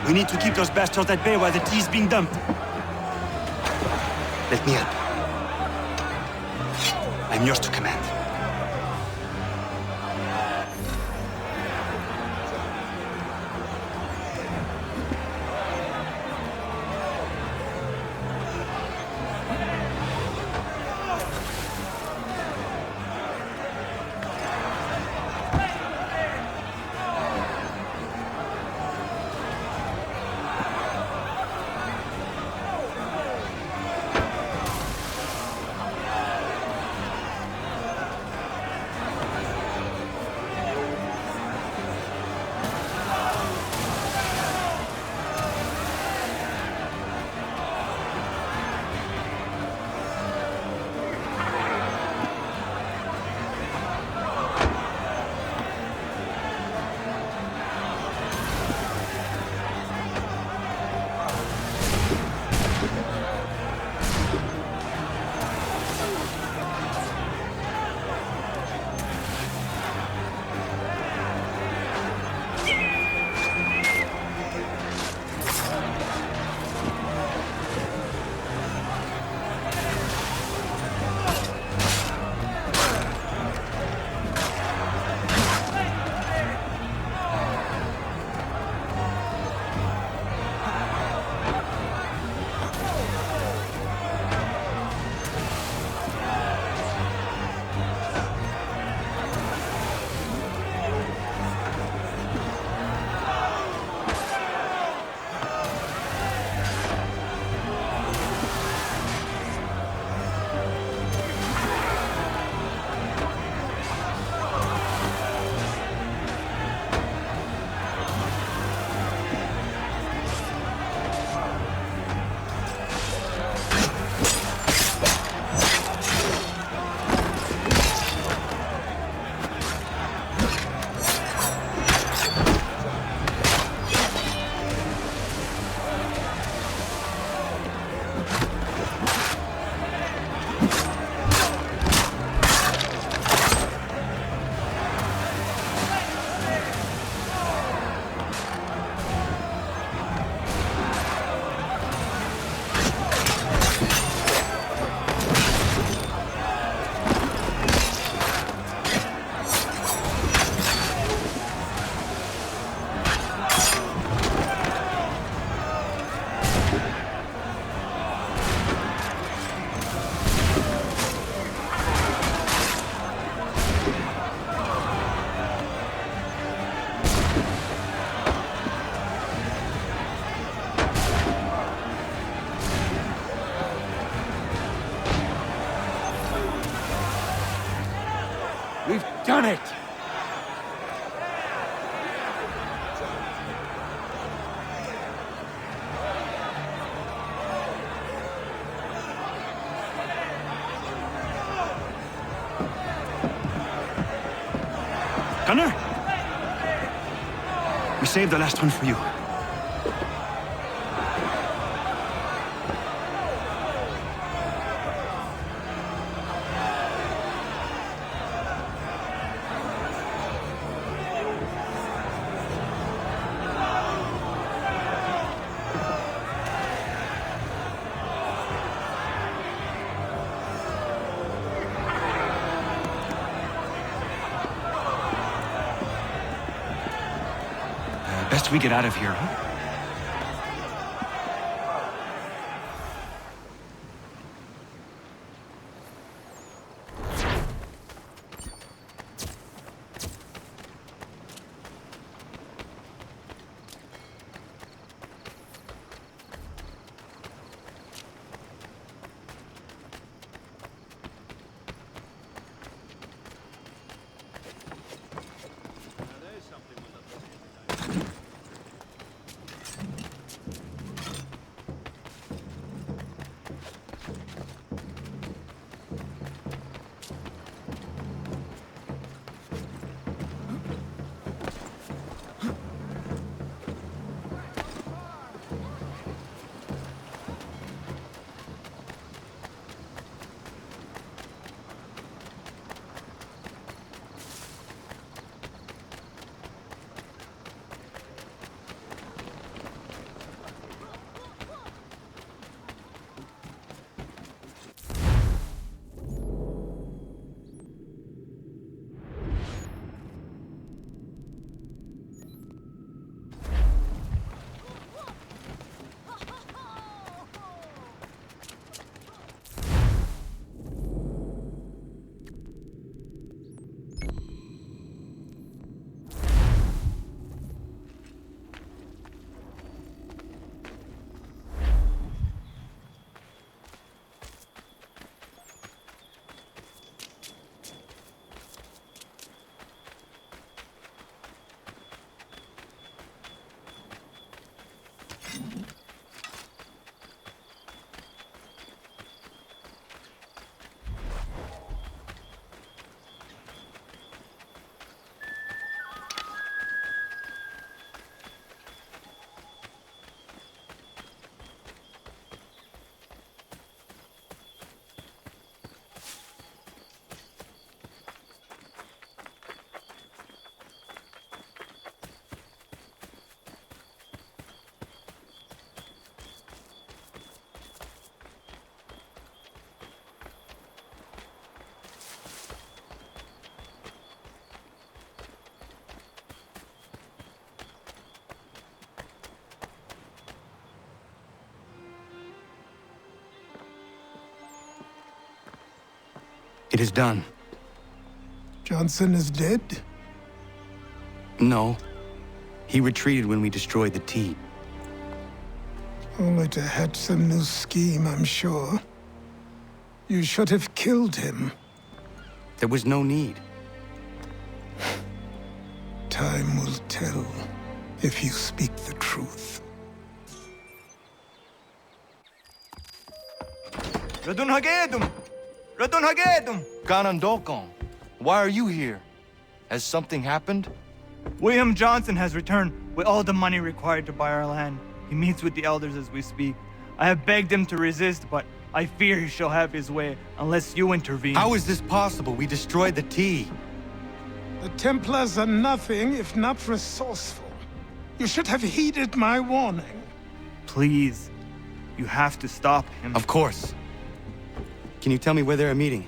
We need to keep those bastards at bay while the tea is being dumped. Let me help. I'm yours to command.
We've done it!
Gunner? We saved the last one for you. Best we get out of here, huh?
is done.
Johnson is dead?
No. He retreated when we destroyed the T.
Only to hatch some new scheme, I'm sure. You should have killed him.
There was no need.
Time will tell if you speak the truth.
Radun Hagedum! Radun Hagedum! Ganandokon, why are you here? Has something happened?
William Johnson has returned with all the money required to buy our land. He meets with the elders as we speak. I have begged him to resist, but I fear he shall have his way unless you intervene.
How is this possible? We destroyed the T.
The Templars are nothing if not resourceful. You should have heeded my warning.
Please, you have to stop him.
Of course. Can you tell me where they're meeting?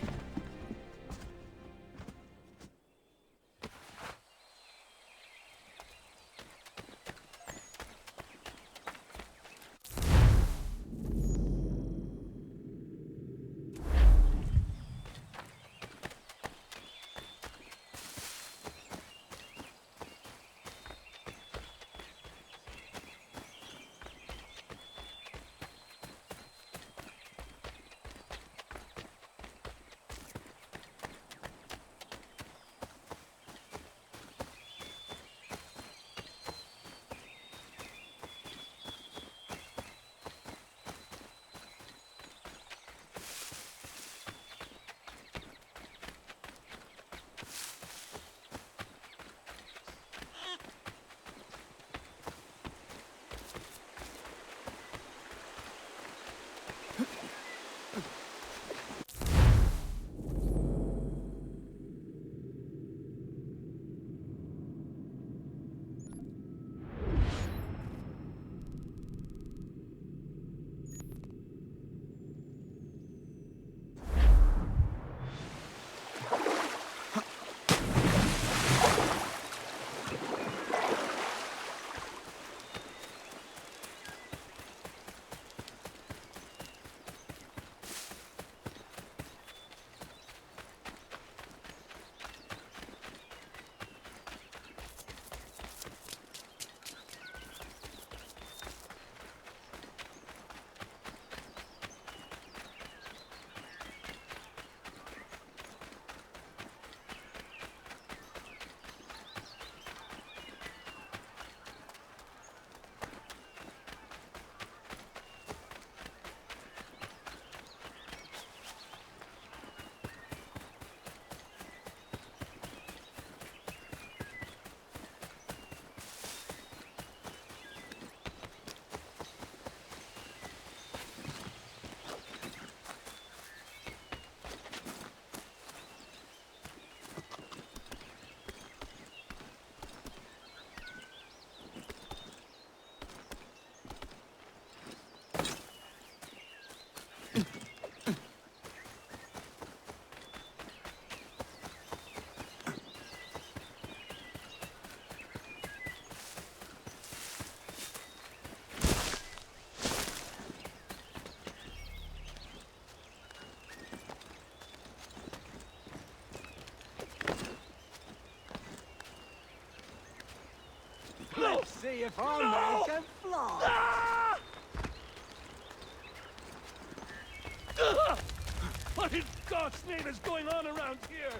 Let's see if our man can fly.
What in God's name is going on around here?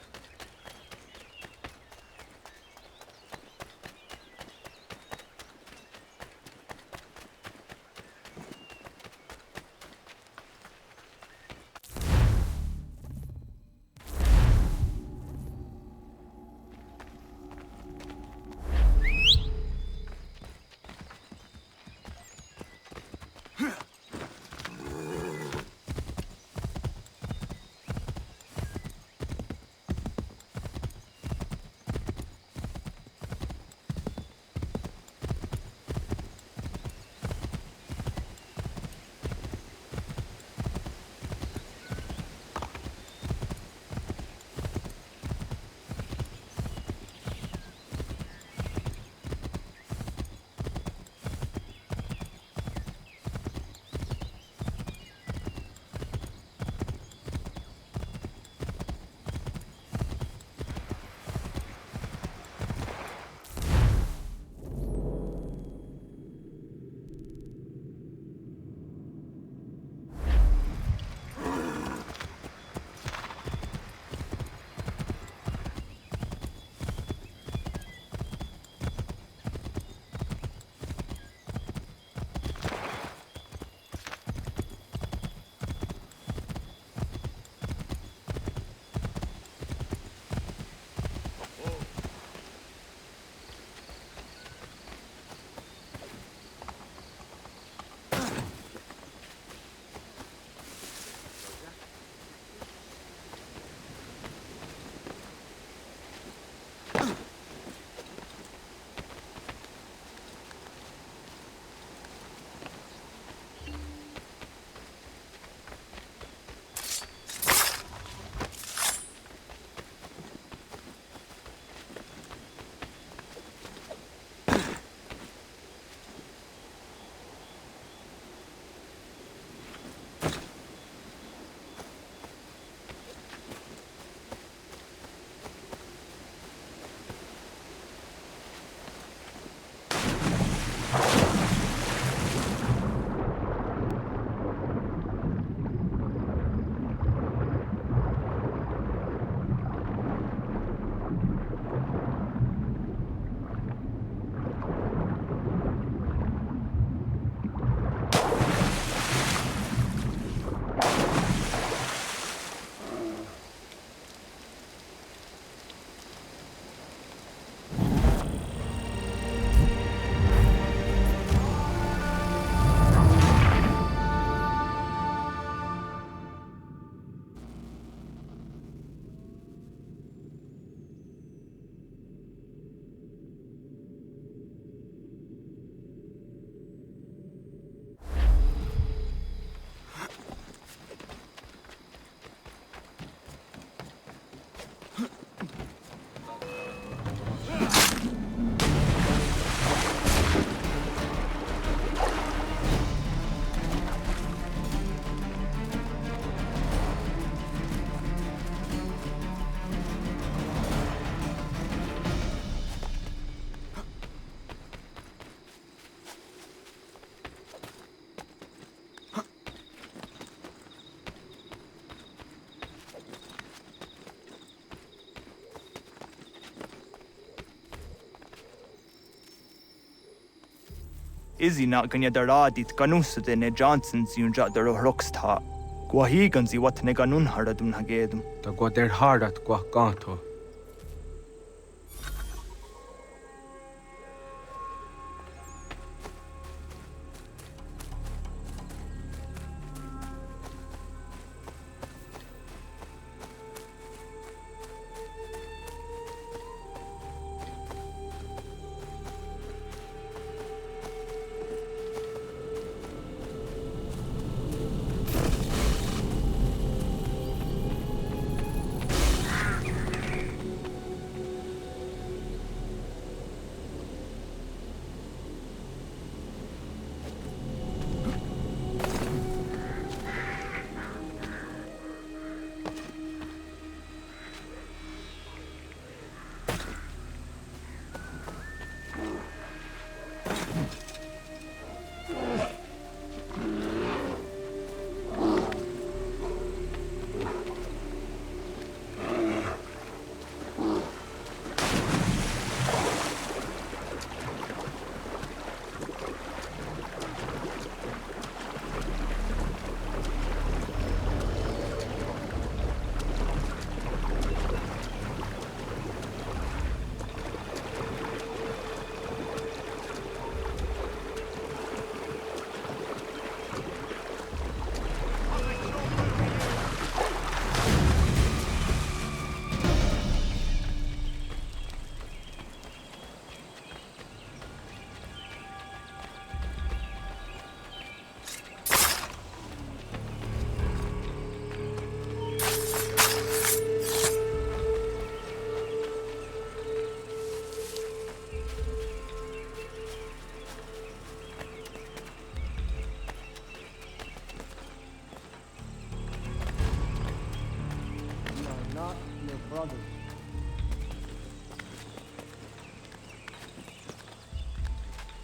Izzy not gonna daradi tkanusude ne Johnsons yun jat der rocksta. Gwahigan zi wat ne ganun haradum hagedum.
Ta gwa der hardat gwa ganto.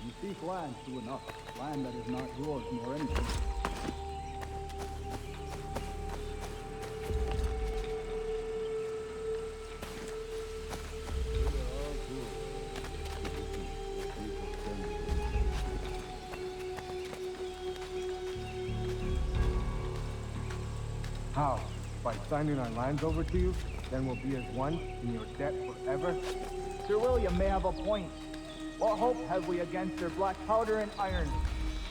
You seek land to enough, land that is not yours nor anything.
How? By signing our lands over to you? Then we'll be as one in your debt forever?
Sir William may have a point. What hope have we against their black powder and iron?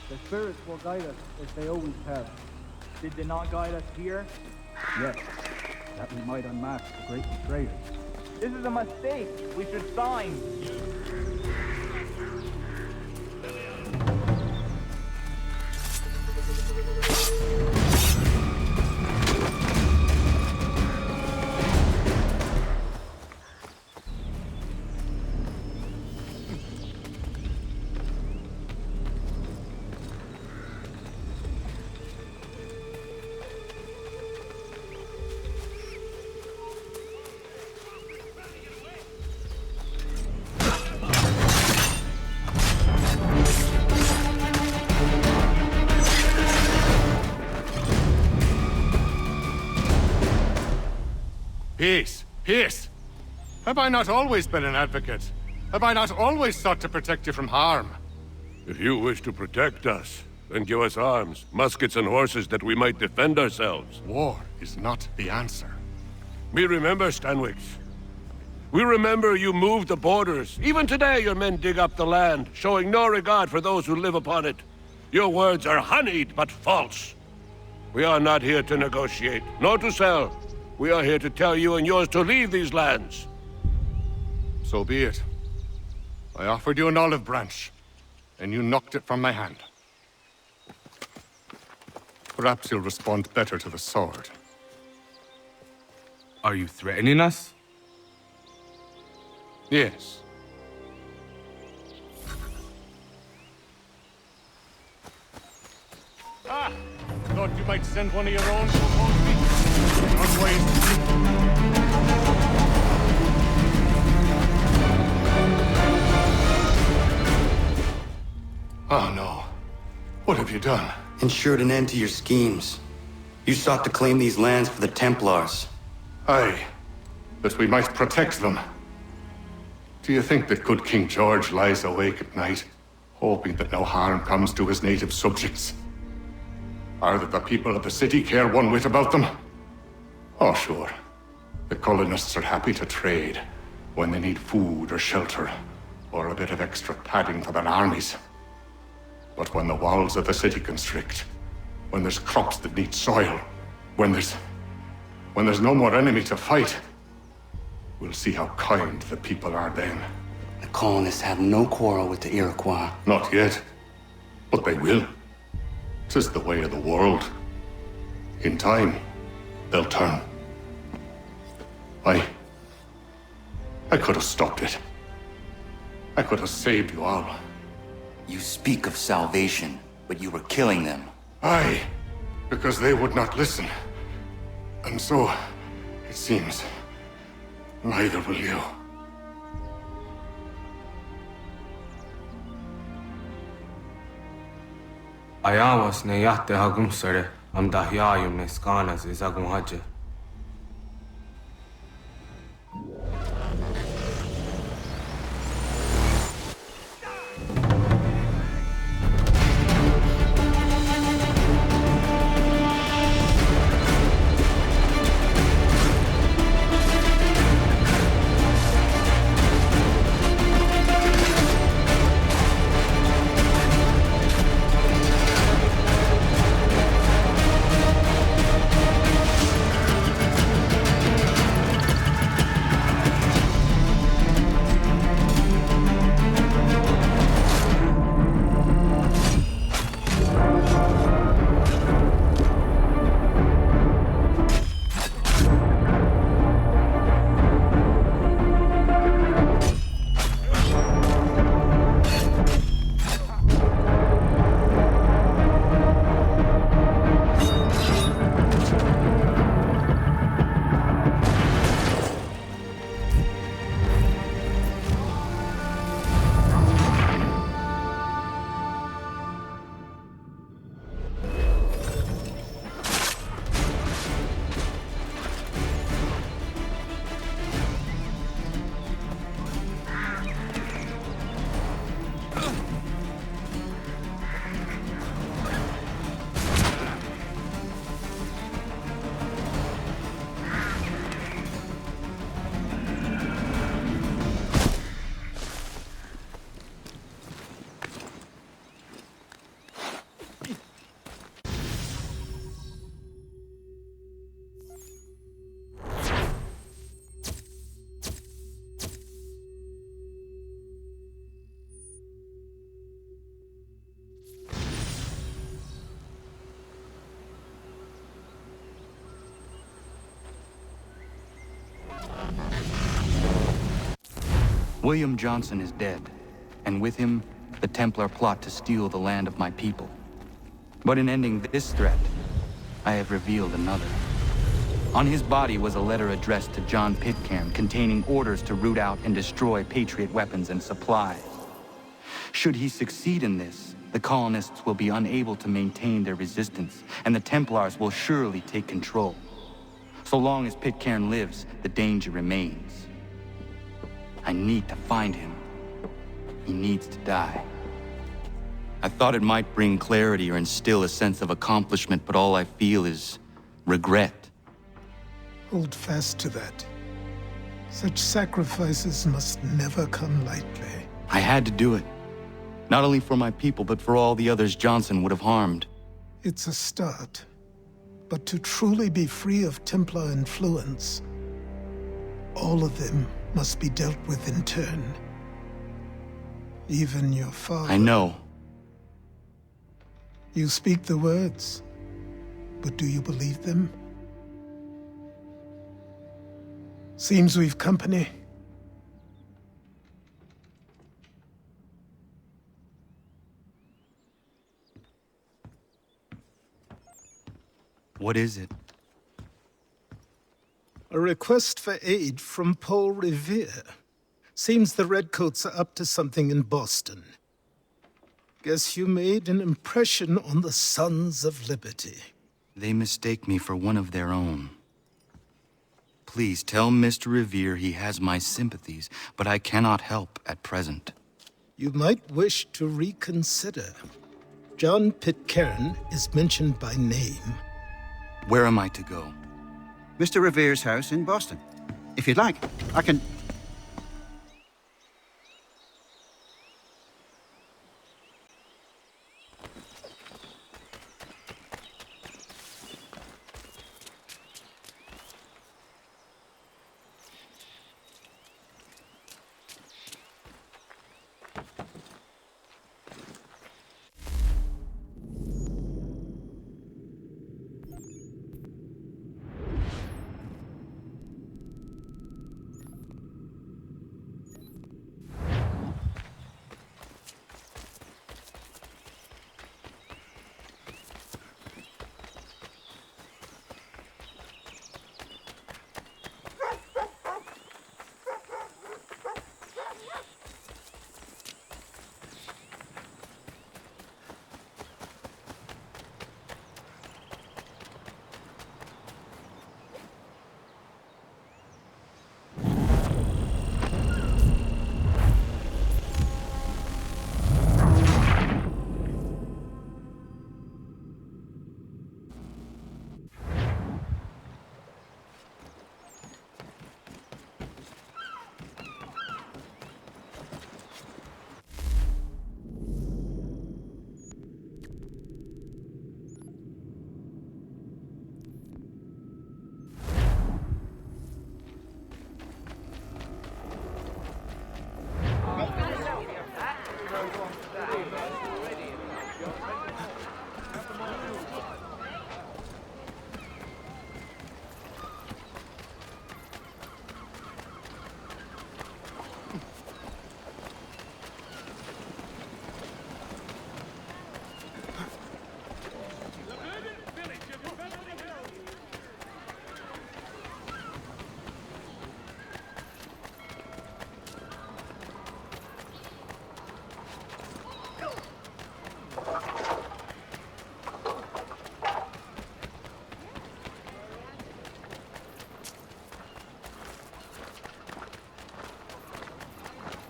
The spirits will guide us, as they always have.
Did they not guide us here?
Yes, that we might unmask the great betrayers.
This is a mistake. We should sign.
Peace! Peace! Have I not always been an advocate? Have I not always sought to protect you from harm?
If you wish to protect us, then give us arms, muskets and horses that we might defend ourselves.
War is not the answer.
We remember, Stanwix. We remember you moved the borders. Even today your men dig up the land, showing no regard for those who live upon it. Your words are honeyed, but false. We are not here to negotiate, nor to sell. We are here to tell you and yours to leave these lands.
So be it. I offered you an olive branch, and you knocked it from my hand. Perhaps you'll respond better to the sword.
Are you threatening us?
Yes. Ah! Thought you might send one of your own to oppose me. Unwise. Oh no. What have you done?
Ensured an end to your schemes. You sought to claim these lands for the Templars.
Aye, that we might protect them. Do you think that good King George lies awake at night, hoping that no harm comes to his native subjects. Or that the people of the city care one whit about them? Oh, sure. The colonists are happy to trade when they need food or shelter, or a bit of extra padding for their armies. But when the walls of the city constrict, when there's crops that need soil, when there's no more enemy to fight, we'll see how kind the people are then.
The colonists have no quarrel with the Iroquois.
Not yet, but they will. 'Tis the way of the world. In time, they'll turn. I could have stopped it. I could have saved you all.
You speak of salvation, but you were killing them.
Aye, because they would not listen. And so, it seems, neither will you.
Ayawas ne yahte hagum sare am dahyayum ne skanas izagum haje.
William Johnson is dead, and with him, the Templar plot to steal the land of my people. But in ending this threat, I have revealed another. On his body was a letter addressed to John Pitcairn containing orders to root out and destroy Patriot weapons and supplies. Should he succeed in this, the colonists will be unable to maintain their resistance, and the Templars will surely take control. So long as Pitcairn lives, the danger remains. I need to find him. He needs to die. I thought it might bring clarity or instill a sense of accomplishment, but all I feel is regret.
Hold fast to that. Such sacrifices must never come lightly.
I had to do it. Not only for my people, but for all the others Johnson would have harmed.
It's a start. But to truly be free of Templar influence, all of them must be dealt with in turn. Even your father.
I know.
You speak the words, but do you believe them? Seems we've company.
What is it?
A request for aid from Paul Revere. Seems the Redcoats are up to something in Boston. Guess you made an impression on the Sons of Liberty.
They mistake me for one of their own. Please tell Mr. Revere he has my sympathies, but I cannot help at present.
You might wish to reconsider. John Pitcairn is mentioned by name.
Where am I to go?
Mr. Revere's house in Boston. If you'd like, I can...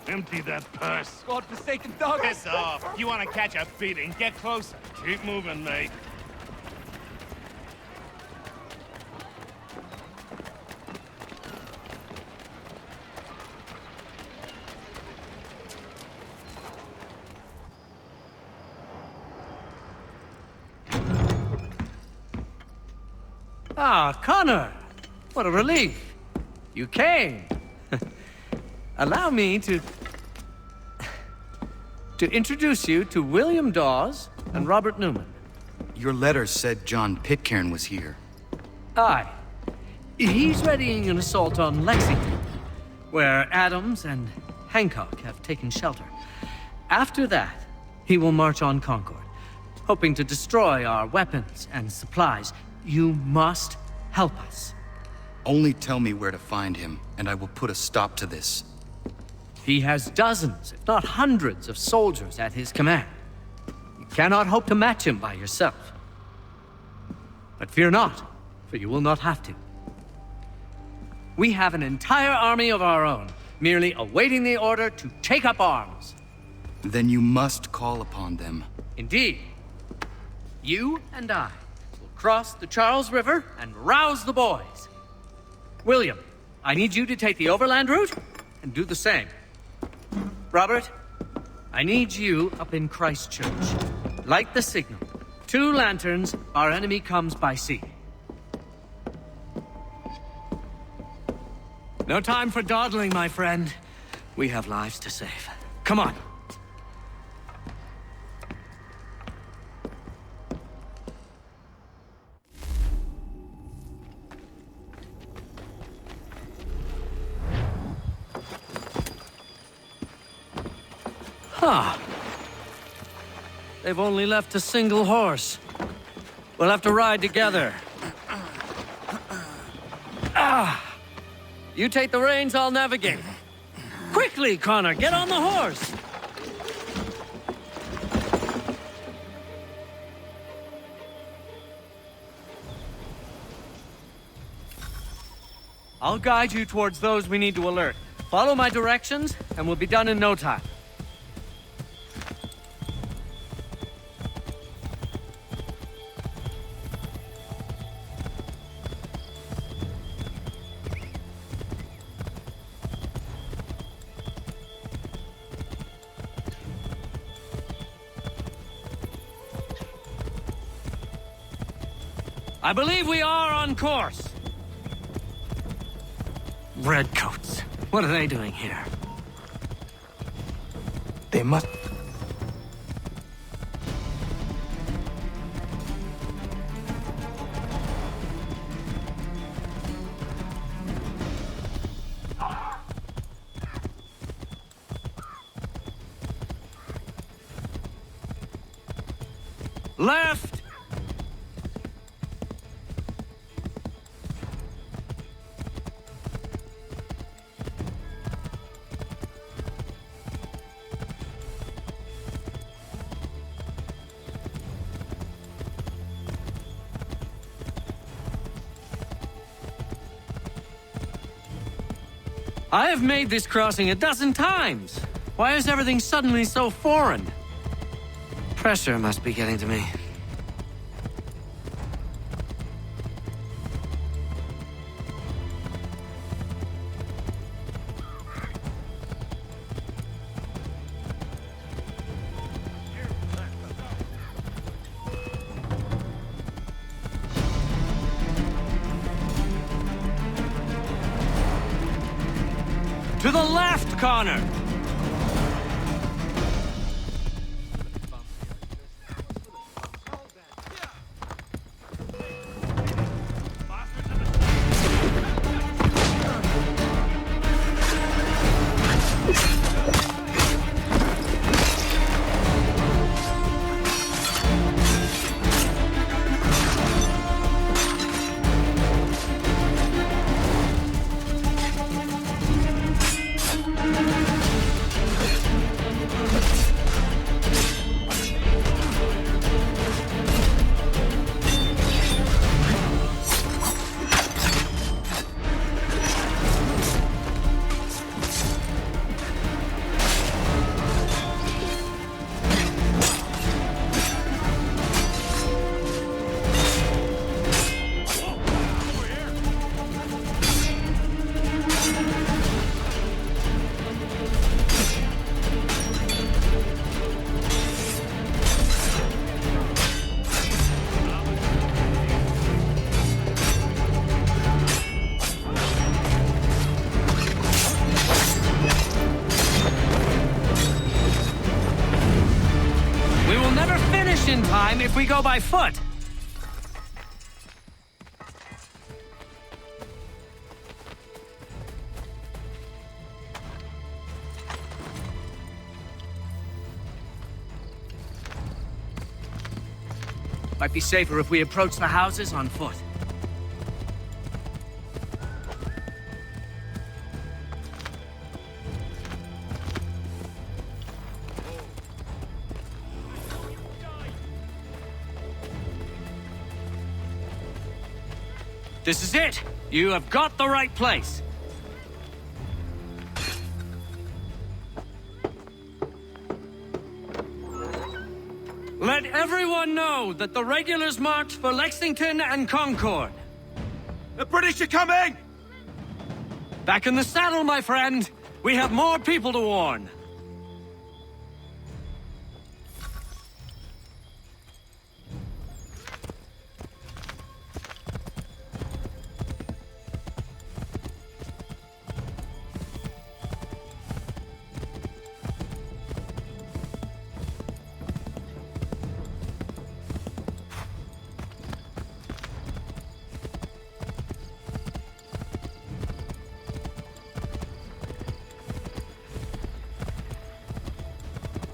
Empty that purse.
God-forsaken dog!
Piss off. You want to catch a beating? Get closer. Keep moving, mate.
Ah, Connor! What a relief. You came. Allow me to introduce you to William Dawes and Robert Newman.
Your letter said John Pitcairn was here.
Aye. He's readying an assault on Lexington, where Adams and Hancock have taken shelter. After that, he will march on Concord, hoping to destroy our weapons and supplies. You must help us.
Only tell me where to find him, and I will put a stop to this.
He has dozens, if not hundreds, of soldiers at his command. You cannot hope to match him by yourself. But fear not, for you will not have to. We have an entire army of our own, merely awaiting the order to take up arms.
Then you must call upon them.
Indeed. You and I will cross the Charles River and rouse the boys. William, I need you to take the overland route and do the same. Robert, I need you up in Christchurch. Light the signal. 2 lanterns, our enemy comes by sea. No time for dawdling, my friend. We have lives to save. Come on. Huh. They've only left a single horse. We'll have to ride together. You take the reins, I'll navigate. Quickly, Connor, get on the horse! I'll guide you towards those we need to alert. Follow my directions, and we'll be done in no time. I believe we are on course. Redcoats. What are they doing here?
They must...
Left! I have made this crossing a dozen times. Why is everything suddenly so foreign? Pressure must be getting to me. To the left, Connor! In time if we go by foot. Might be safer if we approach the houses on foot. This is it! You have got the right place! Let everyone know that the regulars marched for Lexington and Concord.
The British are coming!
Back in the saddle, my friend! We have more people to warn.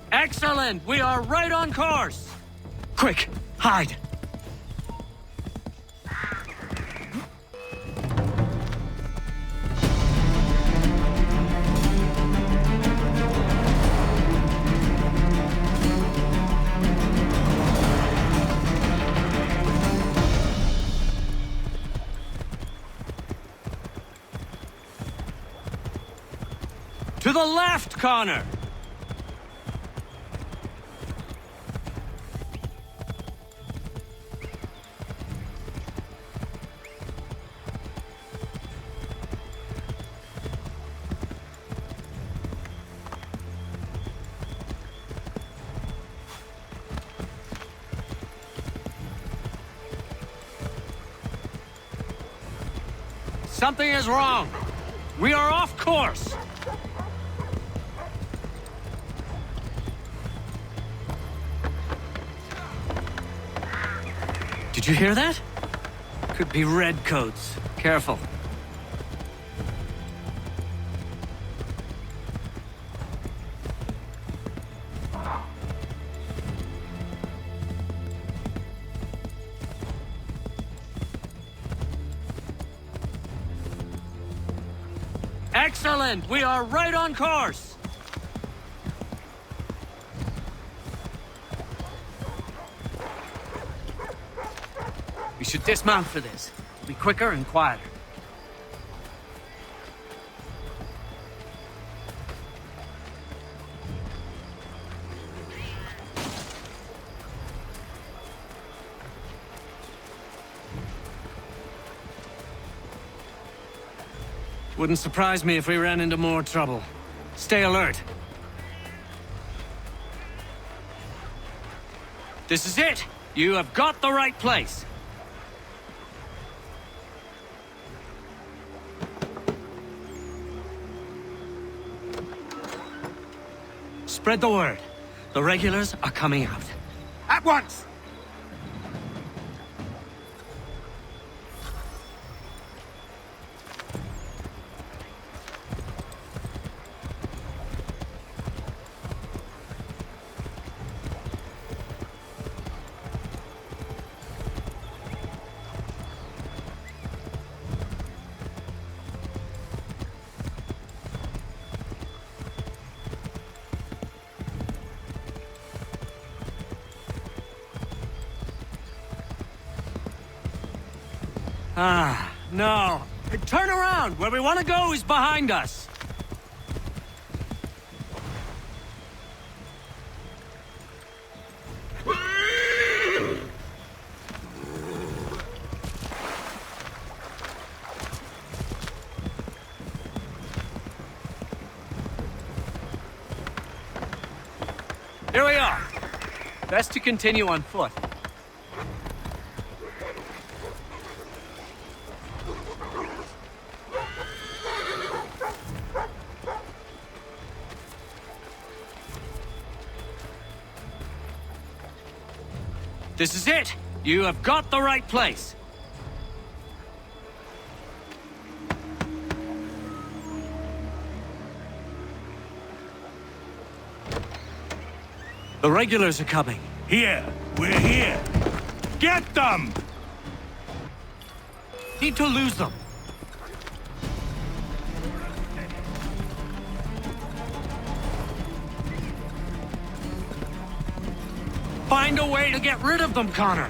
Excellent! We are right on course! Quick, hide! To the left, Connor! Something is wrong. We are off course. Did you hear that? Could be redcoats. Careful. Excellent! We are right on course! We should dismount for this. It'll be quicker and quieter. Wouldn't surprise me if we ran into more trouble. Stay alert. This is it! You have got the right place! Spread the word. The regulars are coming out. At once! Ah, no. Turn around! Where we want to go is behind us! Here we are. Best to continue on foot. This is it! You have got the right place! The regulars are coming.
Here! We're here! Get them!
Need to lose them. Find a way to get rid of them, Connor.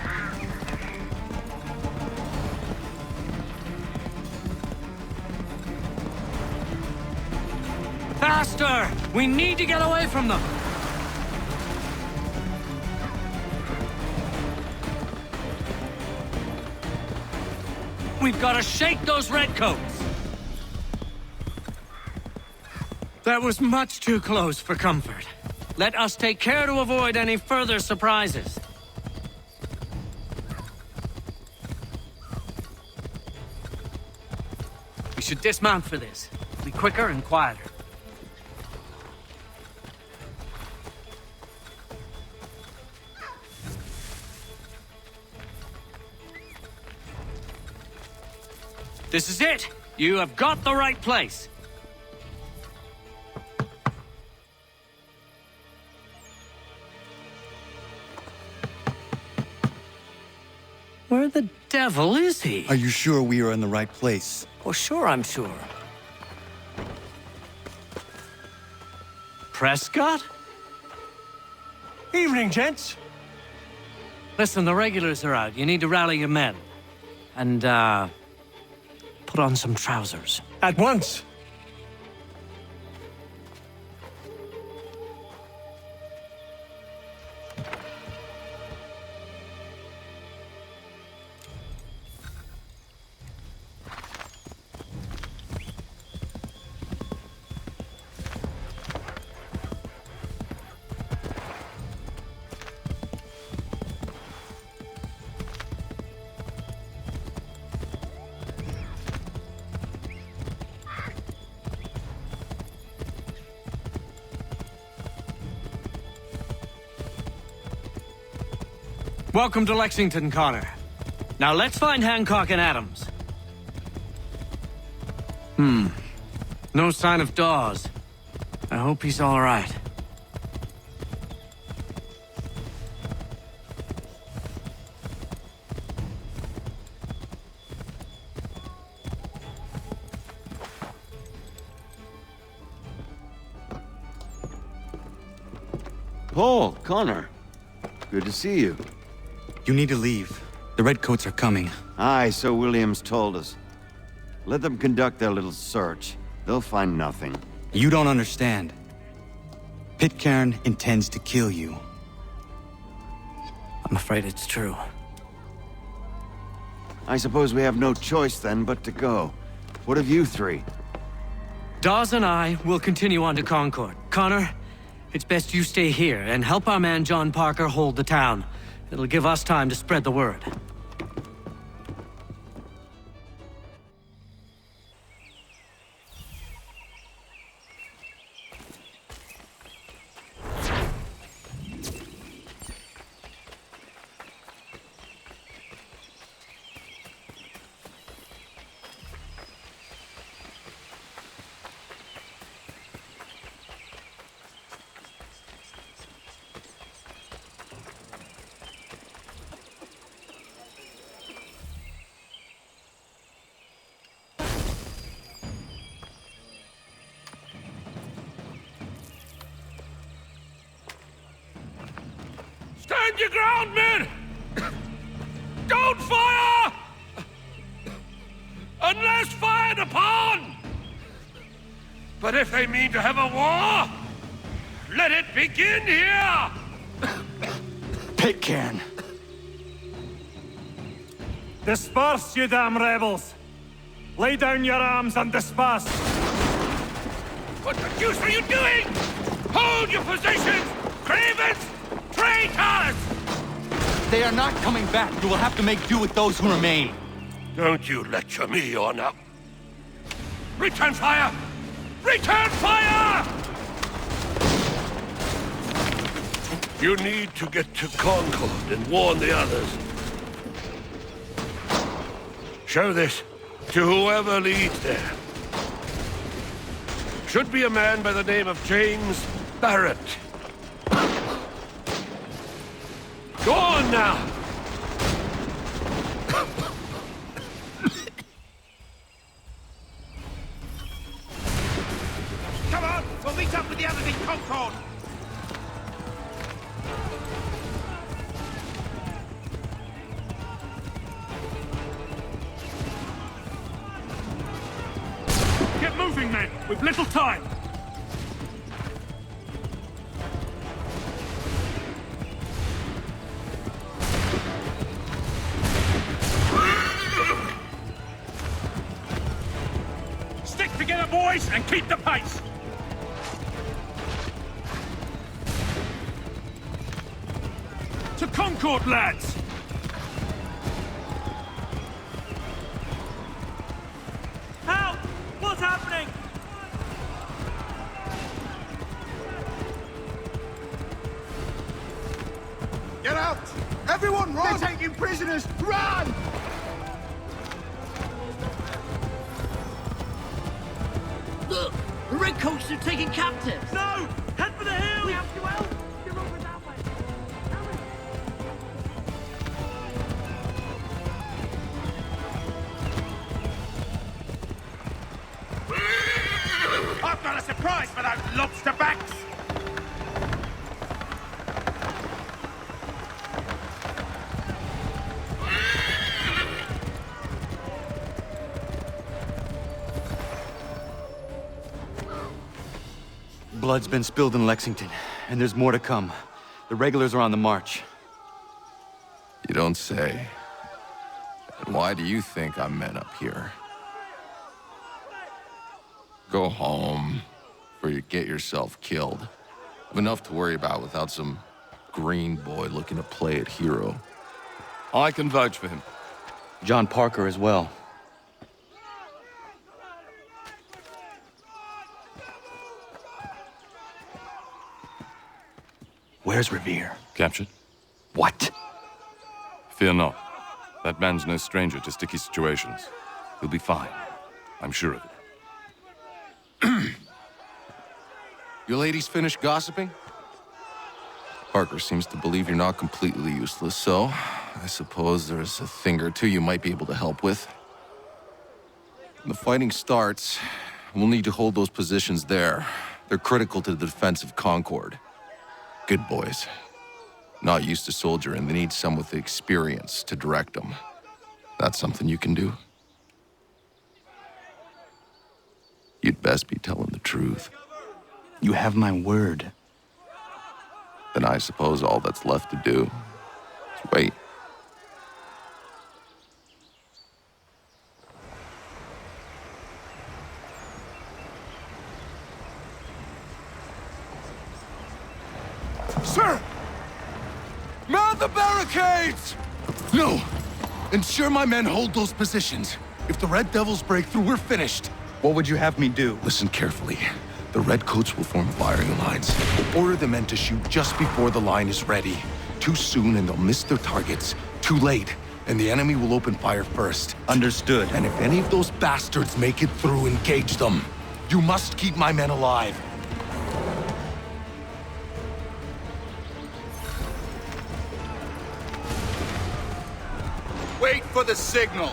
Faster! We need to get away from them. We've got to shake those redcoats. That was much too close for comfort. Let us take care to avoid any further surprises. We should dismount for this. It'll be quicker and quieter. This is it! You have got the right place! Where the devil is he?
Are you sure we are in the right place?
Oh, sure, I'm sure. Prescott?
Evening, gents.
Listen, the regulars are out. You need to rally your men. And, put on some trousers.
At once.
Welcome to Lexington, Connor. Now let's find Hancock and Adams. No sign of Dawes. I hope he's all right.
Paul, Connor. Good to see you.
You need to leave. The Redcoats are coming.
Aye, so Williams told us. Let them conduct their little search. They'll find nothing.
You don't understand. Pitcairn intends to kill you.
I'm afraid it's true.
I suppose we have no choice then but to go. What of you three?
Dawes and I will continue on to Concord. Connor, it's best you stay here and help our man John Parker hold the town. It'll give us time to spread the word.
Stand your ground, men! Don't fire! Unless fired upon! But if they mean to have a war, let it begin here!
Pitcairn!
Disperse, you damn rebels! Lay down your arms and disperse!
What the deuce are you doing? Hold your positions! Cravens! Traitors!
They are not coming back. You will have to make do with those who remain.
Don't you lecture me on up. Return fire! Return fire! You need to get to Concord and warn the others. Show this to whoever leads there. Should be a man by the name of James Barrett. Go on now!
Come on! We'll meet up with the others in Concord! Get moving, men! We've little time! Stick together, boys, and keep the pace! To Concord, lads! Help! What's happening?
Get out! Everyone, run! They're taking prisoners! Run!
Look! The Redcoats are taking captives!
No! Head for the hill!
We have to help! You're over that way!
I've got a surprise for those lobster backs!
Blood's been spilled in Lexington, and there's more to come. The regulars are on the march.
You don't say. And why do you think I'm men up here? Go home, or you get yourself killed. I've enough to worry about without some green boy looking to play it hero.
I can vouch for him.
John Parker as well.
Where's Revere?
Captured.
What?
Fear not. That man's no stranger to sticky situations. He'll be fine. I'm sure of it. Your ladies finished gossiping? Parker seems to believe you're not completely useless, so I suppose there's a thing or two you might be able to help with. When the fighting starts, we'll need to hold those positions there. They're critical to the defense of Concord. Good boys. Not used to soldiering, they need some with the experience to direct them. That's something you can do? You'd best be telling the truth.
You have my word.
Then I suppose all that's left to do is wait.
Sir!
Mount the barricades! No! Ensure my men hold those positions. If the Red Devils break through, we're finished.
What would you have me do?
Listen carefully. The Redcoats will form firing lines. Order the men to shoot just before the line is ready. Too soon and they'll miss their targets. Too late, and the enemy will open fire first.
Understood.
And if any of those bastards make it through, engage them. You must keep my men alive.
Wait for the signal.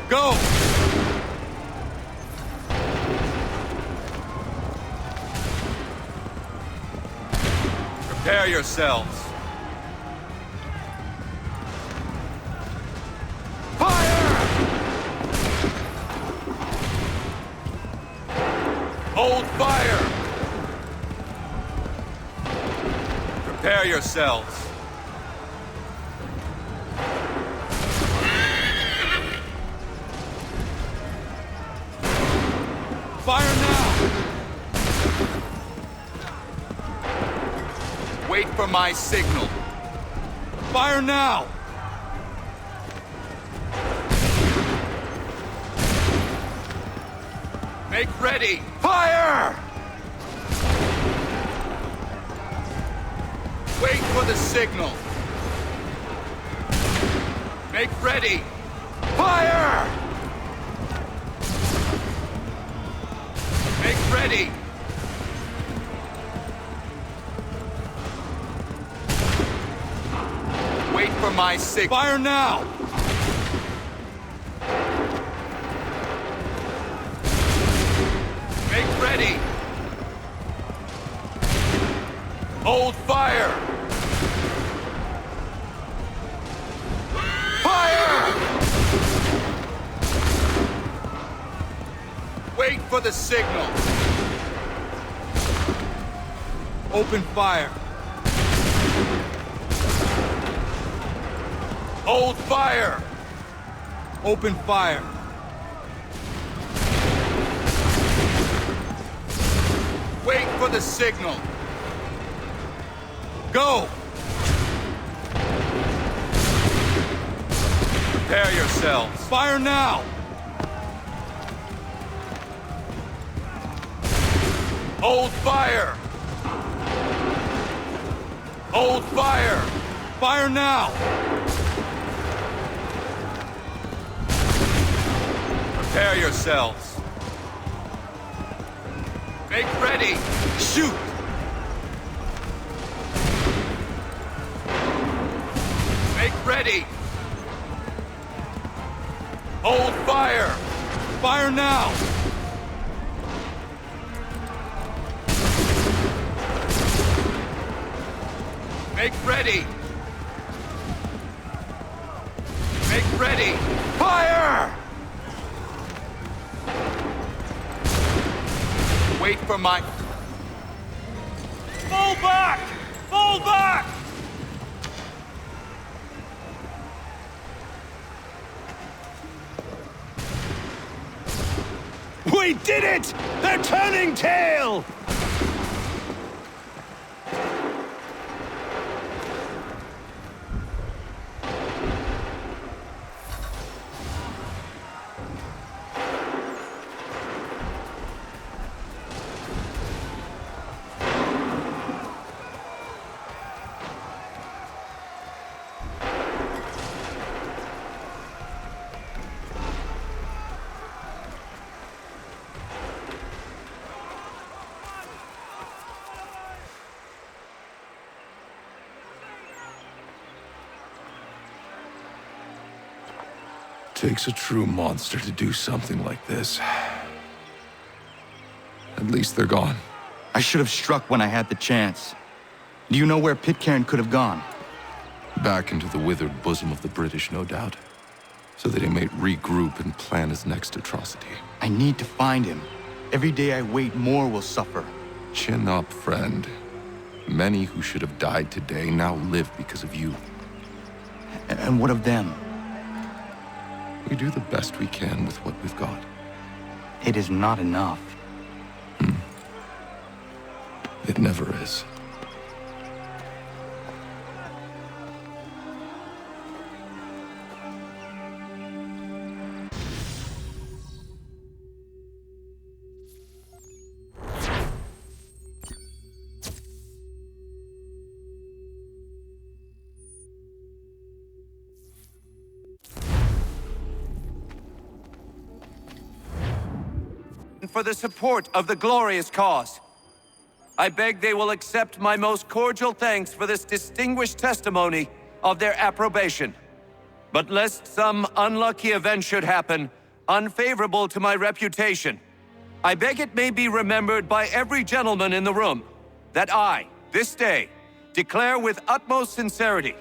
Go! Prepare yourselves. Hold fire! Prepare yourselves. Fire now! Wait for my signal. Fire now! Make ready! Fire! Wait for the signal. Make ready! Fire! Make ready! Wait for my signal. Fire now! Make ready! Hold fire! Fire! Wait for the signal. Open fire. Hold fire! Open fire. Wait for the signal. Go! Prepare yourselves. Fire now! Hold fire! Hold fire! Fire now! Prepare yourselves. Make ready! Shoot! Make ready! Hold fire! Fire now! Make ready! Make ready! Fire! Wait for my...
Fall back! Fall back!
We did it! They're turning tail!
Takes a true monster to do something like this. At least they're gone.
I should have struck when I had the chance. Do you know where Pitcairn could have gone?
Back into the withered bosom of the British, no doubt. So that he may regroup and plan his next atrocity.
I need to find him. Every day I wait, more will suffer.
Chin up, friend. Many who should have died today now live because of you.
And what of them?
We do the best we can with what we've got.
It is not enough.
It never is.
For the support of the glorious cause. I beg they will accept my most cordial thanks for this distinguished testimony of their approbation. But lest some unlucky event should happen, unfavorable to my reputation, I beg it may be remembered by every gentleman in the room that I, this day, declare with utmost sincerity,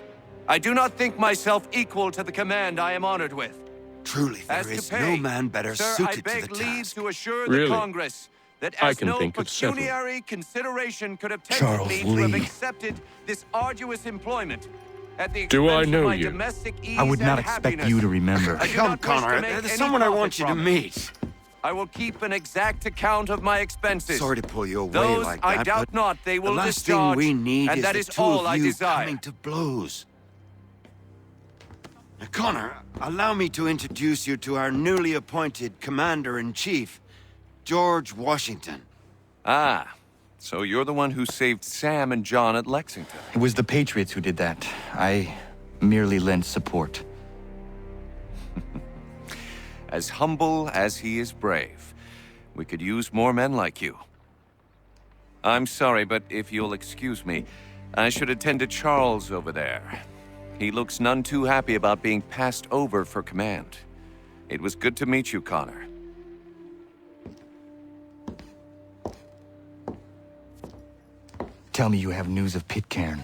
I do not think myself equal to the command I am honored with.
Truly, there is no man better suited to the task.
To assure
Really?
the Congress that
I
as
can
no
think of several.
pecuniary consideration could have tempted
Charles
me
Lee.
to have accepted this arduous employment at the
Do I
expense
know
of my
you?
domestic ease
I would not
and
expect
happiness.
you to remember.
I do
Come,
not wish
Connor,
to make
there's
any
someone I
profit
want you to
from it.
meet.
I will keep an exact account of my expenses.
Sorry to pull you away
Those
like that,
I doubt
but
not they will
the last
discharge,
thing we need
and
is
that
the
is
two
all
of
I
you
desire.
coming to blows. Now, Connor, allow me to introduce you to our newly appointed Commander-in-Chief, George Washington.
Ah, so you're the one who saved Sam and John at Lexington.
It was the Patriots who did that. I merely lent support.
As humble as he is brave. We could use more men like you. I'm sorry, but if you'll excuse me, I should attend to Charles over there. He looks none too happy about being passed over for command. It was good to meet you, Connor.
Tell me you have news of Pitcairn.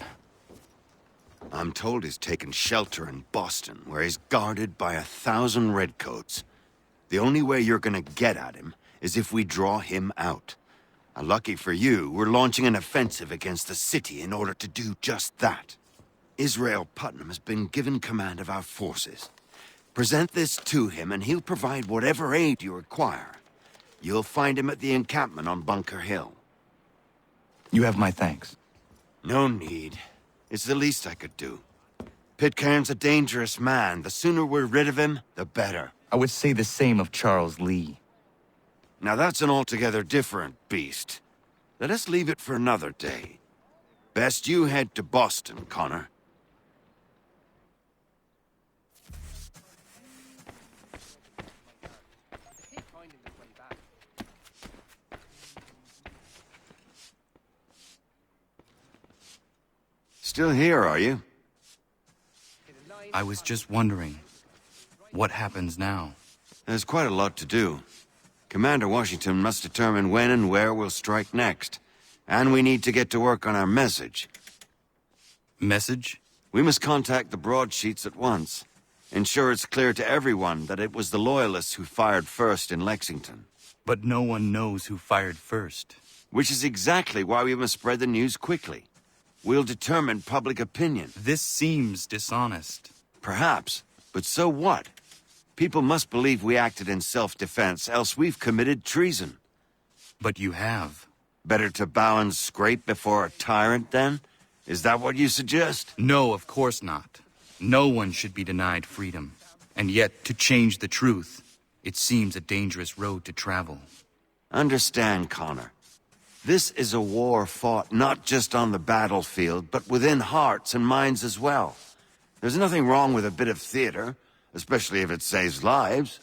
I'm told he's taken shelter in Boston, where he's guarded by 1,000 redcoats. The only way you're gonna get at him is if we draw him out. Lucky for you, we're launching an offensive against the city in order to do just that. Israel Putnam has been given command of our forces. Present this to him and he'll provide whatever aid you require. You'll find him at the encampment on Bunker Hill.
You have my thanks.
No need. It's the least I could do. Pitcairn's a dangerous man. The sooner we're rid of him, the better.
I would say the same of Charles Lee.
Now that's an altogether different beast. Let us leave it for another day. Best you head to Boston, Connor. Still here, are you?
I was just wondering, what happens now?
There's quite a lot to do. Commander Washington must determine when and where we'll strike next. And we need to get to work on our message.
Message?
We must contact the broadsheets at once. Ensure it's clear to everyone that it was the Loyalists who fired first in Lexington.
But no one knows who fired first.
Which is exactly why we must spread the news quickly. We'll determine public opinion.
This seems dishonest.
Perhaps, but so what? People must believe we acted in self-defense, else we've committed treason.
But you have.
Better to bow and scrape before a tyrant, then? Is that what you suggest?
No, of course not. No one should be denied freedom. And yet, to change the truth, it seems a dangerous road to travel.
Understand, Connor. This is a war fought not just on the battlefield, but within hearts and minds as well. There's nothing wrong with a bit of theater, especially if it saves lives.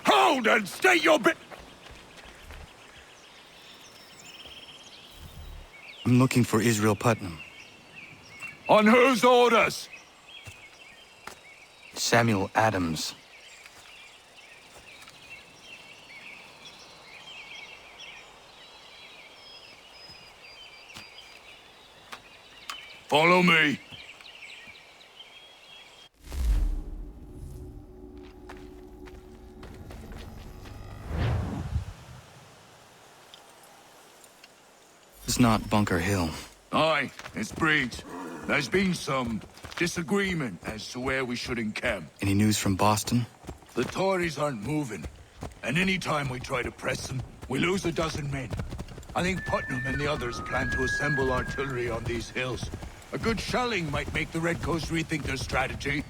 Hold and state your bit.
I'm looking for Israel Putnam.
On whose orders?
Samuel Adams.
Follow me.
It's not Bunker Hill.
Aye, it's Breach. There's been some disagreement as to where we should encamp.
Any news from Boston?
The Tories aren't moving, and any time we try to press them, we lose a dozen men. I think Putnam and the others plan to assemble artillery on these hills. A good shelling might make the Redcoats rethink their strategy.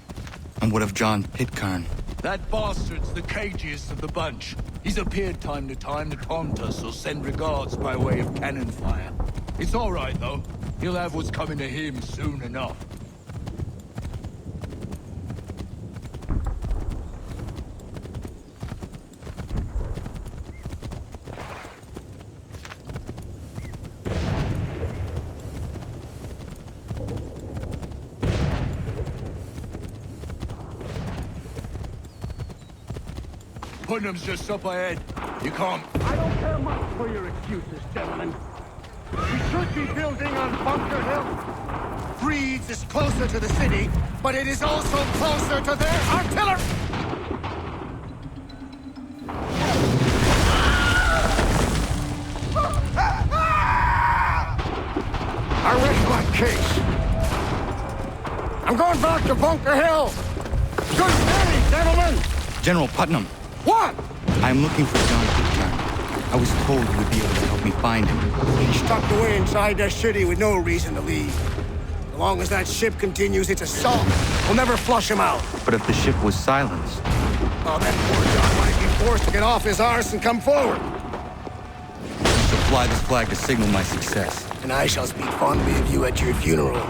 And what of John Pitcairn?
That bastard's the cagiest of the bunch. He's appeared time to time to taunt us or send regards by way of cannon fire. It's all right, though. He'll have what's coming to him soon enough. Putnam's just up ahead. You can't...
I don't care much for your excuses, gentlemen. We should be building on Bunker Hill.
Breeds is closer to the city, but it is also closer to their artillery! I rest my case. I'm going back to Bunker Hill. Good day, gentlemen!
General Putnam.
What?
I'm looking for John Pitcairn. I was told you would be able to help me find him.
He's tucked away inside that city with no reason to leave. As long as that ship continues its assault, we'll never flush him out.
But if the ship was silenced...
Oh, that poor John might be forced to get off his arse and come forward.
I shall fly this flag to signal my success.
And I shall speak fondly of you at your funeral.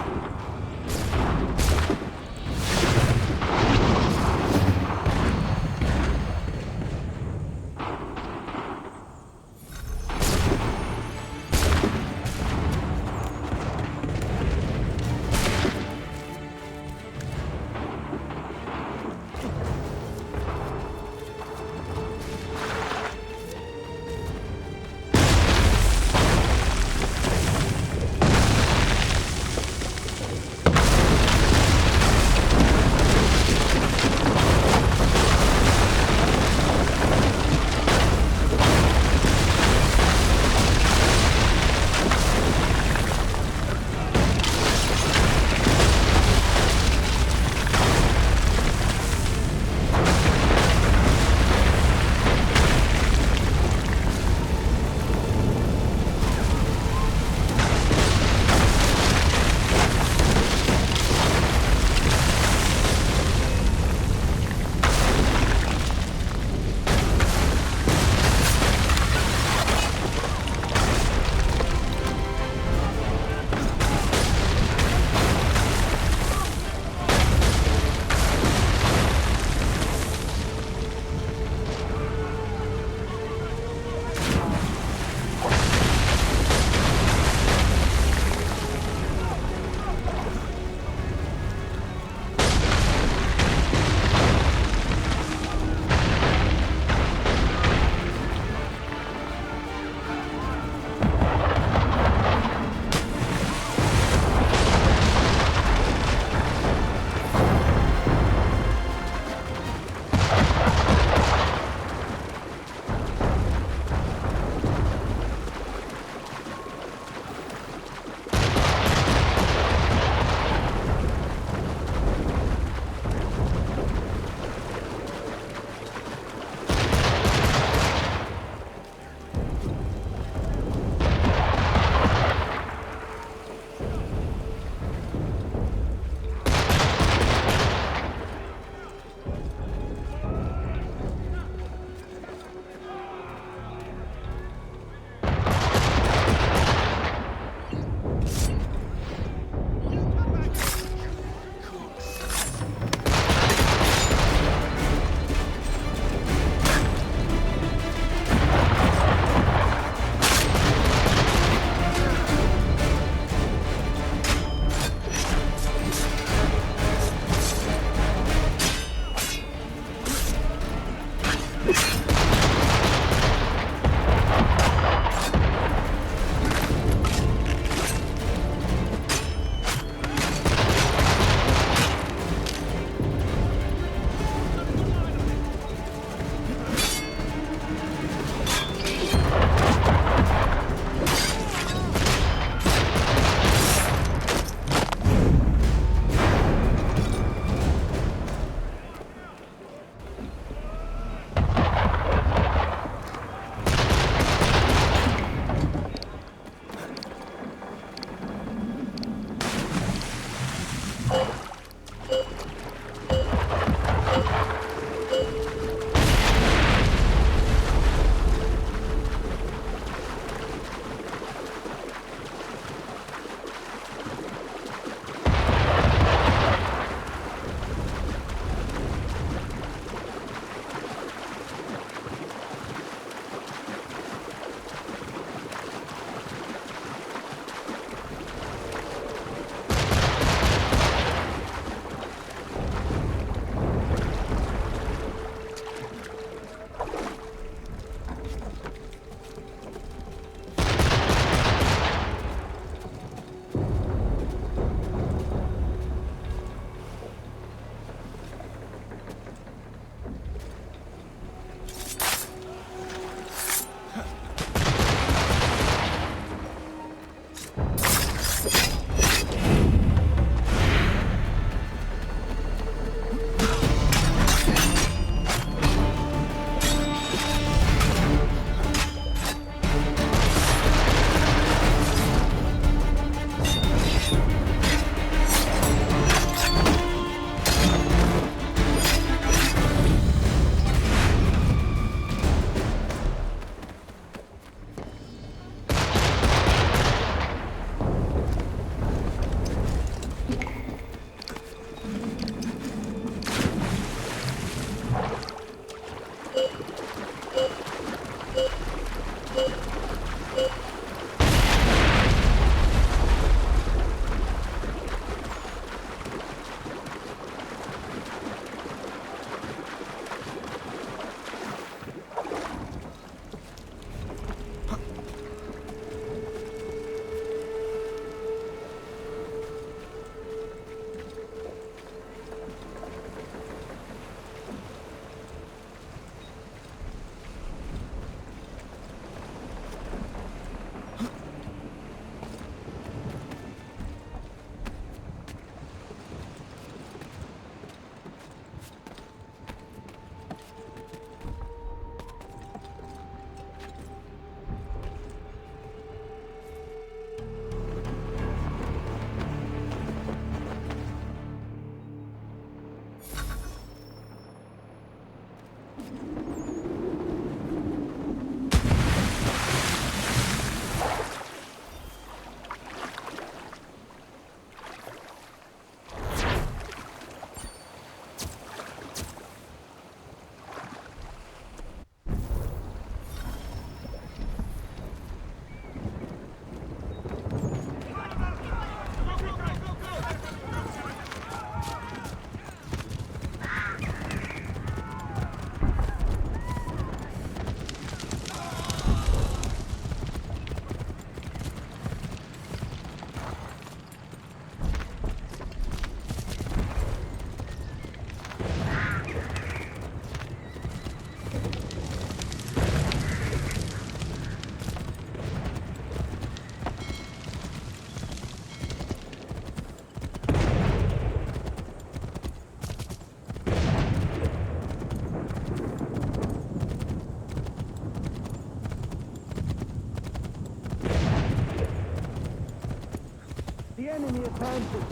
enemy advances,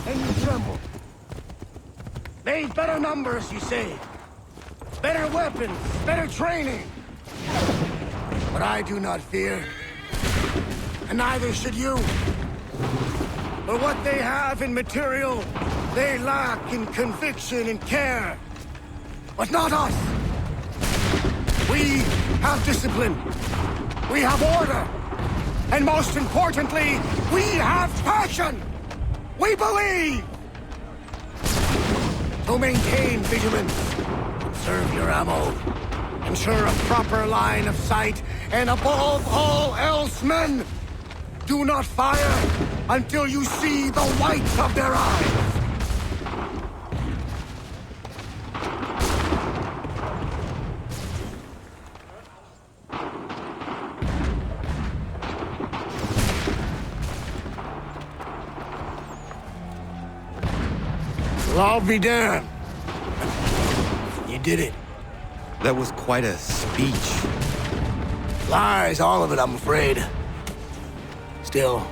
and you tremble. They've better numbers, you say. Better weapons, better training. But I do not fear. And neither should you. For what they have in material, they lack in conviction and care. But not us. We have discipline. We have order. And most importantly, we have passion. We believe. So maintain vigilance. Conserve your ammo. Ensure a proper line of sight. And above all else, men, do not fire until you see the whites of their eyes. Well, I'll be damned. You did it.
That was quite a speech.
Lies, all of it, I'm afraid. Still,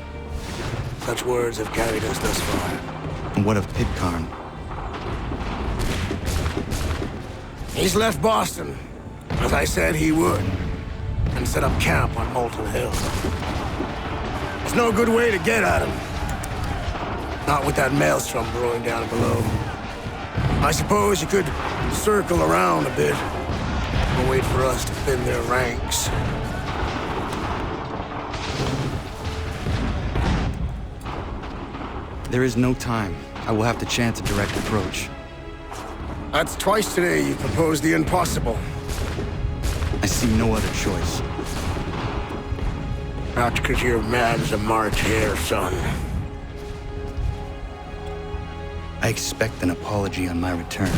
such words have carried us thus far.
And what of Pitcairn?
He's left Boston, as I said he would, and set up camp on Molten Hill. There's no good way to get at him. Not with that maelstrom brewing down below. I suppose you could circle around a bit, and wait for us to thin their ranks.
There is no time. I will have to chance a direct approach.
That's twice today you proposed the impossible.
I see no other choice.
Not because you're mad as a March hare, son.
I expect an apology on my return.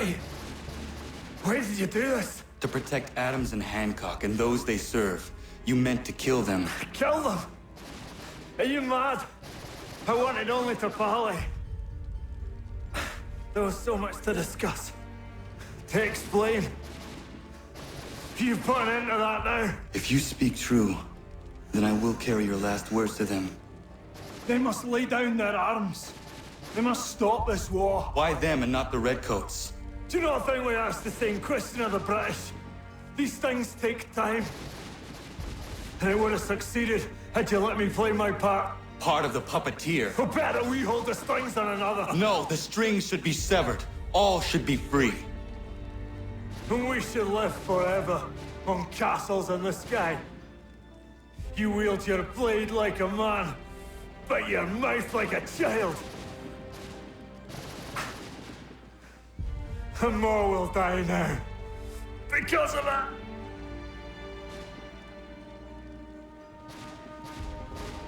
Why? Why did you do this?
To protect Adams and Hancock and those they serve, you meant to kill them.
Kill them? Are you mad? I wanted only to parley. There was so much to discuss, to explain. You put an end to that now.
If you speak true, then I will carry your last words to them.
They must lay down their arms. They must stop this war.
Why them and not the Redcoats?
Do you not think we asked the same question of the British? These things take time. And it would have succeeded had you let me play my part.
Part of the puppeteer.
Well, better we hold the strings than another.
No, the strings should be severed. All should be free.
And we should live forever on castles in the sky. You wield your blade like a man, but your mouth like a child. And more will die now. Because of that.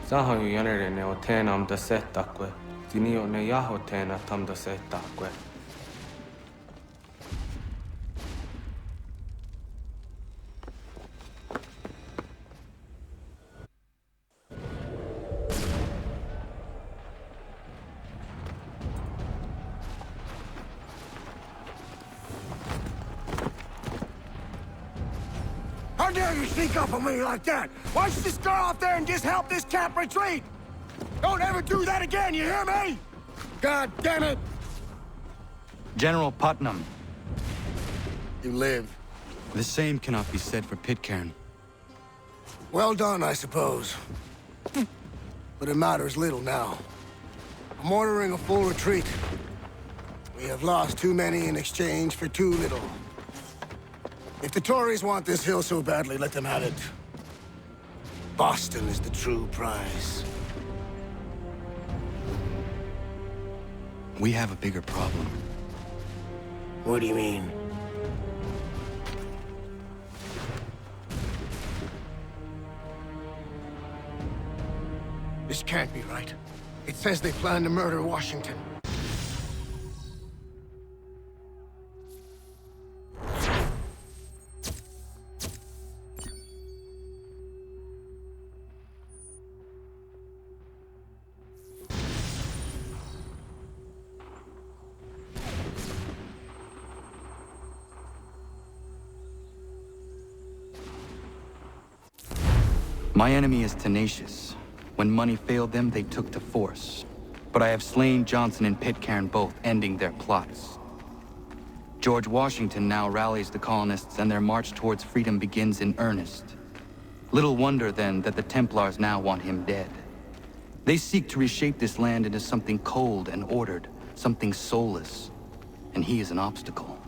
Saho yanere ne otena am da setakwe. Tinio ne yahotena tam da setakwe.
How dare you sneak up on me like that? Why don't you just go out there and just help this camp retreat? Don't ever do that again, you hear me? God damn it!
General Putnam.
You live.
The same cannot be said for Pitcairn.
Well done, I suppose. But it matters little now. I'm ordering a full retreat. We have lost too many in exchange for too little. If the Tories want this hill so badly, let them have it. Boston is the true prize.
We have a bigger problem.
What do you mean? This can't be right. It says they plan to murder Washington.
My enemy is tenacious. When money failed them, they took to force. But I have slain Johnson and Pitcairn both, ending their plots. George Washington now rallies the colonists and their march towards freedom begins in earnest. Little wonder, then, that the Templars now want him dead. They seek to reshape this land into something cold and ordered, something soulless. And he is an obstacle.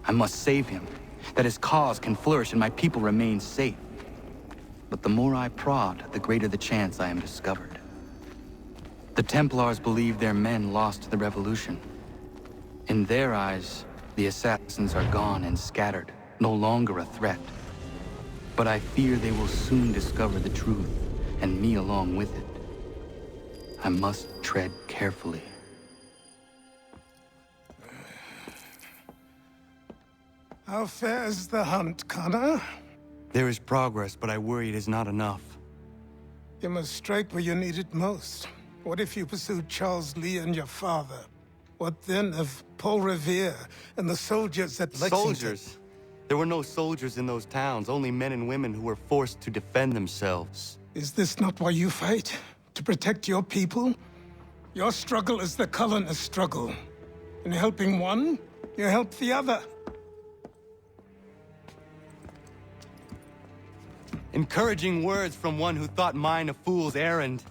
I must save him, that his cause can flourish and my people remain safe. But the more I prod, the greater the chance I am discovered. The Templars believe their men lost the revolution. In their eyes, the assassins are gone and scattered, no longer a threat. But I fear they will soon discover the truth, and me along with it. I must tread carefully.
How fares the hunt, Connor?
There is progress, but I worry it is not enough.
You must strike where you need it most. What if you pursued Charles Lee and your father? What then of Paul Revere and the soldiers at Lexington?
Soldiers? There were no soldiers in those towns, only men and women who were forced to defend themselves.
Is this not why you fight? To protect your people? Your struggle is the colonists' struggle. In helping one, you help the other.
Encouraging words from one who thought mine a fool's errand.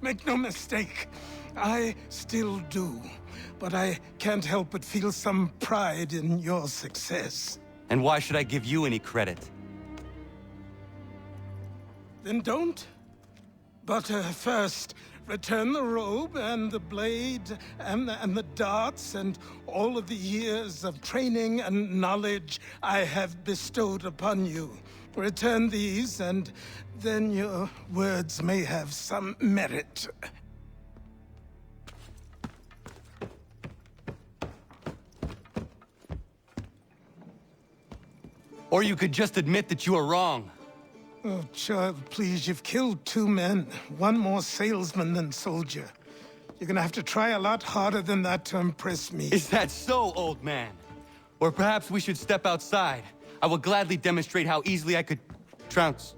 Make no mistake, I still do. But I can't help but feel some pride in your success.
And why should I give you any credit?
Then don't. But first, return the robe and the blade and the darts and all of the years of training and knowledge I have bestowed upon you. Return these, and then your words may have some merit.
Or you could just admit that you are wrong.
Oh, child, please, you've killed 2 men. One more salesman than soldier. You're gonna have to try a lot harder than that to impress me.
Is that so, old man? Or perhaps we should step outside. I will gladly demonstrate how easily I could trounce.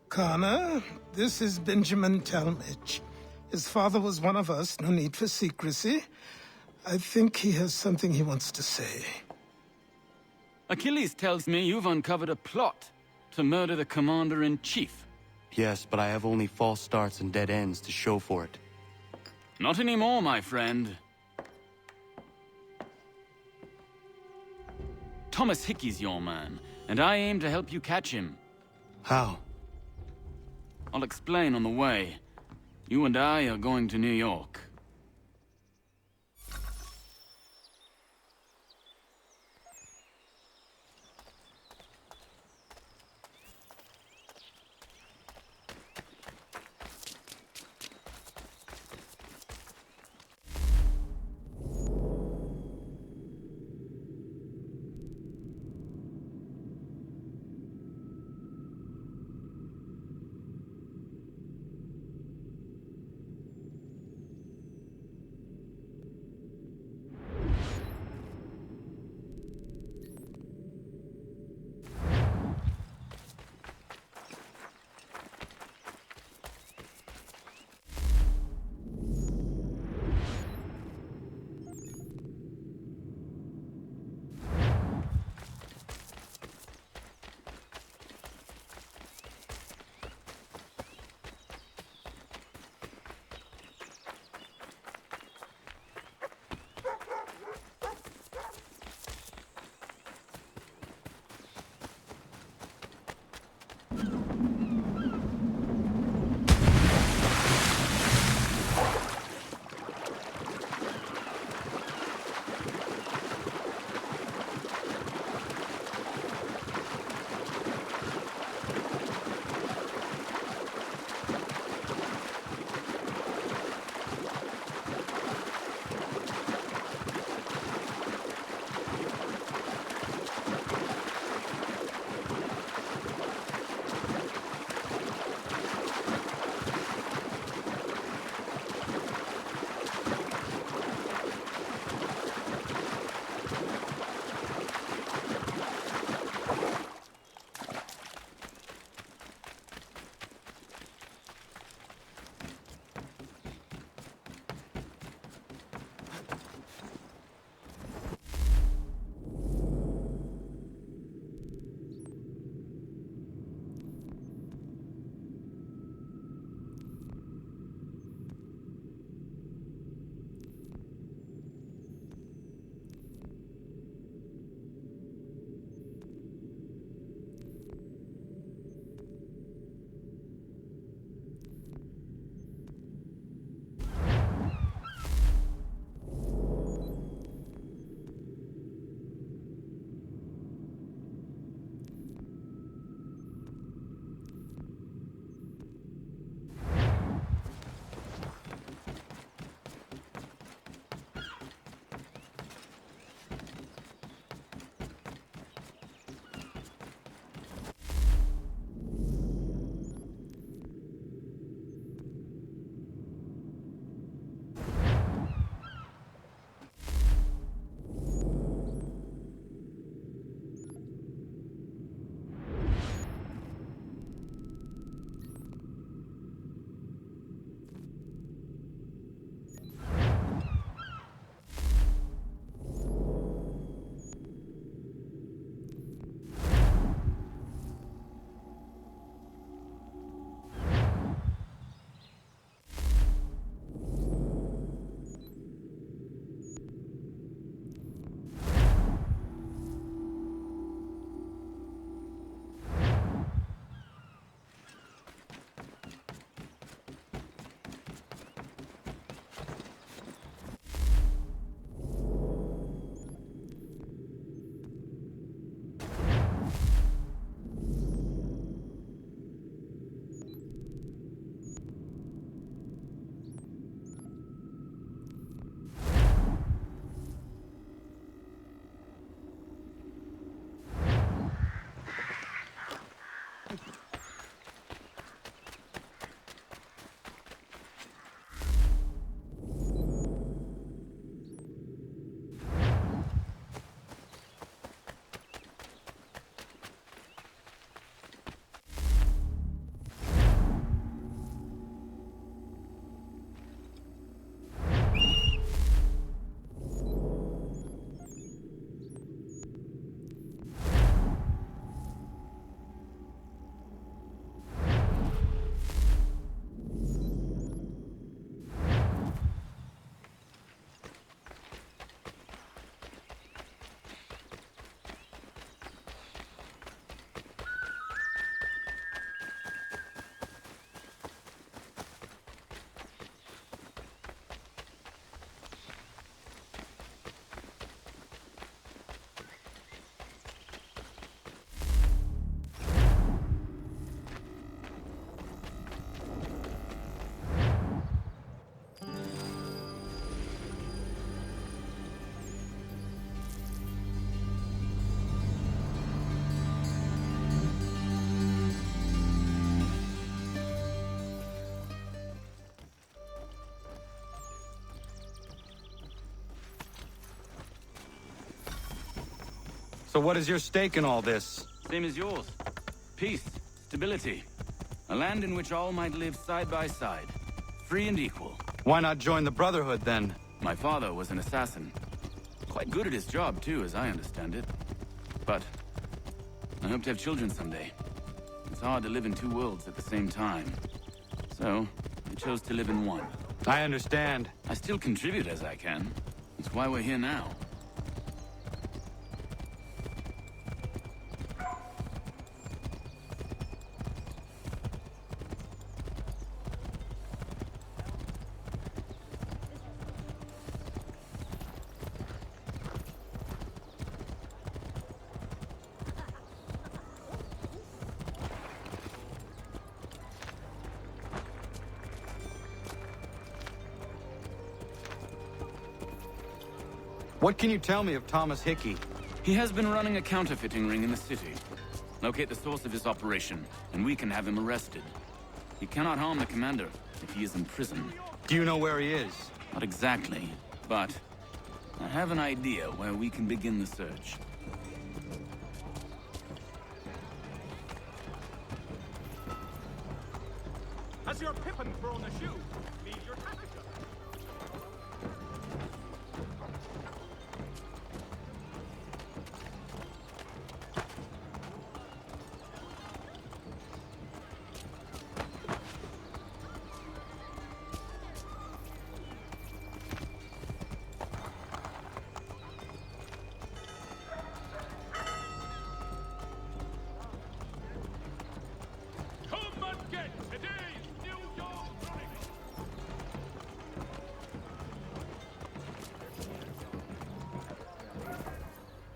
Connor, this is Benjamin Talmadge. His father was one of us, no need for secrecy. I think he has something he wants to say.
Achilles tells me you've uncovered a plot to murder the Commander-in-Chief.
Yes, but I have only false starts and dead ends to show for it.
Not anymore, my friend. Thomas Hickey's your man, and I aim to help you catch him.
How?
I'll explain on the way. You and I are going to New York.
So what is your stake in all this?
Same as yours. Peace, stability. A land in which all might live side by side. Free and equal.
Why not join the Brotherhood, then?
My father was an assassin. Quite good at his job, too, as I understand it. But I hope to have children someday. It's hard to live in two worlds at the same time. So, I chose to live in one.
I understand.
I still contribute as I can. That's why we're here now.
What can you tell me of Thomas Hickey?
He has been running a counterfeiting ring in the city. Locate the source of his operation, and we can have him arrested. He cannot harm the commander if he is in prison.
Do you know where he is?
Not exactly, but I have an idea where we can begin the search.
Has your Pippin thrown a shoe? Leave your temperature.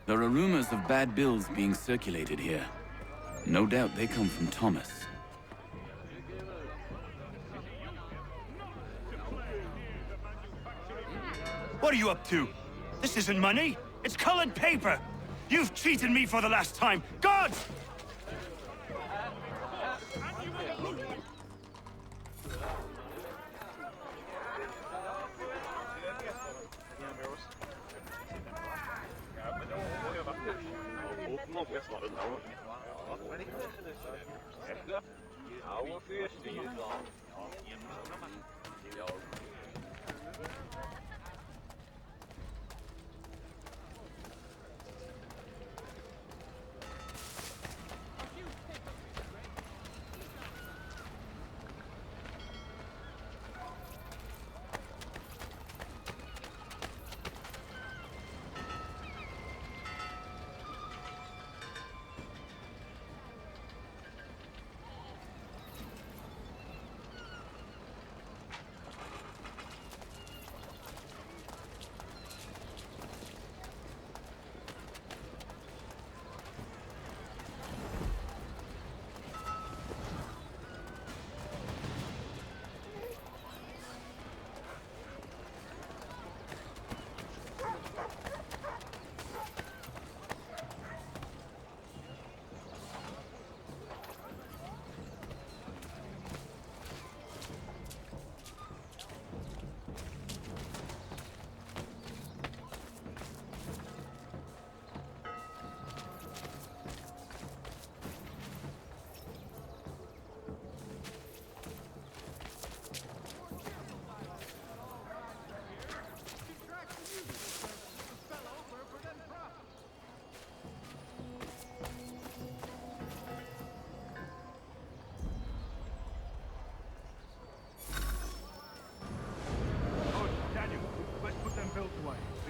There are rumors of bad bills being circulated here. No doubt they come from Thomas.
What are you up to? This isn't money. It's colored paper. You've cheated me for the last time. Gods!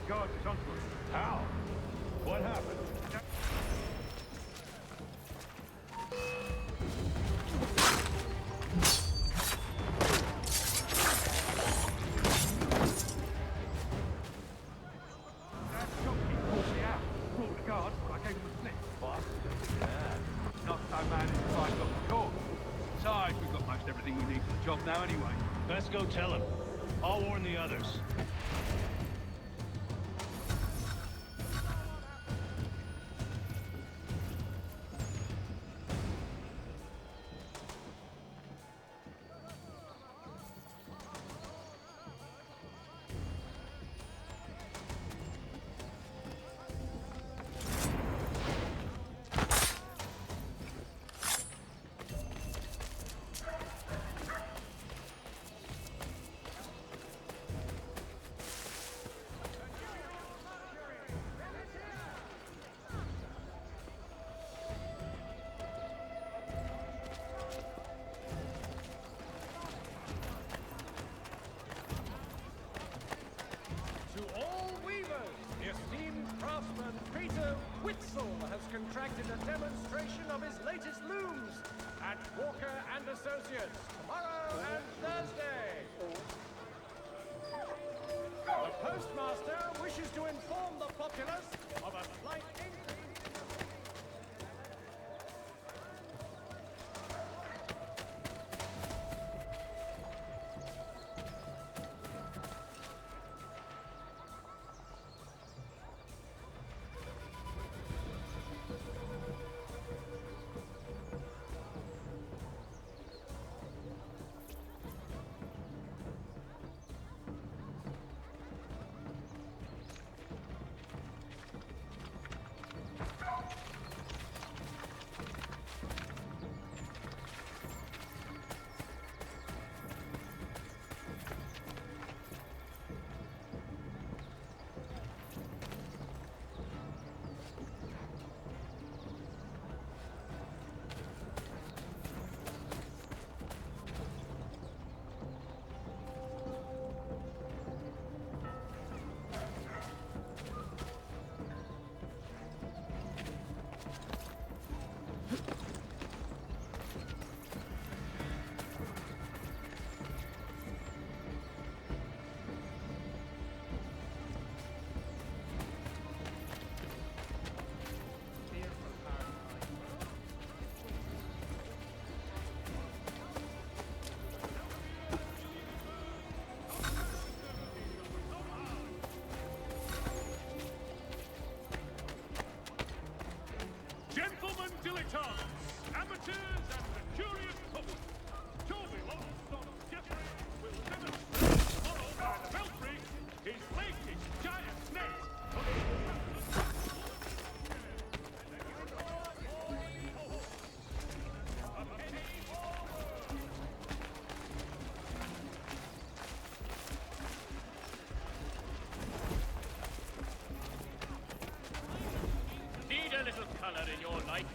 guard is onto us. How? What happened?
Everything we need for the job now anyway.
Best go tell him. I'll warn the others.
in a demonstration of his latest looms at Walker and Associates tomorrow and Thursday. The postmaster wishes to inform the populace of a slight increase.
Gentlemen dilettantes, amateurs and the curious public, Toby Longstone Jeffrey will demonstrate tomorrow by the belfry his latest giant net.
Need a little color in your life?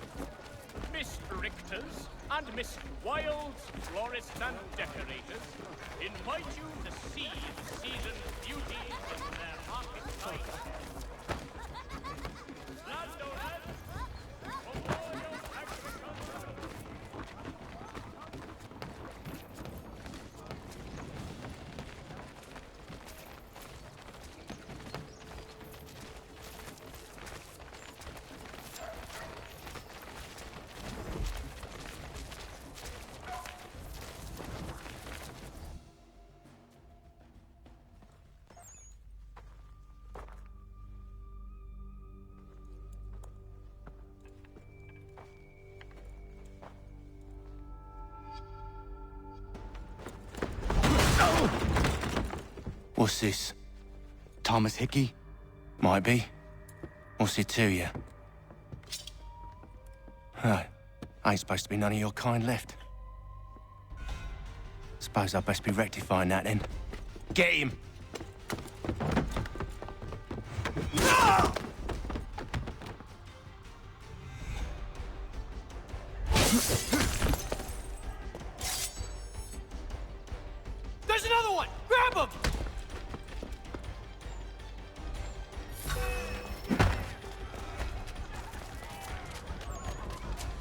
Miss Richters and Miss Wilds, florists and decorators, invite you to see the season's beauties in their marketplace. Landowners, for all your agriculture.
What's this? Thomas Hickey? Might be. What's it to you? Oh, ain't supposed to be none of your kind left. Suppose I'd best be rectifying that then. Get him!
There's another one! Grab him!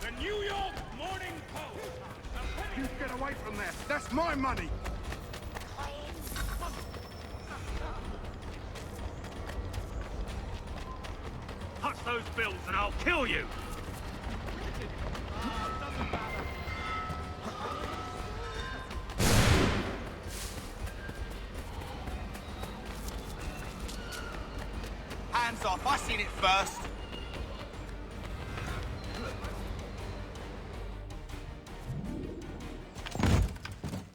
The New York Morning Post.
You get away from there. That's my money.
Touch those bills and I'll kill you.
Hands off, I seen it first.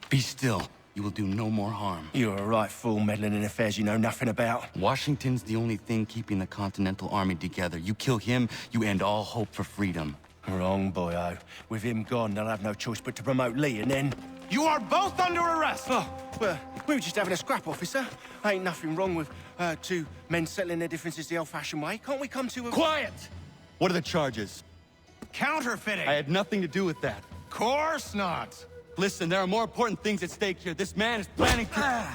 Be still. You will do no more harm. You're a right fool meddling in affairs you know nothing about. Washington's the only thing keeping the Continental Army together. You kill him, you end all hope for freedom. Wrong, boyo. With him gone, they'll have no choice but to promote Lee, and then... You are both under arrest! Oh, well, we were just having a scrap, officer. Ain't nothing wrong with two men settling their differences the old-fashioned way. Can't we come to a...
Quiet! What are the charges?
Counterfeiting!
I had nothing to do with that.
Course not!
Listen, there are more important things at stake here. This man is planning to...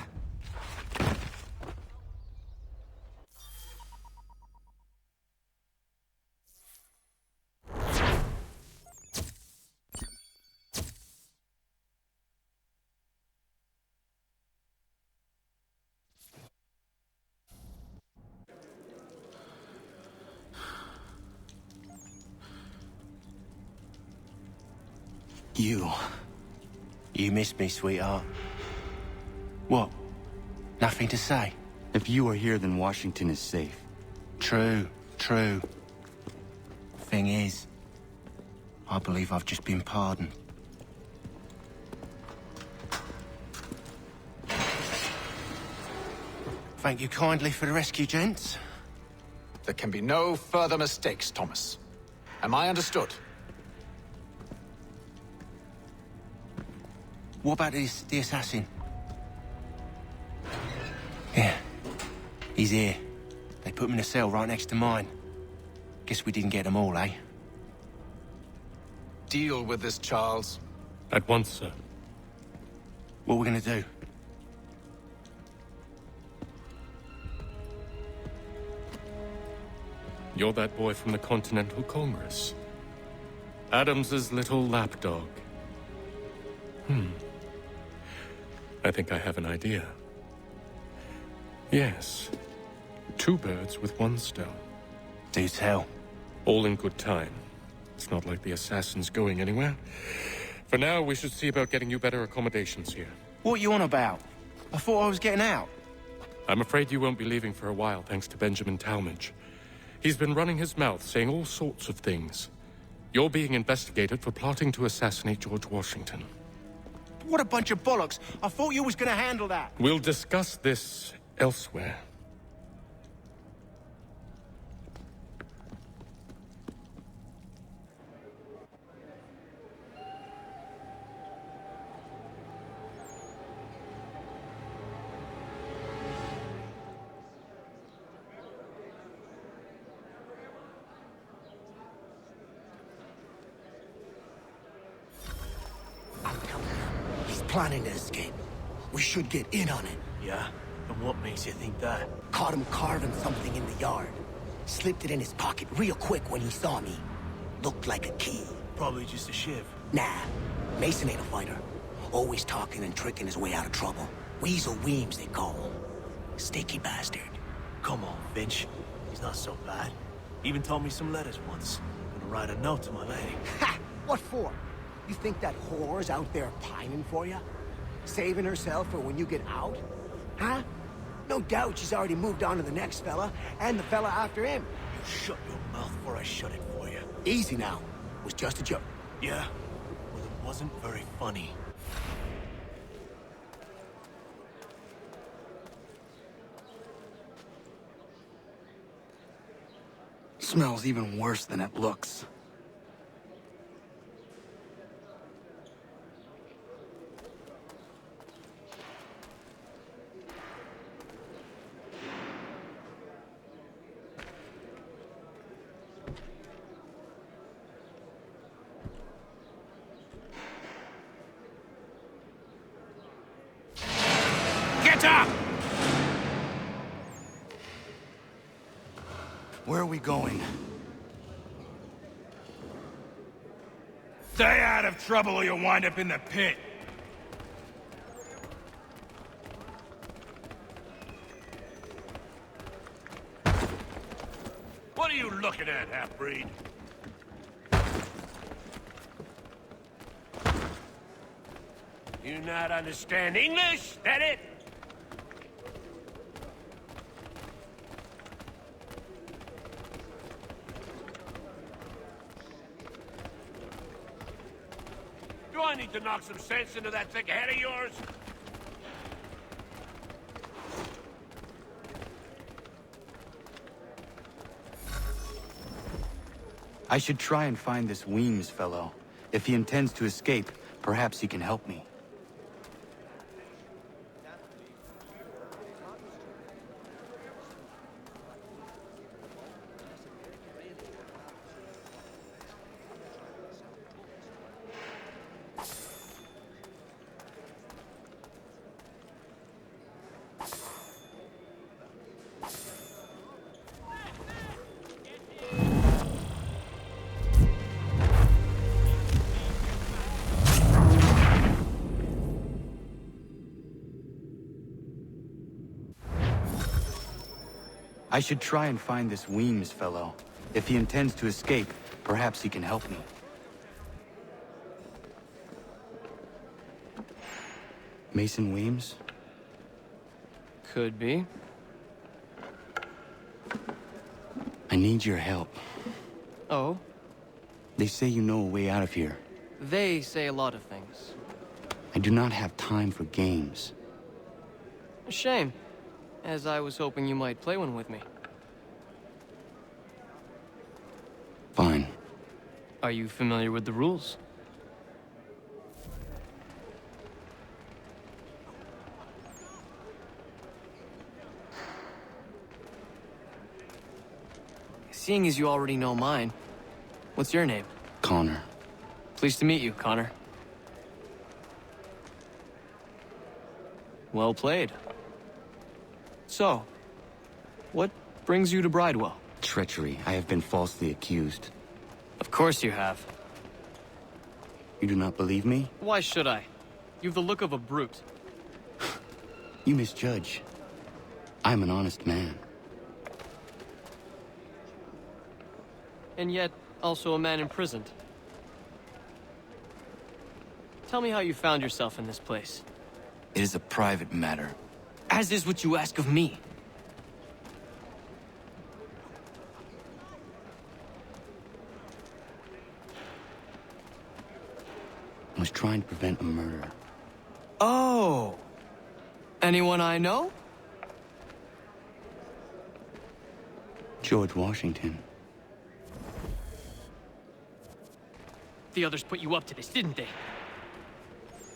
You missed me, sweetheart. What? Nothing to say?
If you are here, then Washington is safe.
True. Thing is, I believe I've just been pardoned. Thank you kindly for the rescue, gents.
There can be no further mistakes, Thomas. Am I understood?
What about the assassin? Yeah. He's here. They put him in a cell right next to mine. Guess we didn't get them all, eh?
Deal with this, Charles.
At once, sir.
What we're gonna do?
You're that boy from the Continental Congress. Adams's little lapdog. I think I have an idea. Yes. 2 birds with 1 stone.
Do tell.
All in good time. It's not like the assassin's going anywhere. For now, we should see about getting you better accommodations here.
What are you on about? I thought I was getting out.
I'm afraid you won't be leaving for a while, thanks to Benjamin Talmadge. He's been running his mouth, saying all sorts of things. You're being investigated for plotting to assassinate George Washington.
What a bunch of bollocks. I thought you was gonna handle that.
We'll discuss this elsewhere.
Planning to escape. We should get in on it.
Yeah? And what makes you think that?
Caught him carving something in the yard. Slipped it in his pocket real quick when he saw me. Looked like a key.
Probably just a shiv.
Nah. Mason ain't a fighter. Always talking and tricking his way out of trouble. Weasel Weems, they call him. Sticky bastard.
Come on, Finch. He's not so bad. Even told me some letters once. Gonna write a note to my lady.
Ha! What for? You think that whore's out there pining for you? Saving herself for when you get out? Huh? No doubt she's already moved on to the next fella, and the fella after him.
You shut your mouth before I shut it for you.
Easy now. It was just a joke.
Yeah? Well, it wasn't very funny.
Smells even worse than it looks.
Get up!
Where are we going?
Stay out of trouble or you'll wind up in the pit. What are you looking at, half-breed? You not understand English? That it? Do I need to knock some sense into that thick head of yours?
I should try and find this Weems fellow. If he intends to escape, perhaps he can help me. I should try and find this Weems fellow. If he intends to escape, perhaps he can help me.
Mason Weems?
Could be.
I need your help.
Oh?
They say you know a way out of here.
They say a lot of things.
I do not have time for games.
A shame, as I was hoping you might play one with me.
Fine.
Are you familiar with the rules? Seeing as you already know mine, what's your name?
Connor.
Pleased to meet you, Connor. Well played. So, what brings you to Bridewell?
Treachery. I have been falsely accused.
Of course you have.
You do not believe me?
Why should I? You've the look of a brute.
You misjudge. I'm an honest man.
And yet, also a man imprisoned. Tell me how you found yourself in this place.
It is a private matter.
As is what you ask of me.
I was trying to prevent a murder.
Oh! Anyone I know?
George Washington.
The others put you up to this, didn't they?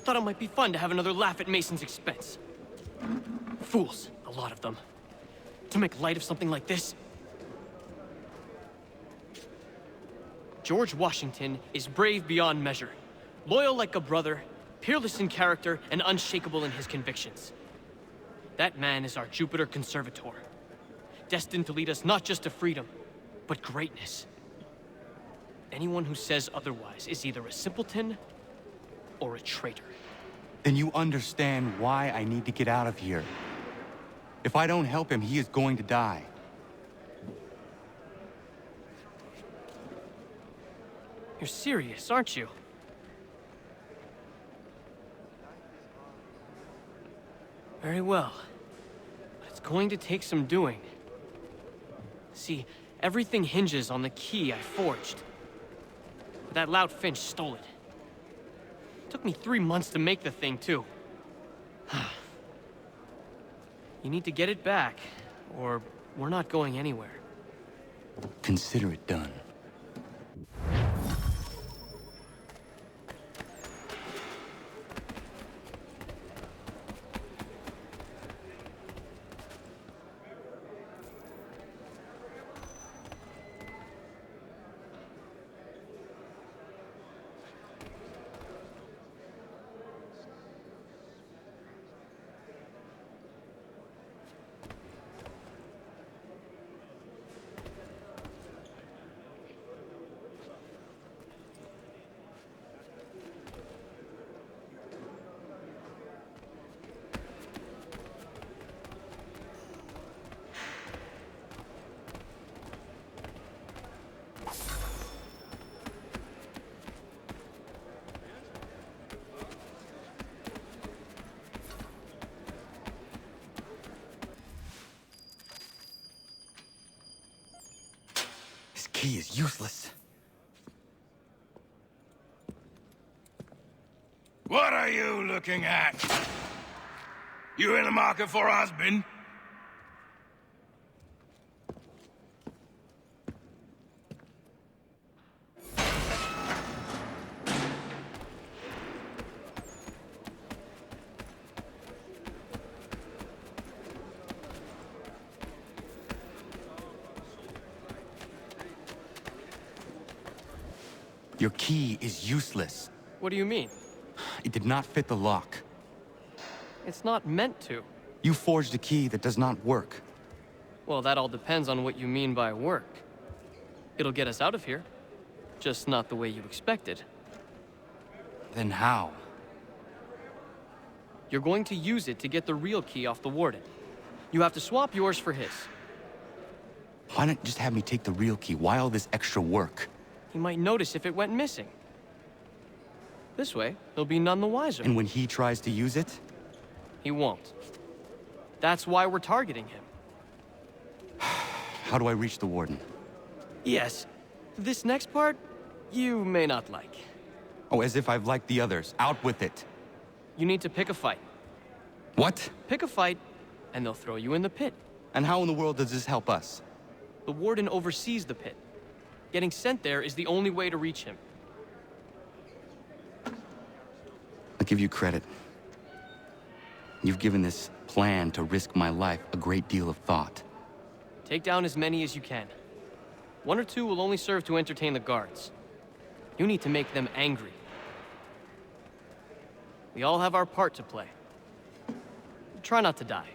Thought it might be fun to have another laugh at Mason's expense. Fools, a lot of them. To make light of something like this. George Washington is brave beyond measure, loyal like a brother, peerless in character, and unshakable in his convictions. That man is our Jupiter Conservator, destined to lead us not just to freedom, but greatness. Anyone who says otherwise is either a simpleton or a traitor.
Then you understand why I need to get out of here. If I don't help him, he is going to die.
You're serious, aren't you? Very well. But it's going to take some doing. See, everything hinges on the key I forged. But that lout Finch stole it. Took me 3 months to make the thing, too. You need to get it back, or we're not going anywhere.
Consider it done.
He is useless.
What are you looking at? You in the market for a husband?
Your key is useless.
What do you mean?
It did not fit the lock.
It's not meant to.
You forged a key that does not work.
Well, that all depends on what you mean by work. It'll get us out of here. Just not the way you expected.
Then how?
You're going to use it to get the real key off the warden. You have to swap yours for his.
Why not just have me take the real key? Why all this extra work?
He might notice if it went missing. This way, he'll be none the wiser.
And when he tries to use it?
he won't. That's why we're targeting him.
How do I reach the Warden?
Yes, this next part, you may not like.
Oh, as if I've liked the others. Out with it.
You need to pick a fight.
What?
Pick a fight, and they'll throw you in the pit.
And how in the world does this help us?
The Warden oversees the pit. Getting sent there is the only way to reach him.
I give you credit. You've given this plan to risk my life a great deal of thought.
Take down as many as you can. 1 or 2 will only serve to entertain the guards. You need to make them angry. We all have our part to play. Try not to die.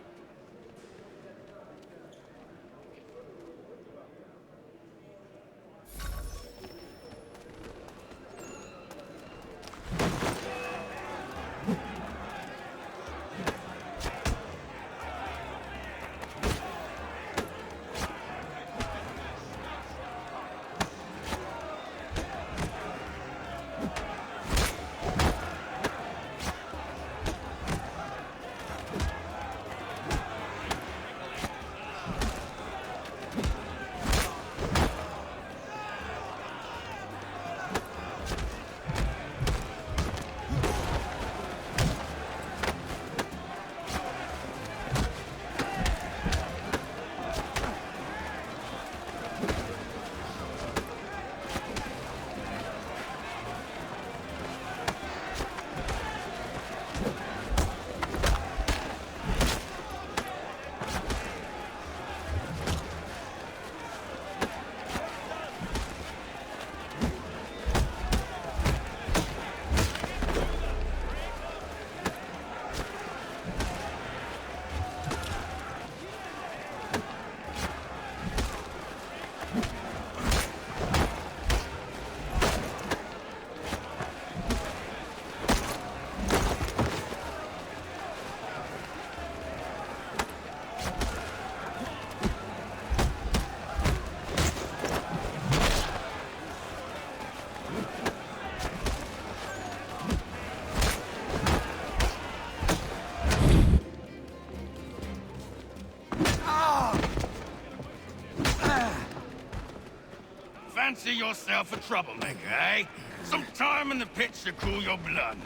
Fancy yourself a troublemaker, eh? Some time in the pit should cool your blood.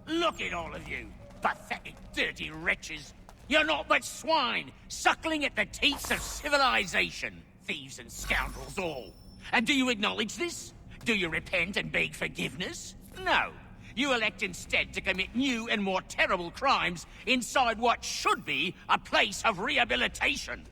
Look at all of you, pathetic, dirty wretches. You're not but swine, suckling at the teats of civilization. Thieves and scoundrels all. And do you acknowledge this? Do you repent and beg forgiveness? No. You elect instead to commit new and more terrible crimes inside what should be a place of rehabilitation.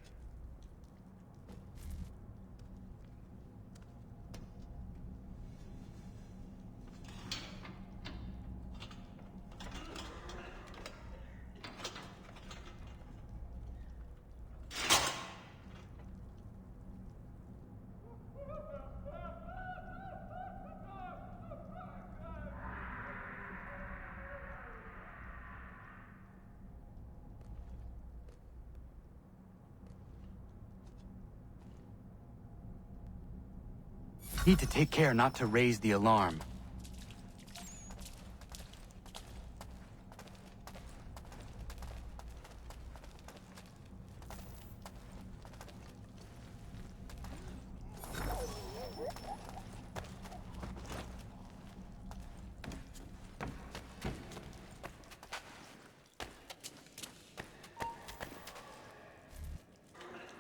Need to take care not to raise the alarm.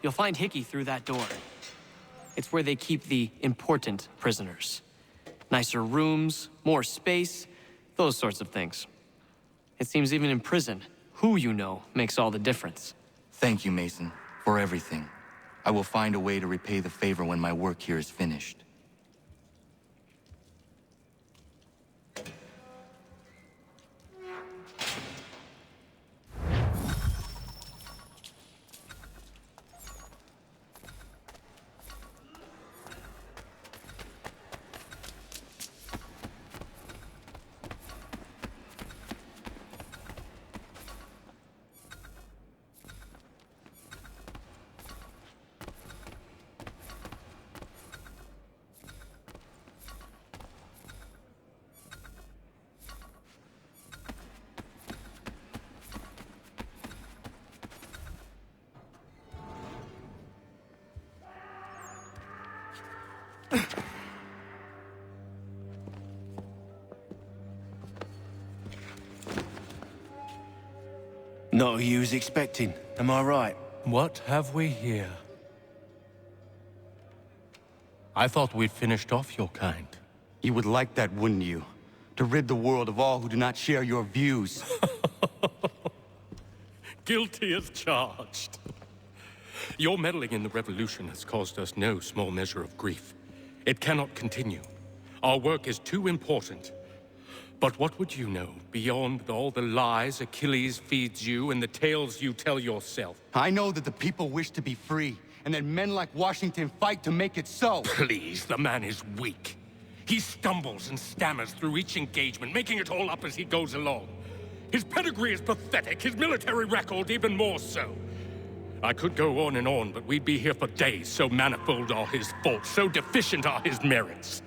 You'll find Hickey through that door. It's where they keep the important prisoners. Nicer rooms, more space, those sorts of things. It seems even in prison, who you know makes all the difference.
Thank you, Mason, for everything. I will find a way to repay the favor when my work here is finished.
Not who you was expecting, am I right?
What have we here? I thought we'd finished off your kind.
You would like that, wouldn't you? To rid the world of all who do not share your views.
Guilty as charged. Your meddling in the revolution has caused us no small measure of grief. It cannot continue. Our work is too important. But what would you know beyond all the lies Achilles feeds you and the tales you tell yourself?
I know that the people wish to be free, and that men like Washington fight to make it so.
Please, the man is weak. He stumbles and stammers through each engagement, making it all up as he goes along. His pedigree is pathetic, his military record even more so. I could go on and on, but we'd be here for days, so manifold are his faults, so deficient are his merits.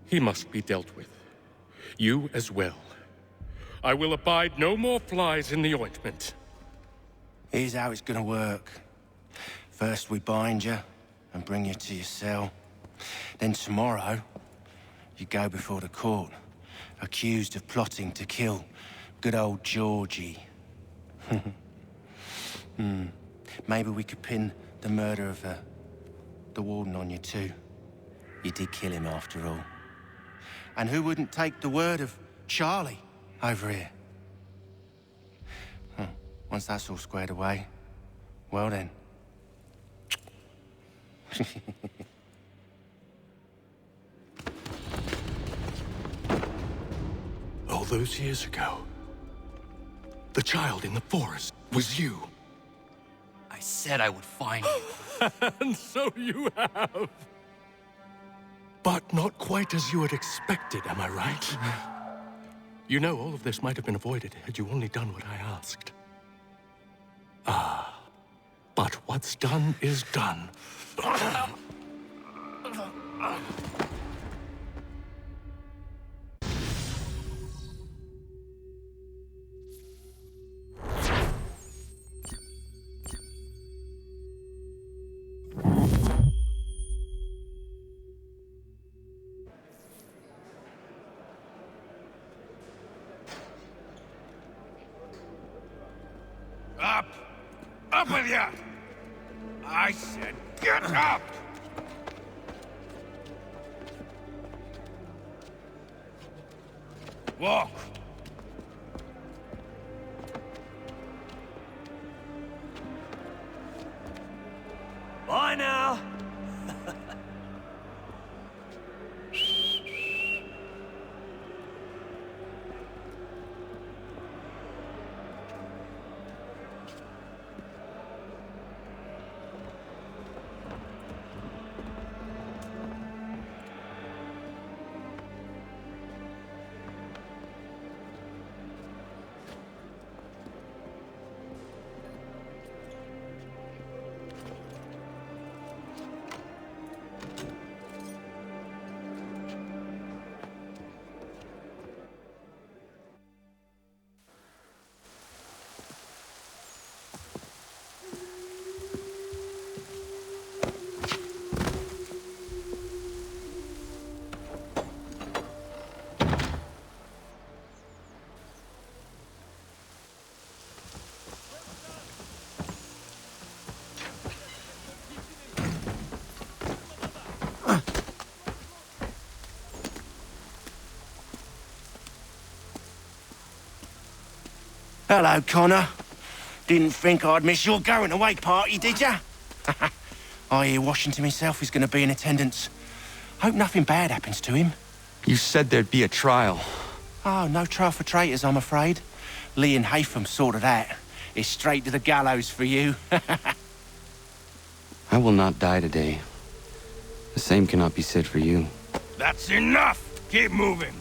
He must be dealt with. You as well. I will abide no more flies in the ointment.
Here's how it's gonna work. First we bind you and bring you to your cell. Then tomorrow, you go before the court, accused of plotting to kill good old Georgie. Maybe we could pin the murder of the warden on you too. You did kill him after all. And who wouldn't take the word of Charlie over here? Once that's all squared away, well then.
All those years ago, the child in the forest was you.
I said I would find you.
And so you have. But not quite as you had expected, am I right? You know, all of this might have been avoided had you only done what I asked. Ah, but what's done is done.
Up! Up with ya! I said get up! Walk!
Bye now!
Hello, Connor. Didn't think I'd miss your going away party, did ya? I hear Washington himself is going to be in attendance. Hope nothing bad happens to him.
You said there'd be a trial.
Oh, no trial for traitors, I'm afraid. Lee and Haytham sorted that. It's straight to the gallows for you.
I will not die today. The same cannot be said for you.
That's enough! Keep moving!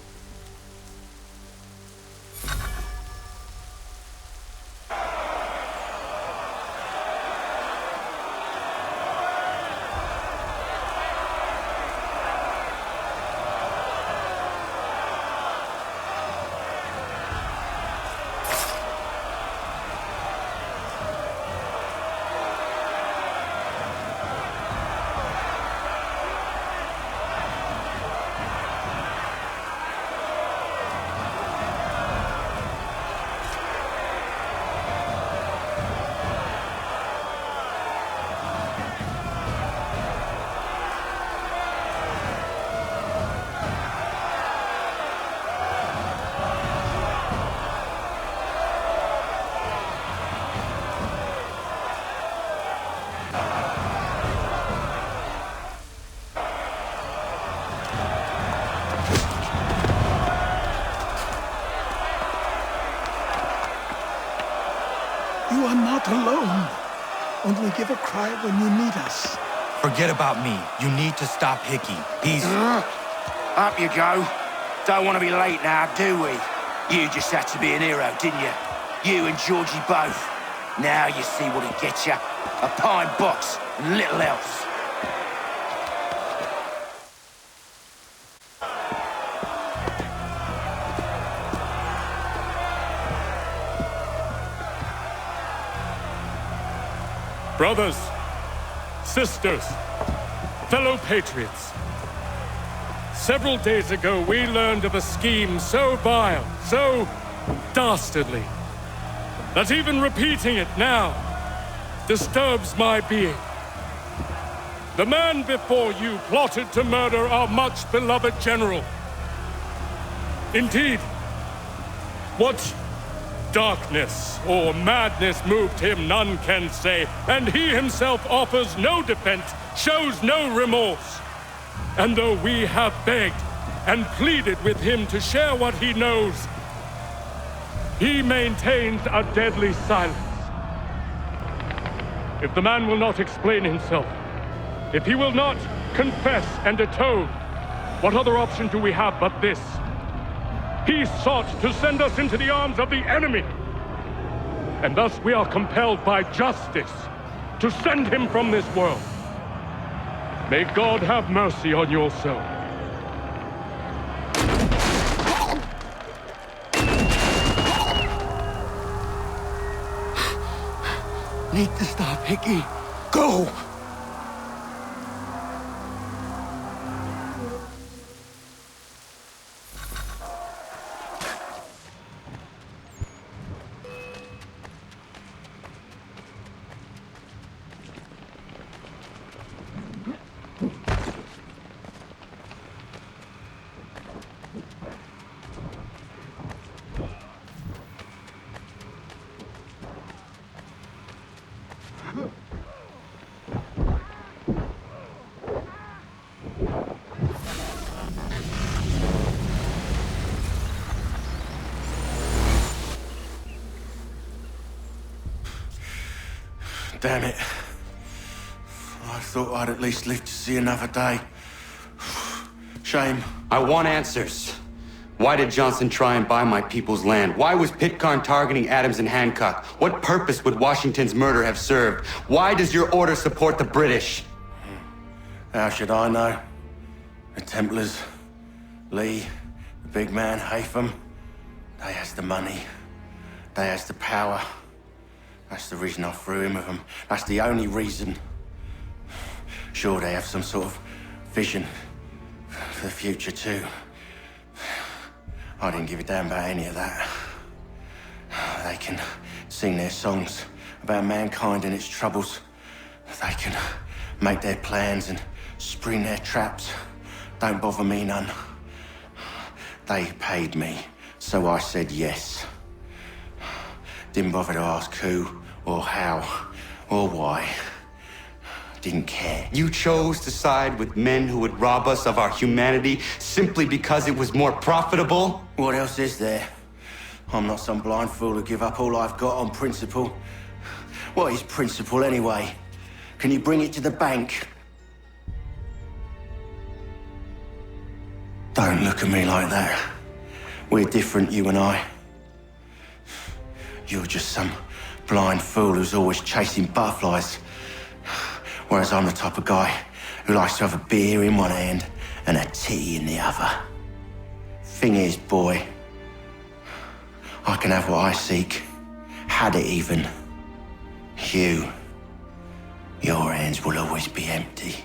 give a cry when you need us.
Forget about me. You need to stop Hickey. He's...
Up you go. Don't want to be late now, do we? You just had to be an hero, didn't you? You and Georgie both. Now you see what it gets you. A pine box and little else.
Brothers, sisters, fellow patriots. Several days ago, we learned of a scheme so vile, so dastardly, that even repeating it now disturbs my being. The man before you plotted to murder our much-beloved general. Indeed, what darkness or madness moved him, none can say, and he himself offers no defense, shows no remorse. And though we have begged and pleaded with him to share what he knows, he maintains a deadly silence. If the man will not explain himself, if he will not confess and atone, what other option do we have but this? He sought to send us into the arms of the enemy. And thus we are compelled by justice to send him from this world. May God have mercy on your soul.
Need to stop, Hickey. Go! Damn it. I thought I'd at least live to see another day. Shame.
I want answers. Why did Johnson try and buy my people's land? Why was Pitcairn targeting Adams and Hancock? What purpose would Washington's murder have served? Why does your order support the British?
How should I know? The Templars, Lee, the big man, Haytham, they has the money. They has the power. That's the reason I threw in with them. That's the only reason. Sure, they have some sort of vision for the future, too. I didn't give a damn about any of that. They can sing their songs about mankind and its troubles. They can make their plans and spring their traps. Don't bother me none. They paid me, so I said yes. Didn't bother to ask who, or how, or why. Didn't care.
You chose to side with men who would rob us of our humanity simply because it was more profitable?
What else is there? I'm not some blind fool who give up all I've got on principle. What is principle anyway? Can you bring it to the bank? Don't look at me like that. We're different, you and I. You're just some blind fool who's always chasing butterflies. Whereas I'm the type of guy who likes to have a beer in one hand and a tea in the other. Thing is, boy, I can have what I seek. Had it even. Your hands will always be empty.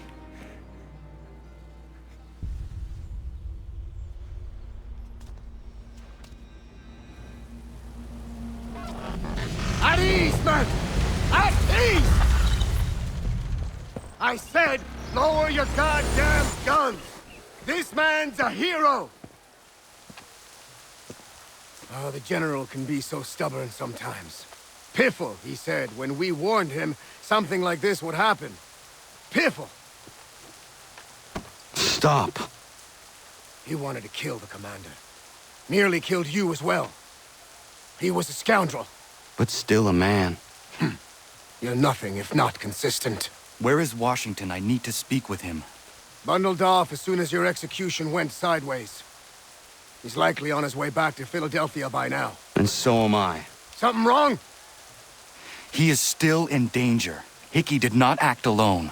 At ease, man! At ease! I said, lower your goddamn guns! This man's a hero! Oh, the General can be so stubborn sometimes. Piffle, he said, when we warned him something like this would happen. Piffle!
Stop.
He wanted to kill the commander. Nearly killed you as well. He was a scoundrel.
But still a man.
You're nothing if not consistent.
Where is Washington? I need to speak with him.
Bundled off as soon as your execution went sideways. He's likely on his way back to Philadelphia by now.
And so am I.
Something wrong?
He is still in danger. Hickey did not act alone.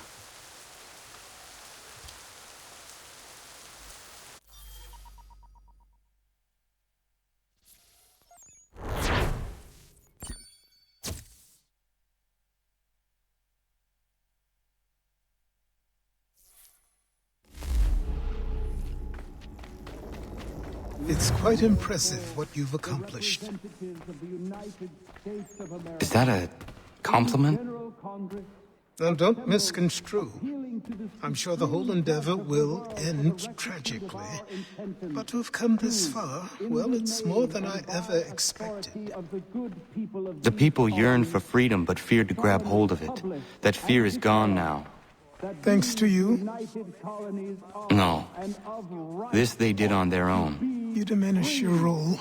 It's quite impressive what you've accomplished.
Is that a compliment?
Now, don't misconstrue. I'm sure the whole endeavor will end tragically. But to have come this far, well, it's more than I ever expected.
The people yearn for freedom but feared to grab hold of it. That fear is gone now.
Thanks to you?
No. This they did on their own.
You diminish your role.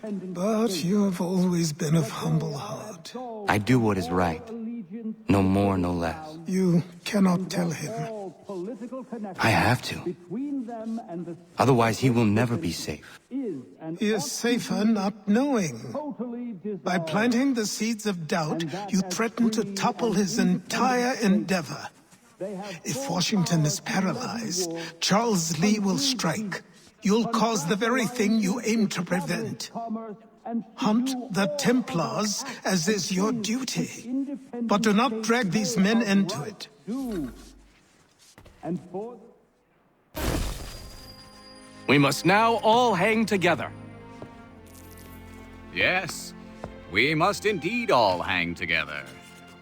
But you have always been of humble heart.
I do what is right. No more, no less.
You cannot tell him.
I have to. Otherwise, he will never be safe.
He is safer not knowing. By planting the seeds of doubt, you threaten to topple his entire endeavor. If Washington is paralyzed, Charles Lee will strike. You'll cause the very thing you aim to prevent. Hunt the Templars, as is your duty. But do not drag these men into it.
We must now all hang together.
Yes, we must indeed all hang together.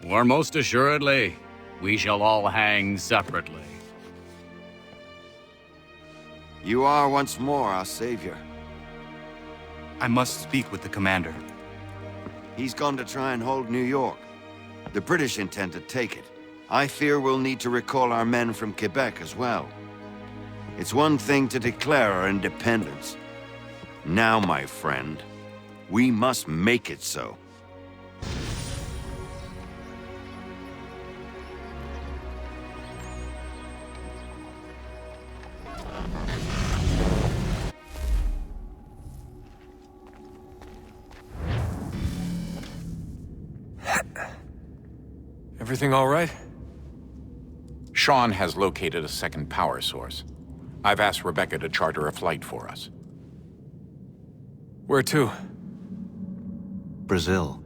Or most assuredly, we shall all hang separately.
You are once more our savior.
I must speak with the commander.
He's gone to try and hold New York. The British intend to take it. I fear we'll need to recall our men from Quebec as well. It's one thing to declare our independence. Now, my friend, we must make it so.
Everything all right?
Sean has located a second power source. I've asked Rebecca to charter a flight for us.
Where to?
Brazil.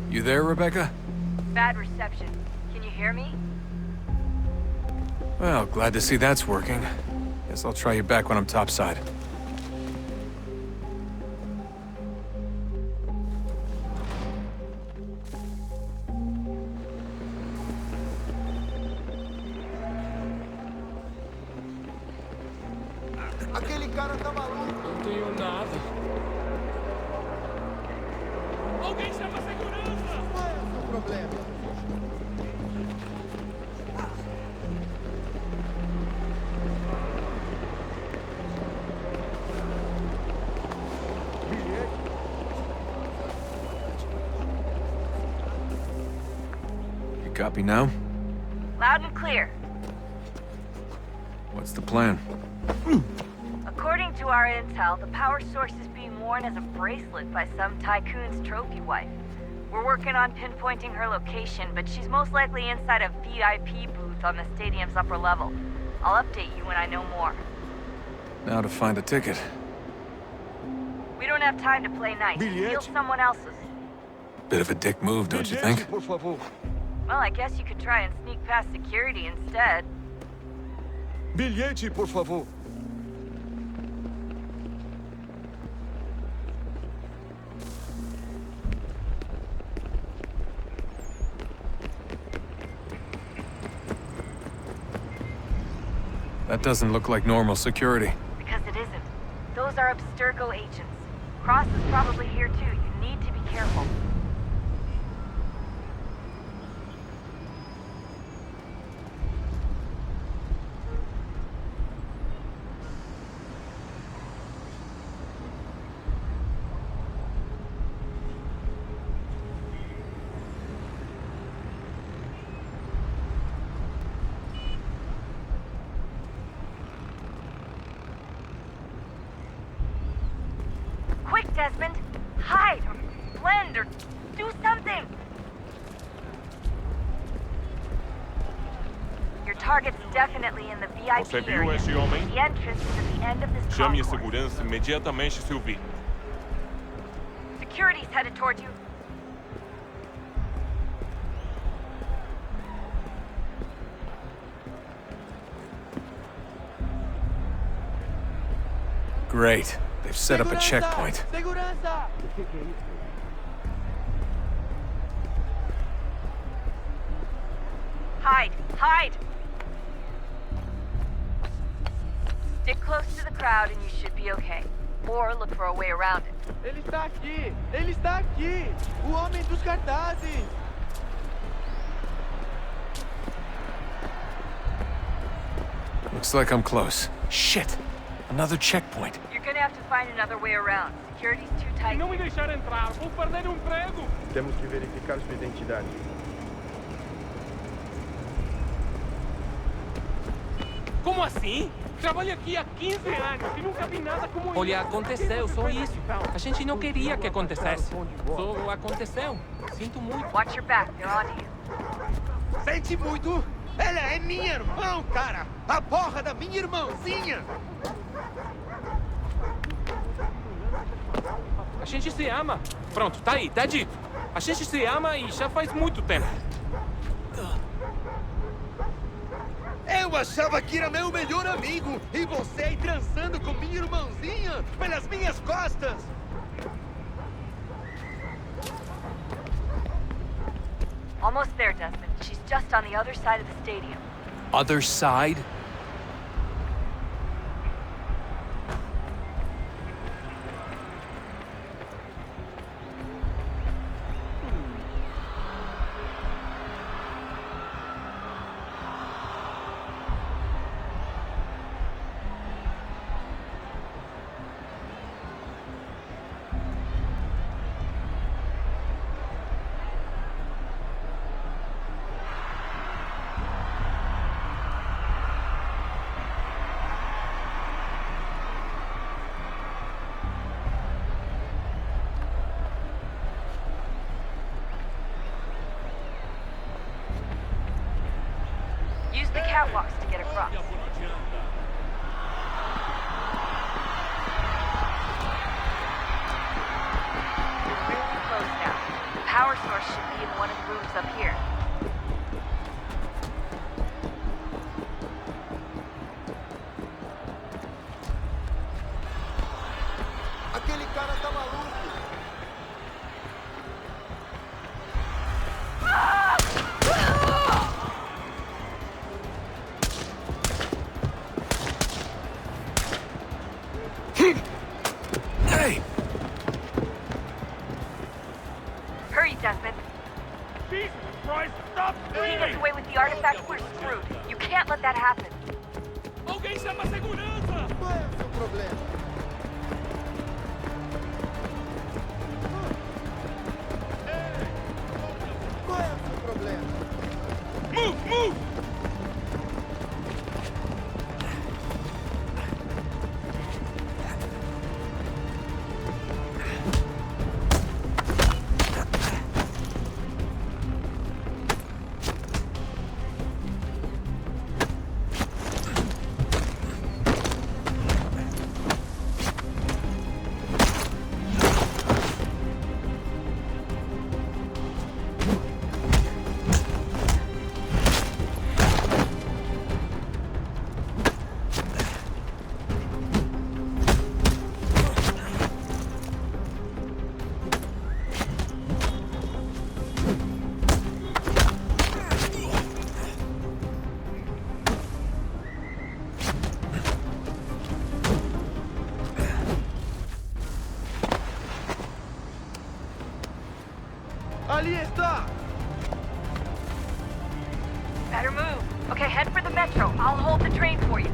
You there, Rebecca?
Bad reception. Can you hear me?
Well, glad to see that's working. Guess I'll try you back when I'm topside.
Aquele cara tá maluco.
Não tenho nada. Alguém chama a segurança!
Qual é o seu problema?
You copy now?
Loud and clear.
What's the plan?
According to our intel, the power source is being worn as a bracelet by some tycoon's trophy wife. We're working on pinpointing her location, but she's most likely inside a VIP booth on the stadium's upper level. I'll update you when I know more.
Now to find a ticket.
We don't have time to play nice. Steal someone else's.
Bit of a dick move, don't you think?
Well, I guess you could try and sneak past security instead.
Bilhete, por favor.
That doesn't look like normal security.
Because it isn't. Those are Abstergo agents. Cross is probably here too. You need to be careful. Quick, Desmond! Hide, or blend, or do something! Your target's definitely in the VIP
Você viu
area.
esse homem?
The entrance is at the end of this
Chame a
concourse.
segurança imediatamente se o vir.
Security's headed toward you.
Great. They've set up a checkpoint.
Segurança!
Hide! Hide! Stick close to the crowd and you should be okay. Or look for a way around it.
Ele está aqui! Ele está aqui! O homem dos cartazes!
Looks like I'm close. Shit! Another checkpoint.
You're gonna have to find another way around. Security's too tight.
Não me deixar entrar, vou perder o emprego.
Temos que verificar sua identidade.
Como assim? Trabalho aqui há 15 anos e nunca vi nada como isso.
Olha, aconteceu, só isso. A gente não queria que acontecesse. Só aconteceu. Sinto muito.
Watch your back, they're on you.
Sente muito! Ela é minha irmã, cara! A porra da minha irmãzinha!
A gente se ama. Pronto, tá aí, tá dito. A gente se ama e já faz muito tempo.
Eu achava que era meu melhor amigo e você aí transando com minha irmãzinha pelas minhas costas!
Almost there, Desmond. She's just on the other side of the stadium.
Other side?
Use the catwalks to get across. Really close now. The power source should be in one of the rooms up here.
Aquele cara tá maluco!
Hey!
Hurry, Desmond.
Jesus Christ, stop
If he gets away with the artifact, we're screwed. You can't let that happen.
Alguém chama a segurança!
Qual é o seu problema? Qual é o seu problema?
Move, move!
Allí está!
Better move. Okay, head for the metro. I'll hold the train for you.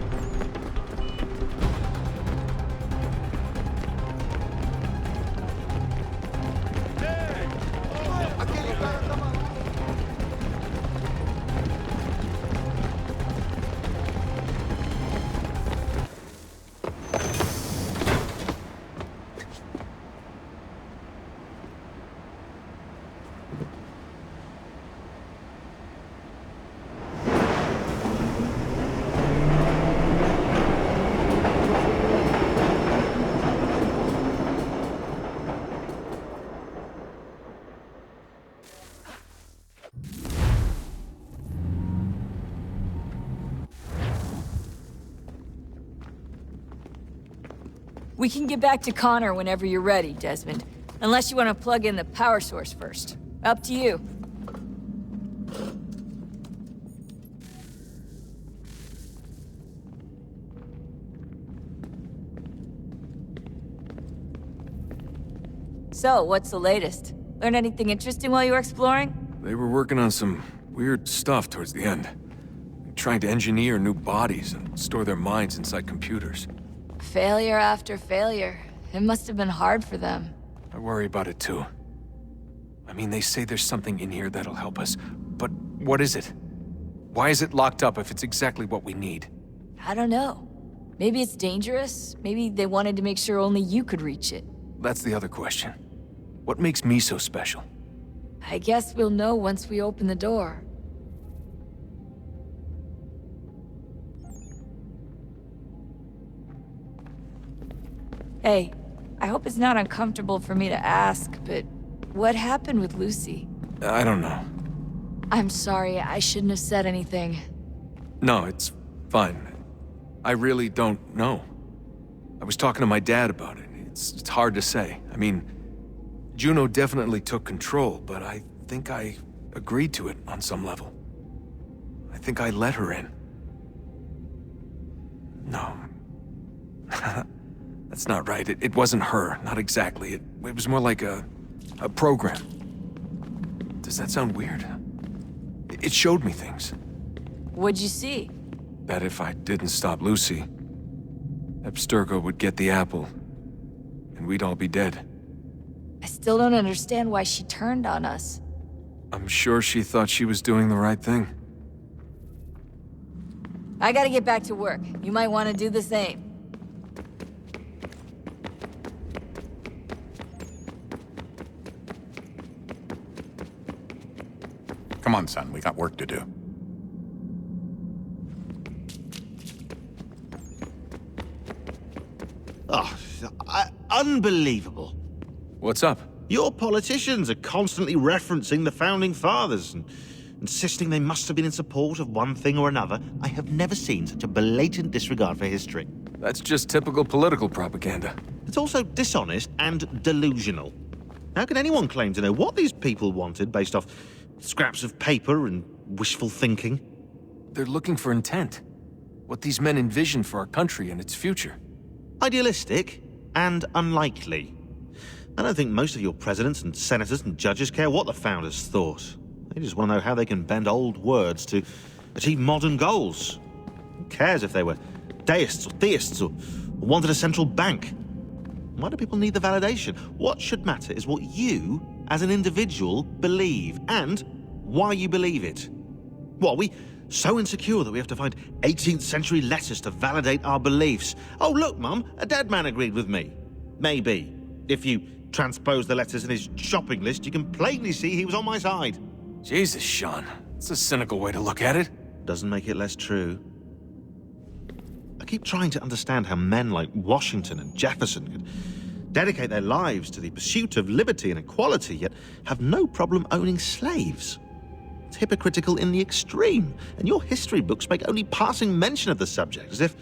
We can get back to Connor whenever you're ready, Desmond. Unless you want to plug in the power source first. Up to you. So, what's the latest? Learn anything interesting while you were exploring?
They were working on some weird stuff towards the end. Trying to engineer new bodies and store their minds inside computers.
Failure after failure. It must have been hard for them.
I worry about it too. I mean, they say there's something in here that'll help us, but what is it? Why is it locked up if it's exactly what we need?
I don't know. Maybe it's dangerous. Maybe they wanted to make sure only you could reach it.
That's the other question. What makes me so special?
I guess we'll know once we open the door. Hey, I hope it's not uncomfortable for me to ask, but what happened with Lucy?
I don't know.
I'm sorry, I shouldn't have said anything.
No, it's fine. I really don't know. I was talking to my dad about it. It's hard to say. I mean, Juno definitely took control, but I think I agreed to it on some level. I think I let her in. No. That's not right. It wasn't her. Not exactly. It was more like a program. Does that sound weird? It showed me things.
What'd you see?
That if I didn't stop Lucy, Abstergo would get the apple, and we'd all be dead.
I still don't understand why she turned on us.
I'm sure she thought she was doing the right thing.
I gotta get back to work. You might want to do the same.
Come on, son. We got work to do.
Oh, unbelievable.
What's up?
Your politicians are constantly referencing the Founding Fathers and insisting they must have been in support of one thing or another. I have never seen such a blatant disregard for history.
That's just typical political propaganda.
It's also dishonest and delusional. How can anyone claim to know what these people wanted based off scraps of paper and wishful thinking?
They're looking for intent. What these men envision for our country and its future.
Idealistic and unlikely. I don't think most of your presidents and senators and judges care what the founders thought. They just want to know how they can bend old words to achieve modern goals. Who cares if they were deists or theists or wanted a central bank? Why do people need the validation? What should matter is what you, as an individual, believe, and why you believe it. What, are we so insecure that we have to find 18th century letters to validate our beliefs? Oh, look, Mum, a dead man agreed with me. Maybe. If you transpose the letters in his shopping list, you can plainly see he was on my side.
Jesus, Sean. It's a cynical way to look at it.
Doesn't make it less true. I keep trying to understand how men like Washington and Jefferson could dedicate their lives to the pursuit of liberty and equality, yet have no problem owning slaves. It's hypocritical in the extreme, and your history books make only passing mention of the subject, as if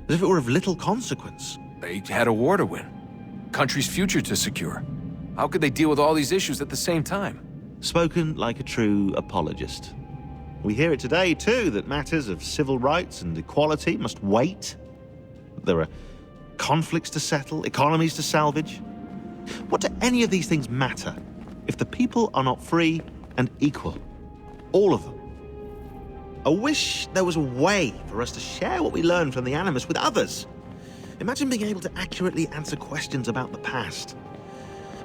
it were of little consequence.
They had a war to win. Country's future to secure. How could they deal with all these issues at the same time?
Spoken like a true apologist. We hear it today, too, that matters of civil rights and equality must wait. There are conflicts to settle, economies to salvage. What do any of these things matter if the people are not free and equal. All of them. I wish there was a way for us to share what we learned from the Animus with others. Imagine being able to accurately answer questions about the past,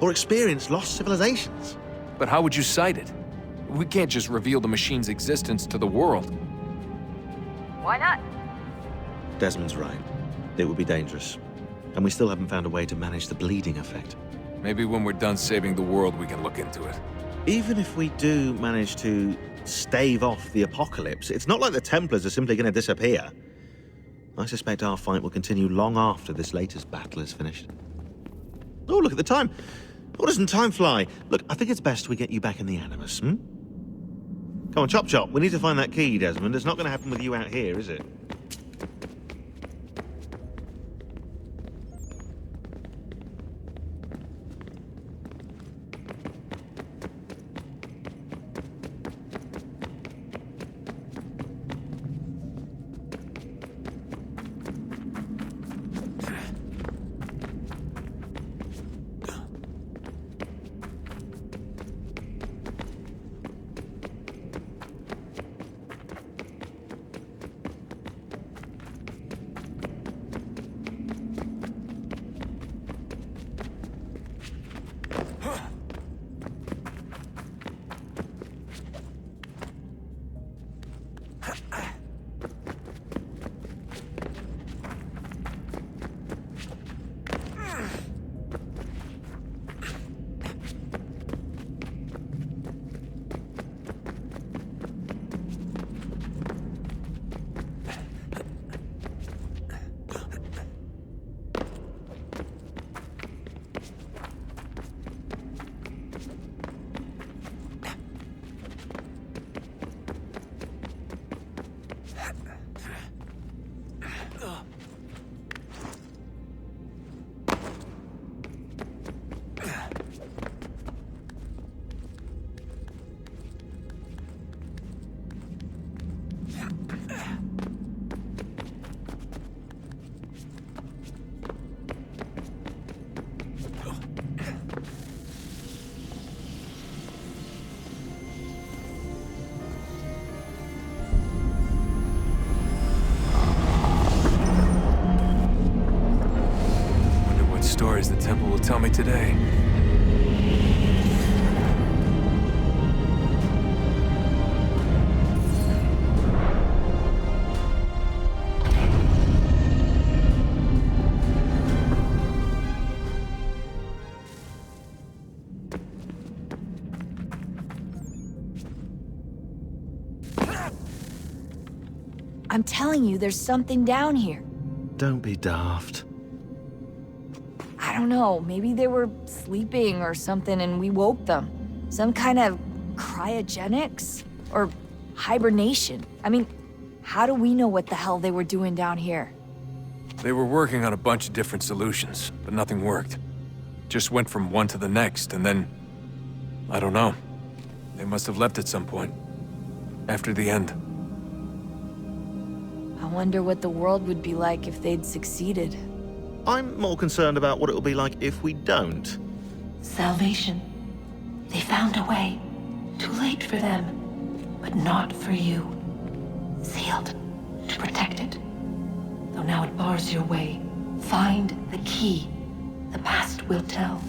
or experience lost civilizations.
But how would you cite it? We can't just reveal the machine's existence to the world.
Why not?
Desmond's right. It would be dangerous. And we still haven't found a way to manage the bleeding effect.
Maybe when we're done saving the world, we can look into it.
Even if we do manage to stave off the apocalypse, it's not like the Templars are simply going to disappear. I suspect our fight will continue long after this latest battle is finished. Oh, look at the time. Oh, doesn't time fly? Look, I think it's best we get you back in the Animus, Come on, chop chop. We need to find that key, Desmond. It's not going to happen with you out here, is it?
Stories the temple will tell me today.
I'm telling you, there's something down here.
Don't be daft.
I don't know, maybe they were sleeping or something and we woke them. Some kind of cryogenics? Or hibernation? I mean, how do we know what the hell they were doing down here?
They were working on a bunch of different solutions, but nothing worked. Just went from one to the next, and then... I don't know. They must have left at some point. After the end.
I wonder what the world would be like if they'd succeeded.
I'm more concerned about what it will be like if we don't.
Salvation. They found a way. Too late for them, but not for you. Sealed to protect it. Though now it bars your way. Find the key. The past will tell.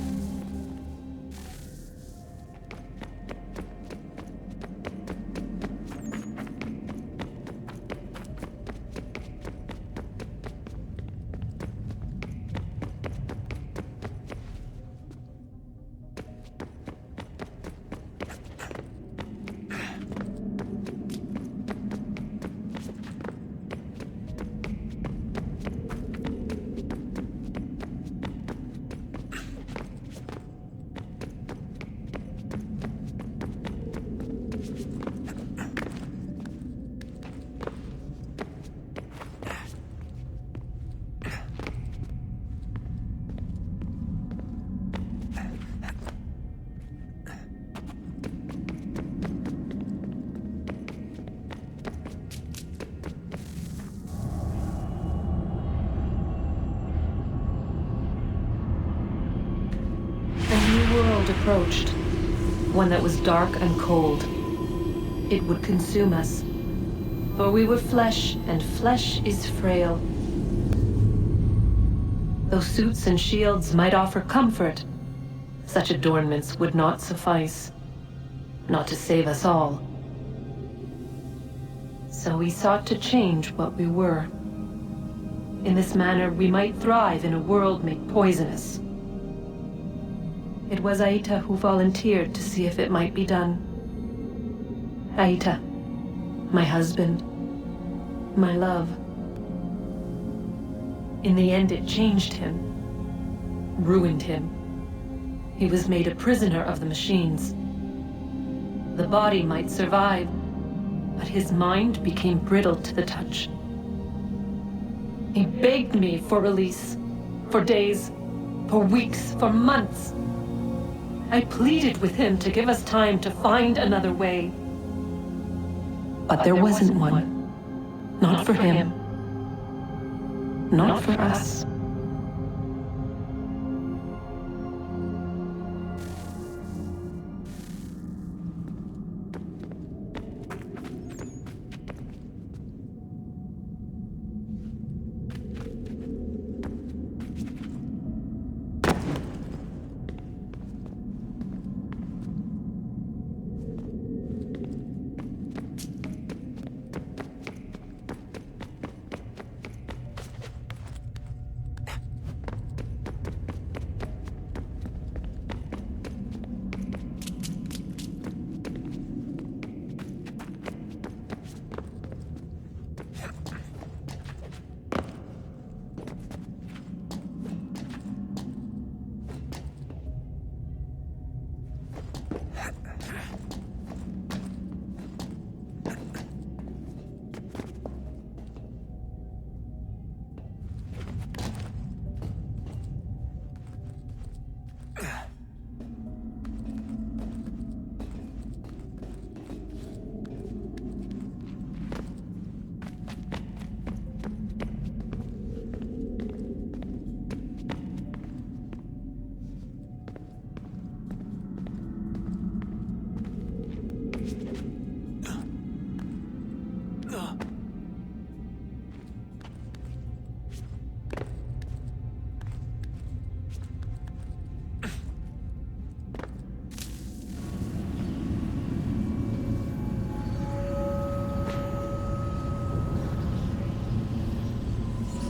Approached. One that was dark and cold. It would consume us. For we were flesh, and flesh is frail. Though suits and shields might offer comfort, such adornments would not suffice. Not to save us all. So we sought to change what we were. In this manner, we might thrive in a world made poisonous. It was Aita who volunteered to see if it might be done. Aita, my husband, my love. In the end, it changed him, ruined him. He was made a prisoner of the machines. The body might survive, but his mind became brittle to the touch. He begged me for release, for days, for weeks, for months. I pleaded with him to give us time to find another way. But there wasn't one. Not for him. Not for us.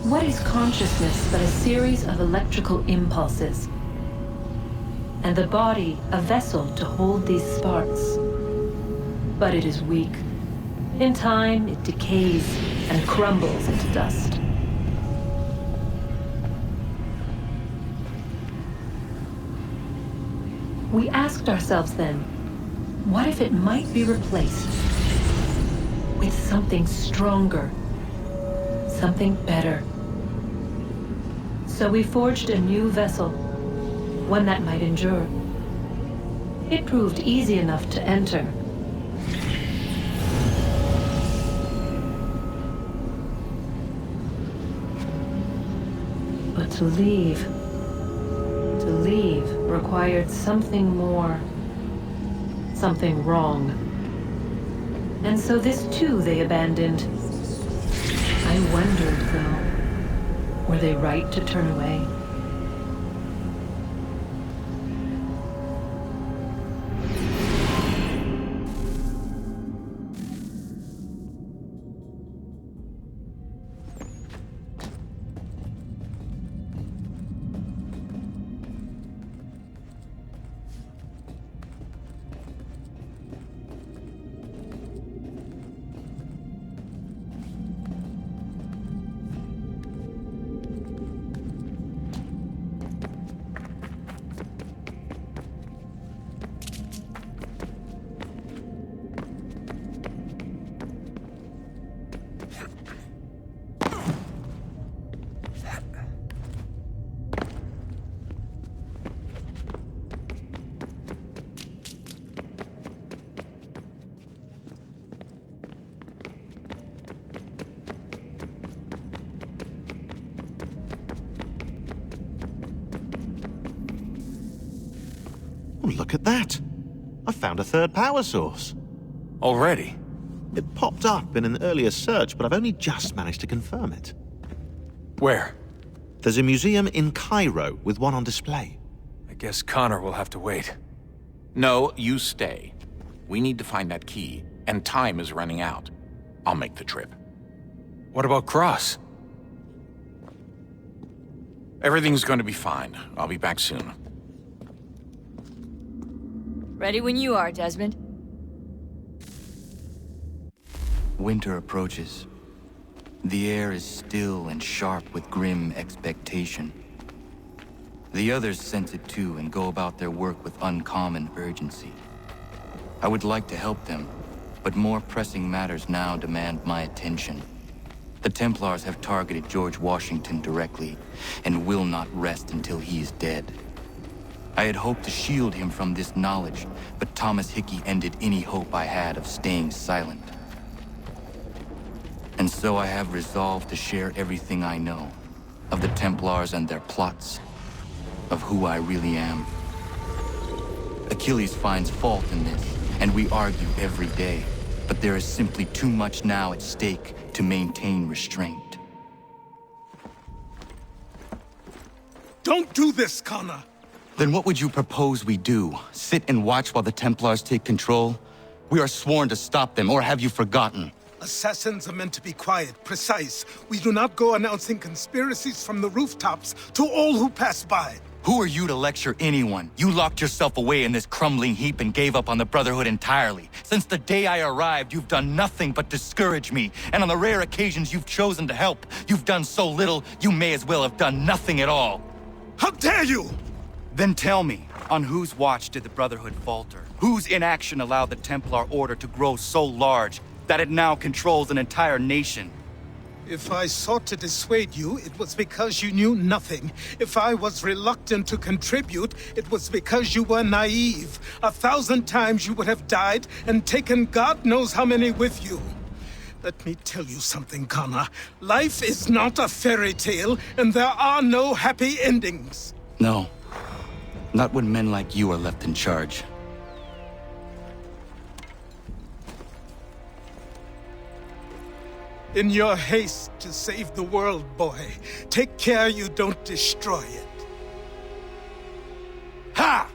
What is consciousness but a series of electrical impulses? And the body a vessel to hold these sparks. But it is weak. In time, it decays and crumbles into dust. We asked ourselves then, what if it might be replaced with something stronger, something better? So we forged a new vessel, one that might endure. It proved easy enough to enter. But to leave required something more, something wrong. And so this too they abandoned. I wondered, though, were they right to turn away?
Look at that! I found a third power source.
Already?
It popped up in an earlier search, but I've only just managed to confirm it.
Where?
There's a museum in Cairo with one on display.
I guess Connor will have to wait.
No, you stay. We need to find that key, and time is running out. I'll make the trip.
What about Cross?
Everything's going to be fine. I'll be back soon.
Ready when you are, Desmond.
Winter approaches. The air is still and sharp with grim expectation. The others sense it too and go about their work with uncommon urgency. I would like to help them, but more pressing matters now demand my attention. The Templars have targeted George Washington directly, and will not rest until he is dead. I had hoped to shield him from this knowledge, but Thomas Hickey ended any hope I had of staying silent. And so I have resolved to share everything I know, of the Templars and their plots, of who I really am. Achilles finds fault in this, and we argue every day, but there is simply too much now at stake to maintain restraint.
Don't do this, Connor!
Then what would you propose we do? Sit and watch while the Templars take control? We are sworn to stop them, or have you forgotten?
Assassins are meant to be quiet, precise. We do not go announcing conspiracies from the rooftops to all who pass by.
Who are you to lecture anyone? You locked yourself away in this crumbling heap and gave up on the Brotherhood entirely. Since the day I arrived, you've done nothing but discourage me. And on the rare occasions you've chosen to help, you've done so little, you may as well have done nothing at all.
How dare you!
Then tell me, on whose watch did the Brotherhood falter? Whose inaction allowed the Templar Order to grow so large that it now controls an entire nation?
If I sought to dissuade you, it was because you knew nothing. If I was reluctant to contribute, it was because you were naive. 1,000 times you would have died and taken God knows how many with you. Let me tell you something, Connor. Life is not a fairy tale, and there are no happy endings.
No. Not when men like you are left in charge.
In your haste to save the world, boy, take care you don't destroy it. Ha!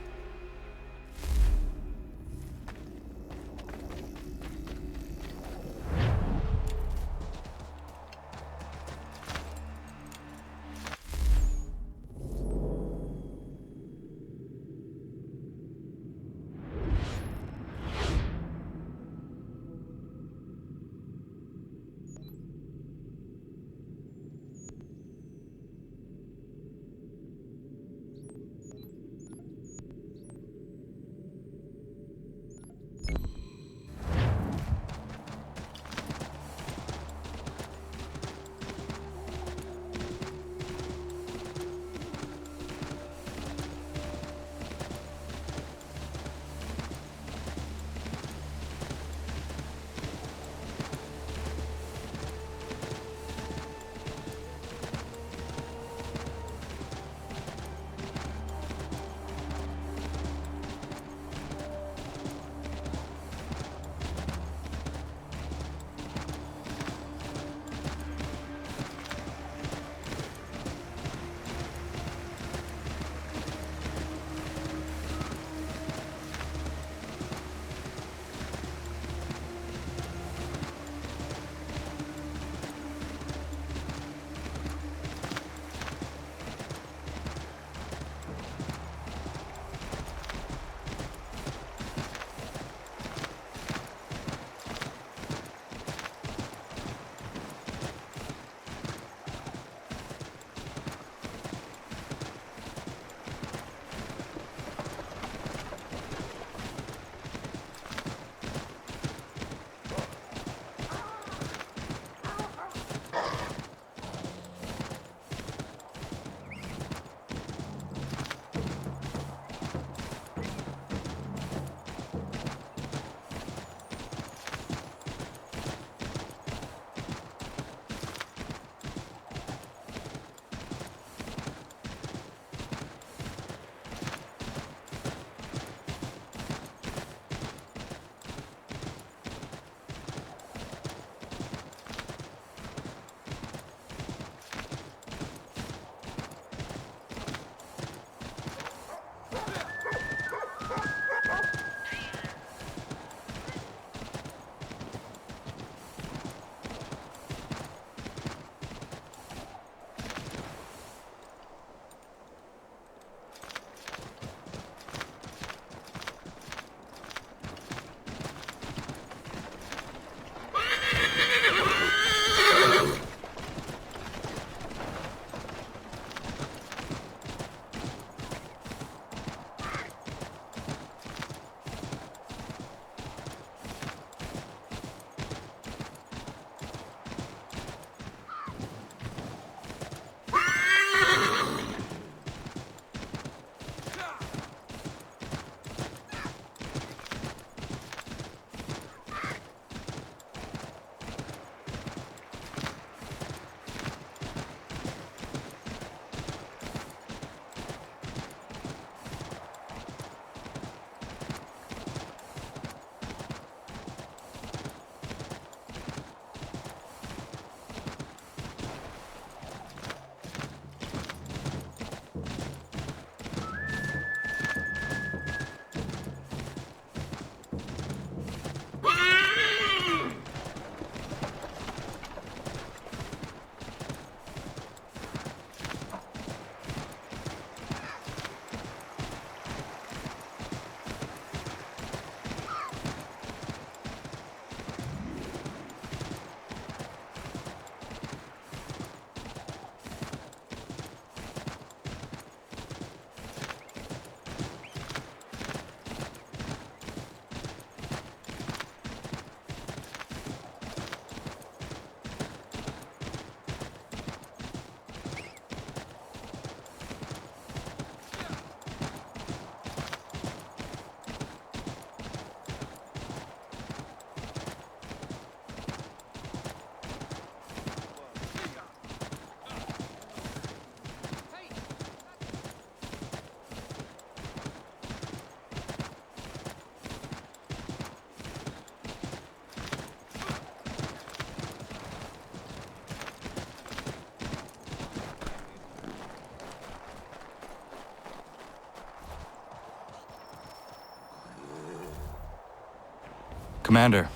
Commander.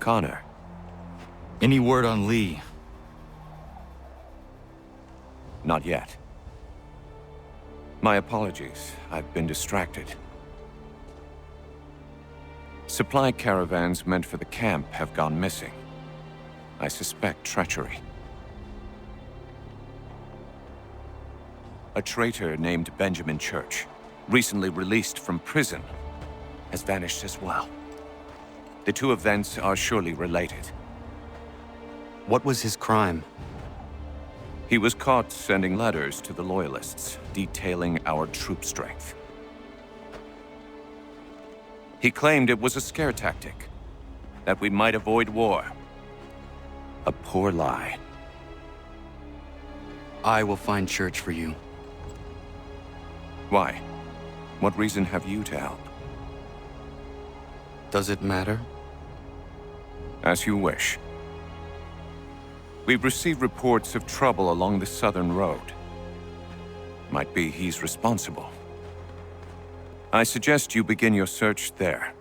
Connor.
Any word on Lee?
Not yet. My apologies. I've been distracted. Supply caravans meant for the camp have gone missing. I suspect treachery. A traitor named Benjamin Church, recently released from prison, has vanished as well. The two events are surely related.
What was his crime?
He was caught sending letters to the Loyalists, detailing our troop strength. He claimed it was a scare tactic, that we might avoid war. A poor lie.
I will find Church for you.
Why? What reason have you to help?
Does it matter?
As you wish. We've received reports of trouble along the southern road. Might be he's responsible. I suggest you begin your search there.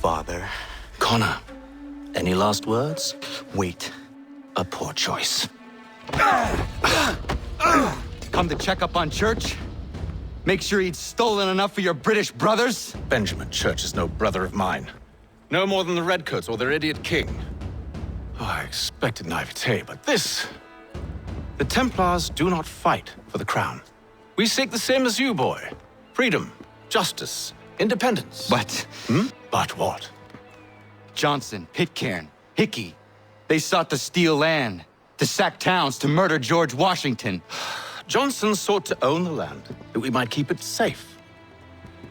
Father. Connor, any last words?
Wait.
A poor choice.
Come to check up on Church? Make sure he'd stolen enough for your British brothers?
Benjamin Church is no brother of mine. No more than the Redcoats or their idiot king. Oh, I expected naivete, but this... The Templars do not fight for the crown. We seek the same as you, boy. Freedom, justice, independence.
But...
But what?
Johnson, Pitcairn, Hickey. They sought to steal land, to sack towns, to murder George Washington.
Johnson sought to own the land, that we might keep it safe.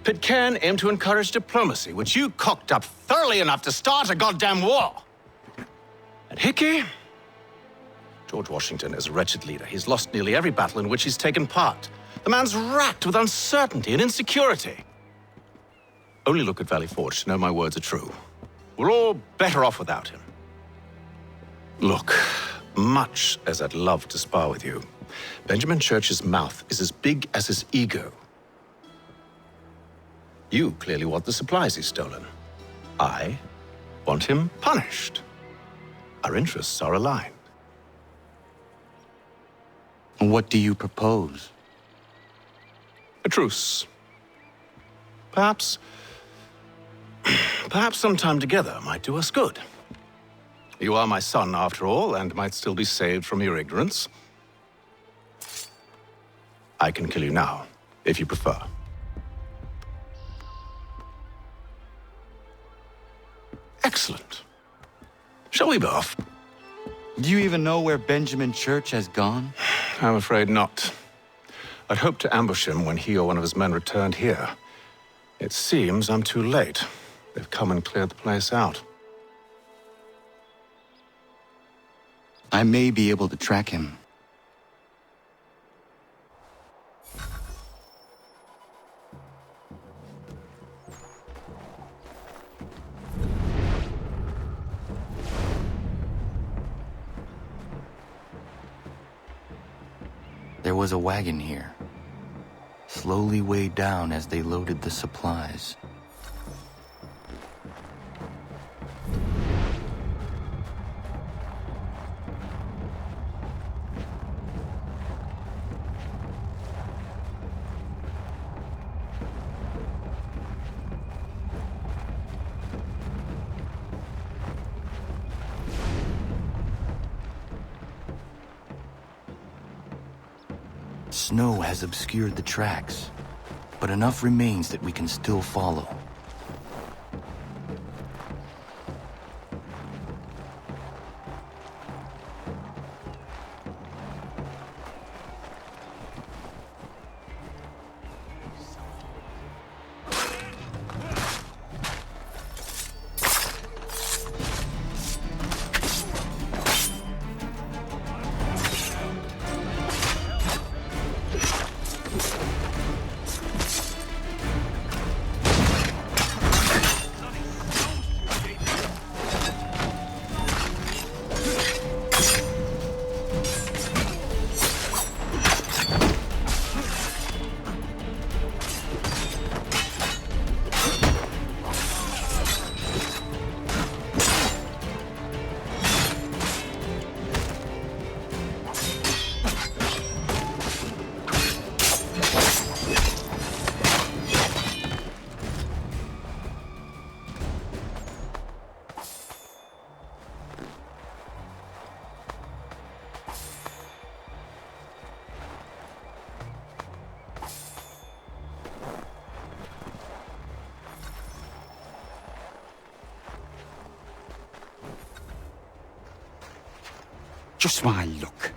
Pitcairn aimed to encourage diplomacy, which you cocked up thoroughly enough to start a goddamn war. And Hickey? George Washington is a wretched leader. He's lost nearly every battle in which he's taken part. The man's racked with uncertainty and insecurity. Only look at Valley Forge to know my words are true. We're all better off without him. Look, much as I'd love to spar with you, Benjamin Church's mouth is as big as his ego. You clearly want the supplies he's stolen. I want him punished. Our interests are aligned.
What do you propose?
A truce. Perhaps some time together might do us good. You are my son, after all, and might still be saved from your ignorance. I can kill you now, if you prefer. we both?
Do you even know where Benjamin Church has gone?
I'm afraid not. I'd hoped to ambush him when he or one of his men returned here. It seems I'm too late. They've come and cleared the place out.
I may be able to track him. There was a wagon here, slowly weighed down as they loaded the supplies. Snow has obscured the tracks, but enough remains that we can still follow.
Just my luck.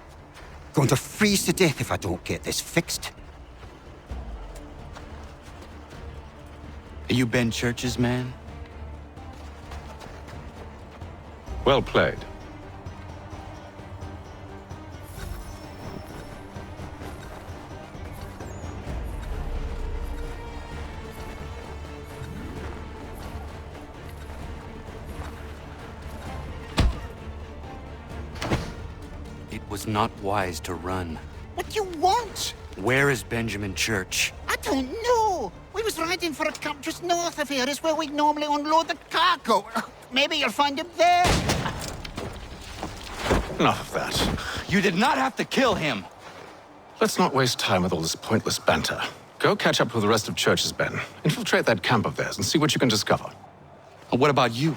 Going to freeze to death if I don't get this fixed.
Are you Ben Church's man?
Well played.
It was not wise to run.
What do you want?
Where is Benjamin Church?
I don't know. We was riding for a camp just north of here. Is where we'd normally unload the cargo. Maybe you'll find him there.
Enough of that.
You did not have to kill him.
Let's not waste time with all this pointless banter. Go catch up with the rest of Church's men. Infiltrate that camp of theirs and see what you can discover.
What about you?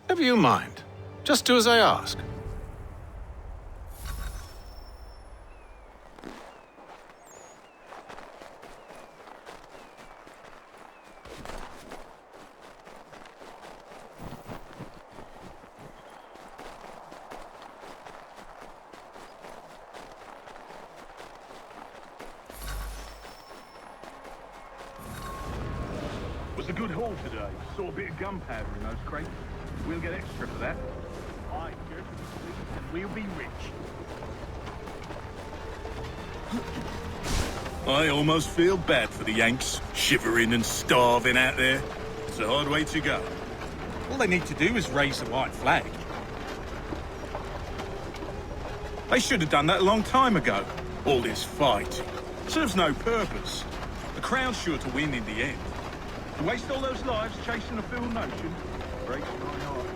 Never you mind. Just do as I ask.
A good haul today. Saw a bit of gunpowder in those crates. We'll get extra for that. Aye, and we'll be rich. I almost feel bad for the Yanks, shivering and starving out there. It's a hard way to go. All they need to do is raise the white flag. They should have done that a long time ago. All this fight serves no purpose. The Crown's sure to win in the end. To waste all those lives chasing a fool notion breaks my heart.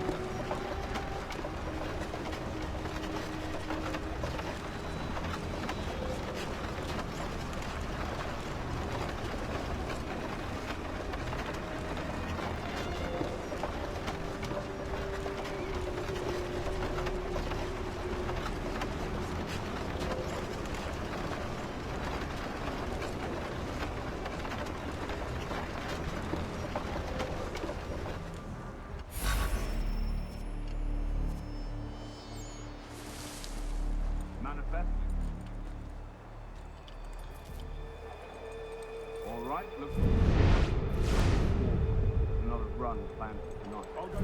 right, look. Another run planned for tonight. I'll go.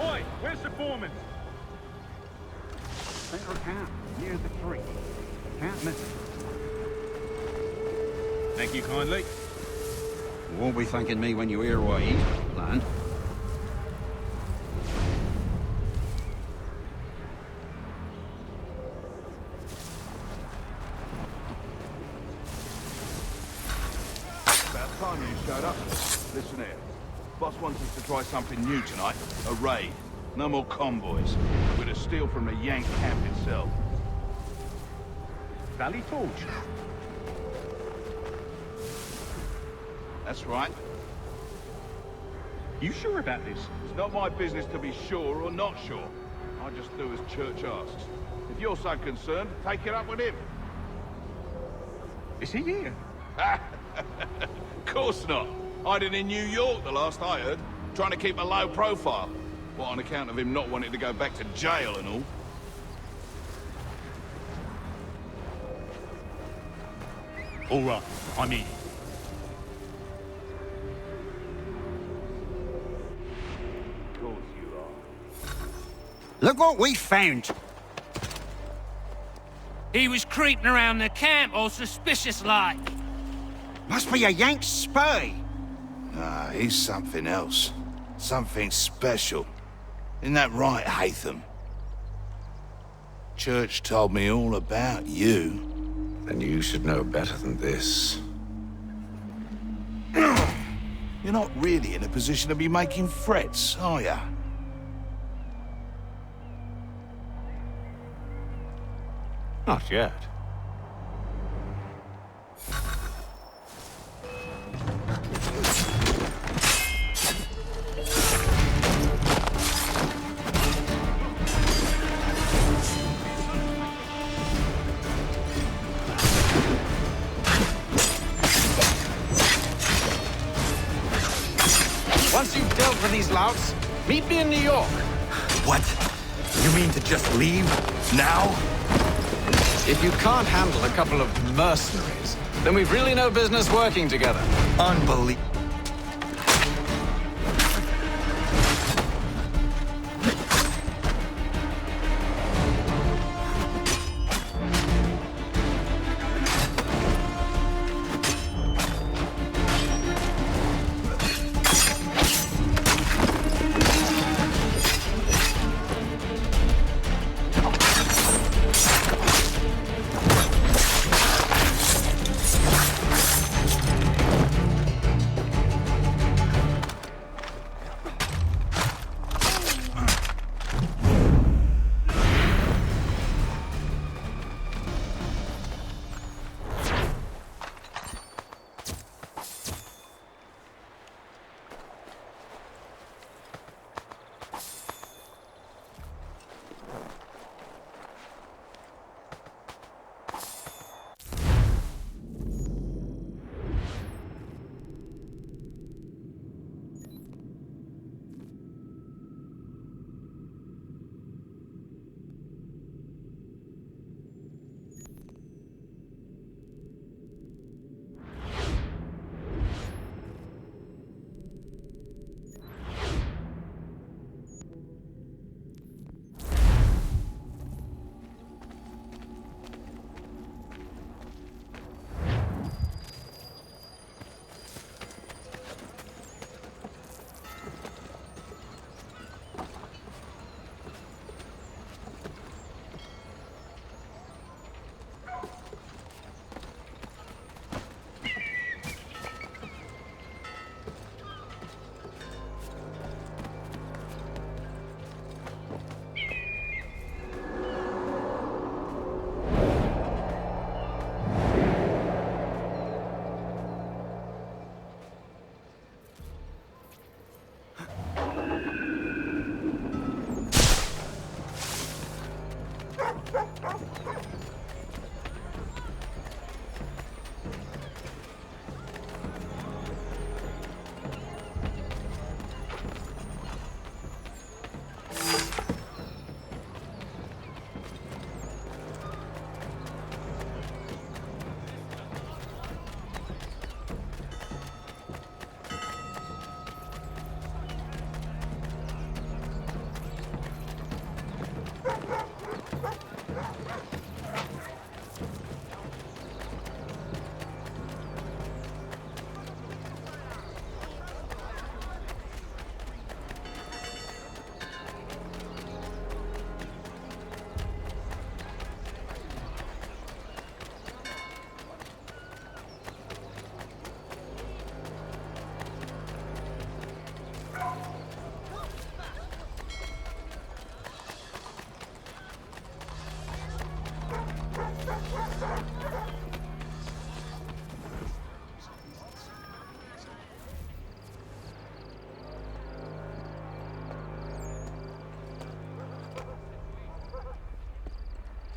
Oi, where's the foreman?
Center of camp, near the tree. Can't miss it.
Thank you kindly.
You won't be thanking me when you hear what he's got planned.
About time you showed up. Listen here. Boss wants us to try something new tonight. A raid. No more convoys. We're to steal from the Yank camp itself.
Valley Torch.
That's right.
You sure about this?
It's not my business to be sure or not sure. I just do as Church asks. If you're so concerned, take it up with him.
Is he here?
Of course not. Hiding in New York, the last I heard. Trying to keep a low profile. What, on account of him not wanting to go back to jail and all?
All right, I'm in.
Of course you are.
Look what we found.
He was creeping around the camp all suspicious-like.
Must be a Yank spy.
Nah, he's something else. Something special. Isn't that right, Hatham? Church told me all about you.
Then you should know better than this.
You're not really in a position to be making threats, are ya?
Not yet. Once you've dealt with these louts, meet me in New York.
What? You mean to just leave? Now?
If you can't handle a couple of mercenaries, then we've really no business working together.
Unbelievable.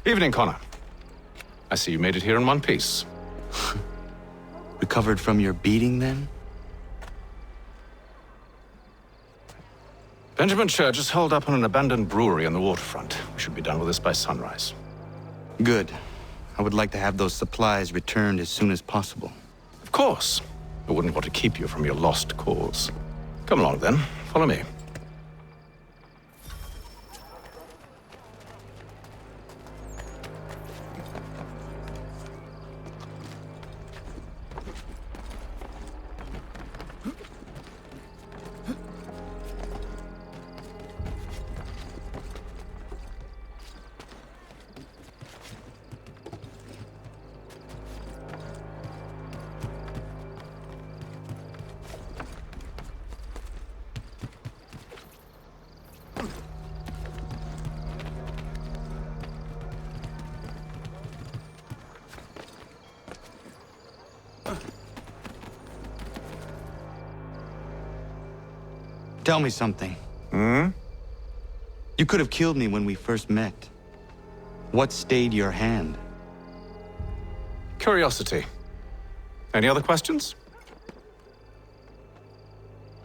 Evening, Connor. I see you made it here in one piece.
Recovered from your beating, then?
Benjamin Church is holed up on an abandoned brewery on the waterfront. We should be done with this by sunrise.
Good. I would like to have those supplies returned as soon as possible.
Of course. I wouldn't want to keep you from your lost cause. Come along, then. Follow me.
Tell me something. You could have killed me when we first met. What stayed your hand?
Curiosity. Any other questions?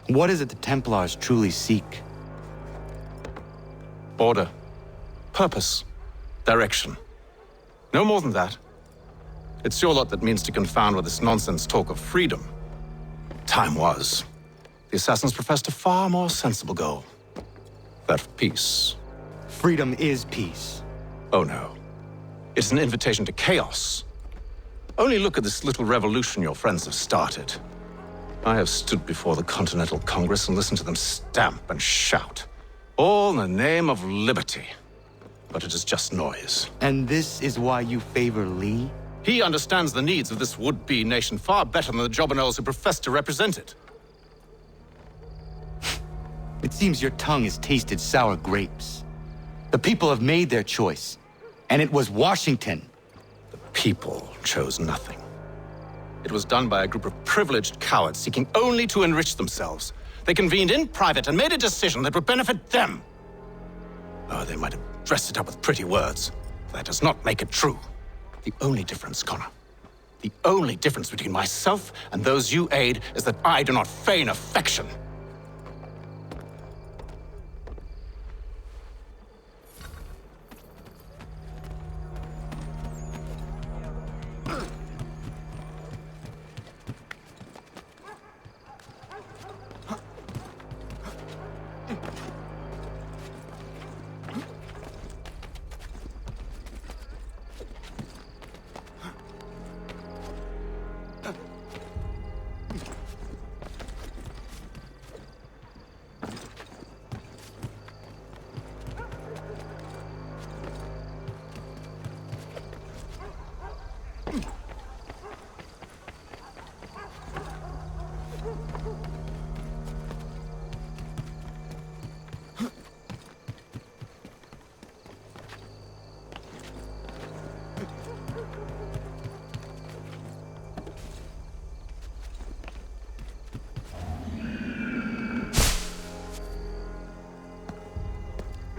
What is it the Templars truly seek?
Order. Purpose. Direction. No more than that. It's your lot that means to confound with this nonsense talk of freedom. Time was. The assassins professed a far more sensible goal. That of peace.
Freedom is peace.
Oh no. It's an invitation to chaos. Only look at this little revolution your friends have started. I have stood before the Continental Congress and listened to them stamp and shout. All in the name of liberty. But it is just noise.
And this is why you favor Lee?
He understands the needs of this would-be nation far better than the jobberknolls who profess to represent it.
It seems your tongue has tasted sour grapes. The people have made their choice, and it was Washington.
The people chose nothing. It was done by a group of privileged cowards seeking only to enrich themselves. They convened in private and made a decision that would benefit them. Oh, they might have dressed it up with pretty words. That does not make it true. The only difference, Connor, the only difference between myself and those you aid is that I do not feign affection.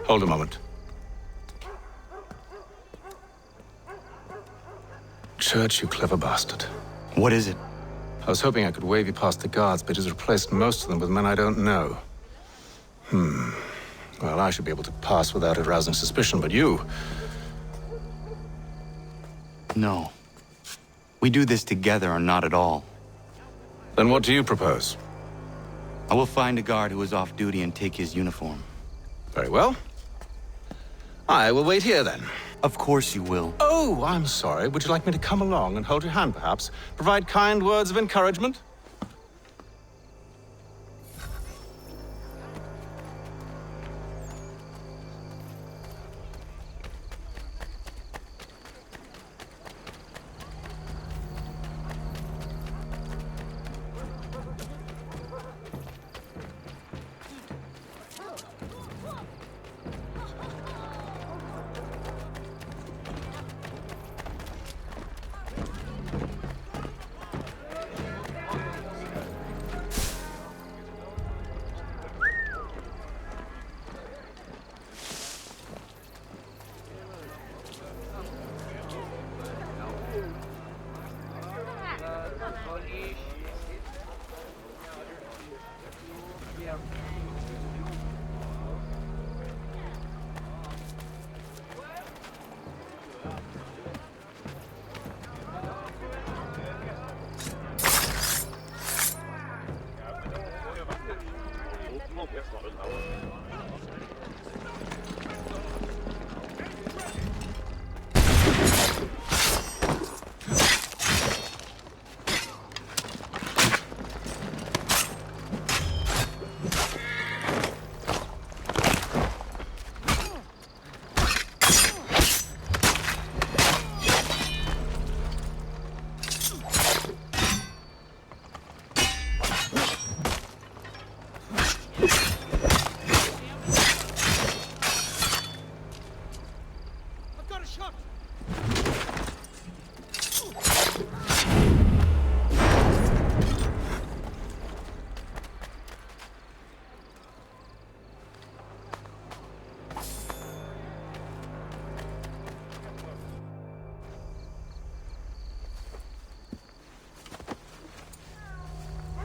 Hold a moment. Church, you clever bastard.
What is it?
I was hoping I could wave you past the guards, but he's replaced most of them with men I don't know. Well, I should be able to pass without arousing suspicion, but you...
No. We do this together or not at all.
Then what do you propose?
I will find a guard who is off duty and take his uniform.
Very well. I will wait here, then.
Of course you will.
Oh, I'm sorry. Would you like me to come along and hold your hand, perhaps? Provide kind words of encouragement?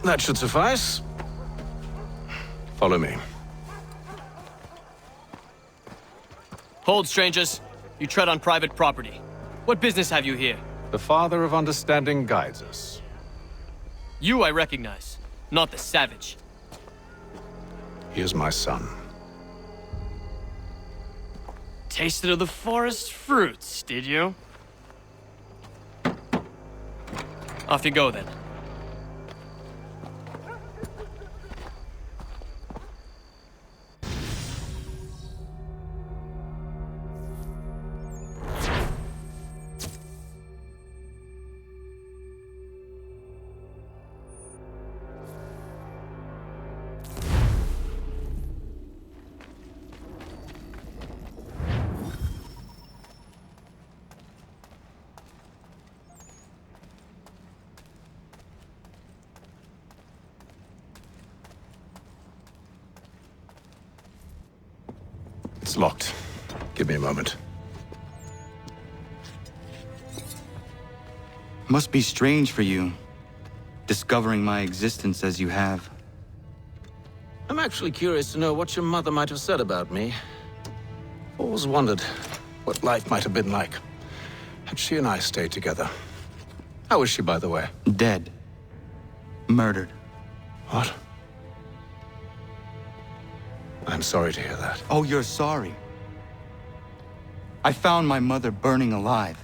That should suffice. Follow me.
Hold, strangers. You tread on private property. What business have you here?
The Father of Understanding guides us.
You I recognize, not the savage.
He is my son.
Tasted of the forest fruits, did you? Off you go, then.
It's locked. Give me a moment.
Must be strange for you, discovering my existence as you have.
I'm actually curious to know what your mother might have said about me. I've always wondered what life might have been like had she and I stayed together. How is she, by the way?
Dead. Murdered.
What? I'm sorry to hear that.
Oh, you're sorry. I found my mother burning alive.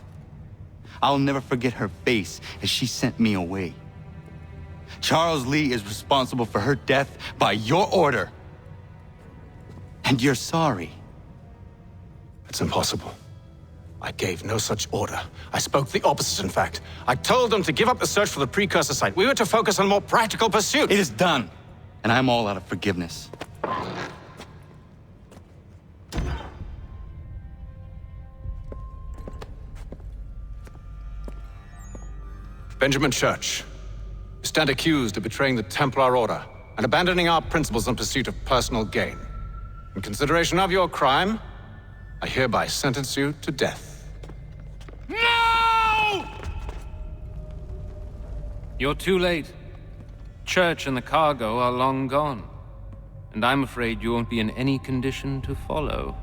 I'll never forget her face as she sent me away. Charles Lee is responsible for her death by your order. And you're sorry.
It's impossible. I gave no such order. I spoke the opposite, in fact. I told them to give up the search for the precursor site. We were to focus on more practical pursuits.
It is done, and I'm all out of forgiveness.
Benjamin Church, you stand accused of betraying the Templar Order and abandoning our principles in pursuit of personal gain. In consideration of your crime, I hereby sentence you to death.
No! You're too late. Church and the cargo are long gone. And I'm afraid you won't be in any condition to follow.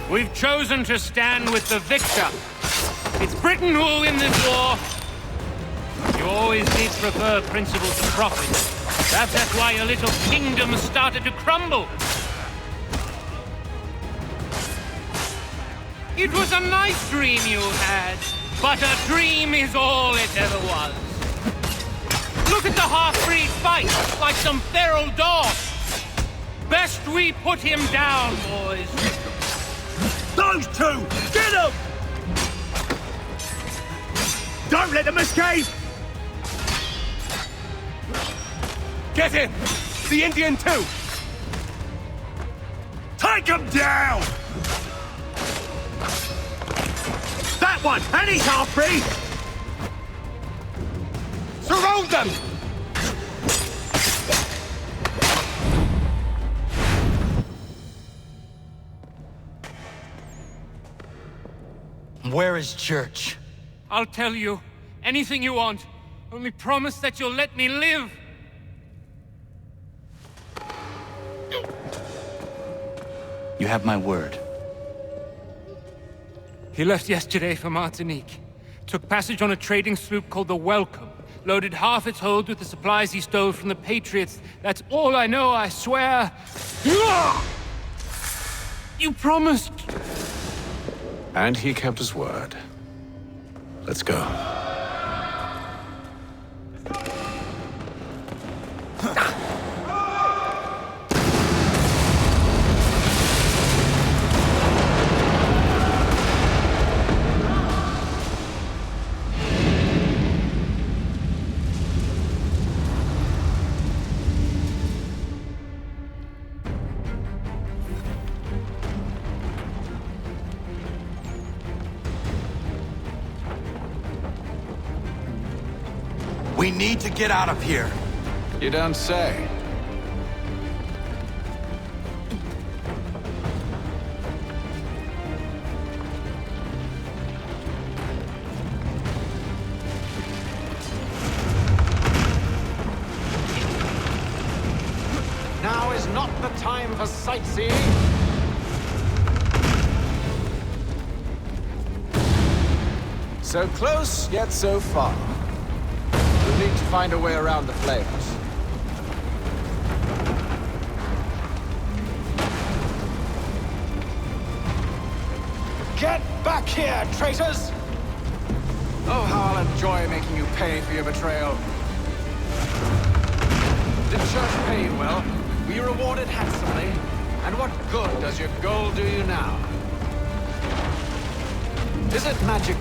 We've chosen to stand with the victor. It's Britain who will win this war. You always did prefer principle to profit. Perhaps that's why your little kingdom started to crumble. It was a nice dream you had, but a dream is all it ever was. Look at the half-breed fight, like some feral dogs. Best we put him down, boys.
Those two! Get them! Don't let them escape! Get him! The Indian too! Take him down! That one! And he's half-breed! Surround them!
Where is Church?
I'll tell you anything you want. Only promise that you'll let me live.
You have my word.
He left yesterday for Martinique. Took passage on a trading sloop called the Welcome. Loaded half its hold with the supplies he stole from the Patriots. That's all I know, I swear. You promised.
And he kept his word. Let's go.
We need to get out of here.
You don't say.
Now is not the time for sightseeing. So close, yet so far. We'll need to find a way around the flames. Get back here, traitors! Oh, how I'll enjoy making you pay for your betrayal. Did Church pay you well? Were you rewarded handsomely? And what good does your gold do you now? Is it magic?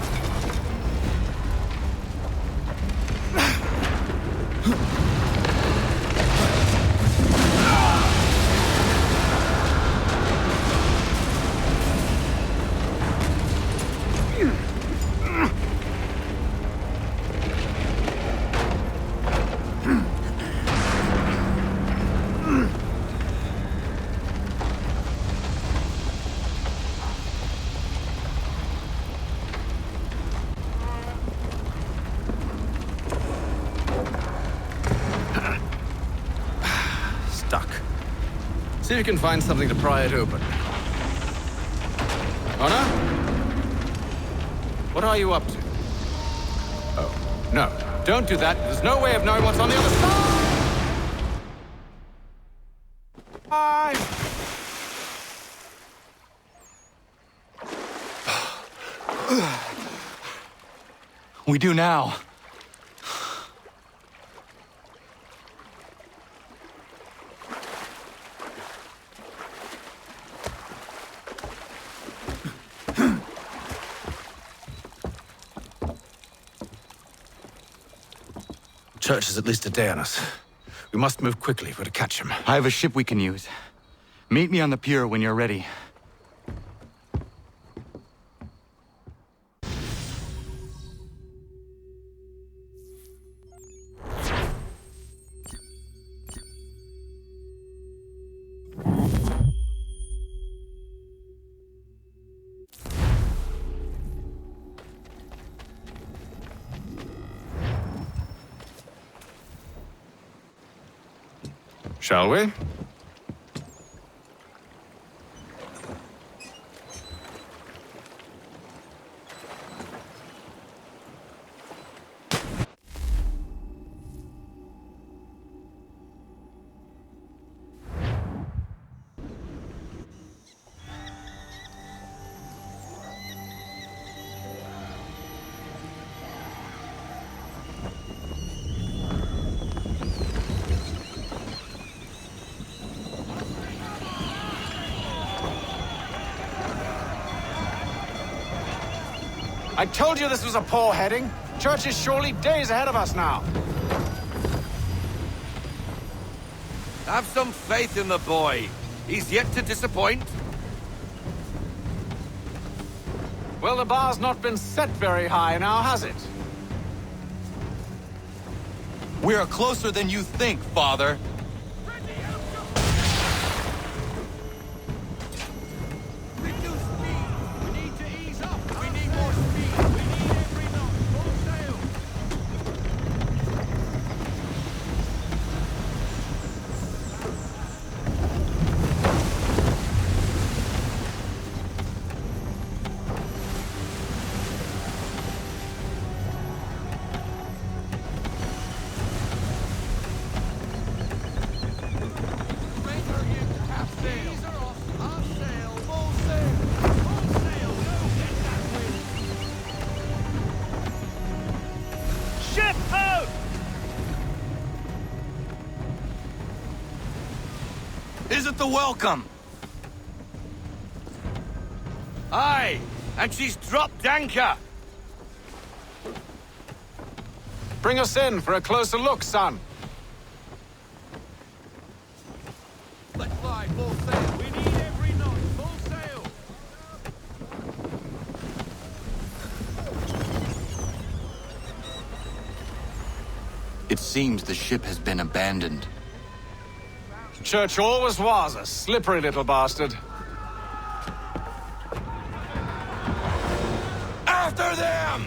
See if you can find something to pry it open. Honor? What are you up to? Oh, no. Don't do that. There's no way of knowing what's on the other side!
We do now.
Church is at least a day on us. We must move quickly if we're to catch him.
I have a ship we can use. Meet me on the pier when you're ready.
Shall we?
I told you this was a poor heading. Church is surely days ahead of us now.
Have some faith in the boy. He's yet to disappoint.
Well, the bar's not been set very high now, has it?
We are closer than you think, Father.
isn't the welcome. Aye, and she's dropped anchor.
Bring us in for a closer look, son.
Let's fly full sail. We need every knot. Full sail.
It seems the ship has been abandoned.
Church always was a slippery little bastard.
After them!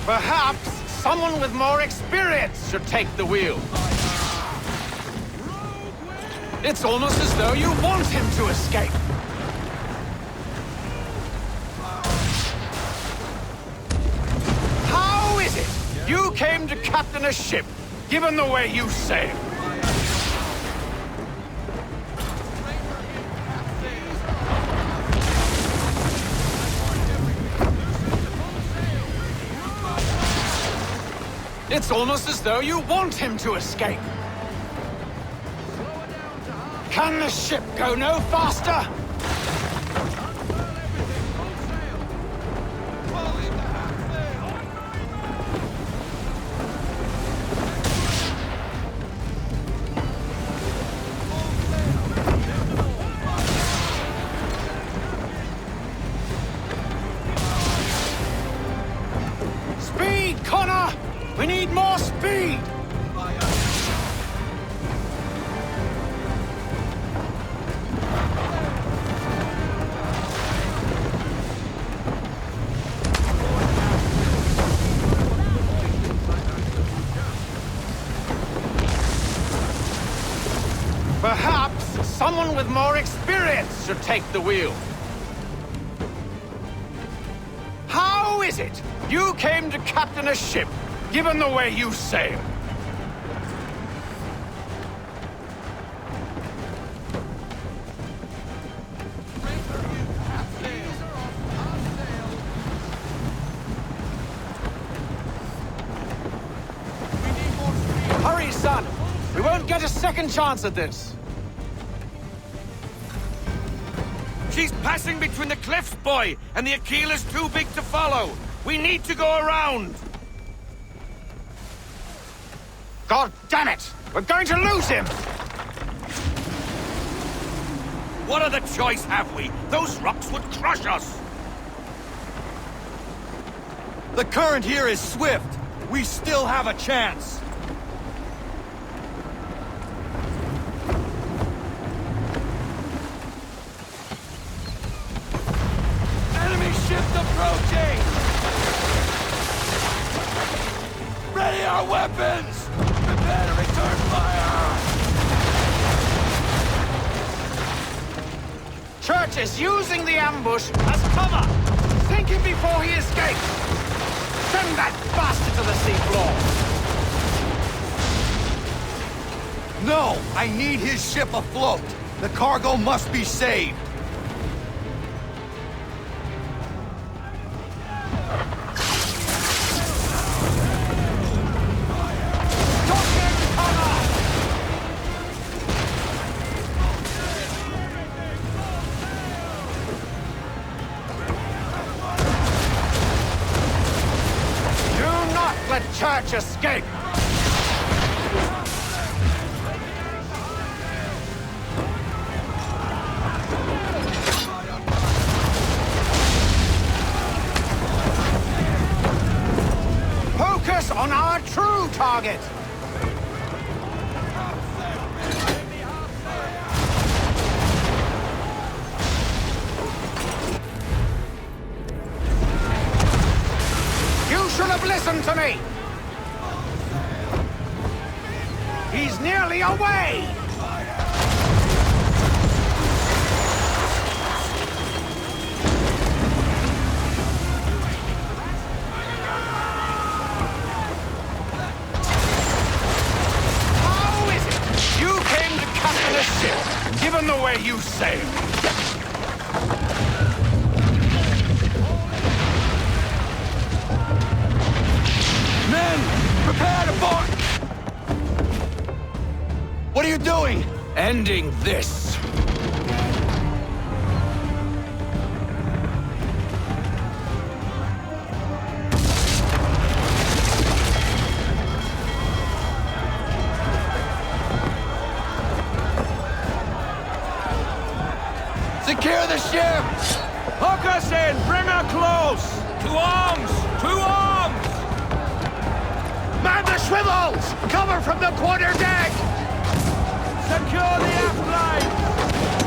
Perhaps someone with more experience should take the wheel. It's almost as though you want him to escape. How is it you came to captain a ship, given the way you sail? It's almost as though you want him to escape. Can the ship go no faster? Speed, Connor! We need more speed! Perhaps someone with more experience should take the wheel. How is it you came to captain a ship, given the way you sail? Hurry, son! We won't get a second chance at this.
She's passing between the cliffs, boy, and the Aquila's too big to follow. We need to go around.
God damn it! We're going to lose him!
What other choice have we? Those rocks would crush us.
The current here is swift. We still have a chance.
Enemy ships approaching! Ready our weapons! Prepare to return fire!
Church is using the ambush as cover! Sink him before he escapes! Send that bastard to the seafloor!
No! I need his ship afloat! The cargo must be saved!
Let Church escape! Focus on our true target! You should have listened to me! He's nearly away! ending this.
Secure the ship!
Hook us in! Bring her close! To arms! To arms! Man the swivels! Cover from the quarterdeck! Secure the aft line!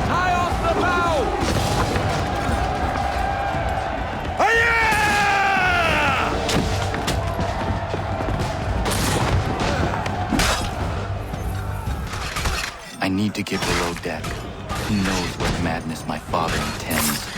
Tie off the bow!
I need to get below deck. Who knows what madness my father intends?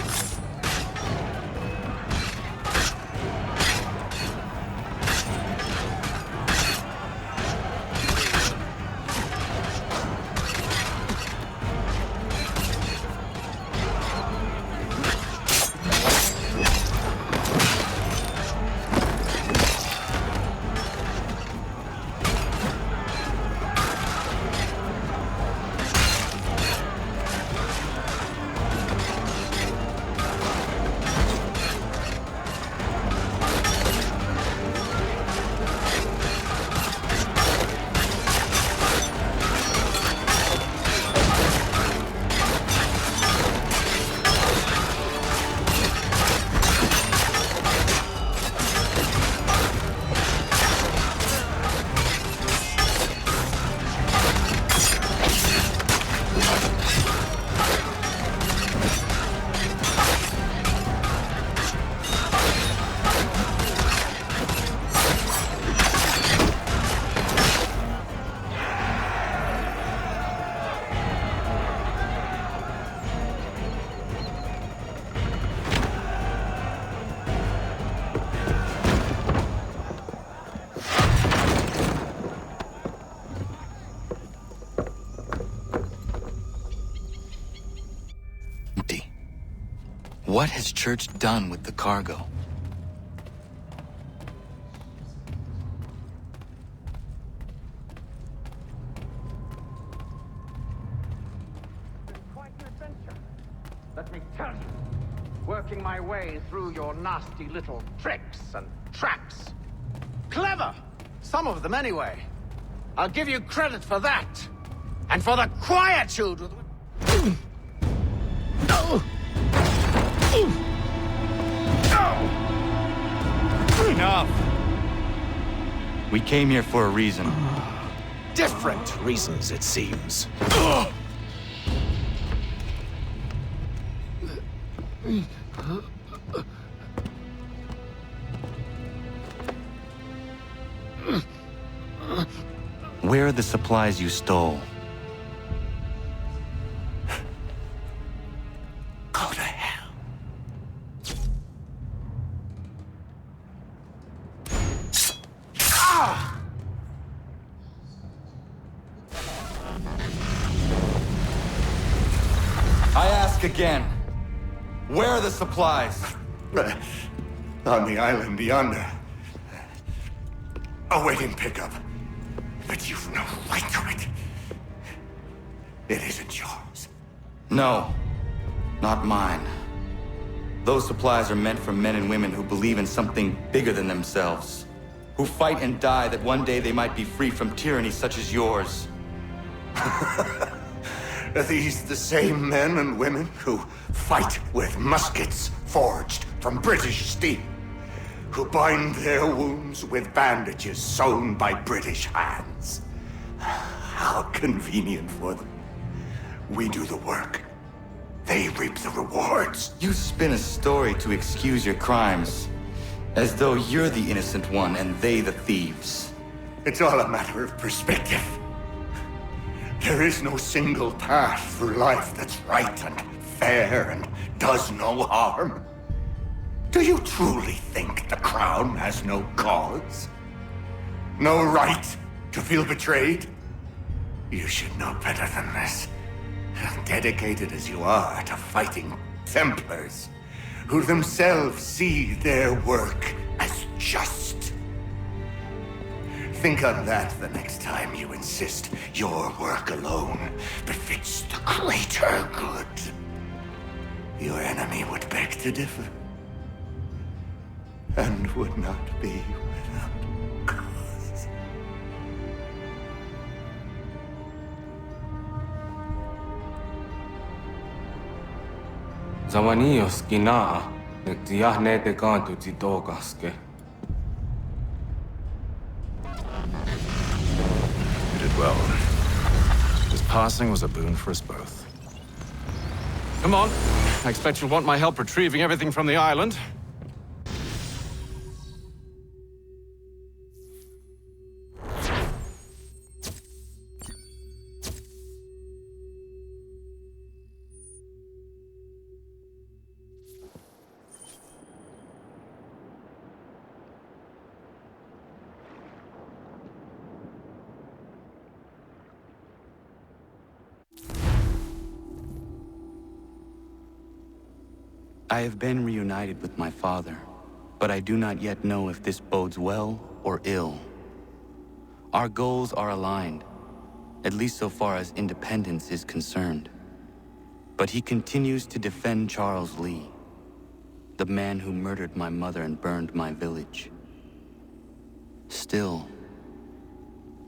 What has Church done with the cargo?
Quite an adventure, let me tell you. Working my way through your nasty little tricks and traps. Clever! Some of them anyway. I'll give you credit for that. And for the quietude with which...
Enough! We came here for a reason.
Different reasons, it seems.
Where are the supplies you stole?
Go to hell.
I ask again. Where are the supplies?
On the island yonder. Awaiting pickup. But you've no right to it. It isn't yours.
No, not mine. Those supplies are meant for men and women who believe in something bigger than themselves. Who fight and die that one day they might be free from tyranny such as yours.
Are these the same men and women who fight with muskets forged from British steel? Who bind their wounds with bandages sewn by British hands? How convenient for them. We do the work. They reap the rewards.
You spin a story to excuse your crimes, as though you're the innocent one and they the thieves.
It's all a matter of perspective. There is no single path through life that's right and fair and does no harm. Do you truly think the Crown has no cause? No right to feel betrayed? You should know better than this. Dedicated as you are to fighting Templars, who themselves see their work as just. Think on that the next time you insist your work alone befits the greater good. Your enemy would beg to differ, and would not be without cause.
Zawanios kinaa, netiahne te kantu titokaske.
You did well. His passing was a boon for us both.
Come on. I expect you'll want my help retrieving everything from the island.
I have been reunited with my father, but I do not yet know if this bodes well or ill. Our goals are aligned, at least so far as independence is concerned. But he continues to defend Charles Lee, the man who murdered my mother and burned my village. Still,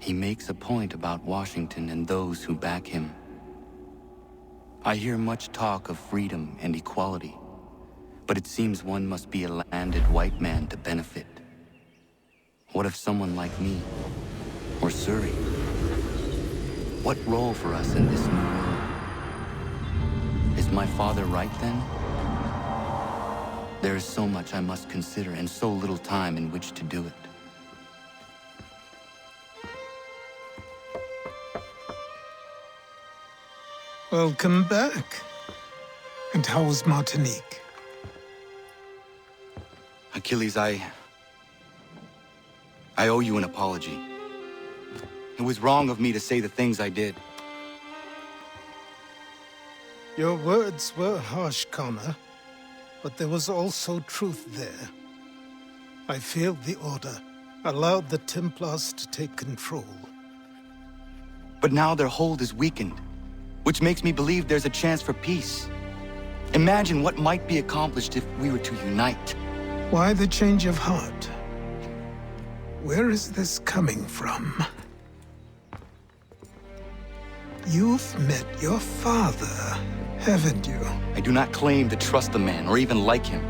he makes a point about Washington and those who back him. I hear much talk of freedom and equality, but it seems one must be a landed white man to benefit. What if someone like me, or Surrey? What role for us in this new world? Is my father right then? There is so much I must consider and so little time in which to do it.
Welcome back. And how was Martinique?
Achilles, I owe you an apology. It was wrong of me to say the things I did.
Your words were harsh, Connor, but there was also truth there. I failed the Order, allowed the Templars to take control.
But now their hold is weakened, which makes me believe there's a chance for peace. Imagine what might be accomplished if we were to unite.
Why the change of heart? Where is this coming from? You've met your father, haven't you?
I do not claim to trust the man or even like him.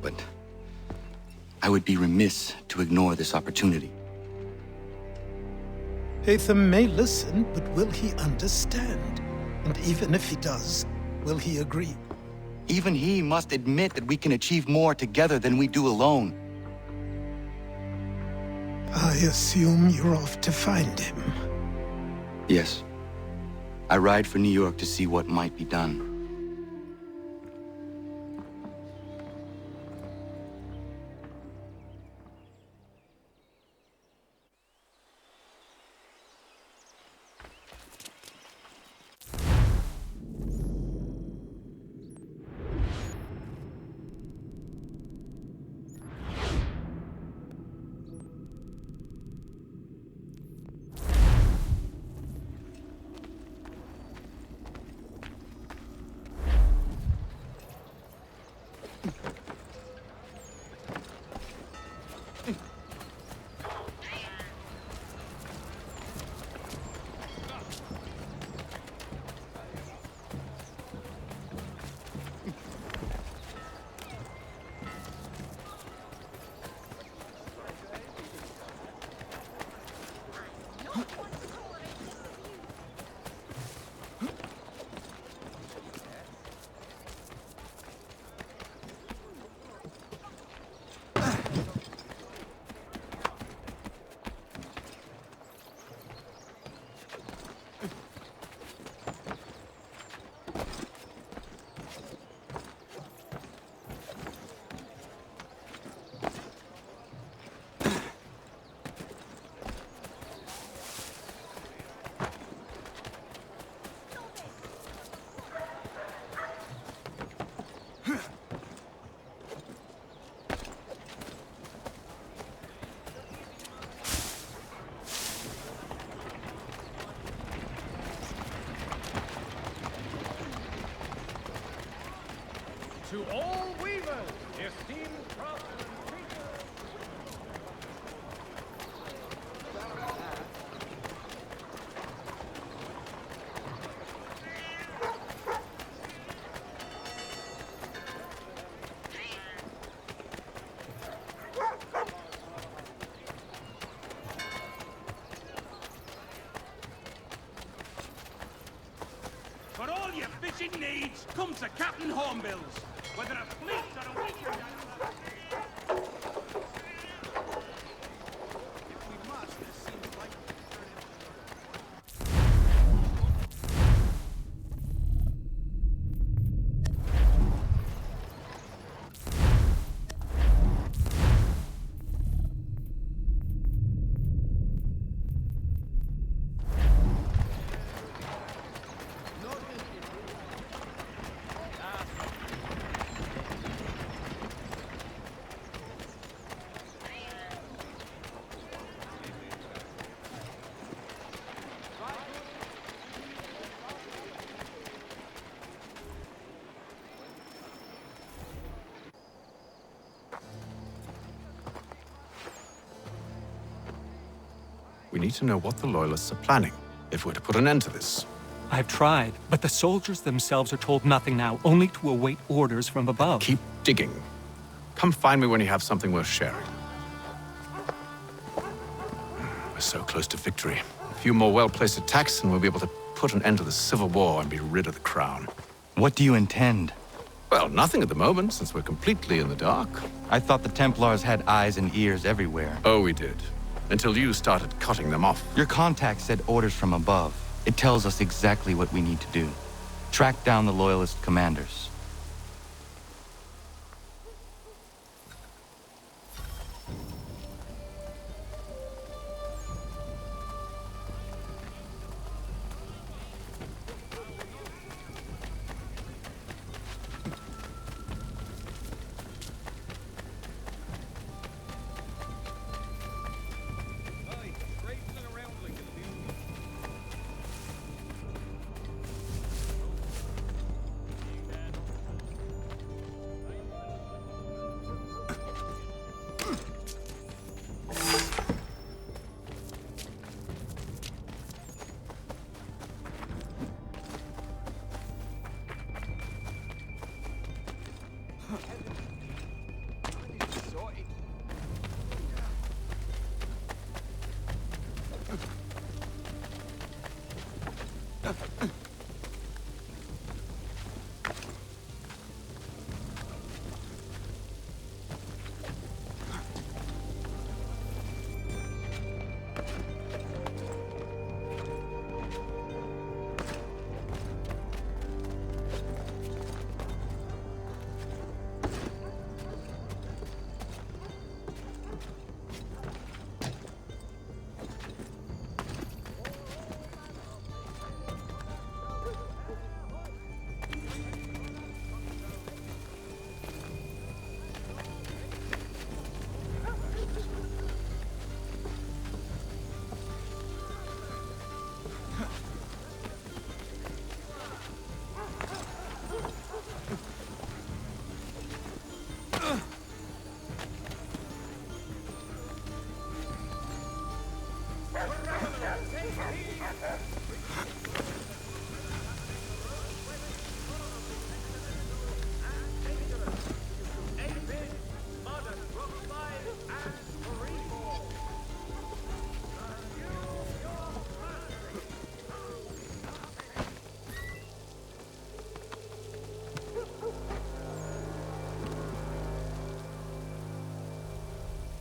But I would be remiss to ignore this opportunity.
Hatham may listen, but will he understand? And even if he does, will he agree?
Even he must admit that we can achieve more together than we do alone.
I assume you're off to find him.
Yes. I ride for New York to see what might be done.
To all weavers, esteemed craft and teachers.
For all your fishing needs, come to Captain Hornbill's. Whether a fleet or a weekend...
We need to know what the Loyalists are planning, if we're to put an end to this.
I've tried, but the soldiers themselves are told nothing now, only to await orders from above.
Keep digging. Come find me when you have something worth sharing. We're so close to victory. A few more well-placed attacks and we'll be able to put an end to the Civil War and be rid of the crown.
What do you intend?
Well, nothing at the moment, since we're completely in the dark.
I thought the Templars had eyes and ears everywhere.
Oh, we did. Until you started cutting them off.
Your contact said orders from above. It tells us exactly what we need to do. Track down the Loyalist commanders.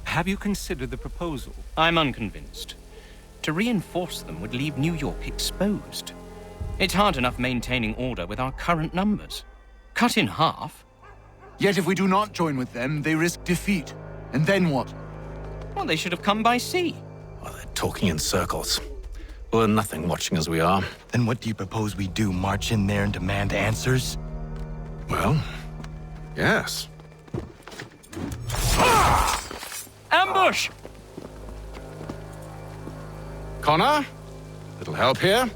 Have you considered the proposal?
I'm unconvinced. To reinforce them would leave New York exposed. It's hard enough maintaining order with our current numbers. Cut in half.
Yet if we do not join with them, they risk defeat. And then what?
Well, they should have come by sea.
Well, they're talking in circles. We're nothing watching as we are.
Then what do you propose we do? March in there and demand answers?
Well, yes.
Ambush!
Connor? Little help here?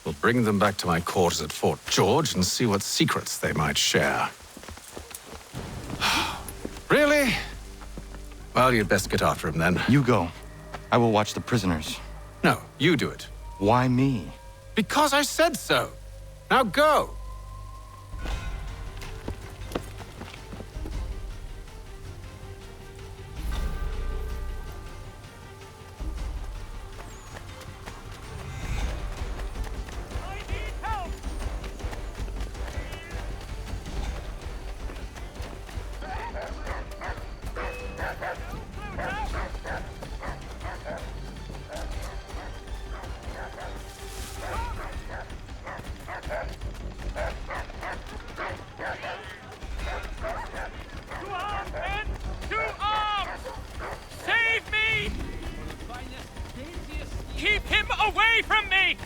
We'll bring them back to my quarters at Fort George and see what secrets they might share. Really? Well, you'd best get after him then.
You go. I will watch the prisoners.
No, you do it.
Why me?
Because I said so. Now go!
Keep him away from me!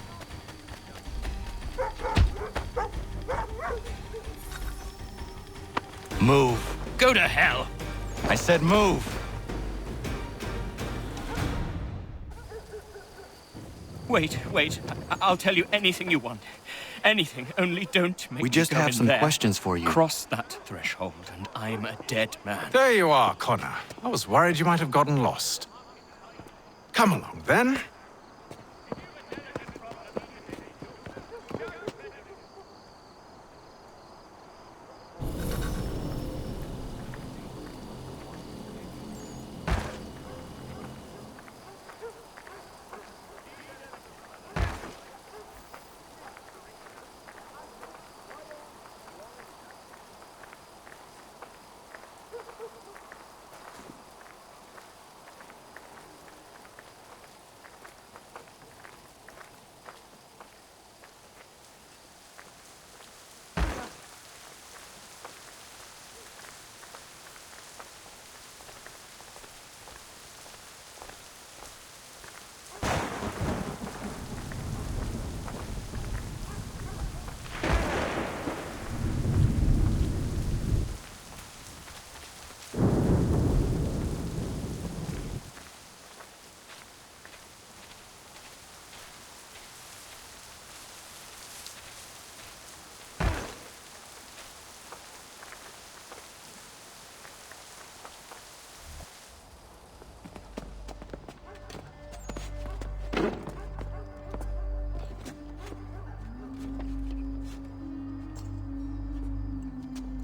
Move.
Go to hell!
I said move.
Wait. I'll tell you anything you want. Anything, only don't make
We
me
just
go
have
in
some
there.
questions for you.
Cross that threshold, and I'm a dead man.
There you are, Connor. I was worried you might have gotten lost. Come along, then.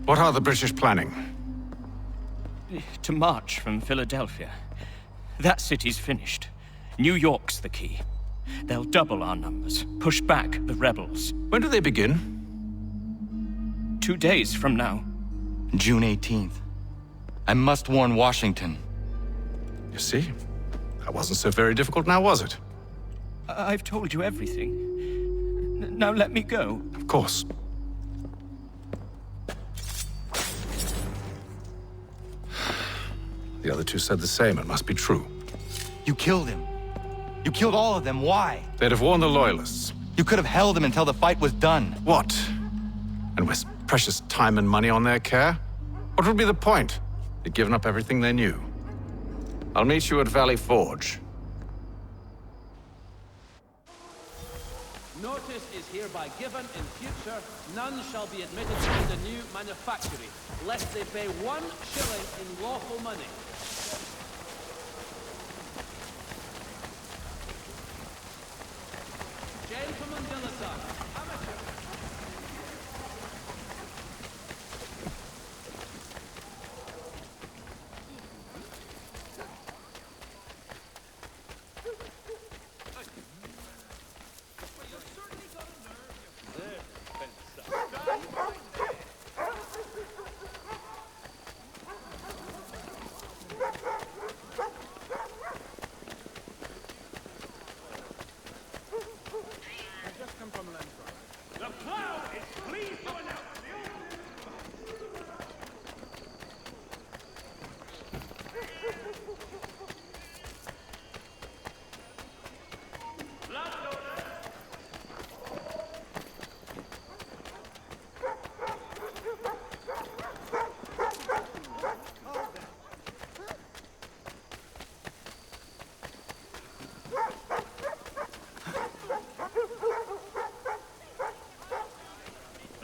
What are the British planning?
To march from Philadelphia. That city's finished. New York's the key. They'll double our numbers, push back the rebels.
When do they begin?
2 days from now.
June 18th. I must warn Washington.
You see? That wasn't so very difficult now, was it?
I've told you everything. Now let me go.
Of course. The other two said the same. It must be true.
You killed him. You killed all of them. Why?
They'd have warned the Loyalists.
You could have held them until the fight was done.
What? And waste precious time and money on their care? What would be the point? They'd given up everything they knew. I'll meet you at Valley Forge.
Notice is hereby given in future, none shall be admitted to the new manufactory, lest they pay 1 shilling in lawful money. Gentlemen dilettantes, amateur.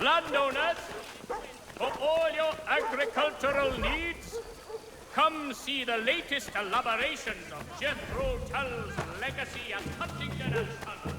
Landowners, for all your agricultural needs, come see the latest elaborations of Jethro Tull's legacy at Huntington and Tull.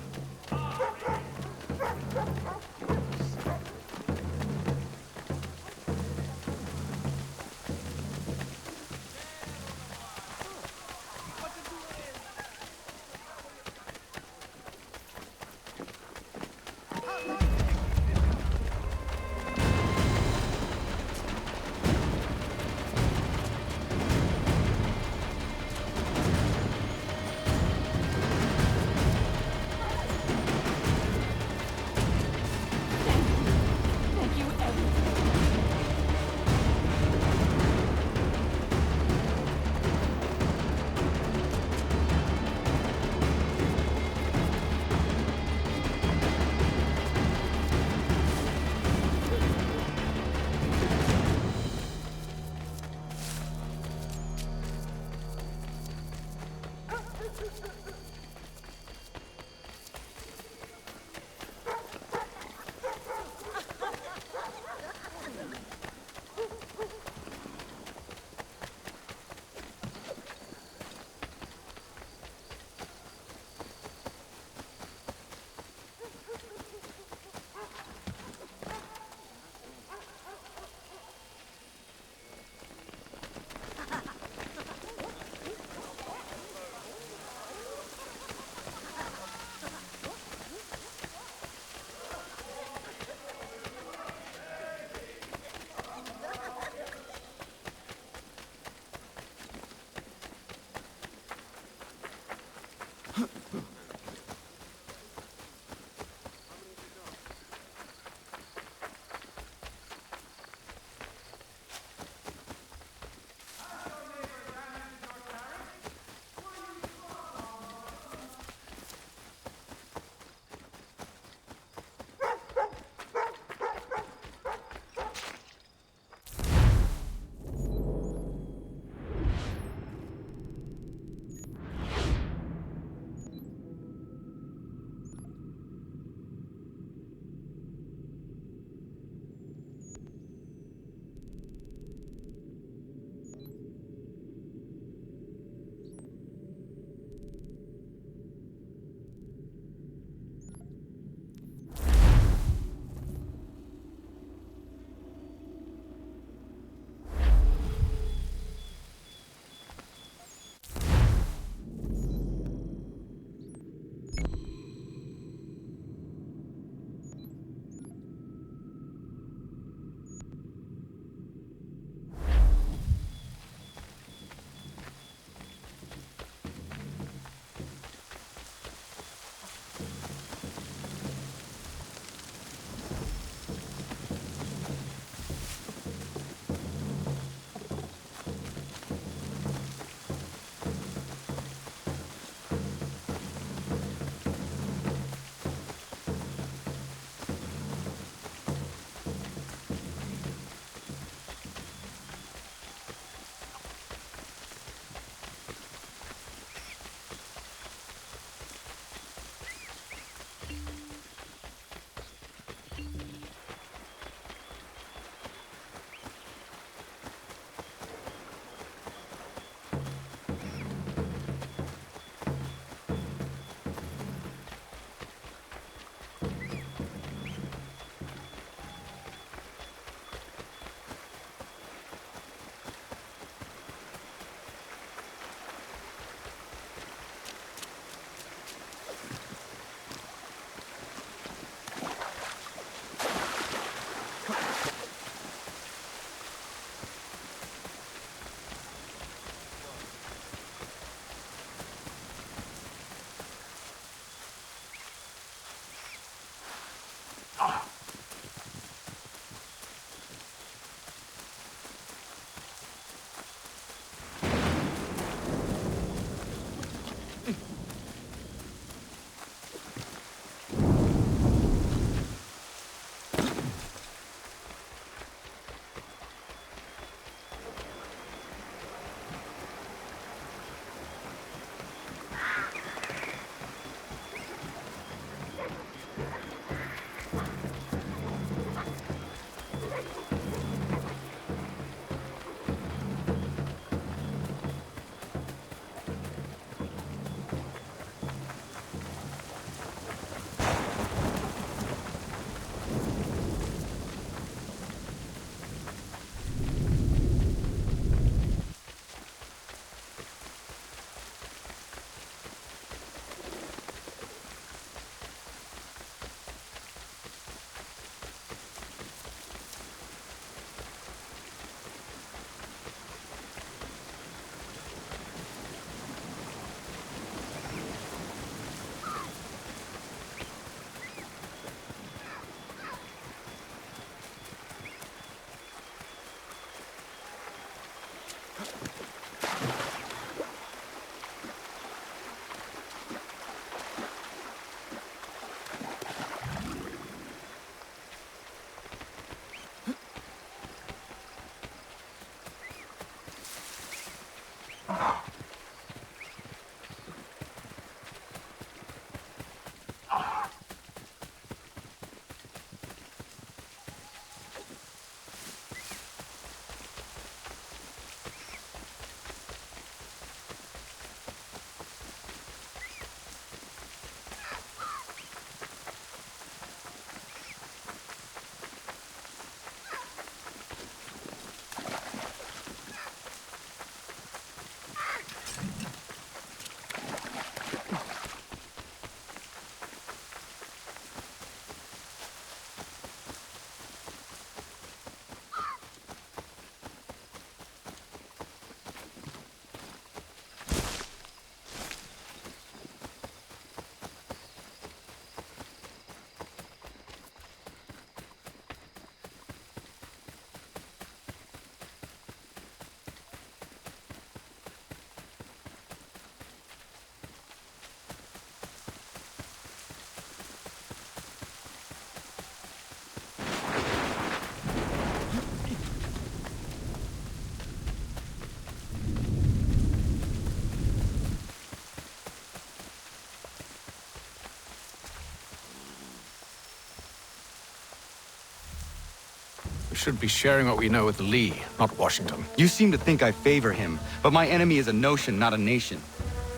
We should be sharing what we know with Lee, not Washington.
You seem to think I favor him, but my enemy is a notion, not a nation.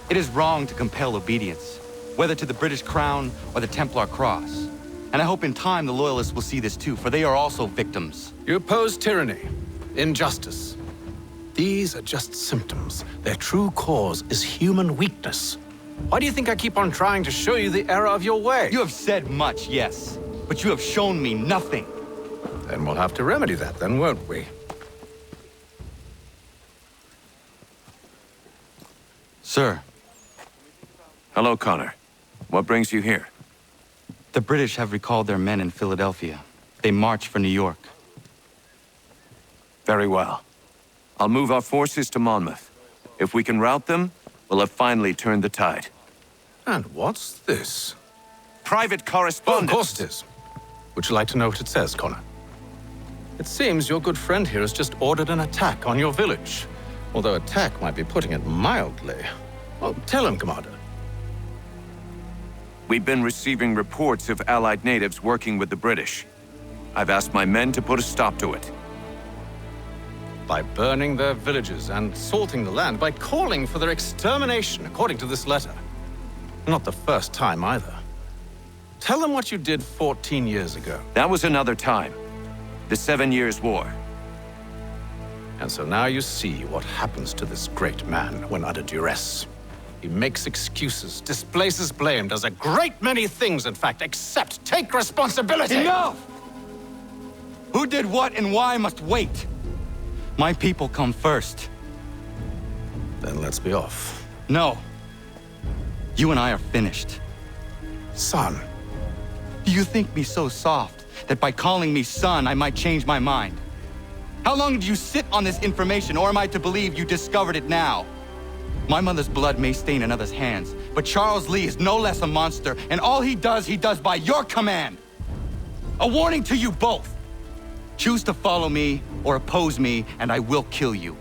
It is wrong to compel obedience, whether to the British Crown or the Templar Cross. And I hope in time the Loyalists will see this too, for they are also victims.
You oppose tyranny, injustice. These are just symptoms. Their true cause is human weakness. Why do you think I keep on trying to show you the error of your way?
You have said much, yes, but you have shown me nothing.
Then we'll have to remedy that then, won't we?
Sir.
Hello, Connor. What brings you here?
The British have recalled their men in Philadelphia. They march for New York.
Very well. I'll move our forces to Monmouth. If we can rout them, we'll have finally turned the tide.
And what's this?
Private correspondence.
Oh, of course it is. Would you like to know what it says, Connor? It seems your good friend here has just ordered an attack on your village. Although attack might be putting it mildly. Well, tell him, Commander.
We've been receiving reports of Allied natives working with the British. I've asked my men to put a stop to it.
By burning their villages and salting the land, by calling for their extermination, according to this letter. Not the first time, either. Tell them what you did 14 years ago.
That was another time. The 7 Years' War.
And so now you see what happens to this great man when under duress. He makes excuses, displaces blame, does a great many things, in fact, except take responsibility!
Enough! Who did what and why must wait. My people come first.
Then let's be off.
No. You and I are finished.
Son.
Do you think me so soft that by calling me son, I might change my mind? How long did you sit on this information, or am I to believe you discovered it now? My mother's blood may stain another's hands, but Charles Lee is no less a monster, and all he does by your command. A warning to you both. Choose to follow me or oppose me, and I will kill you.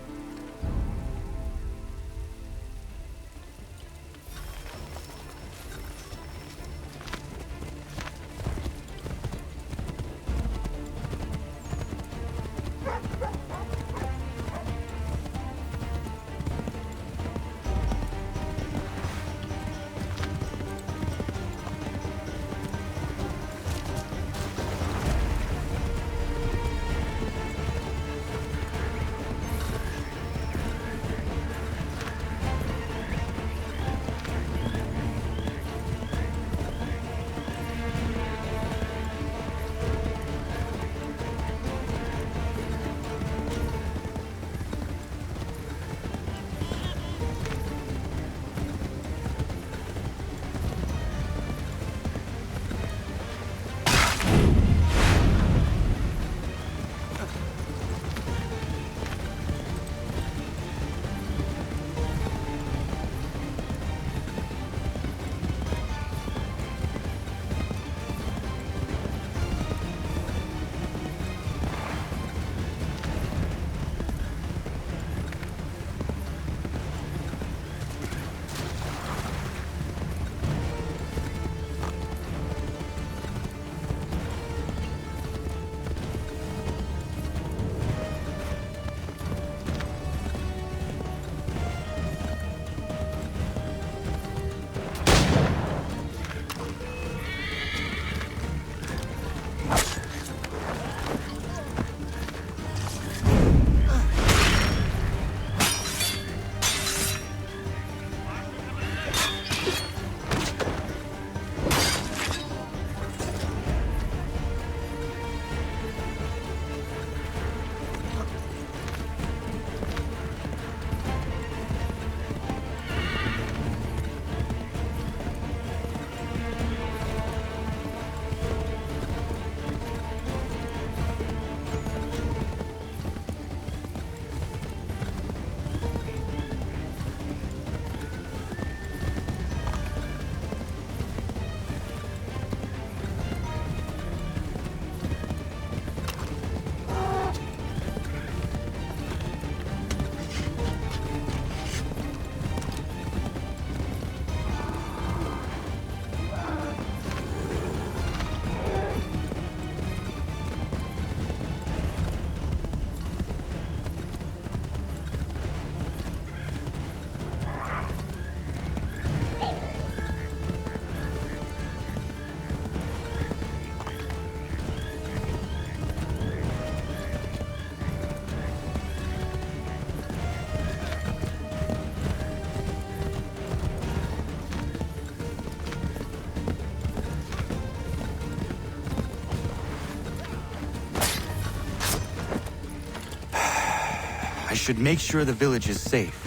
should make sure the village is safe.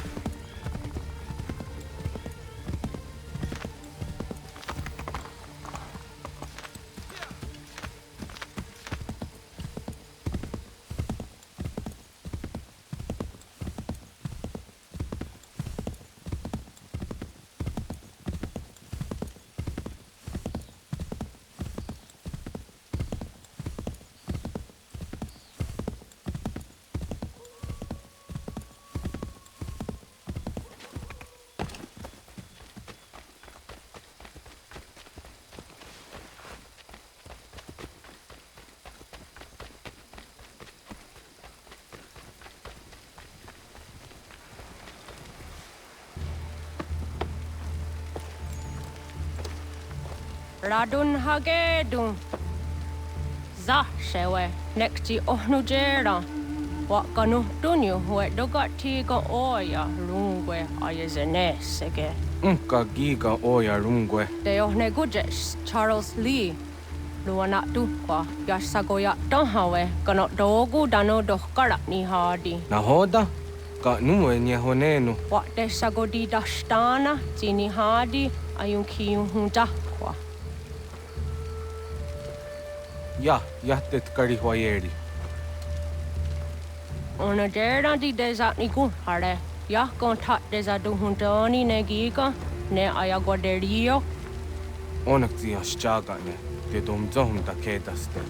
Radun hagedun. Za shewe nekti ohnujera. Wakanu dunyu hue dogati ga oya rungwe ayezenesege.
Unka giga oya rungwe.
De ohne gujes Charles Lee. Luana tukwa yasagoya donhawe kano dogu dano dohkara ni hadi.
Nahoda? Ka numwe nye honenu.
Wat de sagodi dashtana zini hadi ayun kiyun hundakwa.
Ja, jättet karihwajeri.
Ona dera di desa ni hare. Ya kontat desa duhuntoni ne giga ne ayagoderio.
Onak tia shchagane. Te domzohum ta kedaste.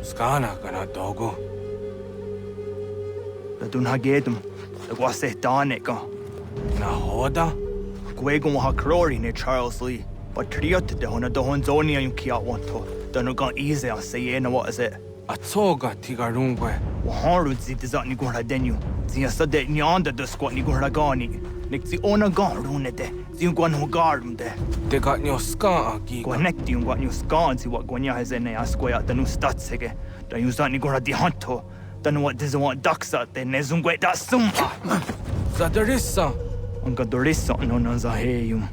Skana kana dogo.
Radun hagedum. Lagwase daneka.
Nahoda?
Gwegon ha krori ne Charles Lee. But triot de hona dohon zoni ayun kia wanto. Danugan easy on say na what is it?
Atsoga tigarungwe.
Waharu zi dizat ni gora denyu. Zia sade nyanda de squat ni gora gani. Nik zi ona gan rune de. Zi gwan ho garum de.
De got nyo ska giga.
Gwanek di gwan nyo ska zi wat gwanya hezene asquaya danu statsege. Dan yuzat ni gora di hanto. Danu wat dizawant daksa de nezungwe da sumpa.
Zadarissa.
Anka dorissa no nanzaheyum.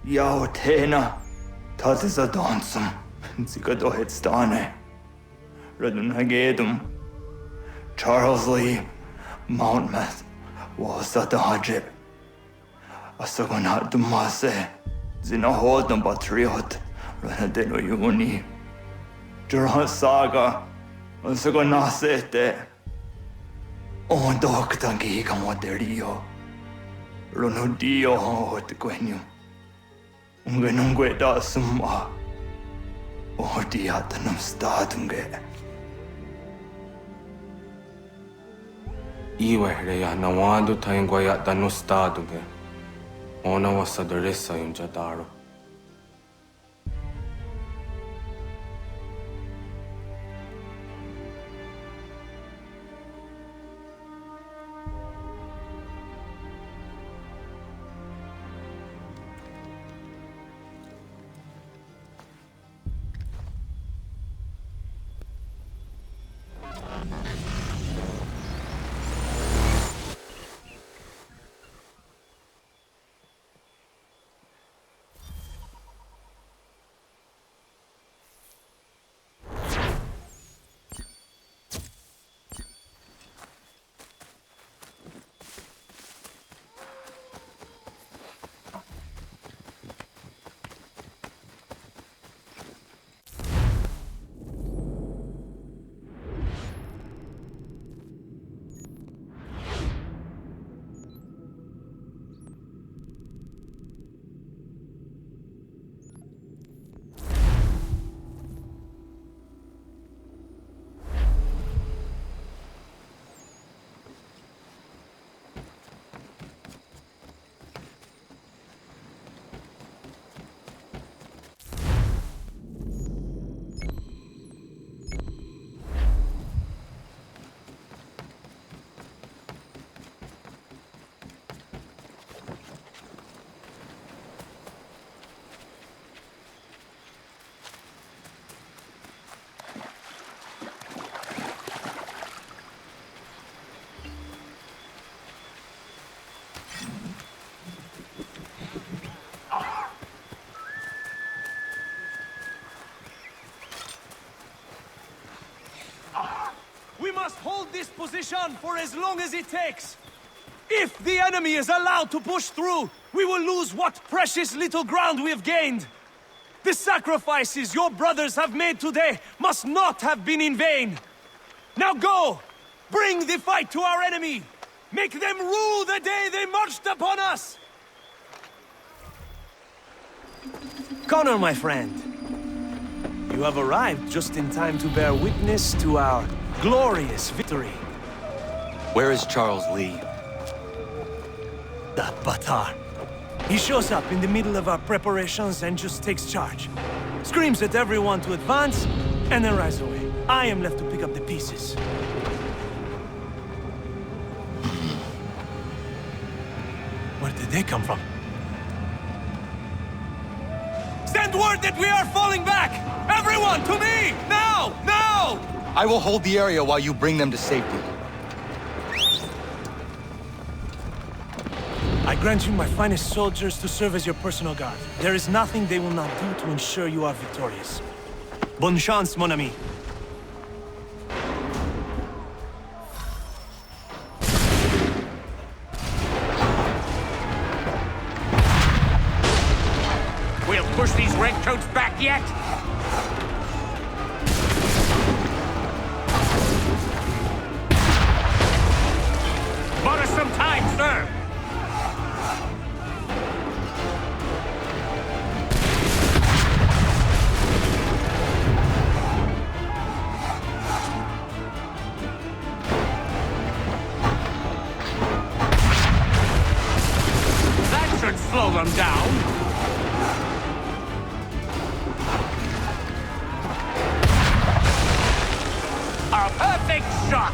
Yao tena, tatisa dansum, zika dohet stane. Radun hagedum. Charles Lee, Mountmouth, wasata hajib. Asagonat dumase, zina hodam patriot, ranadelo yuni. Jurhan saga, asagonasete. On doktangi kamoderio. Ronudio hot gwenyu. Ungenungwe da summa. Odiatanum stadunge.
Iwe reya nawando taingwaya danustaduge. Ona wasa deresa yung jadaro.
We must hold this position for as long as it takes. If the enemy is allowed to push through, we will lose what precious little ground we have gained. The sacrifices your brothers have made today must not have been in vain. Now go! Bring the fight to our enemy! Make them rue the day they marched upon us! Connor, my friend. You have arrived just in time to bear witness to our glorious victory.
Where is Charles Lee?
That Batar. He shows up in the middle of our preparations and just takes charge. Screams at everyone to advance, and then rides away. I am left to pick up the pieces. Where did they come from? Send word that we are falling back! Everyone, to me! Now! Now!
I will hold the area while you bring them to safety.
I grant you my finest soldiers to serve as your personal guard. There is nothing they will not do to ensure you are victorious. Bonne chance, mon ami.
We'll push these redcoats back yet? Bought us some time, sir. That should slow them down. A perfect shot!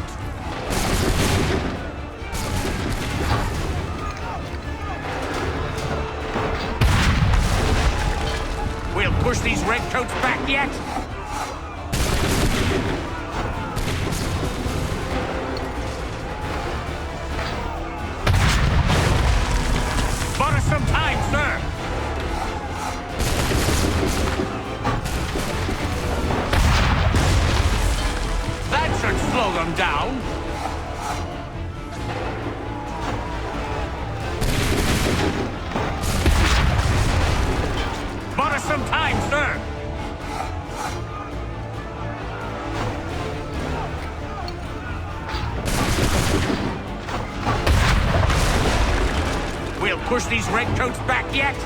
We'll push these redcoats back yet? Bought us some time, sir! That should slow them down. Bought us some time, sir. We'll push these redcoats back yet?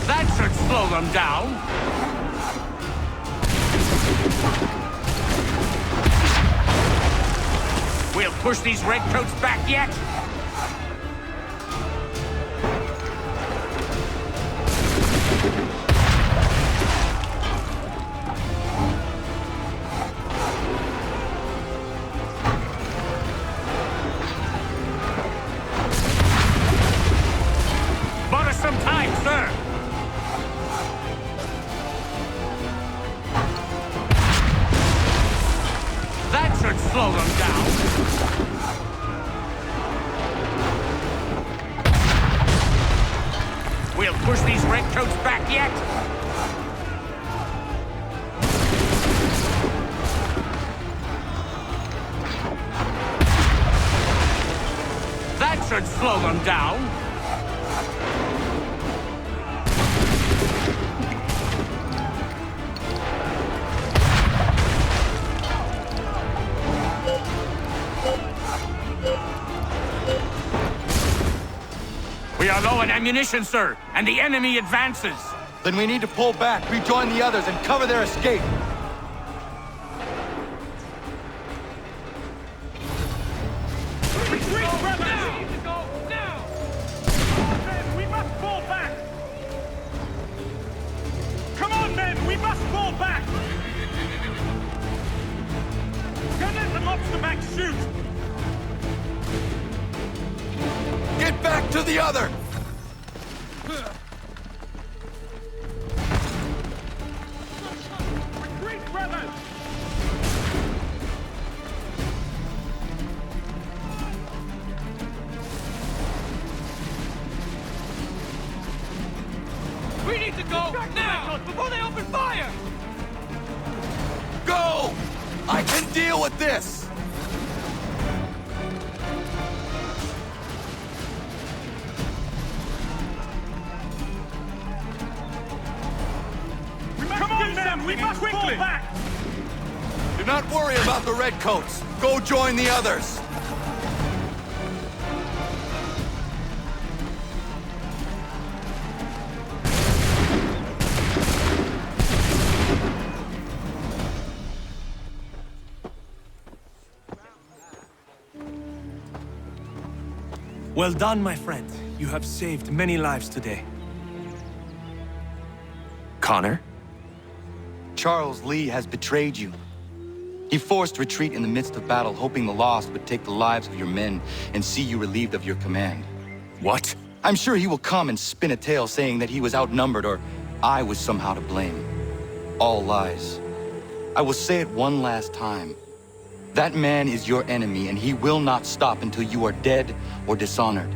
That should slow them down. We'll push these redcoats back yet. Bought us some time, sir. That should slow them down. We'll push these redcoats back yet. That should slow them down. We are low on ammunition, sir, and the enemy advances.
Then we need to pull back, rejoin the others, and cover their escape.
Retreat, brothers! Now! Men, we must fall back! Come on, men, we must fall back! Gunners and lobster backs shoot!
Get back to the other!
Retreat, brothers!
We need to go now, before they open fire!
Go! I can deal with this!
Come on, men, we must fall back!
Do not worry about the redcoats. Go join the others.
Well done, my friend. You have saved many lives today. Connor?
Charles Lee has betrayed you. He forced retreat in the midst of battle, hoping the lost would take the lives of your men and see you relieved of your command.
What?
I'm sure he will come and spin a tale saying that he was outnumbered or I was somehow to blame. All lies. I will say it one last time. That man is your enemy, and he will not stop until you are dead or dishonored.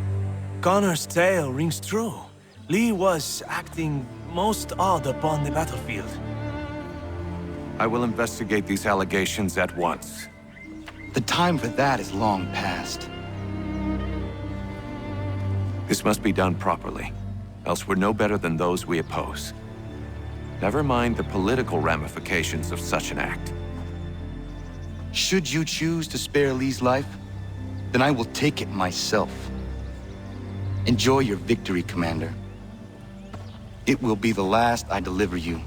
Connor's tale rings true. Lee was acting most odd upon the battlefield.
I will investigate these allegations at once.
The time for that is long past.
This must be done properly, else we're no better than those we oppose. Never mind the political ramifications of such an act.
Should you choose to spare Lee's life, then I will take it myself. Enjoy your victory, Commander. It will be the last I deliver you.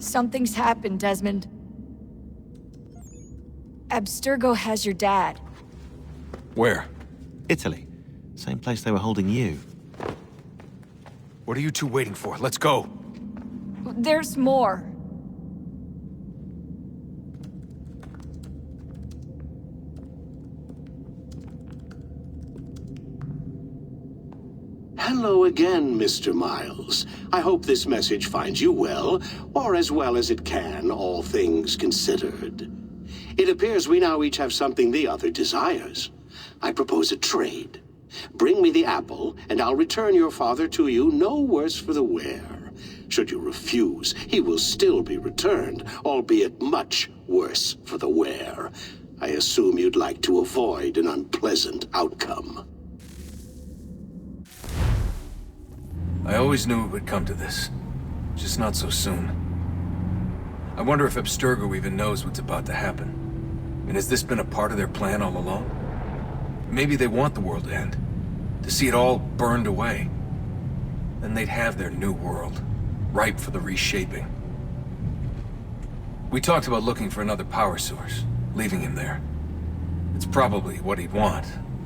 Something's happened, Desmond. Abstergo has your dad.
Where?
Italy. Same place they were holding you.
What are you two waiting for? Let's go.
There's more.
Hello again, Mr. Miles. I hope this message finds you well, or as well as it can, all things considered. It appears we now each have something the other desires. I propose a trade. Bring me the apple, and I'll return your father to you no worse for the wear. Should you refuse, he will still be returned, albeit much worse for the wear. I assume you'd like to avoid an unpleasant outcome.
I always knew it would come to this. Just not so soon. I wonder if Abstergo even knows what's about to happen. And has this been a part of their plan all along? Maybe they want the world to end. To see it all burned away. Then they'd have their new world, ripe for the reshaping. We talked about looking for another power source, leaving him there. It's probably what he'd want,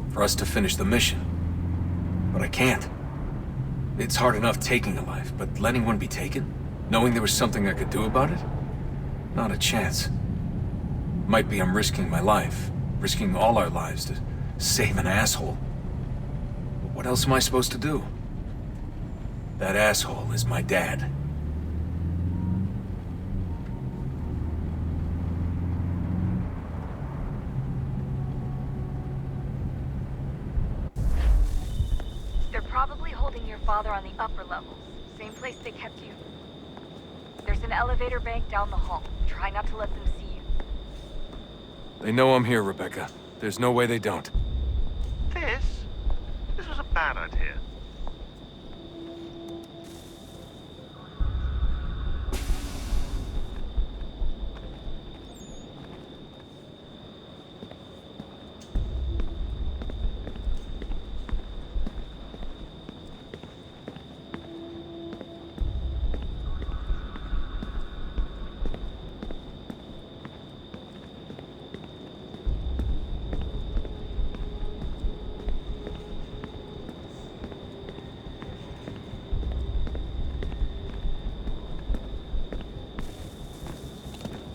for us to finish the mission. But I can't. It's hard enough taking a life, but letting one be taken? Knowing there was something I could do about it? Not a chance. Might be I'm risking my life, risking all our lives to save an asshole. But what else am I supposed to do? That asshole is my dad.
They're probably holding your father on the upper levels. Same place they kept you. There's an elevator bank down the hall. Try not to let them see you.
They know I'm here, Rebecca. There's no way they don't.
This was a bad idea.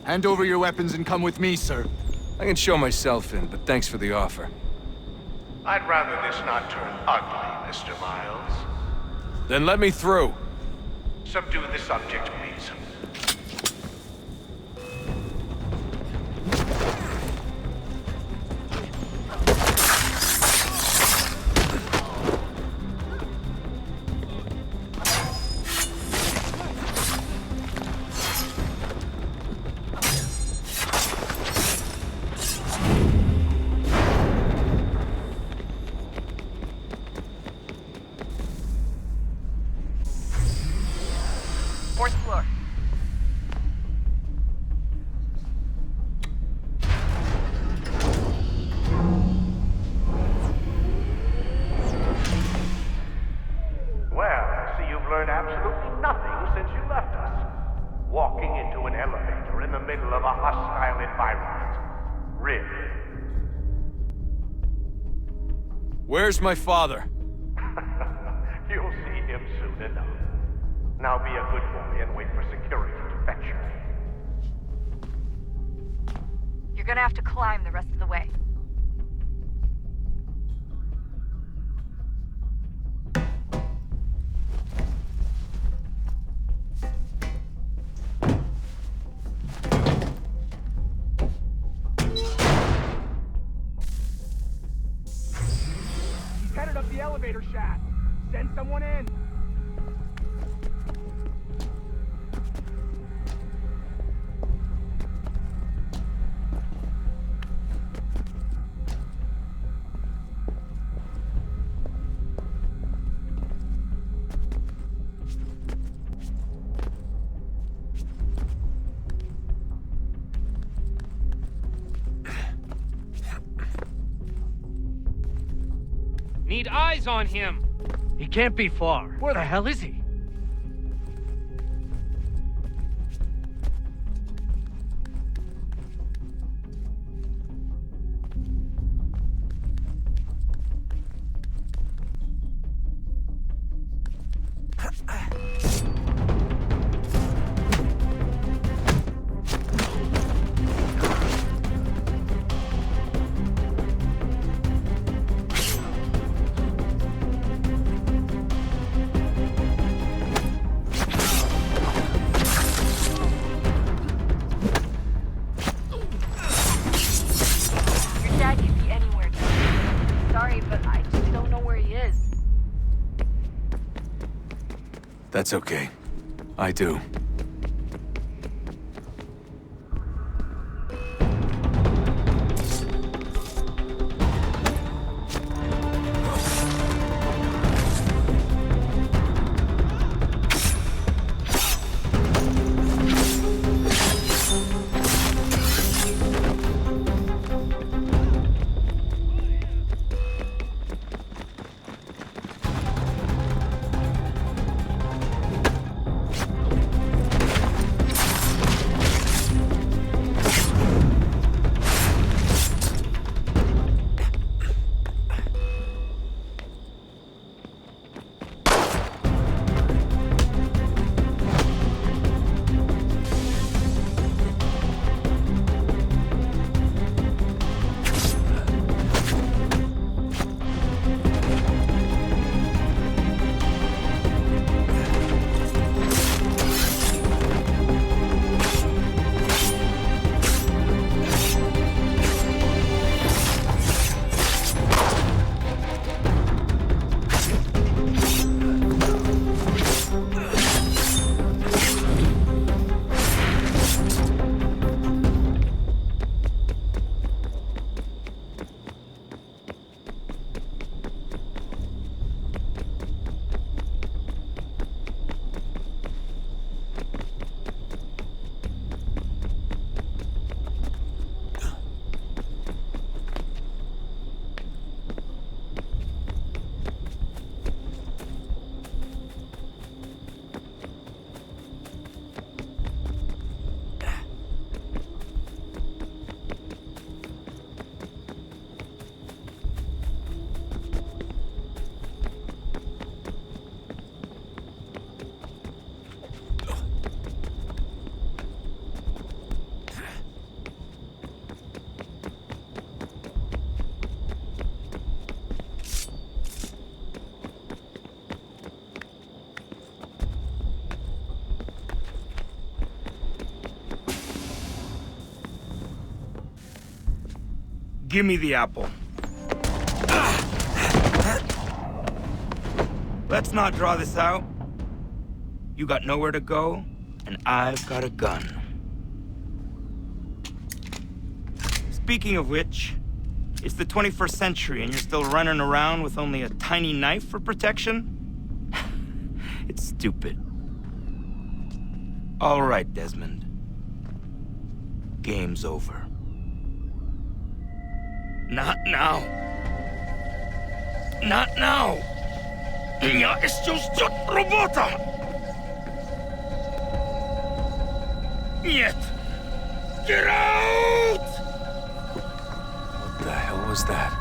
Hand over your weapons and come with me, sir.
I can show myself in, but thanks for the offer.
I'd rather this not turn ugly, Mr. Miles.
Then let me through.
Subdue the subject, please.
Fourth floor.
Well, I see you've learned absolutely nothing since you left us. Walking into an elevator in the middle of a hostile environment. Really?
Where's my father?
You'll see him soon enough. Now be a good boy and wait for security to fetch you.
You're gonna have to climb the rest of the way.
He's headed up the elevator shaft. Send someone in.
Need eyes on him.
He can't be far. Where the hell is he?
That's okay. I do.
Give me the apple. Let's not draw this out. You got nowhere to go, and I've got a gun. Speaking of which, it's the 21st century and you're still running around with only a tiny knife for protection? It's stupid. All right, Desmond. Game's over. Not now. Not now. Я еще ждет работа. Нет. Get out!
What the hell was that?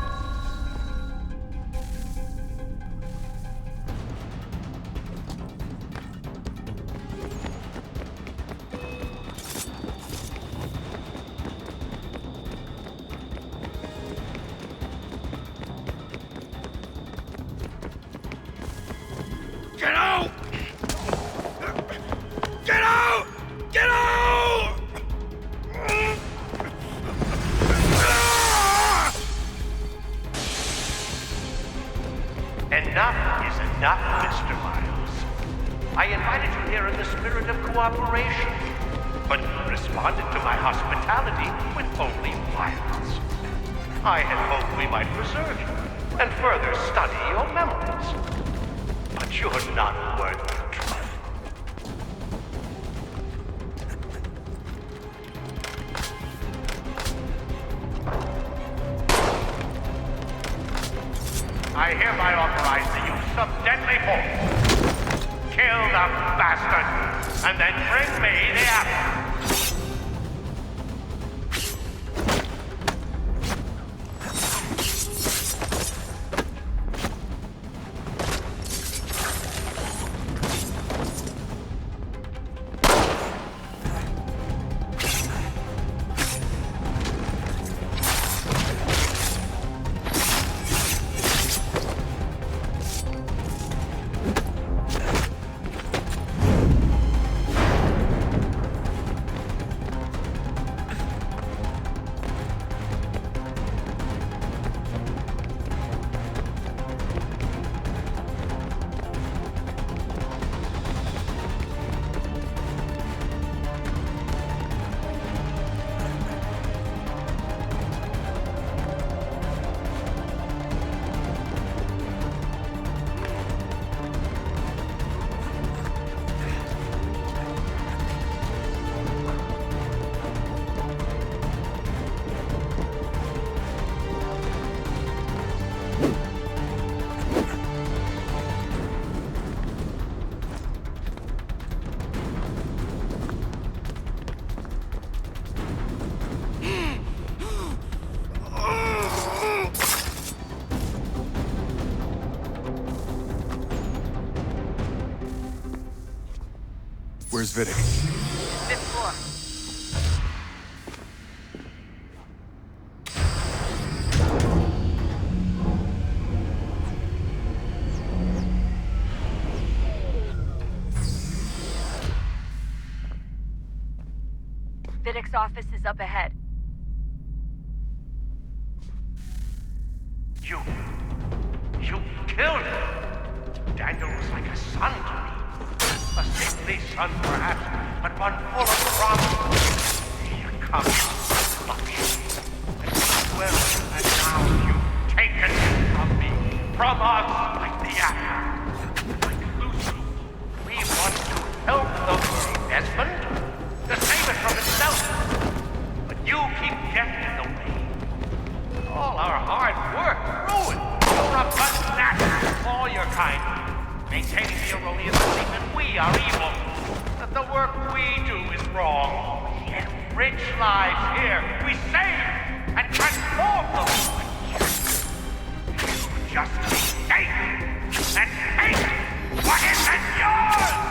Get out! Get out! Get out!
Enough is enough, Mr. Miles. I invited you here in the spirit of cooperation, but you responded to my hospitality with only violence. I had hoped we might preserve you and further study your memories. But you're not worth the trouble. I hereby authorize the use of deadly force. Kill the bastard, and then bring me the apple.
Where's Vidic?
Fifth floor. Vidic's office is up ahead.
You killed him! Daniel was like a son to me. A sickly son, perhaps, but one full of promise. Here comes lucky. Well, and now you've taken him from me, from us, like the apple. Like Lucy, we want to help the world, Desmond, to save it from itself. But you keep getting in the way. All our hard work ruined. You're a banana. All your kind. Maintaining the erroneous belief that we are evil. That the work we do is wrong. We enrich lives here. We save and transform them. You just take and take what isn't yours!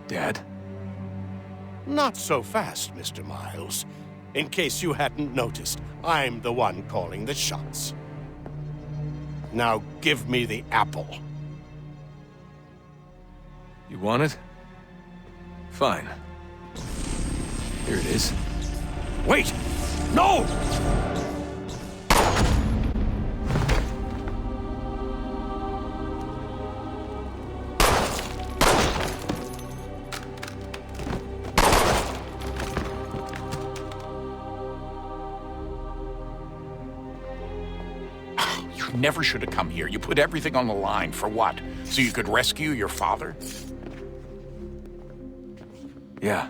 Dad?
Not so fast, Mr. Miles. In case you hadn't noticed, I'm the one calling the shots. Now give me the apple.
You want it? Fine. Here it is.
Wait! No!
Never should have come here. You put everything on the line. For what? So you could rescue your father?
Yeah.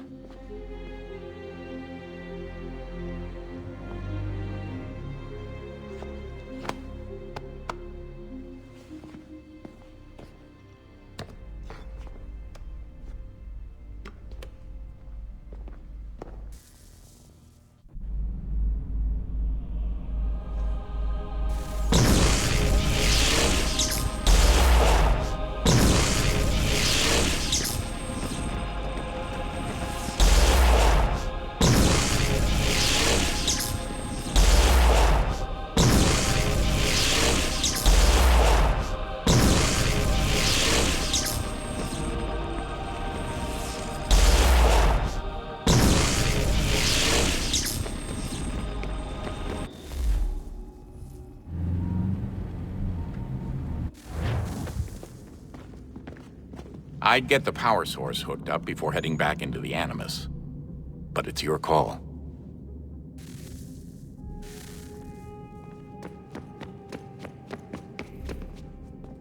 I'd get the power source hooked up before heading back into the Animus. But it's your call.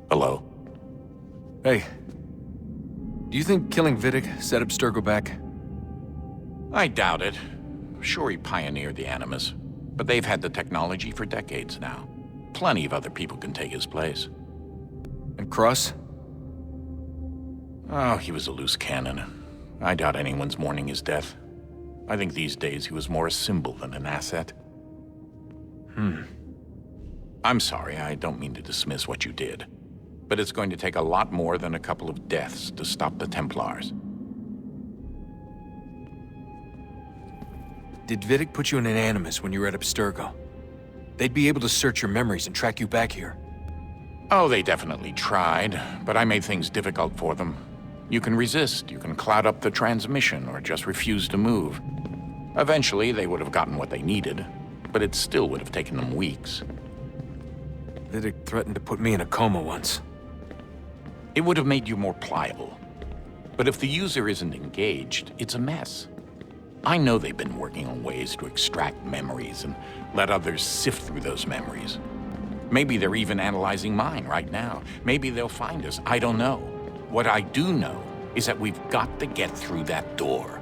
Hello?
Hey. Do you think killing Vidic set Abstergo back?
I doubt it. Sure, he pioneered the Animus, but they've had the technology for decades now. Plenty of other people can take his place.
And Cross?
Oh, he was a loose cannon. I doubt anyone's mourning his death. I think these days he was more a symbol than an asset. I'm sorry, I don't mean to dismiss what you did. But it's going to take a lot more than a couple of deaths to stop the Templars.
Did Vidic put you in an Animus when you were at Abstergo? They'd be able to search your memories and track you back here.
Oh, they definitely tried, but I made things difficult for them. You can resist, you can cloud up the transmission, or just refuse to move. Eventually, they would have gotten what they needed, but it still would have taken them weeks.
Vidic threatened to put me in a coma once.
It would have made you more pliable. But if the user isn't engaged, it's a mess. I know they've been working on ways to extract memories and let others sift through those memories. Maybe they're even analyzing mine right now. Maybe they'll find us. I don't know. What I do know is that we've got to get through that door.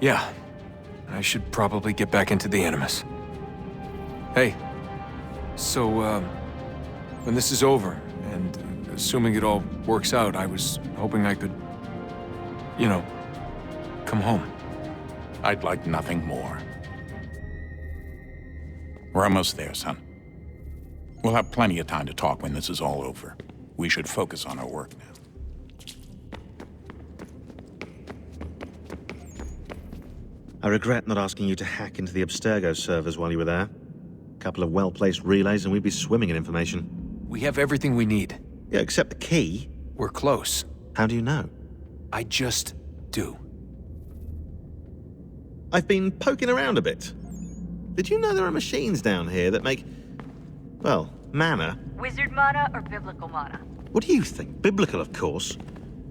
Yeah. I should probably get back into the Animus. Hey. So, when this is over, and assuming it all works out, I was hoping I could, you know, come home.
I'd like nothing more. We're almost there, son. We'll have plenty of time to talk when this is all over. We should focus on our work now.
I regret not asking you to hack into the Abstergo servers while you were there. A couple of well-placed relays and we'd be swimming in information.
We have everything we need.
Yeah, except the key.
We're close.
How do you know?
I just do.
I've been poking around a bit. Did you know there are machines down here that make, well, mana?
Wizard mana or biblical mana?
What do you think? Biblical, of course.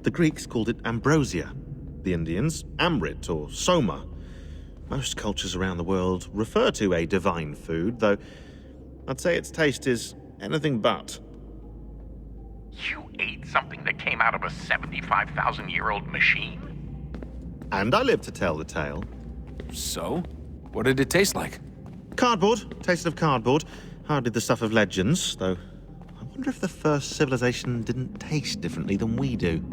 The Greeks called it ambrosia. The Indians, amrit or soma. Most cultures around the world refer to a divine food, though I'd say its taste is anything but.
You ate something that came out of a 75,000-year-old machine?
And I live to tell the tale.
So? What did it taste like?
Cardboard. Tasted of cardboard. Hardly the stuff of legends, though. I wonder if the first civilization didn't taste differently than we do.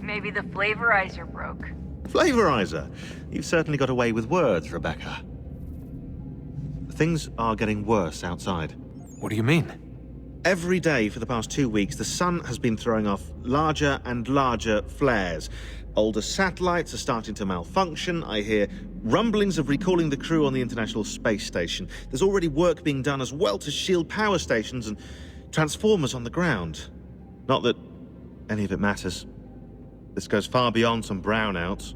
Maybe the flavorizer broke.
Flavorizer? You've certainly got away with words, Rebecca. Things are getting worse outside.
What do you mean?
Every day for the past 2 weeks, the sun has been throwing off larger and larger flares. Older satellites are starting to malfunction. I hear rumblings of recalling the crew on the International Space Station. There's already work being done as well to shield power stations and transformers on the ground. Not that any of it matters. This goes far beyond some brownouts.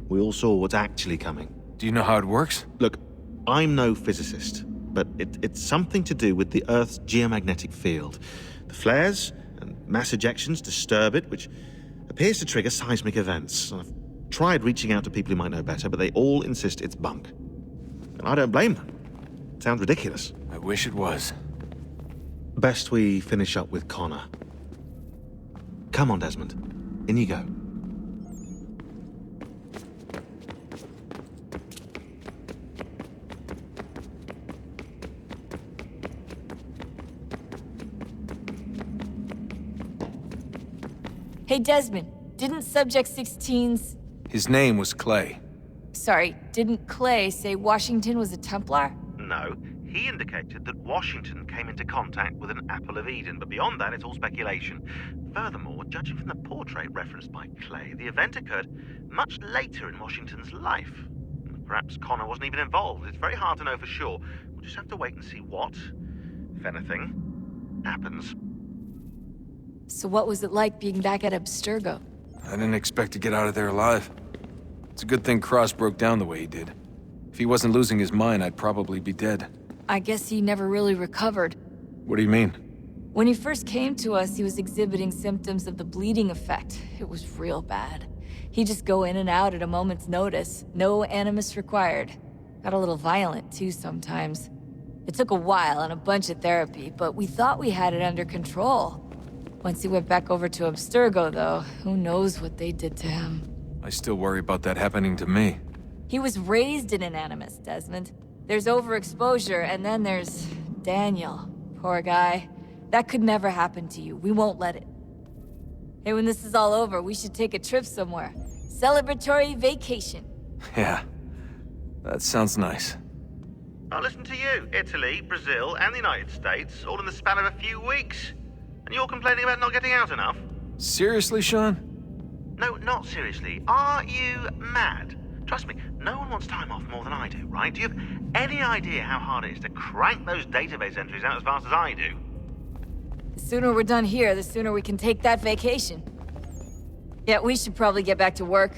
We all saw what's actually coming.
Do you know how it works?
Look, I'm no physicist, but it's something to do with the Earth's geomagnetic field. The flares and mass ejections disturb it, which appears to trigger seismic events. I've tried reaching out to people who might know better, but they all insist it's bunk. And I don't blame them. It sounds ridiculous.
I wish it was.
Best we finish up with Connor. Come on, Desmond. In you go.
Hey, Desmond, didn't Subject 16's...
His name was Clay.
Sorry, didn't Clay say Washington was a Templar?
No, he indicated that Washington came into contact with an Apple of Eden, but beyond that, it's all speculation. Furthermore, judging from the portrait referenced by Clay, the event occurred much later in Washington's life. Perhaps Connor wasn't even involved. It's very hard to know for sure. We'll just have to wait and see what, if anything, happens.
So what was it like being back at Abstergo?
I didn't expect to get out of there alive. It's a good thing Cross broke down the way he did. If he wasn't losing his mind, I'd probably be dead.
I guess he never really recovered.
What do you mean?
When he first came to us, he was exhibiting symptoms of the bleeding effect. It was real bad. He'd just go in and out at a moment's notice. No animus required. Got a little violent, too, sometimes. It took a while and a bunch of therapy, but we thought we had it under control. Once he went back over to Abstergo, though, who knows what they did to him.
I still worry about that happening to me.
He was raised in an animus, Desmond. There's overexposure, and then there's Daniel. Poor guy. That could never happen to you. We won't let it. Hey, when this is all over, we should take a trip somewhere. Celebratory vacation.
Yeah, that sounds nice.
I'll listen to you. Italy, Brazil, and the United States, all in the span of a few weeks. And you're complaining about not getting out enough?
Seriously, Sean?
No, not seriously. Are you mad? Trust me, no one wants time off more than I do, right? Do you have any idea how hard it is to crank those database entries out as fast as I do?
The sooner we're done here, the sooner we can take that vacation. Yeah, we should probably get back to work.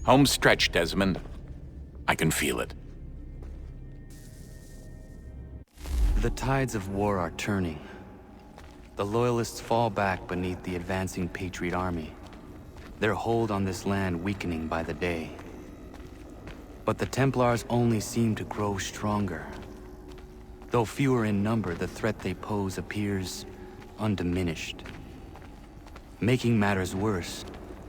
Home stretch, Desmond. I can feel it.
The tides of war are turning. The Loyalists fall back beneath the advancing Patriot army, their hold on this land weakening by the day. But the Templars only seem to grow stronger. Though fewer in number, the threat they pose appears undiminished. Making matters worse,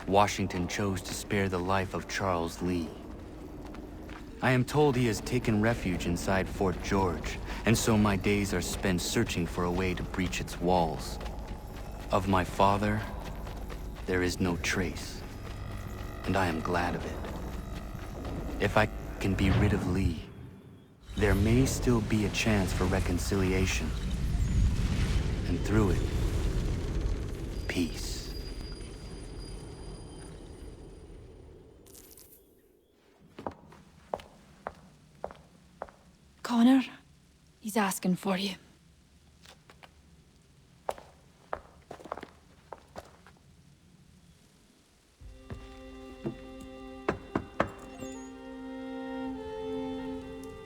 Washington chose to spare the life of Charles Lee. I am told he has taken refuge inside Fort George, and so my days are spent searching for a way to breach its walls. Of my father, there is no trace, and I am glad of it. If I can be rid of Lee, there may still be a chance for reconciliation. And through it, peace.
Connor, he's asking for you.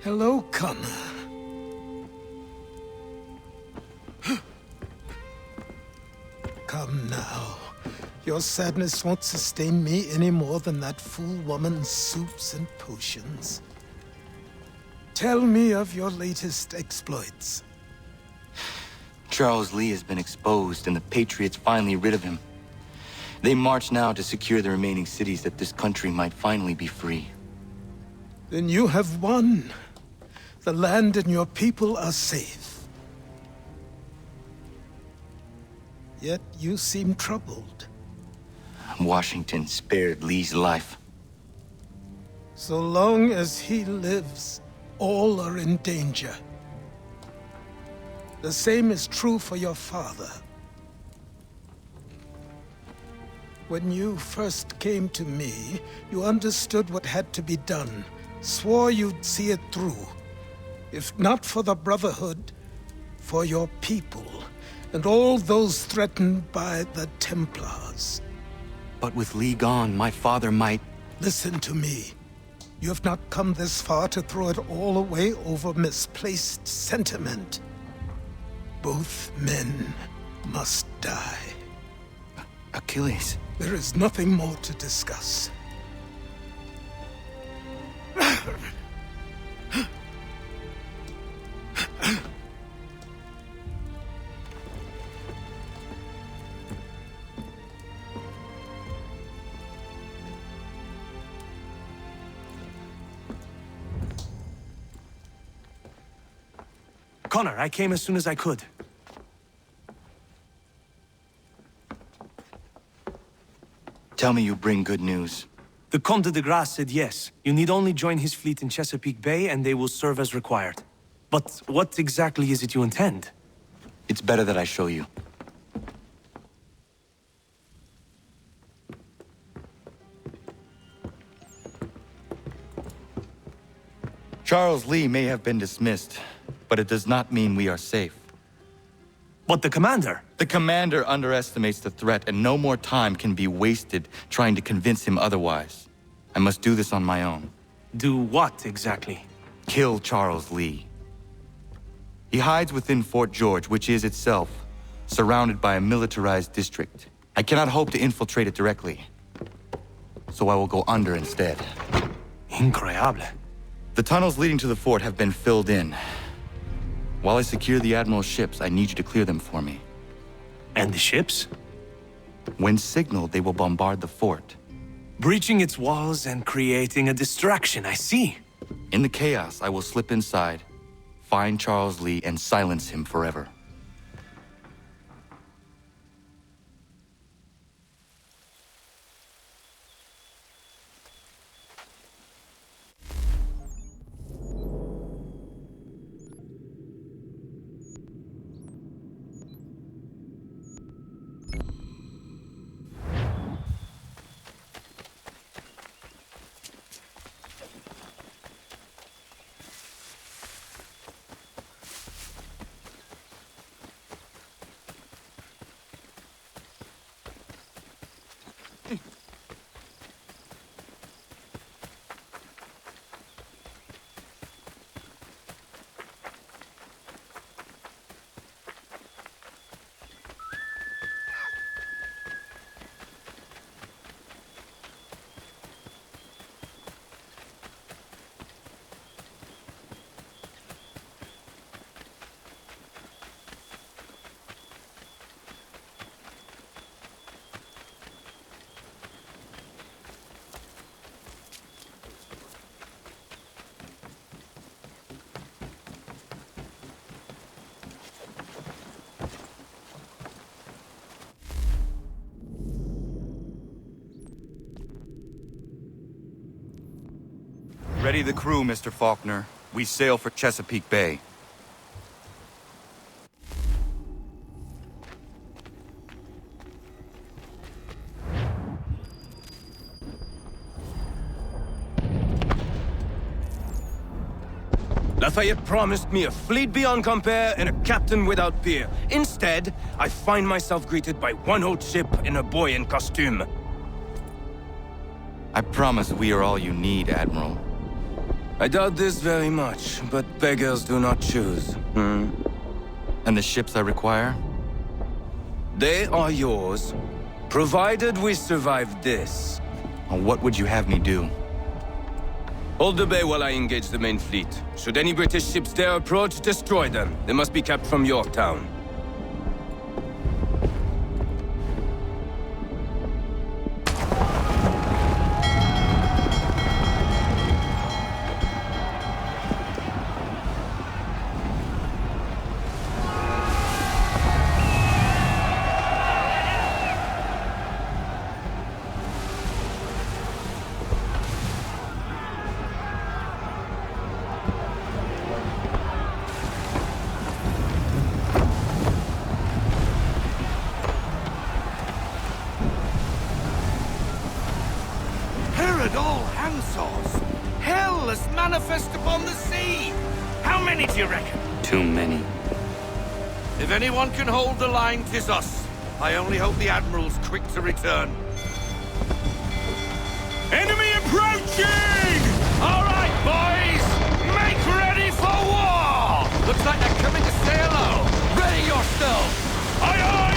Hello, Connor. Come now. Your sadness won't sustain me any more than that fool woman's soups and potions. Tell me of your latest exploits.
Charles Lee has been exposed, and the Patriots finally rid of him. They march now to secure the remaining cities that this country might finally be free.
Then you have won. The land and your people are safe. Yet you seem troubled.
Washington spared Lee's life.
So long as he lives, all are in danger. The same is true for your father. When you first came to me, you understood what had to be done, swore you'd see it through. If not for the Brotherhood, for your people, and all those threatened by the Templars.
But with Lee gone, my father might...
Listen to me. You have not come this far to throw it all away over misplaced sentiment. Both men must die.
Achilles.
There is nothing more to discuss.
Connor, I came as soon as I could.
Tell me you bring good news.
The Comte de Grasse said yes. You need only join his fleet in Chesapeake Bay and they will serve as required. But what exactly is it you intend?
It's better that I show you. Charles Lee may have been dismissed, but it does not mean we are safe.
But the commander?
The commander underestimates the threat, and no more time can be wasted trying to convince him otherwise. I must do this on my own.
Do what, exactly?
Kill Charles Lee. He hides within Fort George, which is itself surrounded by a militarized district. I cannot hope to infiltrate it directly, so I will go under instead.
Incroyable.
The tunnels leading to the fort have been filled in. While I secure the Admiral's ships, I need you to clear them for me.
And the ships?
When signaled, they will bombard the fort.
Breaching its walls and creating a distraction, I see.
In the chaos, I will slip inside, find Charles Lee, and silence him forever. Ready the crew, Mr. Faulkner. We sail for Chesapeake Bay.
Lafayette promised me a fleet beyond compare and a captain without peer. Instead, I find myself greeted by one old ship and a boy in costume.
I promise we are all you need, Admiral.
I doubt this very much, but beggars do not choose.
And the ships I require?
They are yours, provided we survive this.
What would you have me do?
Hold the bay while I engage the main fleet. Should any British ships dare approach, destroy them. They must be kept from Yorktown.
All handsaws! Hell is manifest upon the sea! How many do you reckon?
Too many.
If anyone can hold the line, 'tis us. I only hope the Admiral's quick to return. Enemy approaching! All right, boys! Make ready for war! Looks like they're coming to say hello. Ready yourselves! Aye, aye!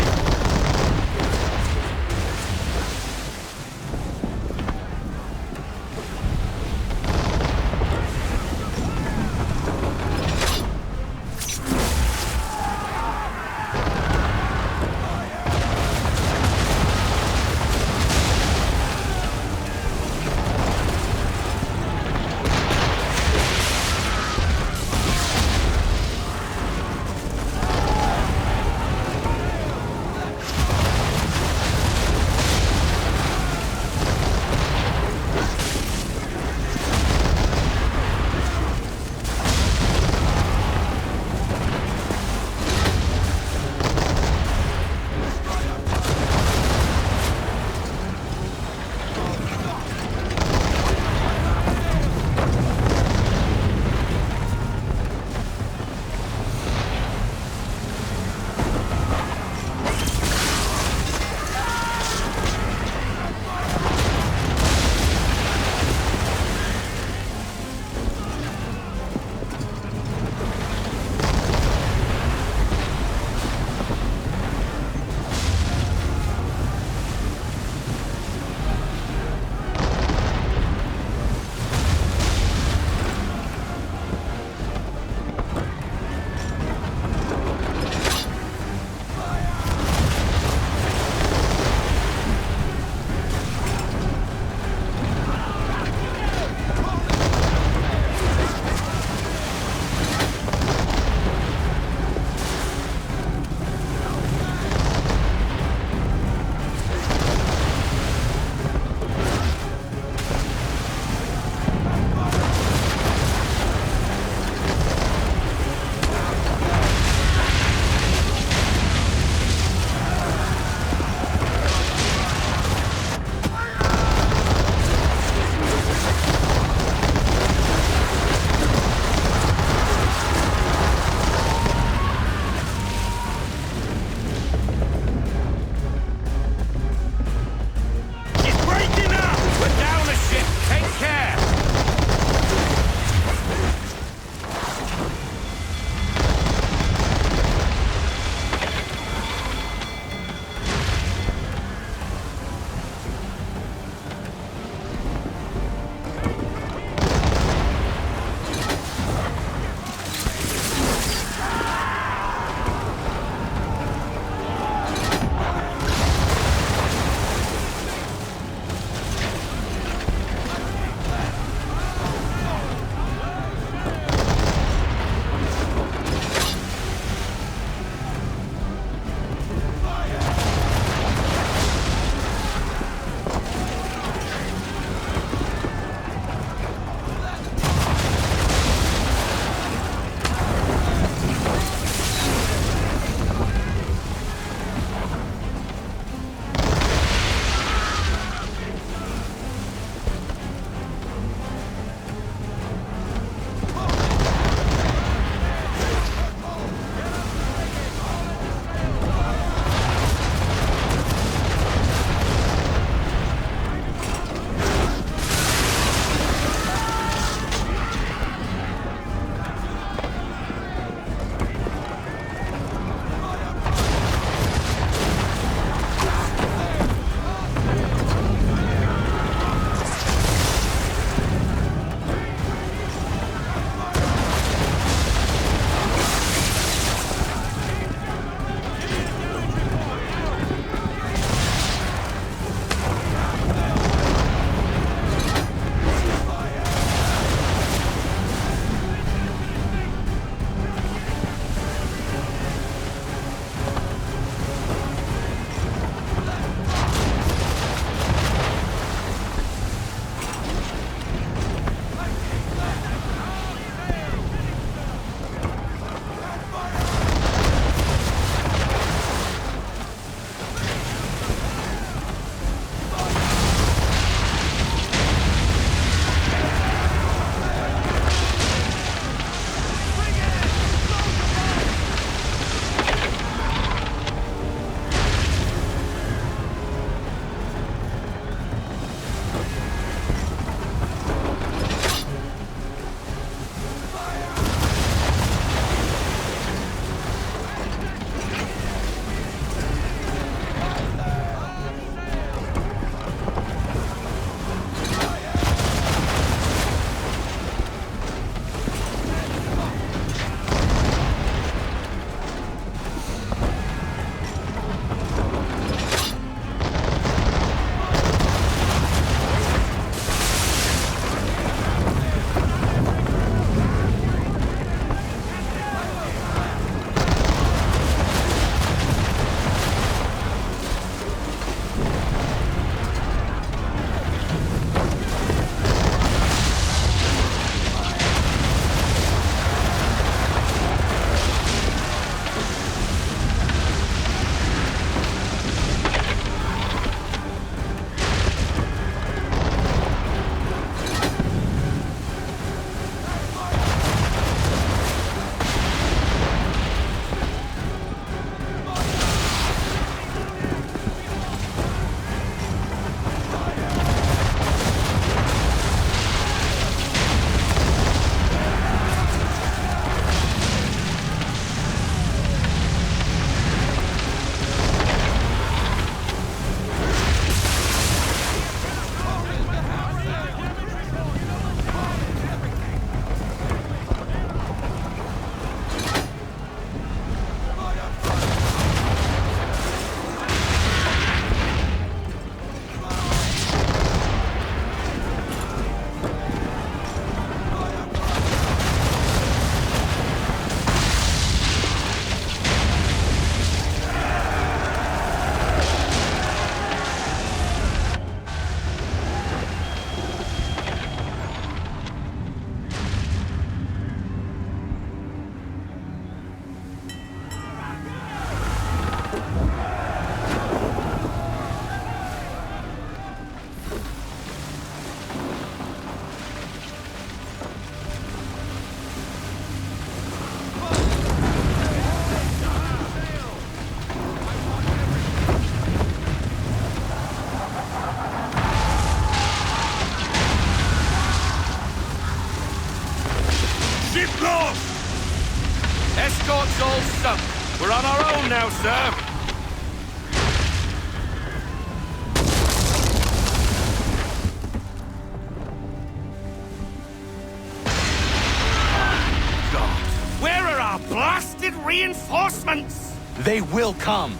reinforcements!
They will come.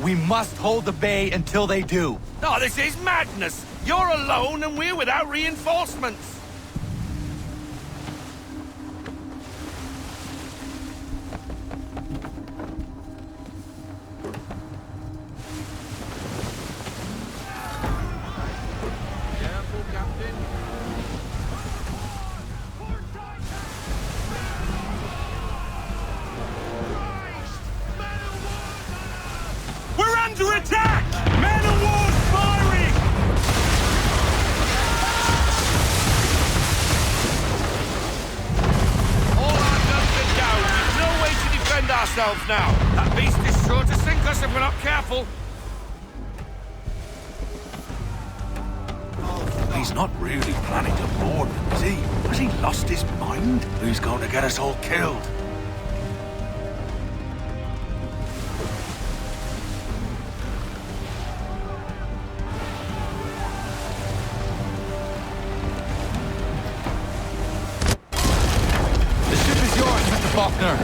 We must hold the bay until they do.
Oh, this is madness! You're alone and we're without reinforcements! Careful, Captain. We're under attack! Man of war's firing! All our guns are down. We've no way to defend ourselves now. That beast is sure to sink us if we're not careful.
He's not really planning to board them, is he? Has he lost his mind? He's going to get us all killed.
The ship is yours, Mr. Faulkner.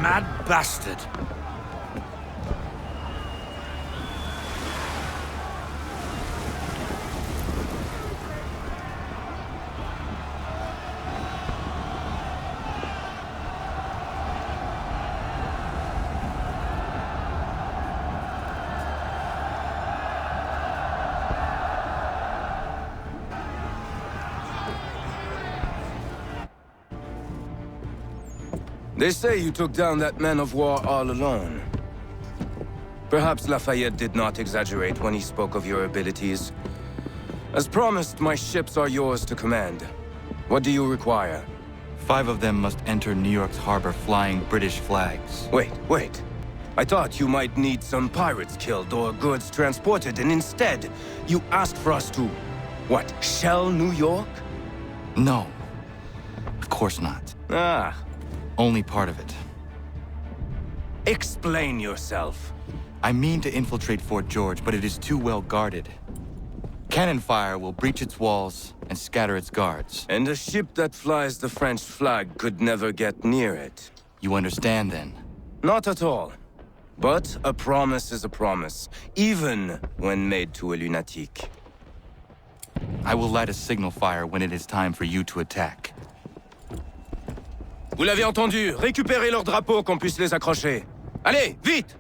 Mad bastard.
They say you took down that man of war all alone. Perhaps Lafayette did not exaggerate when he spoke of your abilities. As promised, my ships are yours to command. What do you require?
5 of them must enter New York's harbor flying British flags.
Wait. I thought you might need some pirates killed or goods transported, and instead, you asked for us to... what, shell New York?
No. Of course not.
Ah.
Only part of it.
Explain yourself.
I mean to infiltrate Fort George, but it is too well guarded. Cannon fire will breach its walls and scatter its guards.
And a ship that flies the French flag could never get near it.
You understand, then?
Not at all. But a promise is a promise, even when made to a lunatic.
I will light a signal fire when it is time for you to attack.
Vous l'avez entendu. Récupérez leurs drapeaux qu'on puisse les accrocher. Allez, vite!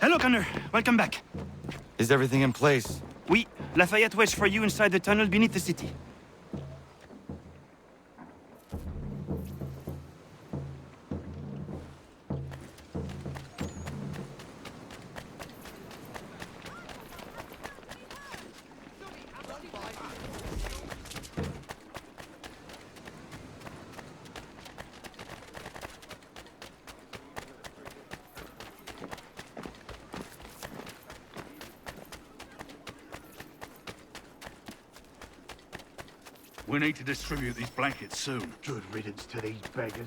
Hello, Connor. Welcome back.
Is everything in place?
Oui. Lafayette waits for you inside the tunnel beneath the city.
We need to distribute these blankets soon.
Good riddance to these beggars.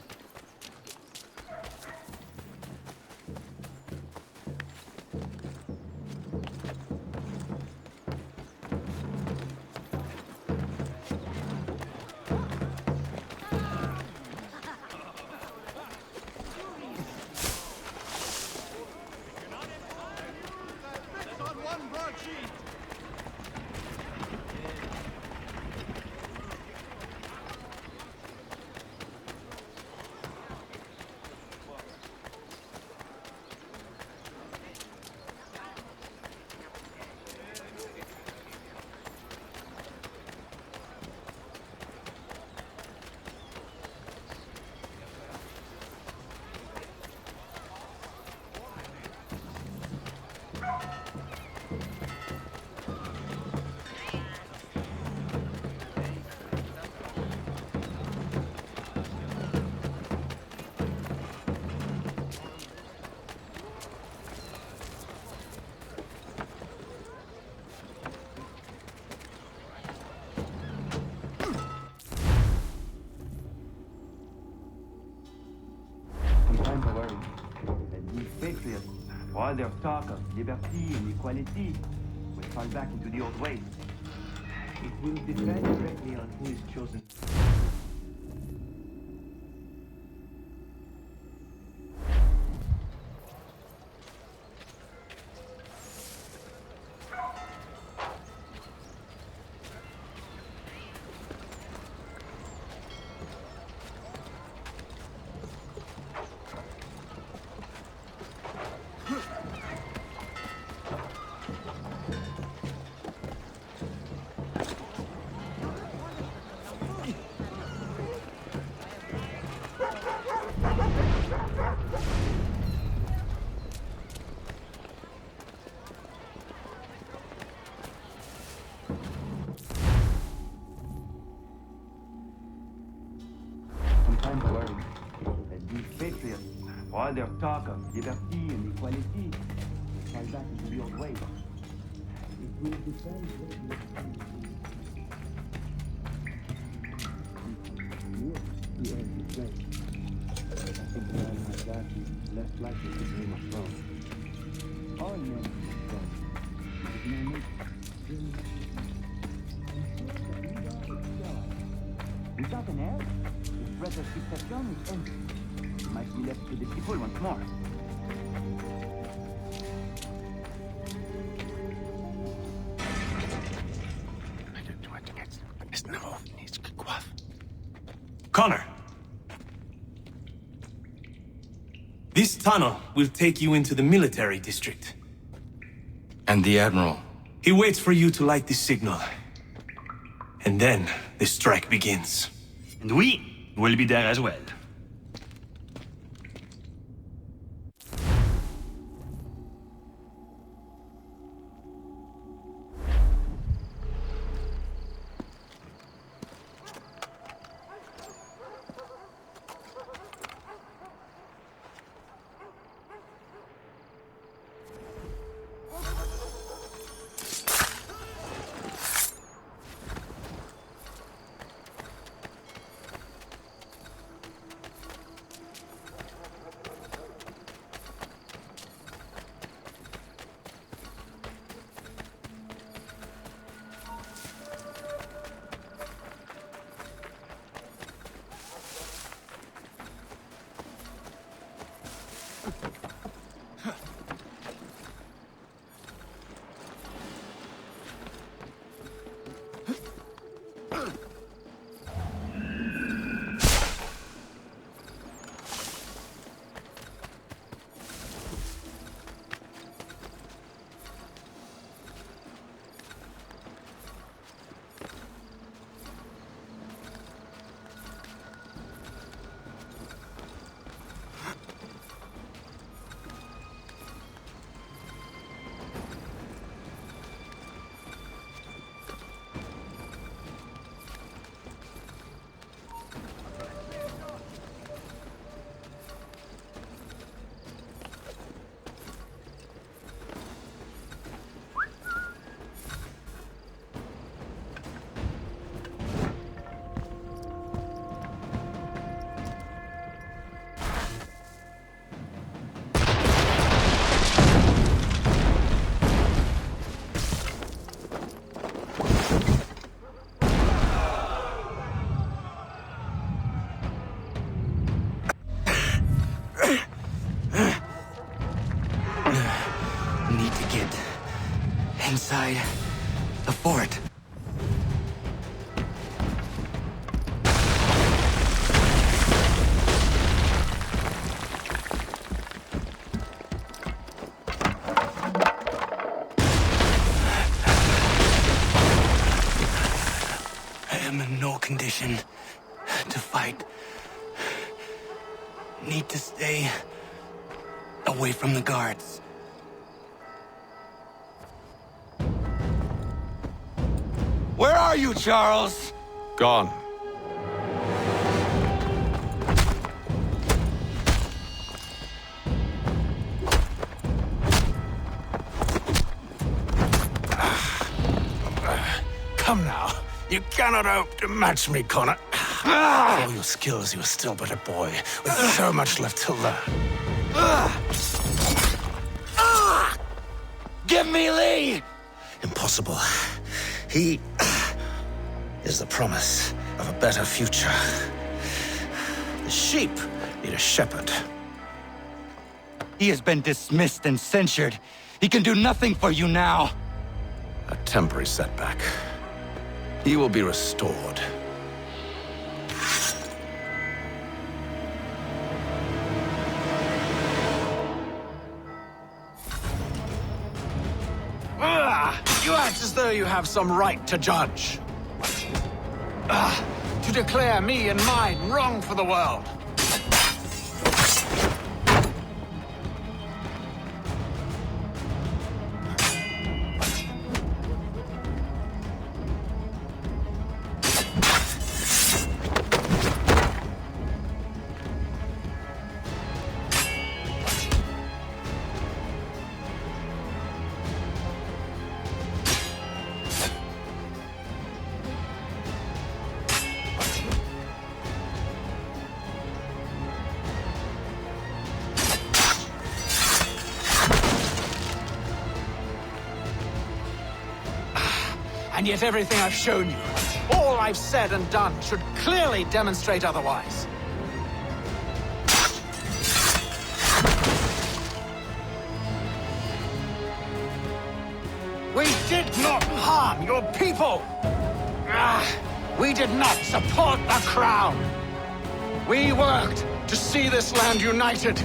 Patriots, all their talk of liberty and equality, will fall back into the old ways. It will depend directly on who is chosen. All their talk of liberty and equality will fall back into the old ways. It will depend I think a man like that is less likely to dream of throne. All men have throne. Without an heir, the threat of succession is ended. Might be left to the people once more.
Connor! This tunnel will take you into the military district.
And the Admiral?
He waits for you to light the signal. And then the strike begins.
And we will be there as well.
inside the fort. I am in no condition to fight. Need to stay away from the guards. Where are you, Charles?
Gone.
Come now. You cannot hope to match me, Connor. For all your skills, you are still but a boy, with so much left to learn.
Give me Lee!
Impossible. He is the promise of a better future. The sheep need a shepherd.
He has been dismissed and censured. He can do nothing for you now.
A temporary setback. He will be restored. You act as though you have some right to judge. To declare me and mine wrong for the world. And yet everything I've shown you, all I've said and done, should clearly demonstrate otherwise. We did not harm your people! We did not support the crown! We worked to see this land united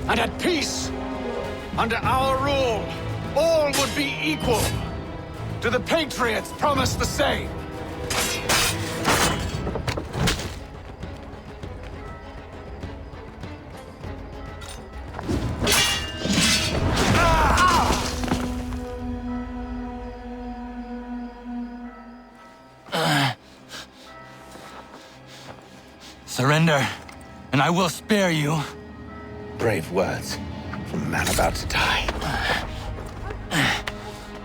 and at peace. Under our rule, all would be equal. Do the Patriots promise the same?
Surrender, and I will spare you.
Brave words from a man about to die.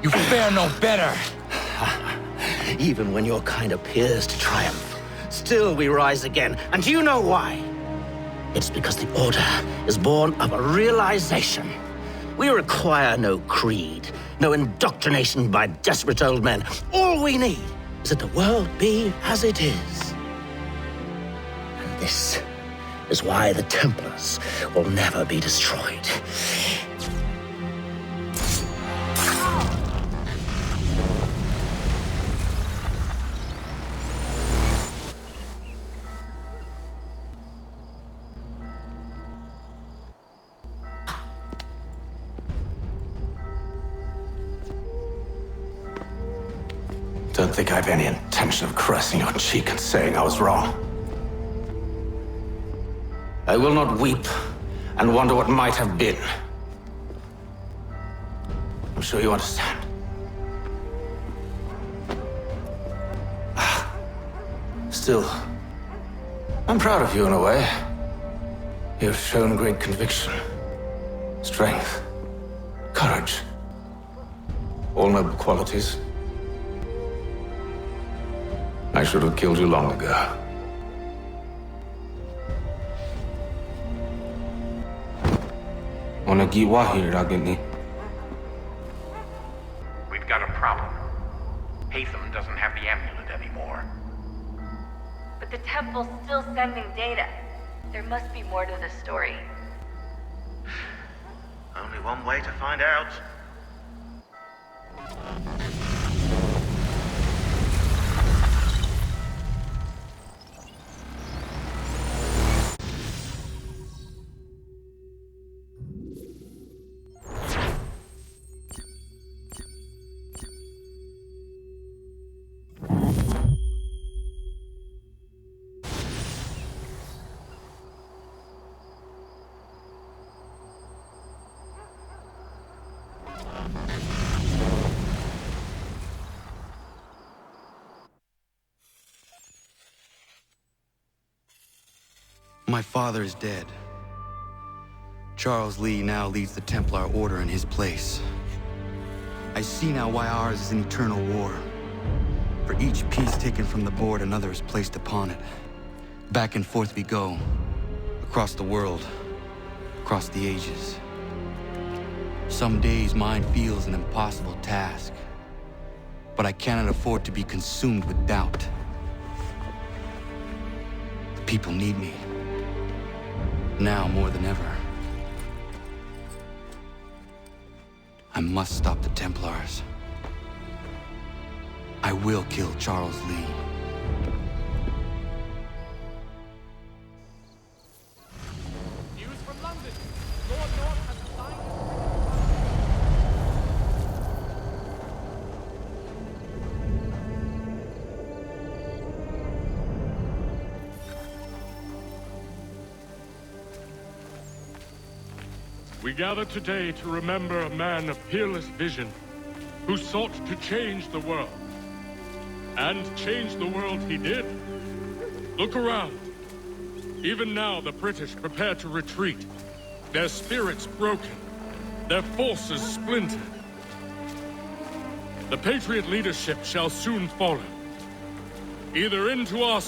You fare no better.
Even when your kind appears to triumph, still we rise again. And do you know why? It's because the Order is born of a realization. We require no creed, no indoctrination by desperate old men. All we need is that the world be as it is. And this is why the Templars will never be destroyed. Don't think I have any intention of caressing your cheek and saying I was wrong. I will not weep and wonder what might have been. I'm sure you understand. Still, I'm proud of you in a way. You have shown great conviction, strength, courage. All noble qualities. I should have killed you long ago.
We've
got a problem. Hatham doesn't have the amulet anymore.
But the temple's still sending data. There must be more to the story.
Only one way to find out.
My father is dead. Charles Lee now leads the Templar Order in his place. I see now why ours is an eternal war. For each piece taken from the board, another is placed upon it. Back and forth we go. Across the world. Across the ages. Some days mine feels an impossible task. But I cannot afford to be consumed with doubt. The people need me. Now more than ever. I must stop the Templars. I will kill Charles Lee.
News from London. Lord North has signed.
We gather today to remember a man of peerless vision who sought to change the world. And change the world he did. Look around. Even now, the British prepare to retreat. Their spirits broken. Their forces splintered. The Patriot leadership shall soon follow. Either into our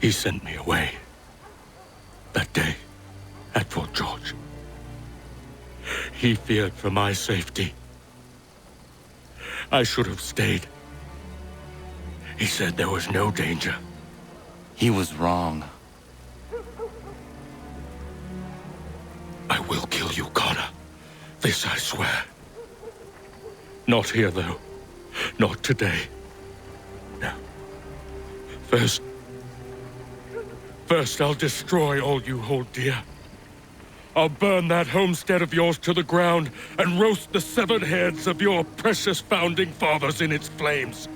He sent me away. That day, at Fort George. He feared for my safety. I should have stayed. He said there was no danger.
He was wrong.
I will kill you, Connor. This I swear. Not here, though. Not today. No. First, I'll destroy all you hold dear. I'll burn that homestead of yours to the ground and roast the severed heads of your precious founding fathers in its flames.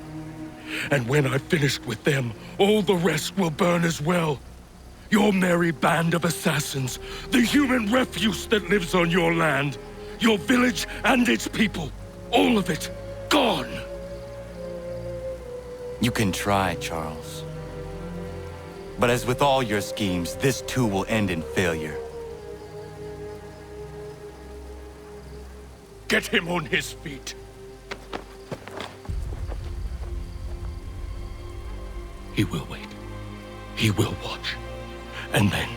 And when I've finished with them, all the rest will burn as well. Your merry band of assassins, the human refuse that lives on your land, your village and its people, all of it, gone.
You can try, Charles. But as with all your schemes, this too will end in failure.
Get him on his feet. He will wait. He will watch. And then,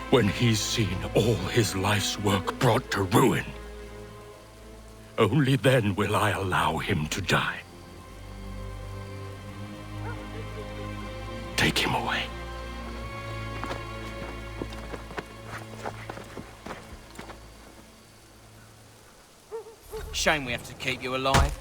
when he's seen all his life's work brought to ruin, only then will I allow him to die. Take him away.
Shame we have to keep you alive.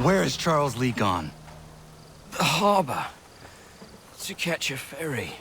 Where is Charles Lee gone?
The harbor. To catch a ferry.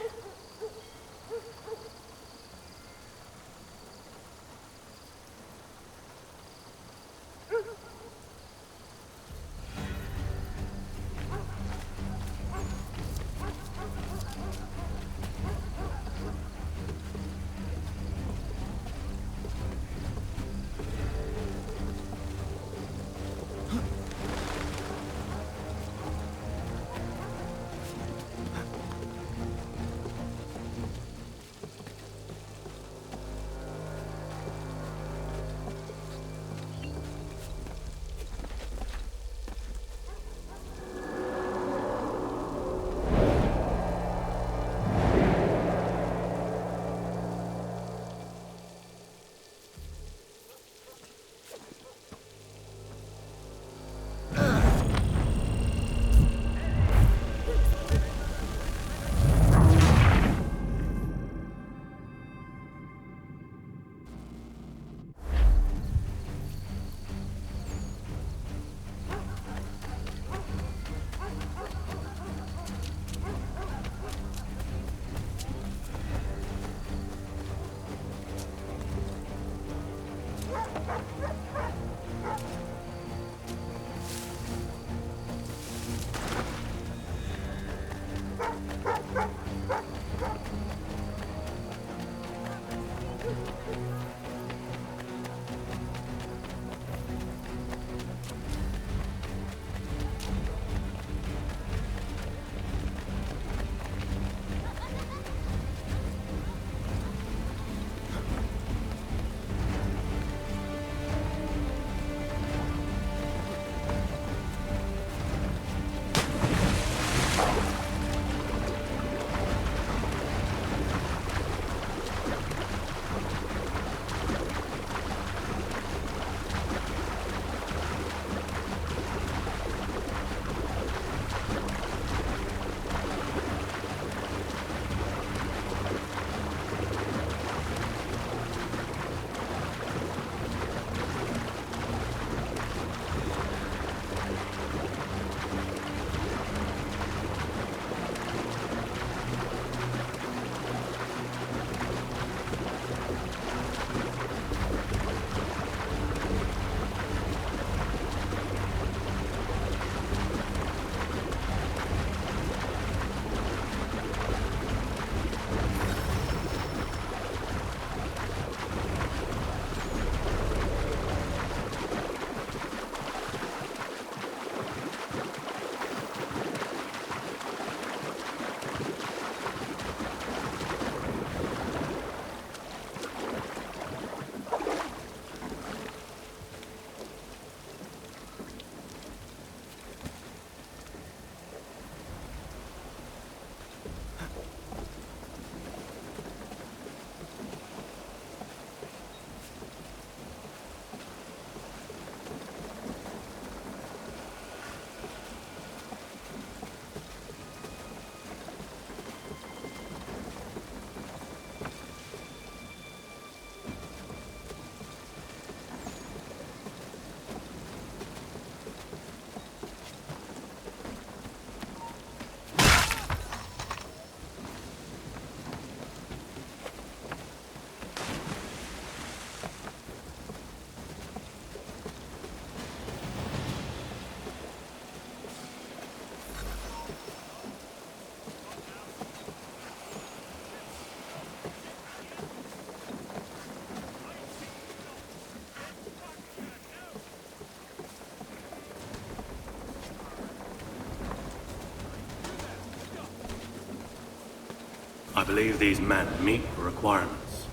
I believe these men meet the requirements.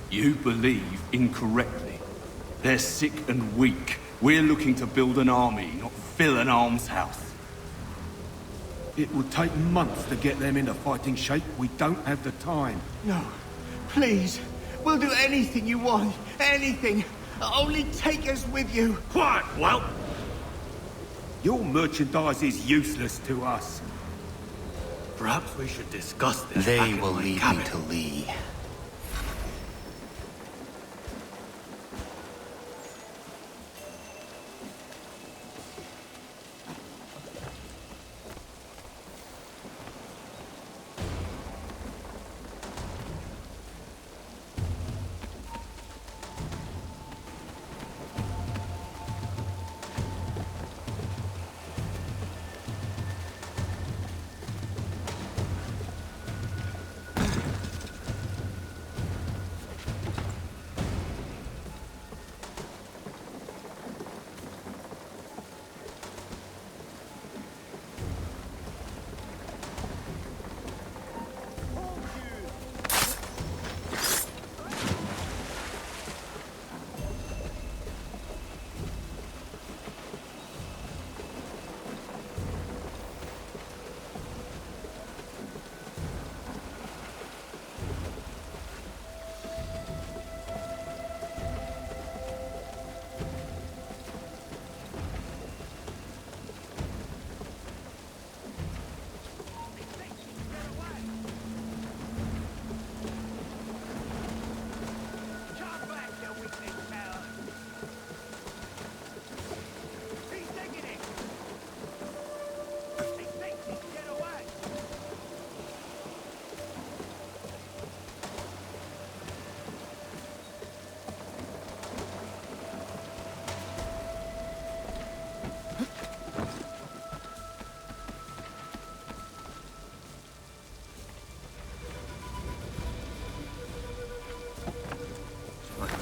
You believe incorrectly. They're sick and weak. We're looking to build an army, not fill an almshouse. It would take months to get them into fighting shape. We don't have the time.
No. Please. We'll do anything you want. Anything. Only take us with you.
Quiet, whelp! Your merchandise is useless to us. Perhaps we should discuss this.
They will lead me to Lee.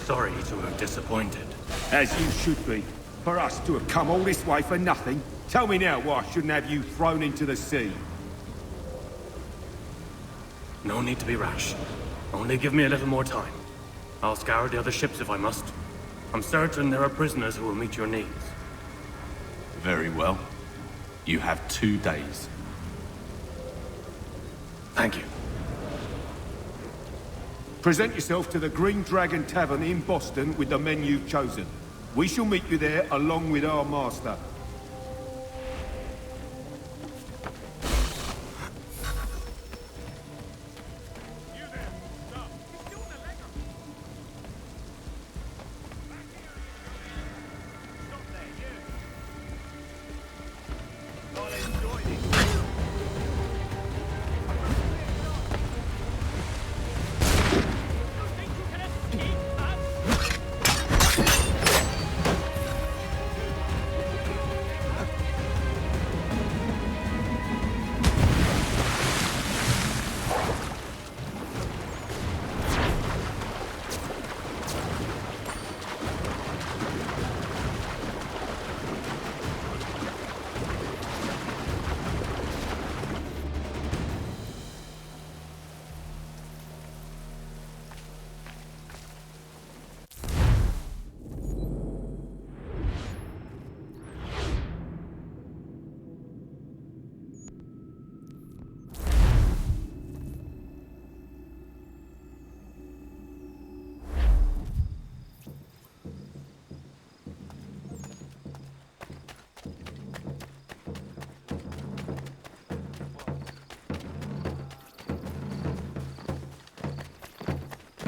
sorry to have disappointed.
As you should be. For us to have come all this way for nothing. Tell me now why I shouldn't have you thrown into the sea.
No need to be rash. Only give me a little more time. I'll scour the other ships if I must. I'm certain there are prisoners who will meet your needs.
Very well. You have 2 days.
Thank you.
Present yourself to the Green Dragon Tavern in Boston with the men you've chosen. We shall meet you there along with our master.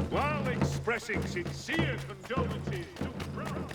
While expressing sincere condolences to brother.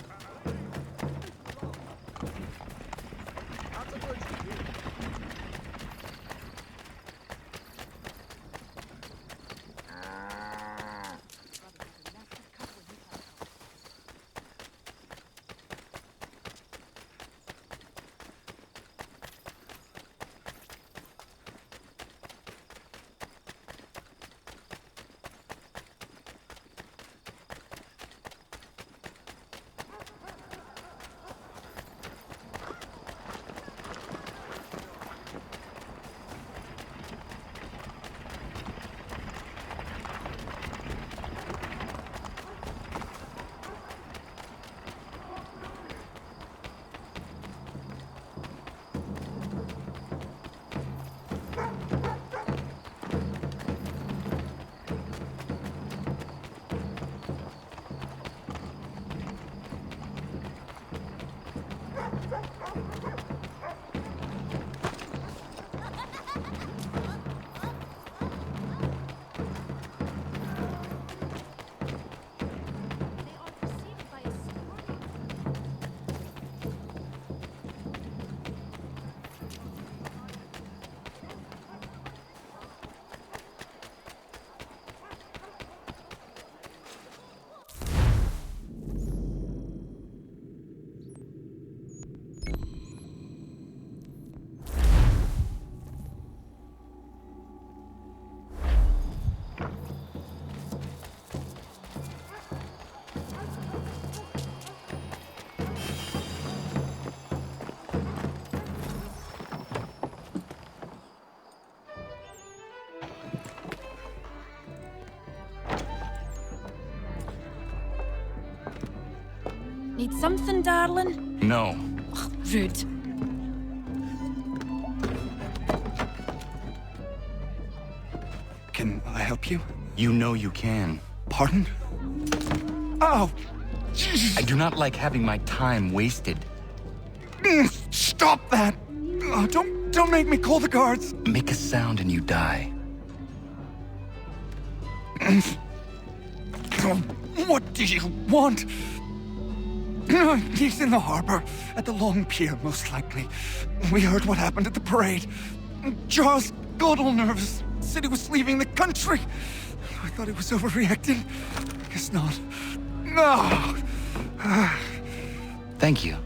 Need something, darling?
No.
Ugh, rude.
Can I help you? You know you can. Pardon? Oh! I do not like having my time wasted. Stop that! Oh, don't make me call the guards! Make a sound and you die. What do you want? He's in the harbor, at the Long Pier, most likely. We heard what happened at the parade. Charles got all nervous, said he was leaving the country. I thought he was overreacting. Guess not. No! Thank you.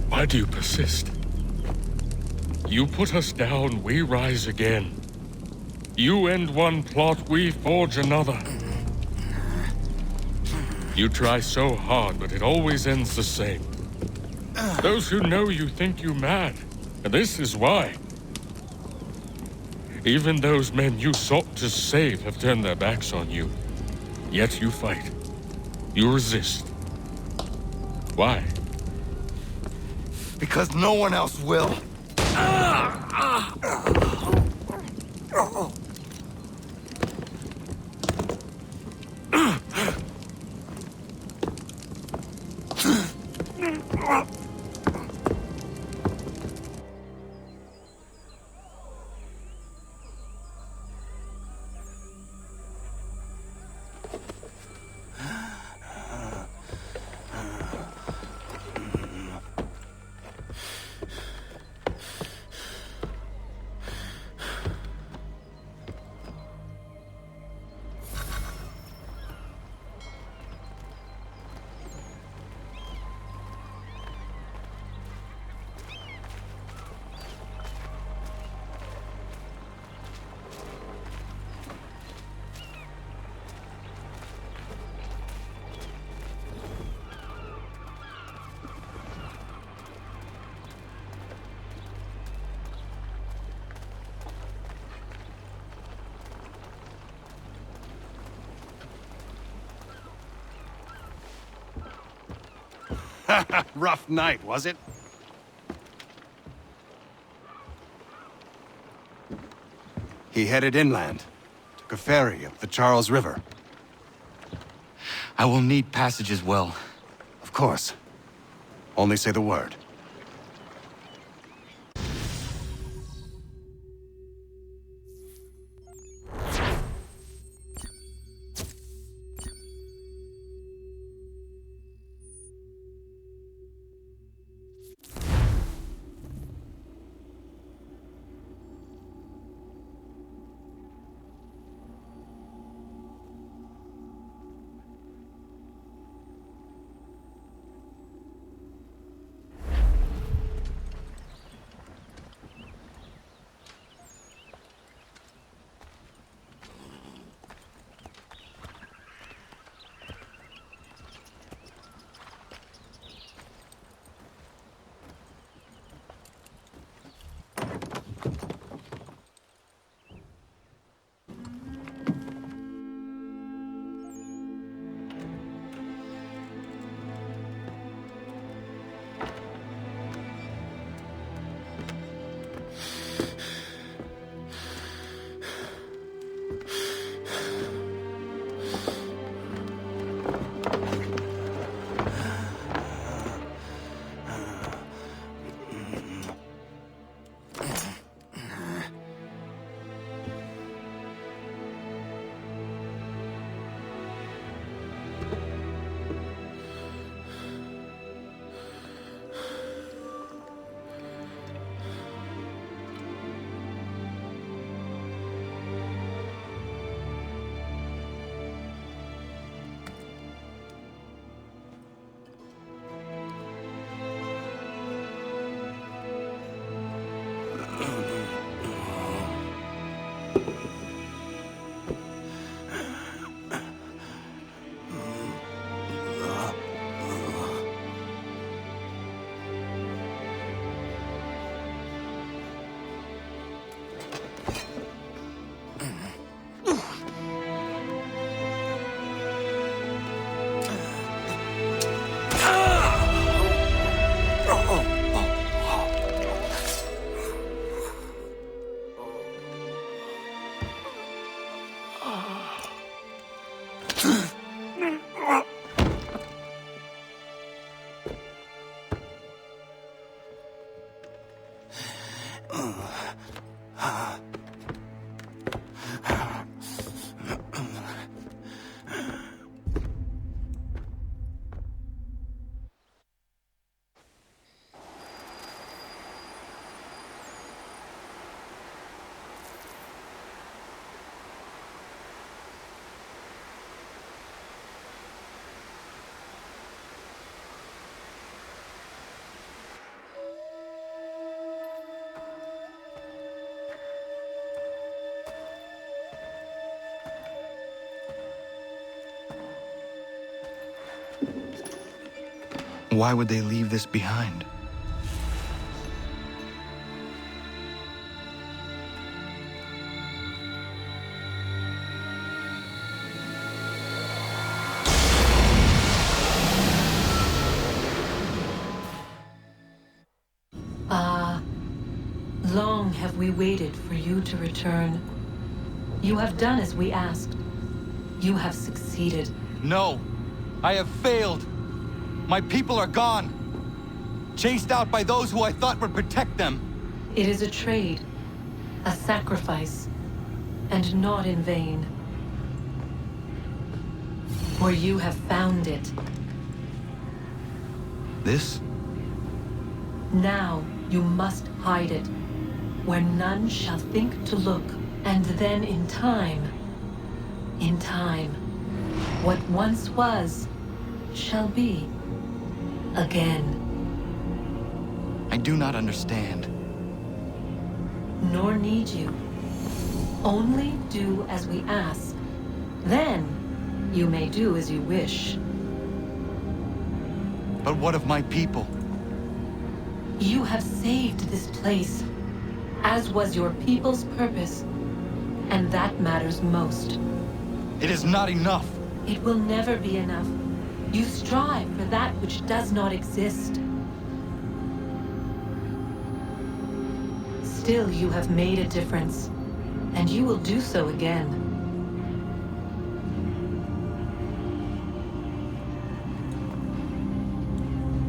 Why do you persist? You put us down, we rise again. You end one plot, we forge another. You try so hard, but it always ends the same. Those who know you think you mad, and this is why. Even those men you sought to save have turned their backs on you. Yet you fight. You resist. Why?
Because no one else will.
Rough night, was it? He headed inland. Took a ferry up the Charles River.
I will need passage as well.
Of course. Only say the word.
Why would they leave this behind?
Long have we waited for you to return. You have done as we asked. You have succeeded.
No! I have failed! My people are gone! Chased out by those who I thought would protect them!
It is a trade, a sacrifice, and not in vain. For you have found it.
This?
Now you must hide it, where none shall think to look, and then in time, what once was, shall be again.
I do not understand.
Nor need you. Only do as we ask. Then, you may do as you wish.
But what of my people?
You have saved this place, as was your people's purpose, and that matters most.
It is not enough.
It will never be enough. You strive for that which does not exist. Still, you have made a difference, and you will do so again.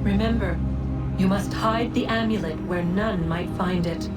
Remember, you must hide the amulet where none might find it.